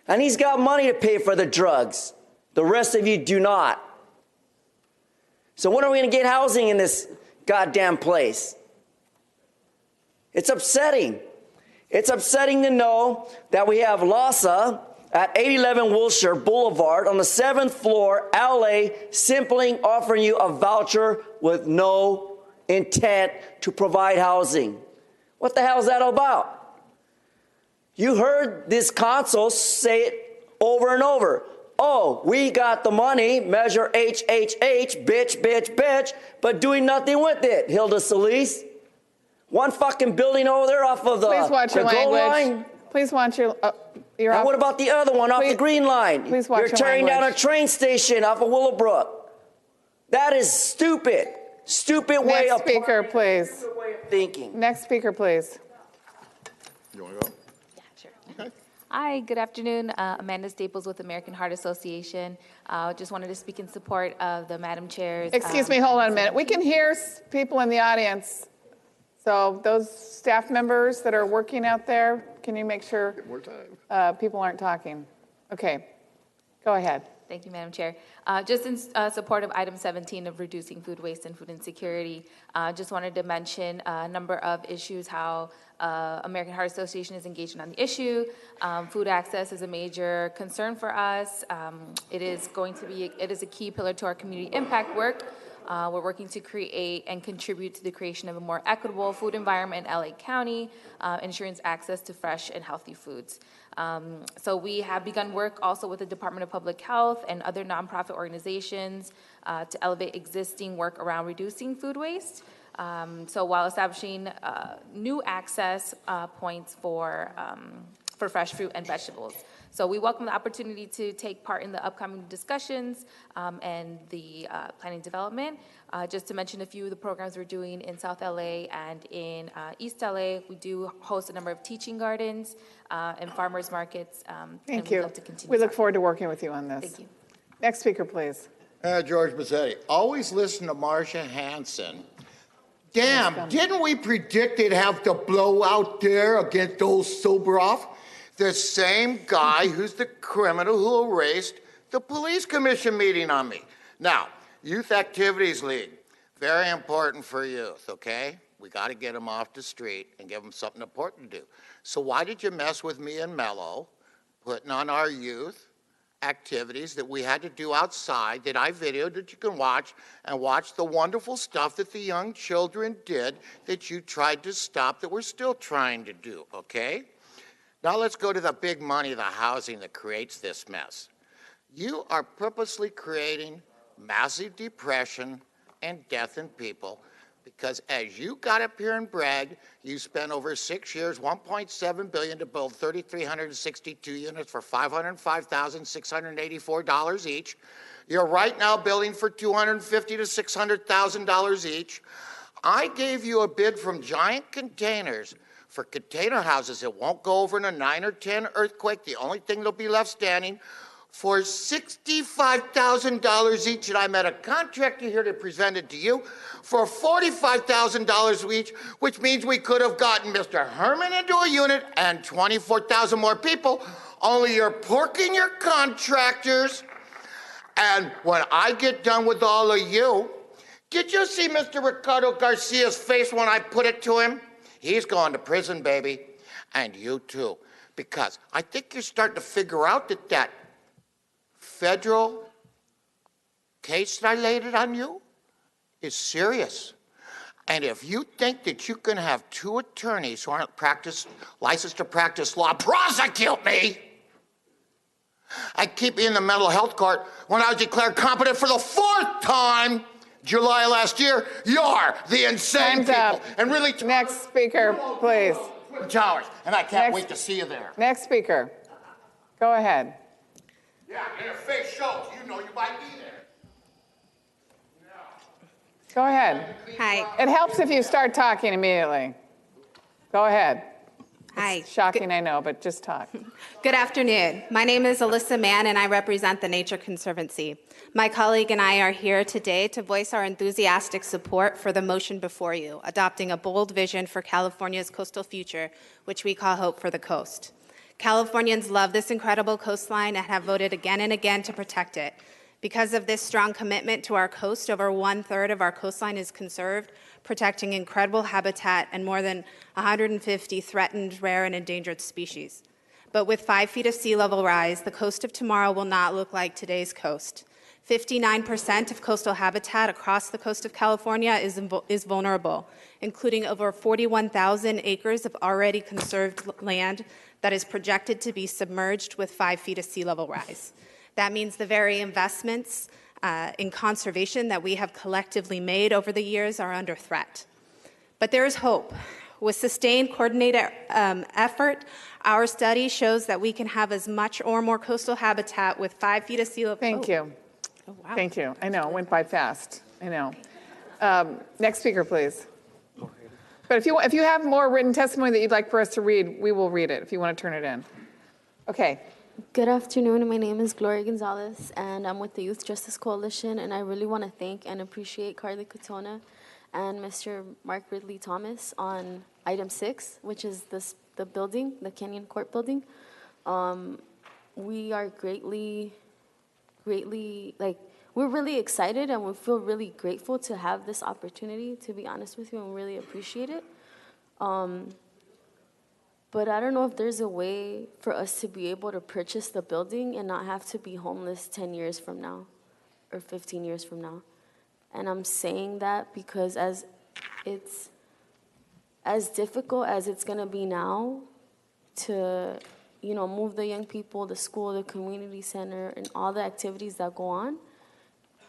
And he's got money to pay for the drugs. The rest of you do not. So when are we going to get housing in this goddamn place? It's upsetting. It's upsetting to know that we have LASA at 811 Wilshire Boulevard on the 7th floor, LA, simply offering you a voucher with no intent to provide housing. What the hell is that about? You heard this council say it over and over. Oh, we got the money, measure HHH, bitch, bitch, bitch, but doing nothing with it, Hilda Solis. One fucking building over there off of the Please watch your gold language. line. Please watch your. You're And off. what about the other one off the green line? Please watch You're your tearing down a language. train station off of Willowbrook. That is stupid. Stupid way Next of speaker, please. thinking. Next speaker, please. You want to go? Hi, good afternoon. Amanda Staples with American Heart Association. Just wanted to speak in support of the Madam Chair's. Excuse me, hold on a minute. We can hear people in the audience. So those staff members that are working out there, can you make sure people aren't talking? Okay, go ahead. Thank you, Madam Chair. Just in support of item 17 of reducing food waste and food insecurity, just wanted to mention a number of issues, how American Heart Association is engaged on the issue. Food access is a major concern for us. It is a key pillar to our community impact work. We're working to create and contribute to the creation of a more equitable food environment in LA County, ensuring access to fresh and healthy foods. So we have begun work also with the Department of Public Health and other nonprofit organizations to elevate existing work around reducing food waste. So while establishing new access points for fresh fruit and vegetables. So we welcome the opportunity to take part in the upcoming discussions and the planning development. Just to mention a few of the programs we're doing in South LA and in East LA, we do host a number of teaching gardens and farmers markets. Thank and you. We'd love to continue. We look forward to working with you on this. Thank you. Next speaker, please. George Mazzetti, always listen to Marcia Hansen. Damn, didn't we predict they'd have to blow out there against those Soboroff? The same guy who's the criminal who erased the police commission meeting on me. Now, Youth Activities League, very important for youth, okay? We got to get them off the street and give them something important to do. So why did you mess with me and Mello, putting on our youth activities that we had to do outside that I videoed that you can watch and watch the wonderful stuff that the young children did that you tried to stop that we're still trying to do, okay? Now let's go to the big money, the housing that creates this mess. You are purposely creating massive depression and death in people because as you got up here and bragged, you spent over 6 years, $1.7 billion to build 3,362 units for $505,684 each. You're right now building for $250,000 to $600,000 each. I gave you a bid from Giant Containers for container houses. It won't go over in a 9 or 10 earthquake. The only thing that'll be left standing for $65,000 each. And I met a contractor here to present it to you for $45,000 each, which means we could have gotten Mr. Herman into a unit and 24,000 more people. Only you're porking your contractors. And when I get done with all of you, did you see Mr. Ricardo Garcia's face when I put it to him? He's going to prison, baby. And you too. Because I think you're starting to figure out that that federal case that I laid it on you is serious. And if you think that you can have two attorneys who aren't licensed to practice law prosecute me and keep me in the mental health court when I was declared competent for the 4th time July last year, you're the insane people. Up. And really, next speaker, please. Towers, and I can't wait to see you there. Next speaker. Go ahead. Yeah, and if face shows, you know you might be there. Go ahead. Hi. It helps if you start talking immediately. Go ahead. Hi. It's shocking, I know, but just talk. Good afternoon. My name is Alyssa Mann, and I represent the Nature Conservancy. My colleague and I are here today to voice our enthusiastic support for the motion before you, adopting a bold vision for California's coastal future, which we call Hope for the Coast. Californians love this incredible coastline and have voted again and again to protect it. Because of this strong commitment to our coast, over 1/3 of our coastline is conserved, protecting incredible habitat and more than 150 threatened, rare, and endangered species. But with 5 feet of sea level rise, the coast of tomorrow will not look like today's coast. 59% of coastal habitat across the coast of California is vulnerable, including over 41,000 acres of already conserved land that is projected to be submerged with 5 feet of sea level rise. That means the very investments in conservation that we have collectively made over the years are under threat. But there is hope. With sustained, coordinated effort, our study shows that we can have as much or more coastal habitat with 5 feet of sea level. Thank you. Oh, wow. Thank you. I know, it went by fast. I know. Next speaker, please. But if you have more written testimony that you'd like for us to read, we will read it if you want to turn it in. Okay. Good afternoon. My name is Gloria Gonzalez, and I'm with the Youth Justice Coalition, and I really want to thank and appreciate Carly Cotona and Mr. Mark Ridley Thomas on item 6, which is the building, the Canyon Court building. We are we're really excited, and we feel really grateful to have this opportunity, to be honest with you, and really appreciate it. But I don't know if there's a way for us to be able to purchase the building and not have to be homeless 10 years from now or 15 years from now. And I'm saying that because as difficult as it's going to be now to, move the young people, the school, the community center, and all the activities that go on,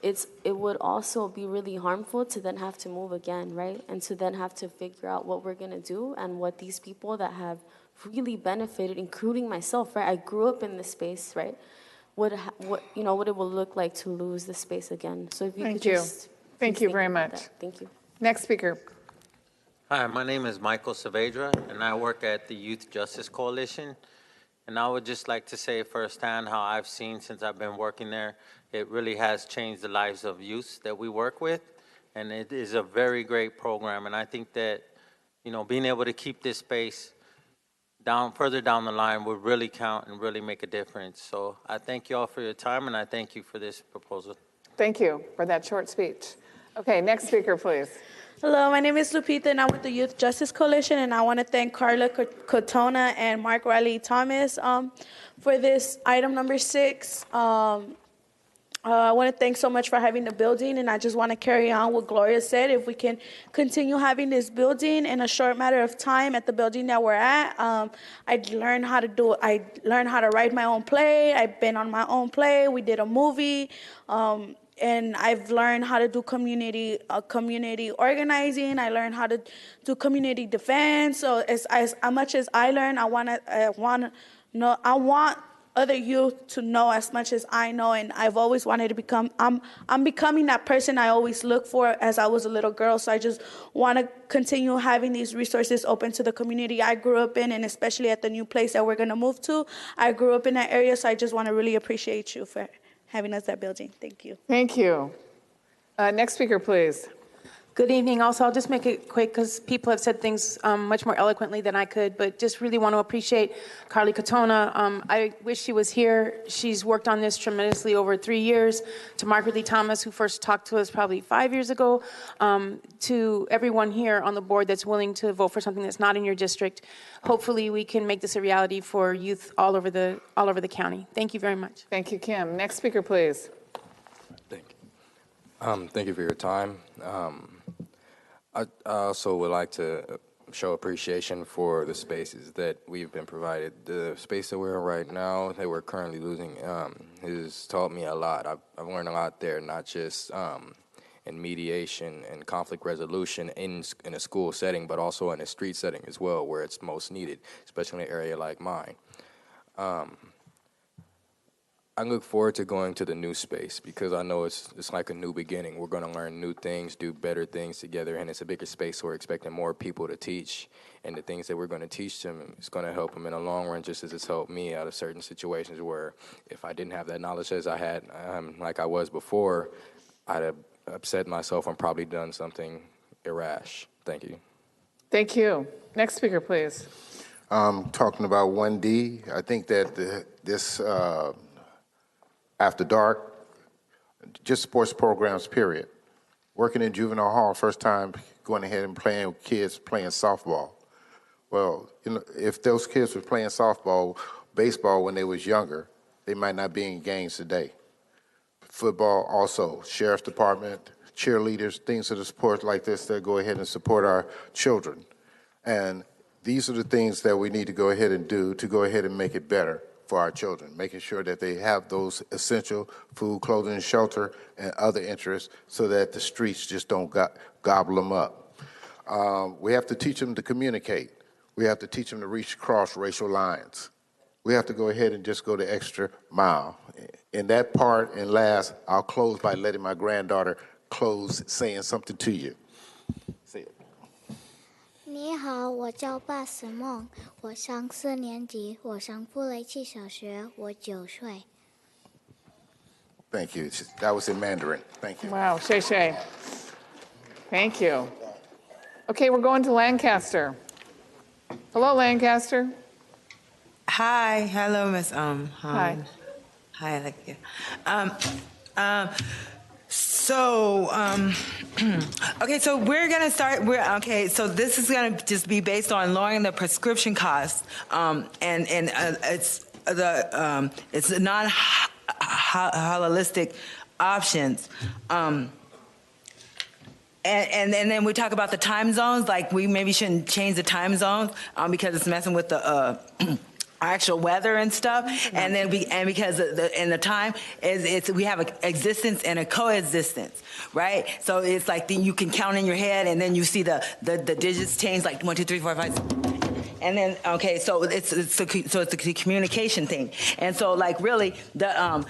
it would also be really harmful to then have to move again, right? And to then have to figure out what we're going to do and what these people that have really benefited, including myself, right? I grew up in this space, right? What it will look like to lose the space again. So if you could just Thank you very much. Thank you. Next speaker. Hi, my name is Michael Saavedra, and I work at the Youth Justice Coalition. And I would just like to say firsthand how I've seen since I've been working there, it really has changed the lives of youth that we work with. And it is a very great program. And I think that, being able to keep this space further down the line would really count and really make a difference. So I thank you all for your time, and I thank you for this proposal. Thank you for that short speech. Okay, next speaker, please. Hello, my name is Lupita, and I'm with the Youth Justice Coalition, and I want to thank Carla Cotona and Mark Riley Thomas for this item number 6. I want to thank so much for having the building, and I just want to carry on what Gloria said. If we can continue having this building in a short matter of time at the building that we're at, I learned how to write my own play. I've been on my own play. We did a movie, and I've learned how to do community organizing. I learned how to do community defense. So as much as I learn, I want other youth to know as much as I know, and I've always wanted to become, I'm becoming that person I always looked for as I was a little girl, so I just want to continue having these resources open to the community I grew up in, and especially at the new place that we're going to move to. I grew up in that area, so I just want to really appreciate you for having us that building. Thank you. Thank you. Next speaker, please. Good evening. Also, I'll just make it quick because people have said things much more eloquently than I could, but just really want to appreciate Carly Katona. I wish she was here. She's worked on this tremendously over 3 years. To Margaret Lee Thomas, who first talked to us probably 5 years ago. To everyone here on the board that's willing to vote for something that's not in your district. Hopefully we can make this a reality for youth all over the county. Thank you very much. Thank you, Kim. Next speaker, please. Thank you for your time. I also would like to show appreciation for the spaces that we've been provided. The space that we're in right now, that we're currently losing, has taught me a lot. I've learned a lot there, not just in mediation and conflict resolution in a school setting, but also in a street setting as well, where it's most needed, especially in an area like mine. I look forward to going to the new space because I know it's like a new beginning. We're going to learn new things, do better things together, and it's a bigger space, so we're expecting more people to teach. And the things that we're going to teach them is going to help them in the long run, just as it's helped me out of certain situations where if I didn't have that knowledge as I had, like I was before, I'd have upset myself and probably done something irrash. Thank you. Thank you. Next speaker, please. Talking about 1D, I think that this after dark, just sports programs, period. Working in juvenile hall, first time going ahead and playing with kids playing softball. Well, if those kids were playing softball, baseball when they was younger, they might not be in games today. Football also, sheriff's department, cheerleaders, things of the sport like this that go ahead and support our children. And these are the things that we need to go ahead and do to go ahead and make it better for our children, making sure that they have those essential food, clothing, shelter, and other interests so that the streets just don't gobble them up. We have to teach them to communicate. We have to teach them to reach across racial lines. We have to go ahead and just go the extra mile. In that part, and last, I'll close by letting my granddaughter close saying something to you. Say it. 你好，我叫巴斯梦，我上4年级，我上布雷奇小学，我9岁。Thank you. That was in Mandarin. Thank you. Wow, Shay Shay. Thank you. Okay, we're going to Lancaster. Hello, Lancaster. Hi, hello, Miss Han. Hi. Hi, Alexia. Okay, so we're gonna start. So this is gonna just be based on lowering the prescription costs, and it's non-holistic options. And then we talk about the time zones, like we maybe shouldn't change the time zones because it's messing with the actual weather and stuff. And then because the time is we have an existence and a coexistence, right? So it's like you can count in your head and then you see the digits change, like 1, 2, 3, 4, 5. And then so it's a communication thing. And so like really and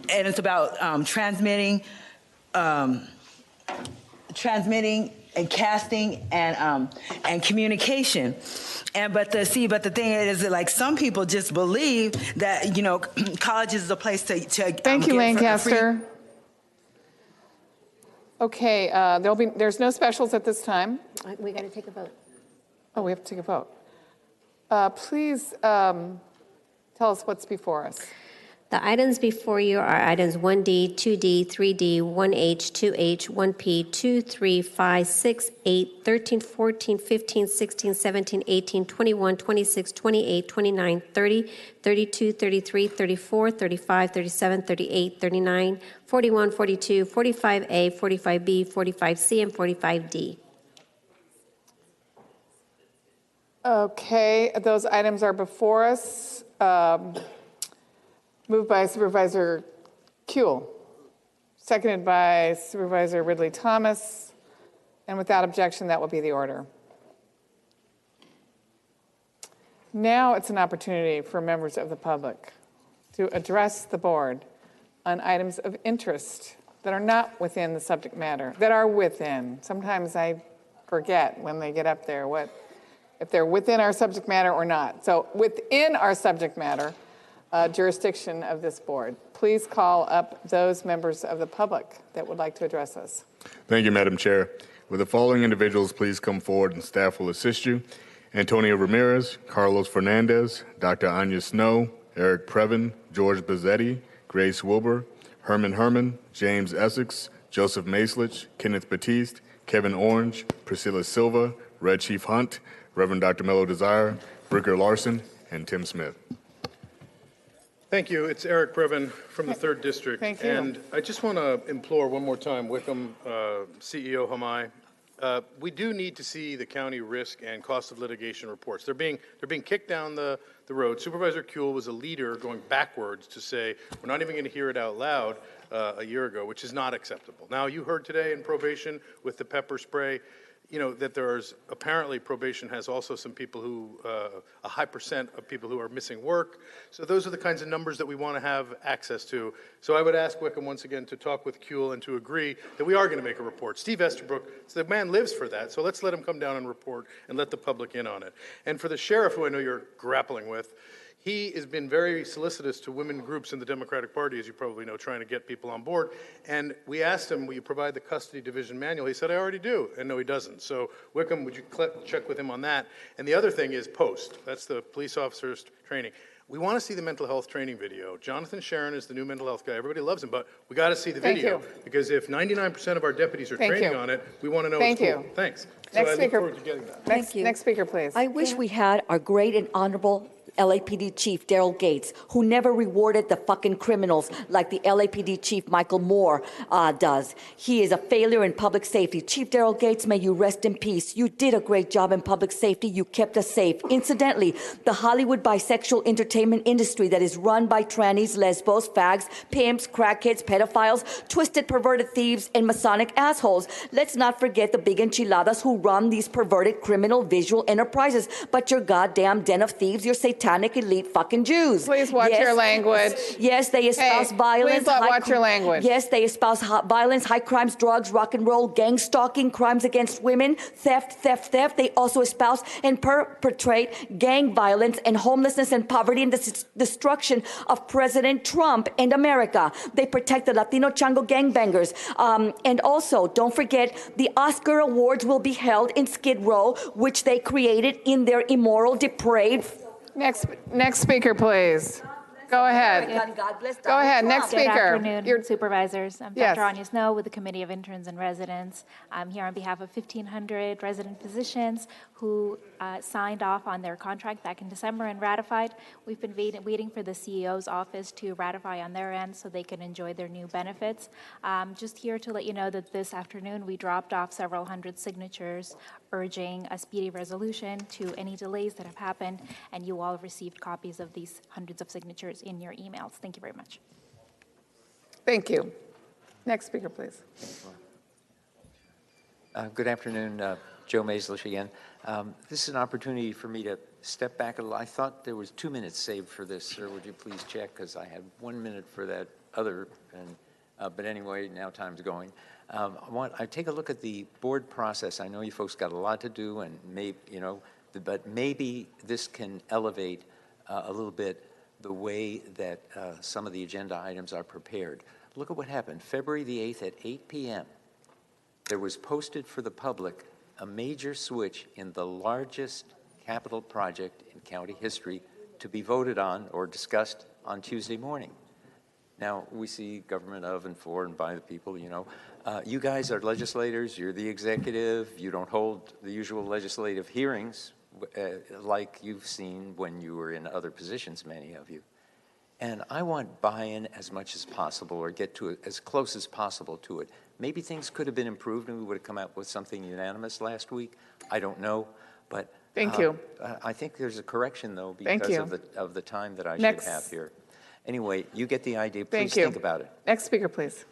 it's about transmitting and casting and communication. But the thing is that like some people just believe that college is a place to Thank you, Lancaster. Okay, there's no specials at this time. We got to take a vote. Oh, we have to take a vote. Please tell us what's before us. The items before you are items 1D, 2D, 3D, 1H, 2H, 1P, 2, 3, 5, 6, 8, 13, 14, 15, 16, 17, 18, 21, 26, 28, 29, 30, 32, 33, 34, 35, 37, 38, 39, 41, 42, 45A, 45B, 45C, and 45D. Okay, those items are before us. Moved by Supervisor Kuehl, seconded by Supervisor Ridley Thomas, and without objection, that will be the order. Now it's an opportunity for members of the public to address the board on items of interest that are not within the subject matter, that are within. Sometimes I forget when they get up there if they're within our subject matter or not. So within our subject matter, jurisdiction of this board. Please call up those members of the public that would like to address us. Thank you, Madam Chair. Will the following individuals please come forward and staff will assist you? Antonio Ramirez, Carlos Fernandez, Dr. Anya Snow, Eric Previn, George Bazzetti, Grace Wilbur, Herman, James Essex, Joseph Maislich, Kenneth Batiste, Kevin Orange, Priscilla Silva, Red Chief Hunt, Reverend Dr. Mello Desire, Bricker Larson, and Tim Smith. Thank you. It's Eric Previn from the 3rd District. Thank you. And I just want to implore one more time, Wickham, CEO Hamai, we do need to see the county risk and cost of litigation reports. They're being kicked down the road. Supervisor Kuehl was a leader going backwards to say, we're not even going to hear it out loud a year ago, which is not acceptable. Now, you heard today in probation with the pepper spray, that there's apparently probation has also some people who, a high percent of people who are missing work. So those are the kinds of numbers that we want to have access to. So I would ask Wickham once again to talk with Kuehl and to agree that we are going to make a report. Steve Estabrook, the man lives for that. So let's let him come down and report and let the public in on it. And for the sheriff, who I know you're grappling with, he has been very solicitous to women groups in the Democratic Party, as you probably know, trying to get people on board. And we asked him, will you provide the custody division manual? He said, I already do. And no, he doesn't. So Wickham, would you check with him on that? And the other thing is POST. That's the police officers training. We want to see the mental health training video. Jonathan Sharon is the new mental health guy. Everybody loves him, but we got to see the video. Because if 99% of our deputies are training on it, we want to know it's cool. Thanks. Next so speaker. I look forward to getting that. Next speaker, please. I wish we had our great and honorable LAPD chief, Daryl Gates, who never rewarded the fucking criminals like the LAPD chief, Michael Moore, does. He is a failure in public safety. Chief Daryl Gates, may you rest in peace. You did a great job in public safety. You kept us safe. Incidentally, the Hollywood bisexual entertainment industry that is run by trannies, lesbos, fags, pimps, crackheads, pedophiles, twisted, perverted thieves, and Masonic assholes. Let's not forget the big enchiladas who run these perverted criminal visual enterprises. But your goddamn den of thieves, your satanic elite fucking Jews. Please watch your language. Yes, they espouse violence. Please watch your language. Yes, they espouse violence, high crimes, drugs, rock and roll, gang stalking, crimes against women, theft. They also espouse and perpetrate gang violence and homelessness and poverty and the destruction of President Trump and America. They protect the Latino Chango gangbangers. And also, don't forget, the Oscar Awards will be held in Skid Row, which they created in their immoral, depraved... Next speaker, please. Go ahead. Go ahead. Next speaker. Good afternoon, supervisors. I'm Dr. Anya Snow with the Committee of Interns and Residents. I'm here on behalf of 1,500 resident physicians who signed off on their contract back in December and ratified. We've been waiting for the CEO's office to ratify on their end so they can enjoy their new benefits. Just here to let you know that this afternoon we dropped off several hundred signatures urging a speedy resolution to any delays that have happened, and you all have received copies of these hundreds of signatures in your emails. Thank you very much. Thank you. Next speaker, please. Good afternoon, Joe Maislich again. This is an opportunity for me to step back a little. I thought there was 2 minutes saved for this, sir. Would you please check? Because I had 1 minute for that other, and but anyway, now time's going. I take a look at the board process. I know you folks got a lot to do, and but maybe this can elevate a little bit the way that some of the agenda items are prepared. Look at what happened. February the 8th at 8 p.m., there was posted for the public a major switch in the largest capital project in county history to be voted on or discussed on Tuesday morning. Now, we see government of and for and by the people, you know. You guys are legislators, you're the executive, you don't hold the usual legislative hearings like you've seen when you were in other positions, many of you. And I want buy-in as much as possible, or get to it as close as possible to it. Maybe things could have been improved and we would have come out with something unanimous last week. I don't know, but Thank you. I think there's a correction, though, Thank because you. of the time that I Next. should have here. Anyway, you get the idea. Thank Please you. think about it. Next speaker, please.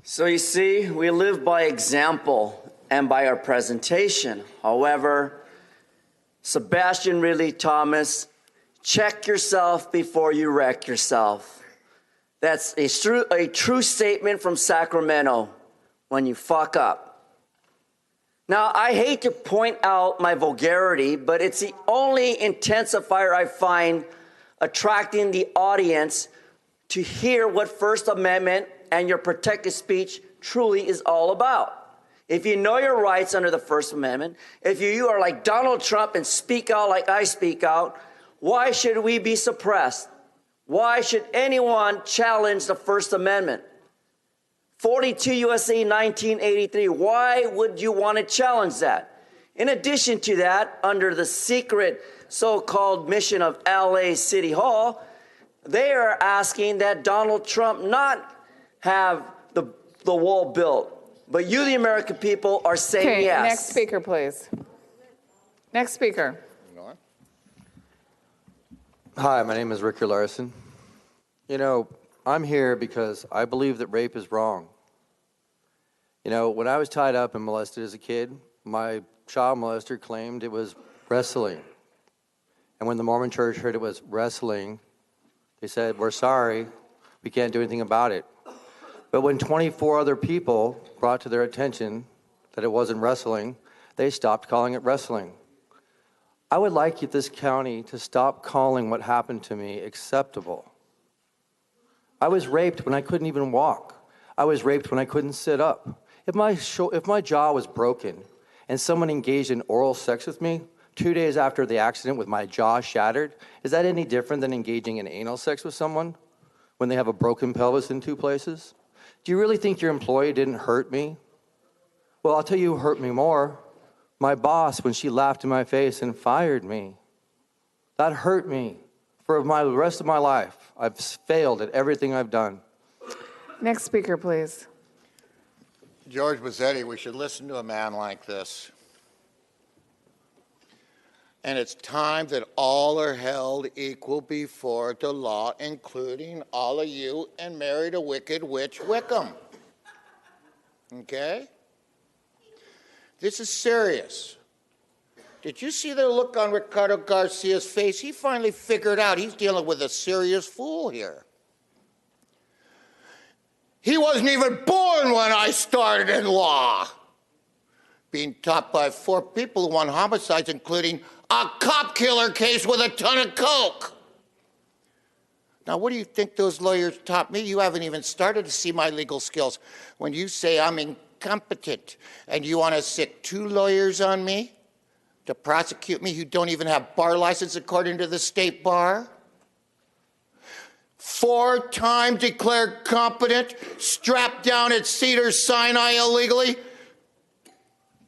So you see, we live by example and by our presentation. However, Sebastian Ridley Thomas, check yourself before you wreck yourself. That's a true statement from Sacramento when you fuck up. Now, I hate to point out my vulgarity, but it's the only intensifier I find attracting the audience to hear what First Amendment and your protected speech truly is all about. If you know your rights under the First Amendment, if you are like Donald Trump and speak out like I speak out, why should we be suppressed? Why should anyone challenge the First Amendment? 42 U.S.C. 1983, why would you want to challenge that? In addition to that, under the secret so-called mission of LA City Hall, they are asking that Donald Trump not have the wall built. But you, the American people, are saying Okay, yes. next speaker, please. Next speaker. Hi, my name is Ricky Larson. You know, I'm here because I believe that rape is wrong. You know, when I was tied up and molested as a kid, my child molester claimed it was wrestling. And when the Mormon church heard it was wrestling, they said, we're sorry, we can't do anything about it. But when 24 other people brought to their attention that it wasn't wrestling, they stopped calling it wrestling. I would like this county to stop calling what happened to me acceptable. I was raped when I couldn't even walk. I was raped when I couldn't sit up. If my jaw was broken and someone engaged in oral sex with me 2 days after the accident with my jaw shattered, is that any different than engaging in anal sex with someone when they have a broken pelvis in 2 places? Do you really think your employee didn't hurt me? Well, I'll tell you who hurt me more. My boss, when she laughed in my face and fired me. That hurt me for the rest of my life. I've failed at everything I've done. Next speaker, please. George Bazzetti, we should listen to a man like this. And it's time that all are held equal before the law, including all of you, and marry the wicked witch Wickham. Okay? This is serious. Did you see the look on Ricardo Garcia's face? He finally figured out he's dealing with a serious fool here. He wasn't even born when I started in law. Being taught by 4 people who won homicides, including a cop killer case with a ton of coke. Now, what do you think those lawyers taught me? You haven't even started to see my legal skills. When you say I'm incompetent and you want to stick 2 lawyers on me to prosecute me who don't even have bar license according to the state bar? 4-time declared competent, strapped down at Cedars-Sinai illegally.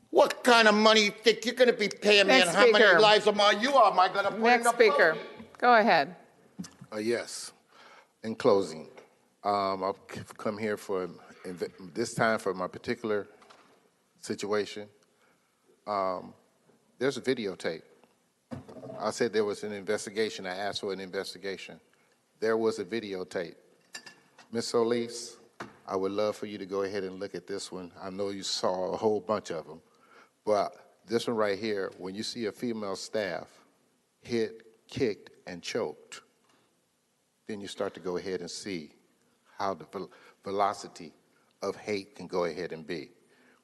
What kind of money you think you're going to be paying me, and how many lives am I going to put in the Next speaker. Go ahead. Yes. In closing, I've come here for this time for my particular situation. There's a videotape. I said there was an investigation. I asked for an investigation. There was a videotape. Ms. Solis, I would love for you to go ahead and look at this one. I know you saw a whole bunch of them, but this one right here, when you see a female staff hit, kicked, and choked, then you start to go ahead and see how the velocity of hate can go ahead and be.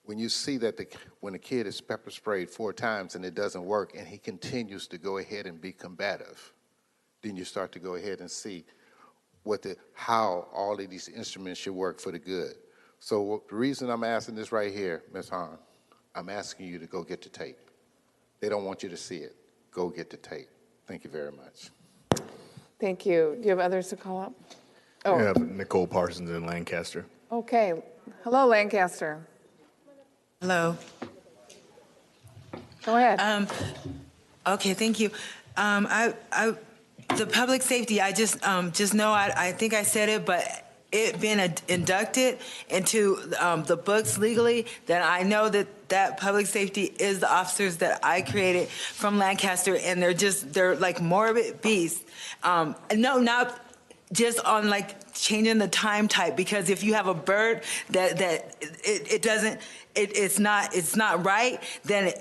When you see that when a kid is pepper sprayed 4 times and it doesn't work and he continues to go ahead and be combative, then you start to go ahead and see how all of these instruments should work for the good. So the reason I'm asking this right here, Ms. Hahn, I'm asking you to go get the tape. They don't want you to see it. Go get the tape. Thank you very much. Thank you. Do you have others to call up? Oh. We have Nicole Parsons in Lancaster. Okay. Hello, Lancaster. Hello. Go ahead. Okay, thank you. The public safety, I just know, I think I said it, but it been inducted into the books legally, that I know that public safety is the officers that I created from Lancaster, and they're like morbid beasts. No, not just on like changing the time type, because if you have a bird it's not right, then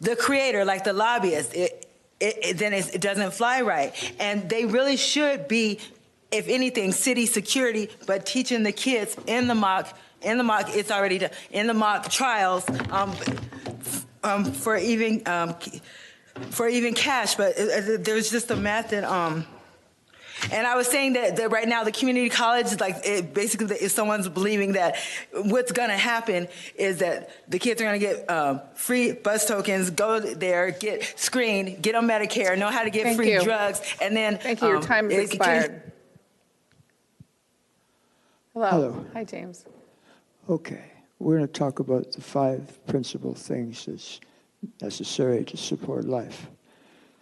the creator, like the lobbyist, it doesn't fly right. And they really should be, if anything, city security, but teaching the kids in the mock, it's already done, in the mock trials, for even cash. But there's just a method. And I was saying that right now the community college is like, basically if someone's believing that what's going to happen is that the kids are going to get free bus tokens, go there, get screened, get on Medicare, know how to get free drugs, and then... Thank you. Your time has expired. Hello. Hi, James. Okay. We're going to talk about the 5 principal things that's necessary to support life.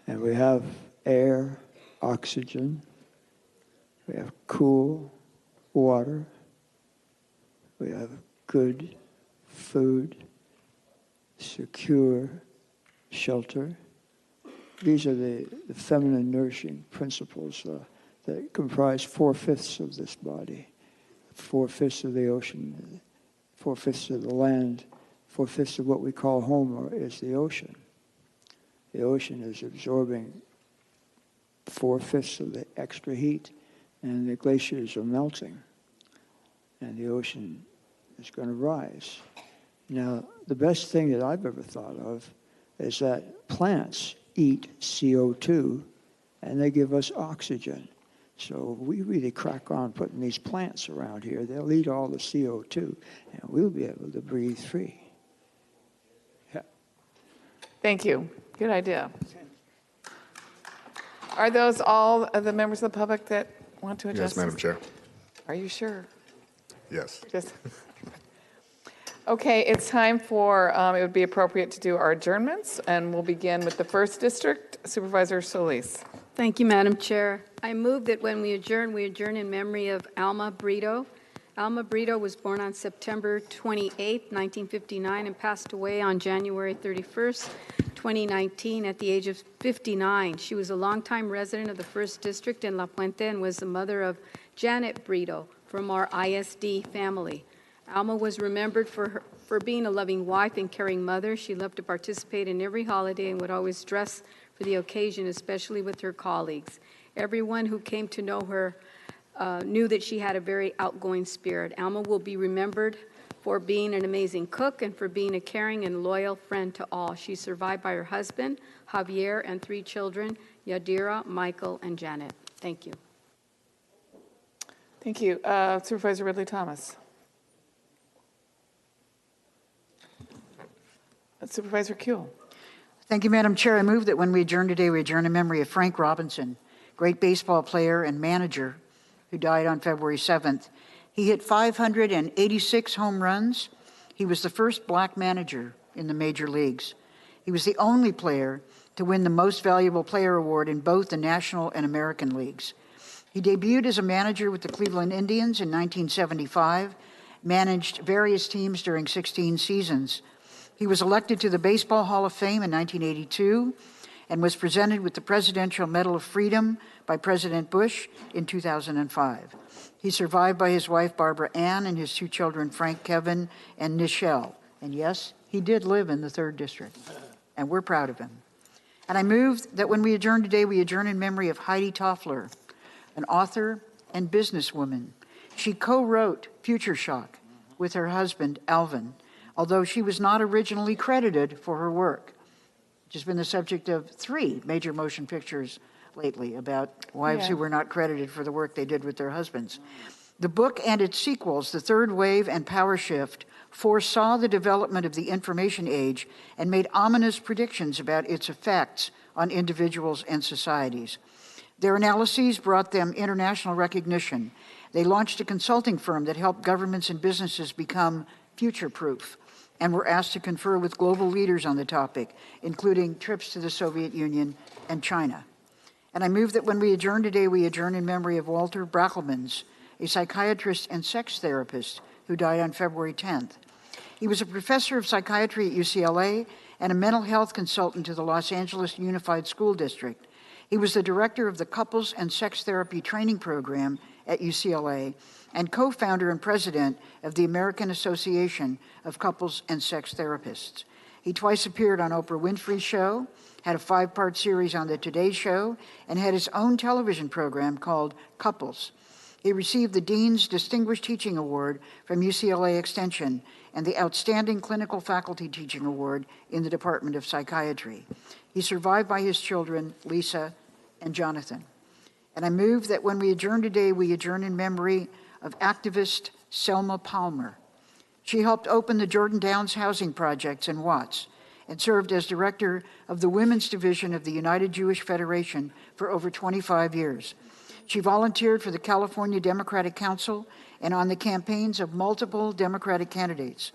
And we have air, oxygen. We have cool water. We have good food, secure shelter. These are the feminine nourishing principles that comprise 4/5 of this body, 4/5 of the ocean, 4/5 of the land, 4/5 of what we call home is the ocean. The ocean is absorbing 4/5 of the extra heat, and the glaciers are melting, and the ocean is going to rise. Now, the best thing that I've ever thought of is that plants eat CO2, and they give us oxygen. So we really crack on putting these plants around here. They'll eat all the CO2, and we'll be able to breathe free. Yeah. Thank you. Good idea. Are those all of the members of the public that want to address? Yes, Madam Chair. Are you sure? Yes. Okay, it's time for, it would be appropriate to do our adjournments, and we'll begin with the 1st District. Supervisor Solis. Thank you, Madam Chair. I move that when we adjourn in memory of Alma Brito. Alma Brito was born on September 28, 1959, and passed away on January 31st, 2019, at the age of 59. She was a longtime resident of the 1st District in La Puente and was the mother of Janet Brito from our ISD family. Alma was remembered for being a loving wife and caring mother. She loved to participate in every holiday and would always dress for the occasion, especially with her colleagues. Everyone who came to know her knew that she had a very outgoing spirit. Alma will be remembered for being an amazing cook and for being a caring and loyal friend to all. She's survived by her husband, Javier, and 3 children, Yadira, Michael, and Janet. Thank you. Thank you. Supervisor Ridley Thomas. Supervisor Kuehl. Thank you, Madam Chair. I move that when we adjourn today, we adjourn in memory of Frank Robinson, great baseball player and manager who died on February 7th. He hit 586 home runs. He was the first black manager in the major leagues. He was the only player to win the Most Valuable Player award in both the National and American leagues. He debuted as a manager with the Cleveland Indians in 1975, managed various teams during 16 seasons. He was elected to the Baseball Hall of Fame in 1982 and was presented with the Presidential Medal of Freedom by President Bush in 2005. He's survived by his wife, Barbara Ann, and his 2 children, Frank, Kevin, and Nichelle. And yes, he did live in the 3rd District, and we're proud of him. And I move that when we adjourn today, we adjourn in memory of Heidi Toffler, an author and businesswoman. She co-wrote Future Shock with her husband, Alvin, although she was not originally credited for her work, which has been the subject of 3 major motion pictures lately about wives who were not credited for the work they did with their husbands. The book and its sequels, The Third Wave and Power Shift, foresaw the development of the information age and made ominous predictions about its effects on individuals and societies. Their analyses brought them international recognition. They launched a consulting firm that helped governments and businesses become future-proof and were asked to confer with global leaders on the topic, including trips to the Soviet Union and China. And I move that when we adjourn today, we adjourn in memory of Walter Brackelmans, a psychiatrist and sex therapist who died on February 10th. He was a professor of psychiatry at UCLA and a mental health consultant to the Los Angeles Unified School District. He was the director of the Couples and Sex Therapy Training Program at UCLA and co-founder and president of the American Association of Couples and Sex Therapists. He twice appeared on Oprah Winfrey's show, had a 5-part series on The Today Show, and had his own television program called Couples. He received the Dean's Distinguished Teaching Award from UCLA Extension and the Outstanding Clinical Faculty Teaching Award in the Department of Psychiatry. He's survived by his children, Lisa and Jonathan. And I move that when we adjourn today, we adjourn in memory of activist Selma Palmer. She helped open the Jordan Downs housing projects in Watts and served as director of the Women's Division of the United Jewish Federation for over 25 years. She volunteered for the California Democratic Council and on the campaigns of multiple Democratic candidates.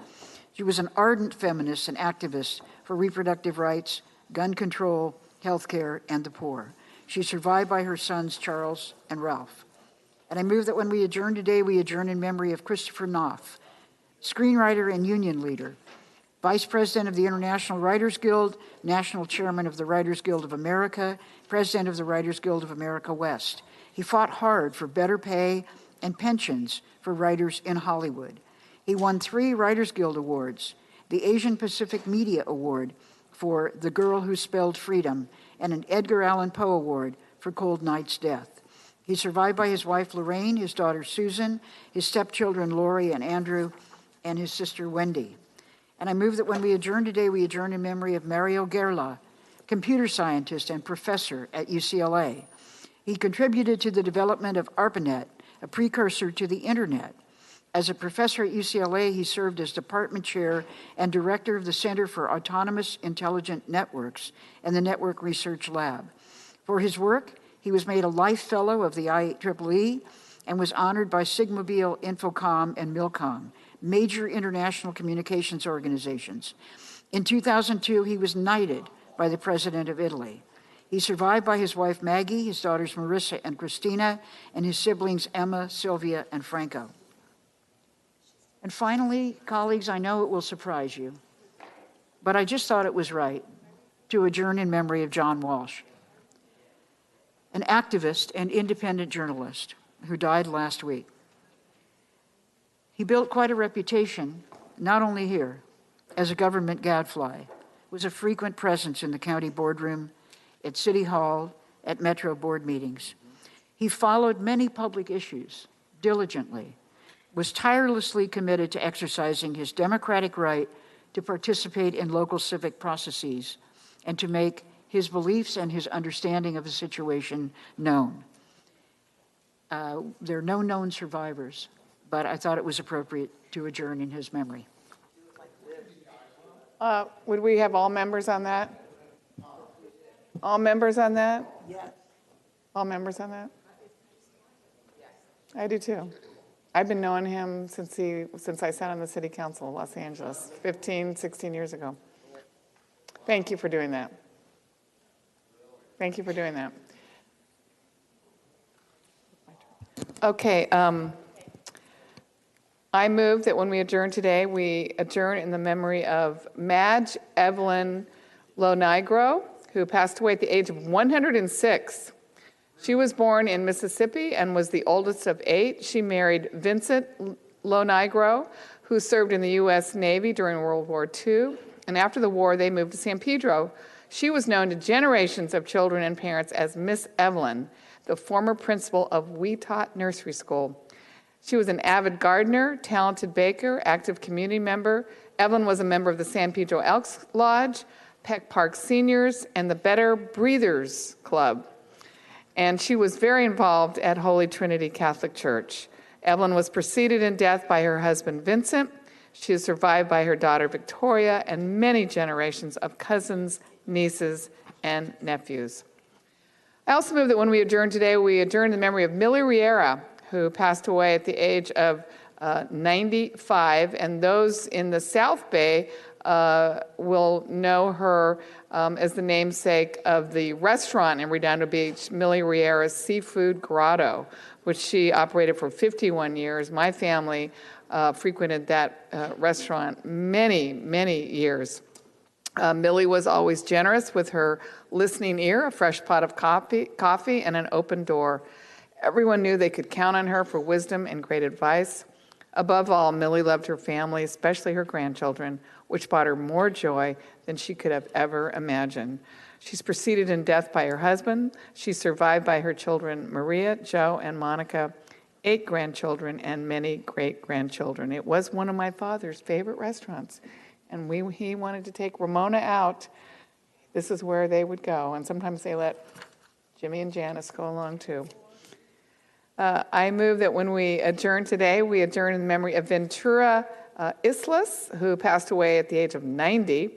She was an ardent feminist and activist for reproductive rights, gun control, health care, and the poor. She's survived by her sons, Charles and Ralph. And I move that when we adjourn today, we adjourn in memory of Christopher Knopf, screenwriter and union leader, Vice President of the International Writers Guild, National Chairman of the Writers Guild of America, President of the Writers Guild of America West. He fought hard for better pay and pensions for writers in Hollywood. He won 3 Writers Guild Awards, the Asian Pacific Media Award for The Girl Who Spelled Freedom, and an Edgar Allan Poe Award for Cold Night's Death. He's survived by his wife Lorraine, his daughter Susan, his stepchildren Lori and Andrew, and his sister Wendy. And I move that when we adjourn today, we adjourn in memory of Mario Guerla, computer scientist and professor at UCLA. He contributed to the development of ARPANET, a precursor to the internet. As a professor at UCLA, he served as department chair and director of the Center for Autonomous Intelligent Networks and the Network Research Lab. For his work, he was made a Life Fellow of the IEEE and was honored by Sigmobile, Infocom, and Milcom, major international communications organizations. In 2002, he was knighted by the President of Italy. He's survived by his wife Maggie, his daughters Marissa and Christina, and his siblings Emma, Sylvia, and Franco. And finally, colleagues, I know it will surprise you, but I just thought it was right to adjourn in memory of John Walsh, an activist and independent journalist who died last week. He built quite a reputation, not only here, as a government gadfly, was a frequent presence in the county boardroom, at City Hall, at Metro board meetings. He followed many public issues diligently, was tirelessly committed to exercising his democratic right to participate in local civic processes and to make his beliefs and his understanding of the situation known. There are no known survivors, but I thought it was appropriate to adjourn in his memory. Would we have all members on that? All members on that? Yes. All members on that? I do too. I've been knowing him since I sat on the City Council of Los Angeles 15, 16 years ago. Thank you for doing that. Thank you for doing that. Okay. I move that when we adjourn today, we adjourn in the memory of Madge Evelyn Lonigro, who passed away at the age of 106. She was born in Mississippi and was the oldest of 8. She married Vincent Lonigro, who served in the U.S. Navy during World War II. And after the war, they moved to San Pedro. She was known to generations of children and parents as Miss Evelyn, the former principal of We Taught Nursery School. She was an avid gardener, talented baker, active community member. Evelyn was a member of the San Pedro Elks Lodge, Peck Park Seniors, and the Better Breathers Club. And she was very involved at Holy Trinity Catholic Church. Evelyn was preceded in death by her husband, Vincent. She is survived by her daughter, Victoria, and many generations of cousins, nieces, and nephews. I also move that when we adjourn today, we adjourn in the memory of Millie Riera, who passed away at the age of 95, and those in the South Bay will know her as the namesake of the restaurant in Redondo Beach, Millie Riera's Seafood Grotto, which she operated for 51 years. My family frequented that restaurant many, many years. Millie was always generous with her listening ear, a fresh pot of coffee, and an open door. Everyone knew they could count on her for wisdom and great advice. Above all, Millie loved her family, especially her grandchildren, which brought her more joy than she could have ever imagined. She's preceded in death by her husband. She's survived by her children, Maria, Joe, and Monica, 8 grandchildren, and many great-grandchildren. It was one of my father's favorite restaurants, and he wanted to take Ramona out. This is where they would go, and sometimes they let Jimmy and Janice go along too. I move that when we adjourn today, we adjourn in memory of Ventura Islas, who passed away at the age of 90.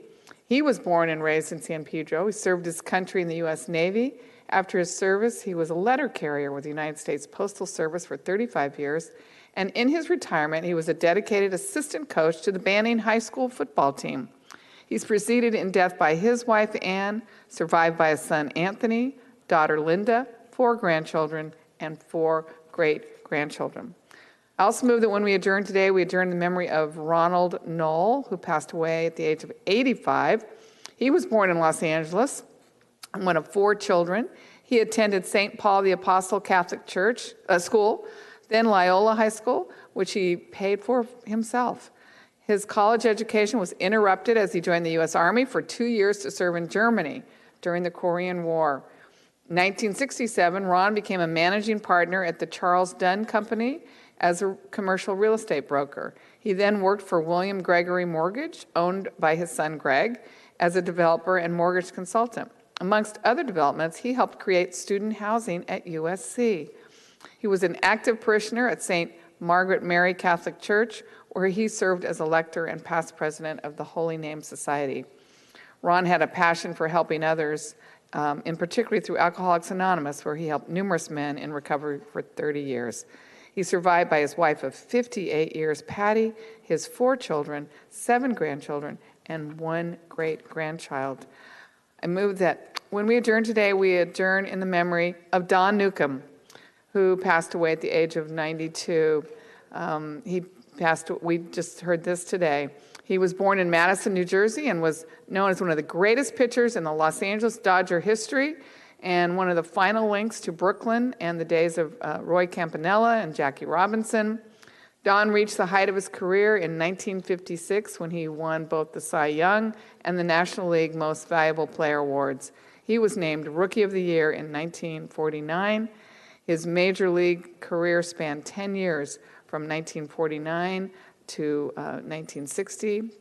He was born and raised in San Pedro. He served his country in the U.S. Navy. After his service, he was a letter carrier with the United States Postal Service for 35 years. And in his retirement, he was a dedicated assistant coach to the Banning High School football team. He's preceded in death by his wife, Anne, survived by his son, Anthony, daughter, Linda, 4 grandchildren, and 4 great-grandchildren. I also move that when we adjourn today, we adjourn in the memory of Ronald Knoll, who passed away at the age of 85. He was born in Los Angeles, one of 4 children. He attended St. Paul the Apostle Catholic School, then Loyola High School, which he paid for himself. His college education was interrupted as he joined the U.S. Army for 2 years to serve in Germany during the Korean War. In 1967, Ron became a managing partner at the Charles Dunn Company as a commercial real estate broker. He then worked for William Gregory Mortgage, owned by his son Greg, as a developer and mortgage consultant. Amongst other developments, he helped create student housing at USC. He was an active parishioner at St. Margaret Mary Catholic Church, where he served as a lector and past president of the Holy Name Society. Ron had a passion for helping others, in particular through Alcoholics Anonymous, where he helped numerous men in recovery for 30 years. He's survived by his wife of 58 years, Patty, his 4 children, 7 grandchildren, and 1 great-grandchild. I move that when we adjourn today, we adjourn in the memory of Don Newcomb, who passed away at the age of 92. We just heard this today. He was born in Madison, New Jersey, and was known as one of the greatest pitchers in the Los Angeles Dodger history, and one of the final links to Brooklyn and the days of Roy Campanella and Jackie Robinson. Don reached the height of his career in 1956 when he won both the Cy Young and the National League Most Valuable Player Awards. He was named Rookie of the Year in 1949. His major league career spanned 10 years, from 1949 to 1960,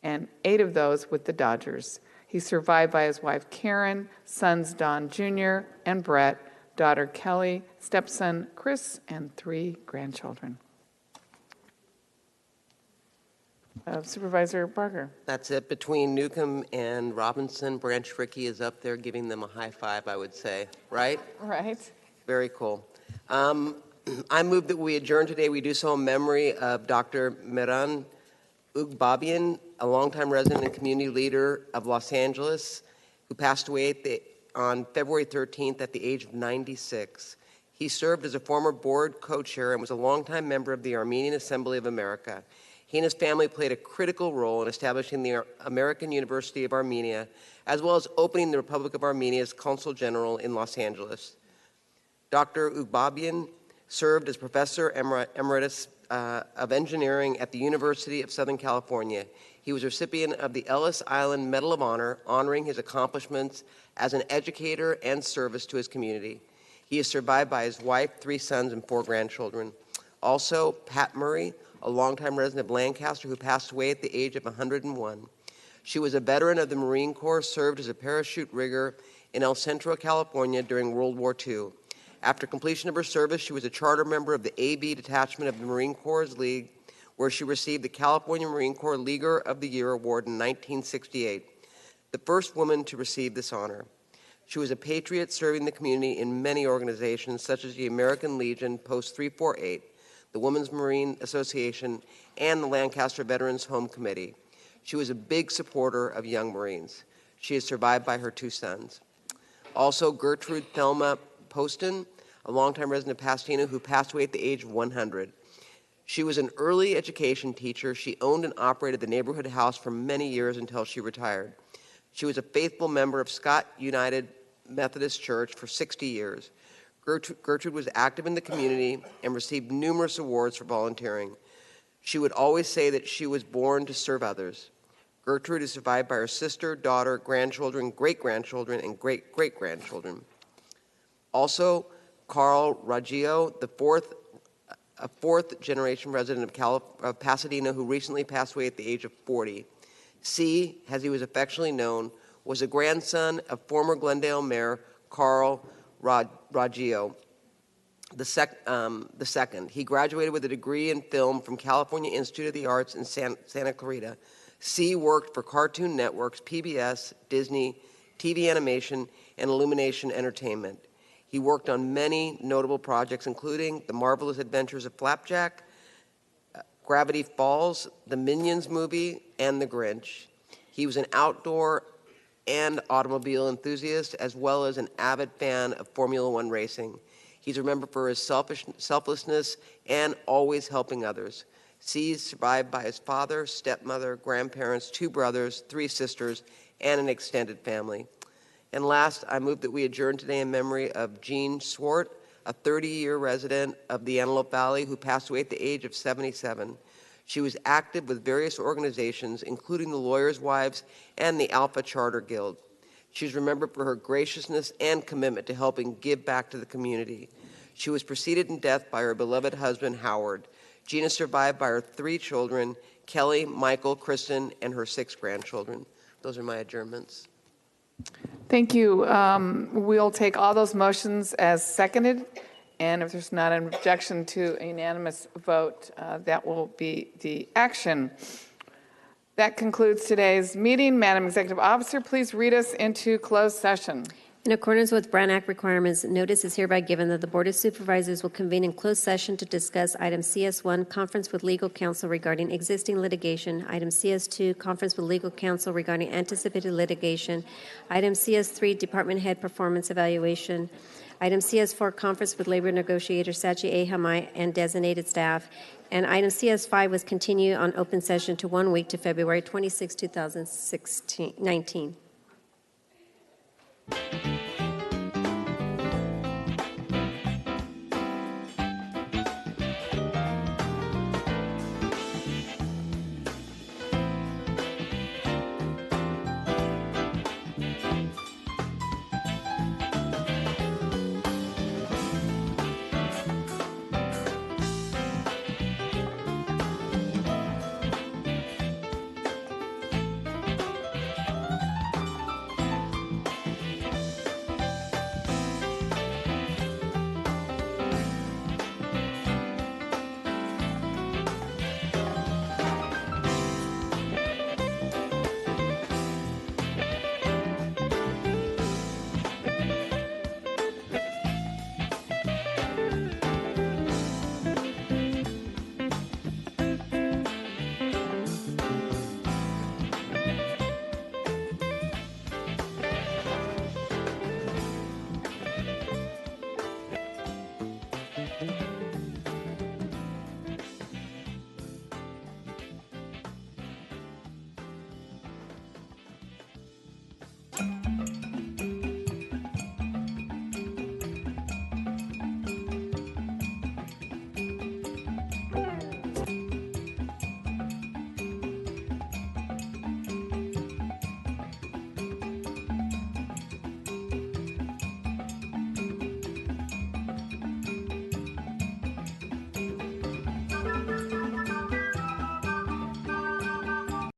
and 8 of those with the Dodgers. He's survived by his wife Karen, sons Don Jr. and Brett, daughter Kelly, stepson Chris, and 3 grandchildren. Supervisor Barker. That's it. Between Newcomb and Robinson, Branch Rickey is up there giving them a high five, I would say. Right? Right. Very cool. I move that we adjourn today. We do so in memory of Dr. Miran Ugbabian, a longtime resident and community leader of Los Angeles, who passed away on February 13th at the age of 96. He served as a former board co-chair and was a longtime member of the Armenian Assembly of America. He and his family played a critical role in establishing the American University of Armenia, as well as opening the Republic of Armenia's Consul General in Los Angeles. Dr. Ugbabian served as Professor Emeritus of Engineering at the University of Southern California. He was recipient of the Ellis Island Medal of Honor, honoring his accomplishments as an educator and service to his community. He is survived by his wife, 3 sons, and 4 grandchildren. Also, Pat Murray, a longtime resident of Lancaster who passed away at the age of 101. She was a veteran of the Marine Corps, served as a parachute rigger in El Centro, California during World War II. After completion of her service, she was a charter member of the AB Detachment of the Marine Corps League, where she received the California Marine Corps Leaguer of the Year Award in 1968, the first woman to receive this honor. She was a patriot serving the community in many organizations such as the American Legion Post 348, the Women's Marine Association, and the Lancaster Veterans Home Committee. She was a big supporter of young Marines. She is survived by her 2 sons. Also, Gertrude Thelma Poston, a longtime resident of Pasadena who passed away at the age of 100. She was an early education teacher. She owned and operated the neighborhood house for many years until she retired. She was a faithful member of Scott United Methodist Church for 60 years. Gertrude was active in the community and received numerous awards for volunteering. She would always say that she was born to serve others. Gertrude is survived by her sister, daughter, grandchildren, great-grandchildren, and great-great-grandchildren. Also, Carl Raggio, a fourth-generation resident of Pasadena who recently passed away at the age of 40. C, as he was affectionately known, was a grandson of former Glendale Mayor Carl Raggio the second. He graduated with a degree in film from California Institute of the Arts in Santa Clarita. C worked for Cartoon Networks, PBS, Disney, TV Animation, and Illumination Entertainment. He worked on many notable projects, including The Marvelous Adventures of Flapjack, Gravity Falls, the Minions movie, and The Grinch. He was an outdoor and automobile enthusiast, as well as an avid fan of Formula One racing. He's remembered for his selflessness and always helping others. C is survived by his father, stepmother, grandparents, 2 brothers, 3 sisters, and an extended family. And last, I move that we adjourn today in memory of Jean Swart, a 30-year resident of the Antelope Valley who passed away at the age of 77. She was active with various organizations, including the Lawyers' Wives and the Alpha Charter Guild. She's remembered for her graciousness and commitment to helping give back to the community. She was preceded in death by her beloved husband, Howard. Jean is survived by her 3 children, Kelly, Michael, Kristen, and her 6 grandchildren. Those are my adjournments. Thank you. We'll take all those motions as seconded, and if there's not an objection to a unanimous vote, that will be the action. That concludes today's meeting. Madam Executive Officer, please read us into closed session. In accordance with Brown Act requirements, notice is hereby given that the Board of Supervisors will convene in closed session to discuss item CS1, conference with legal counsel regarding existing litigation, item CS2, conference with legal counsel regarding anticipated litigation, item CS3, department head performance evaluation, item CS4, conference with labor negotiator Sachi A. Hamai and designated staff, and item CS5 was continue on open session to 1 week to February 26, 2019.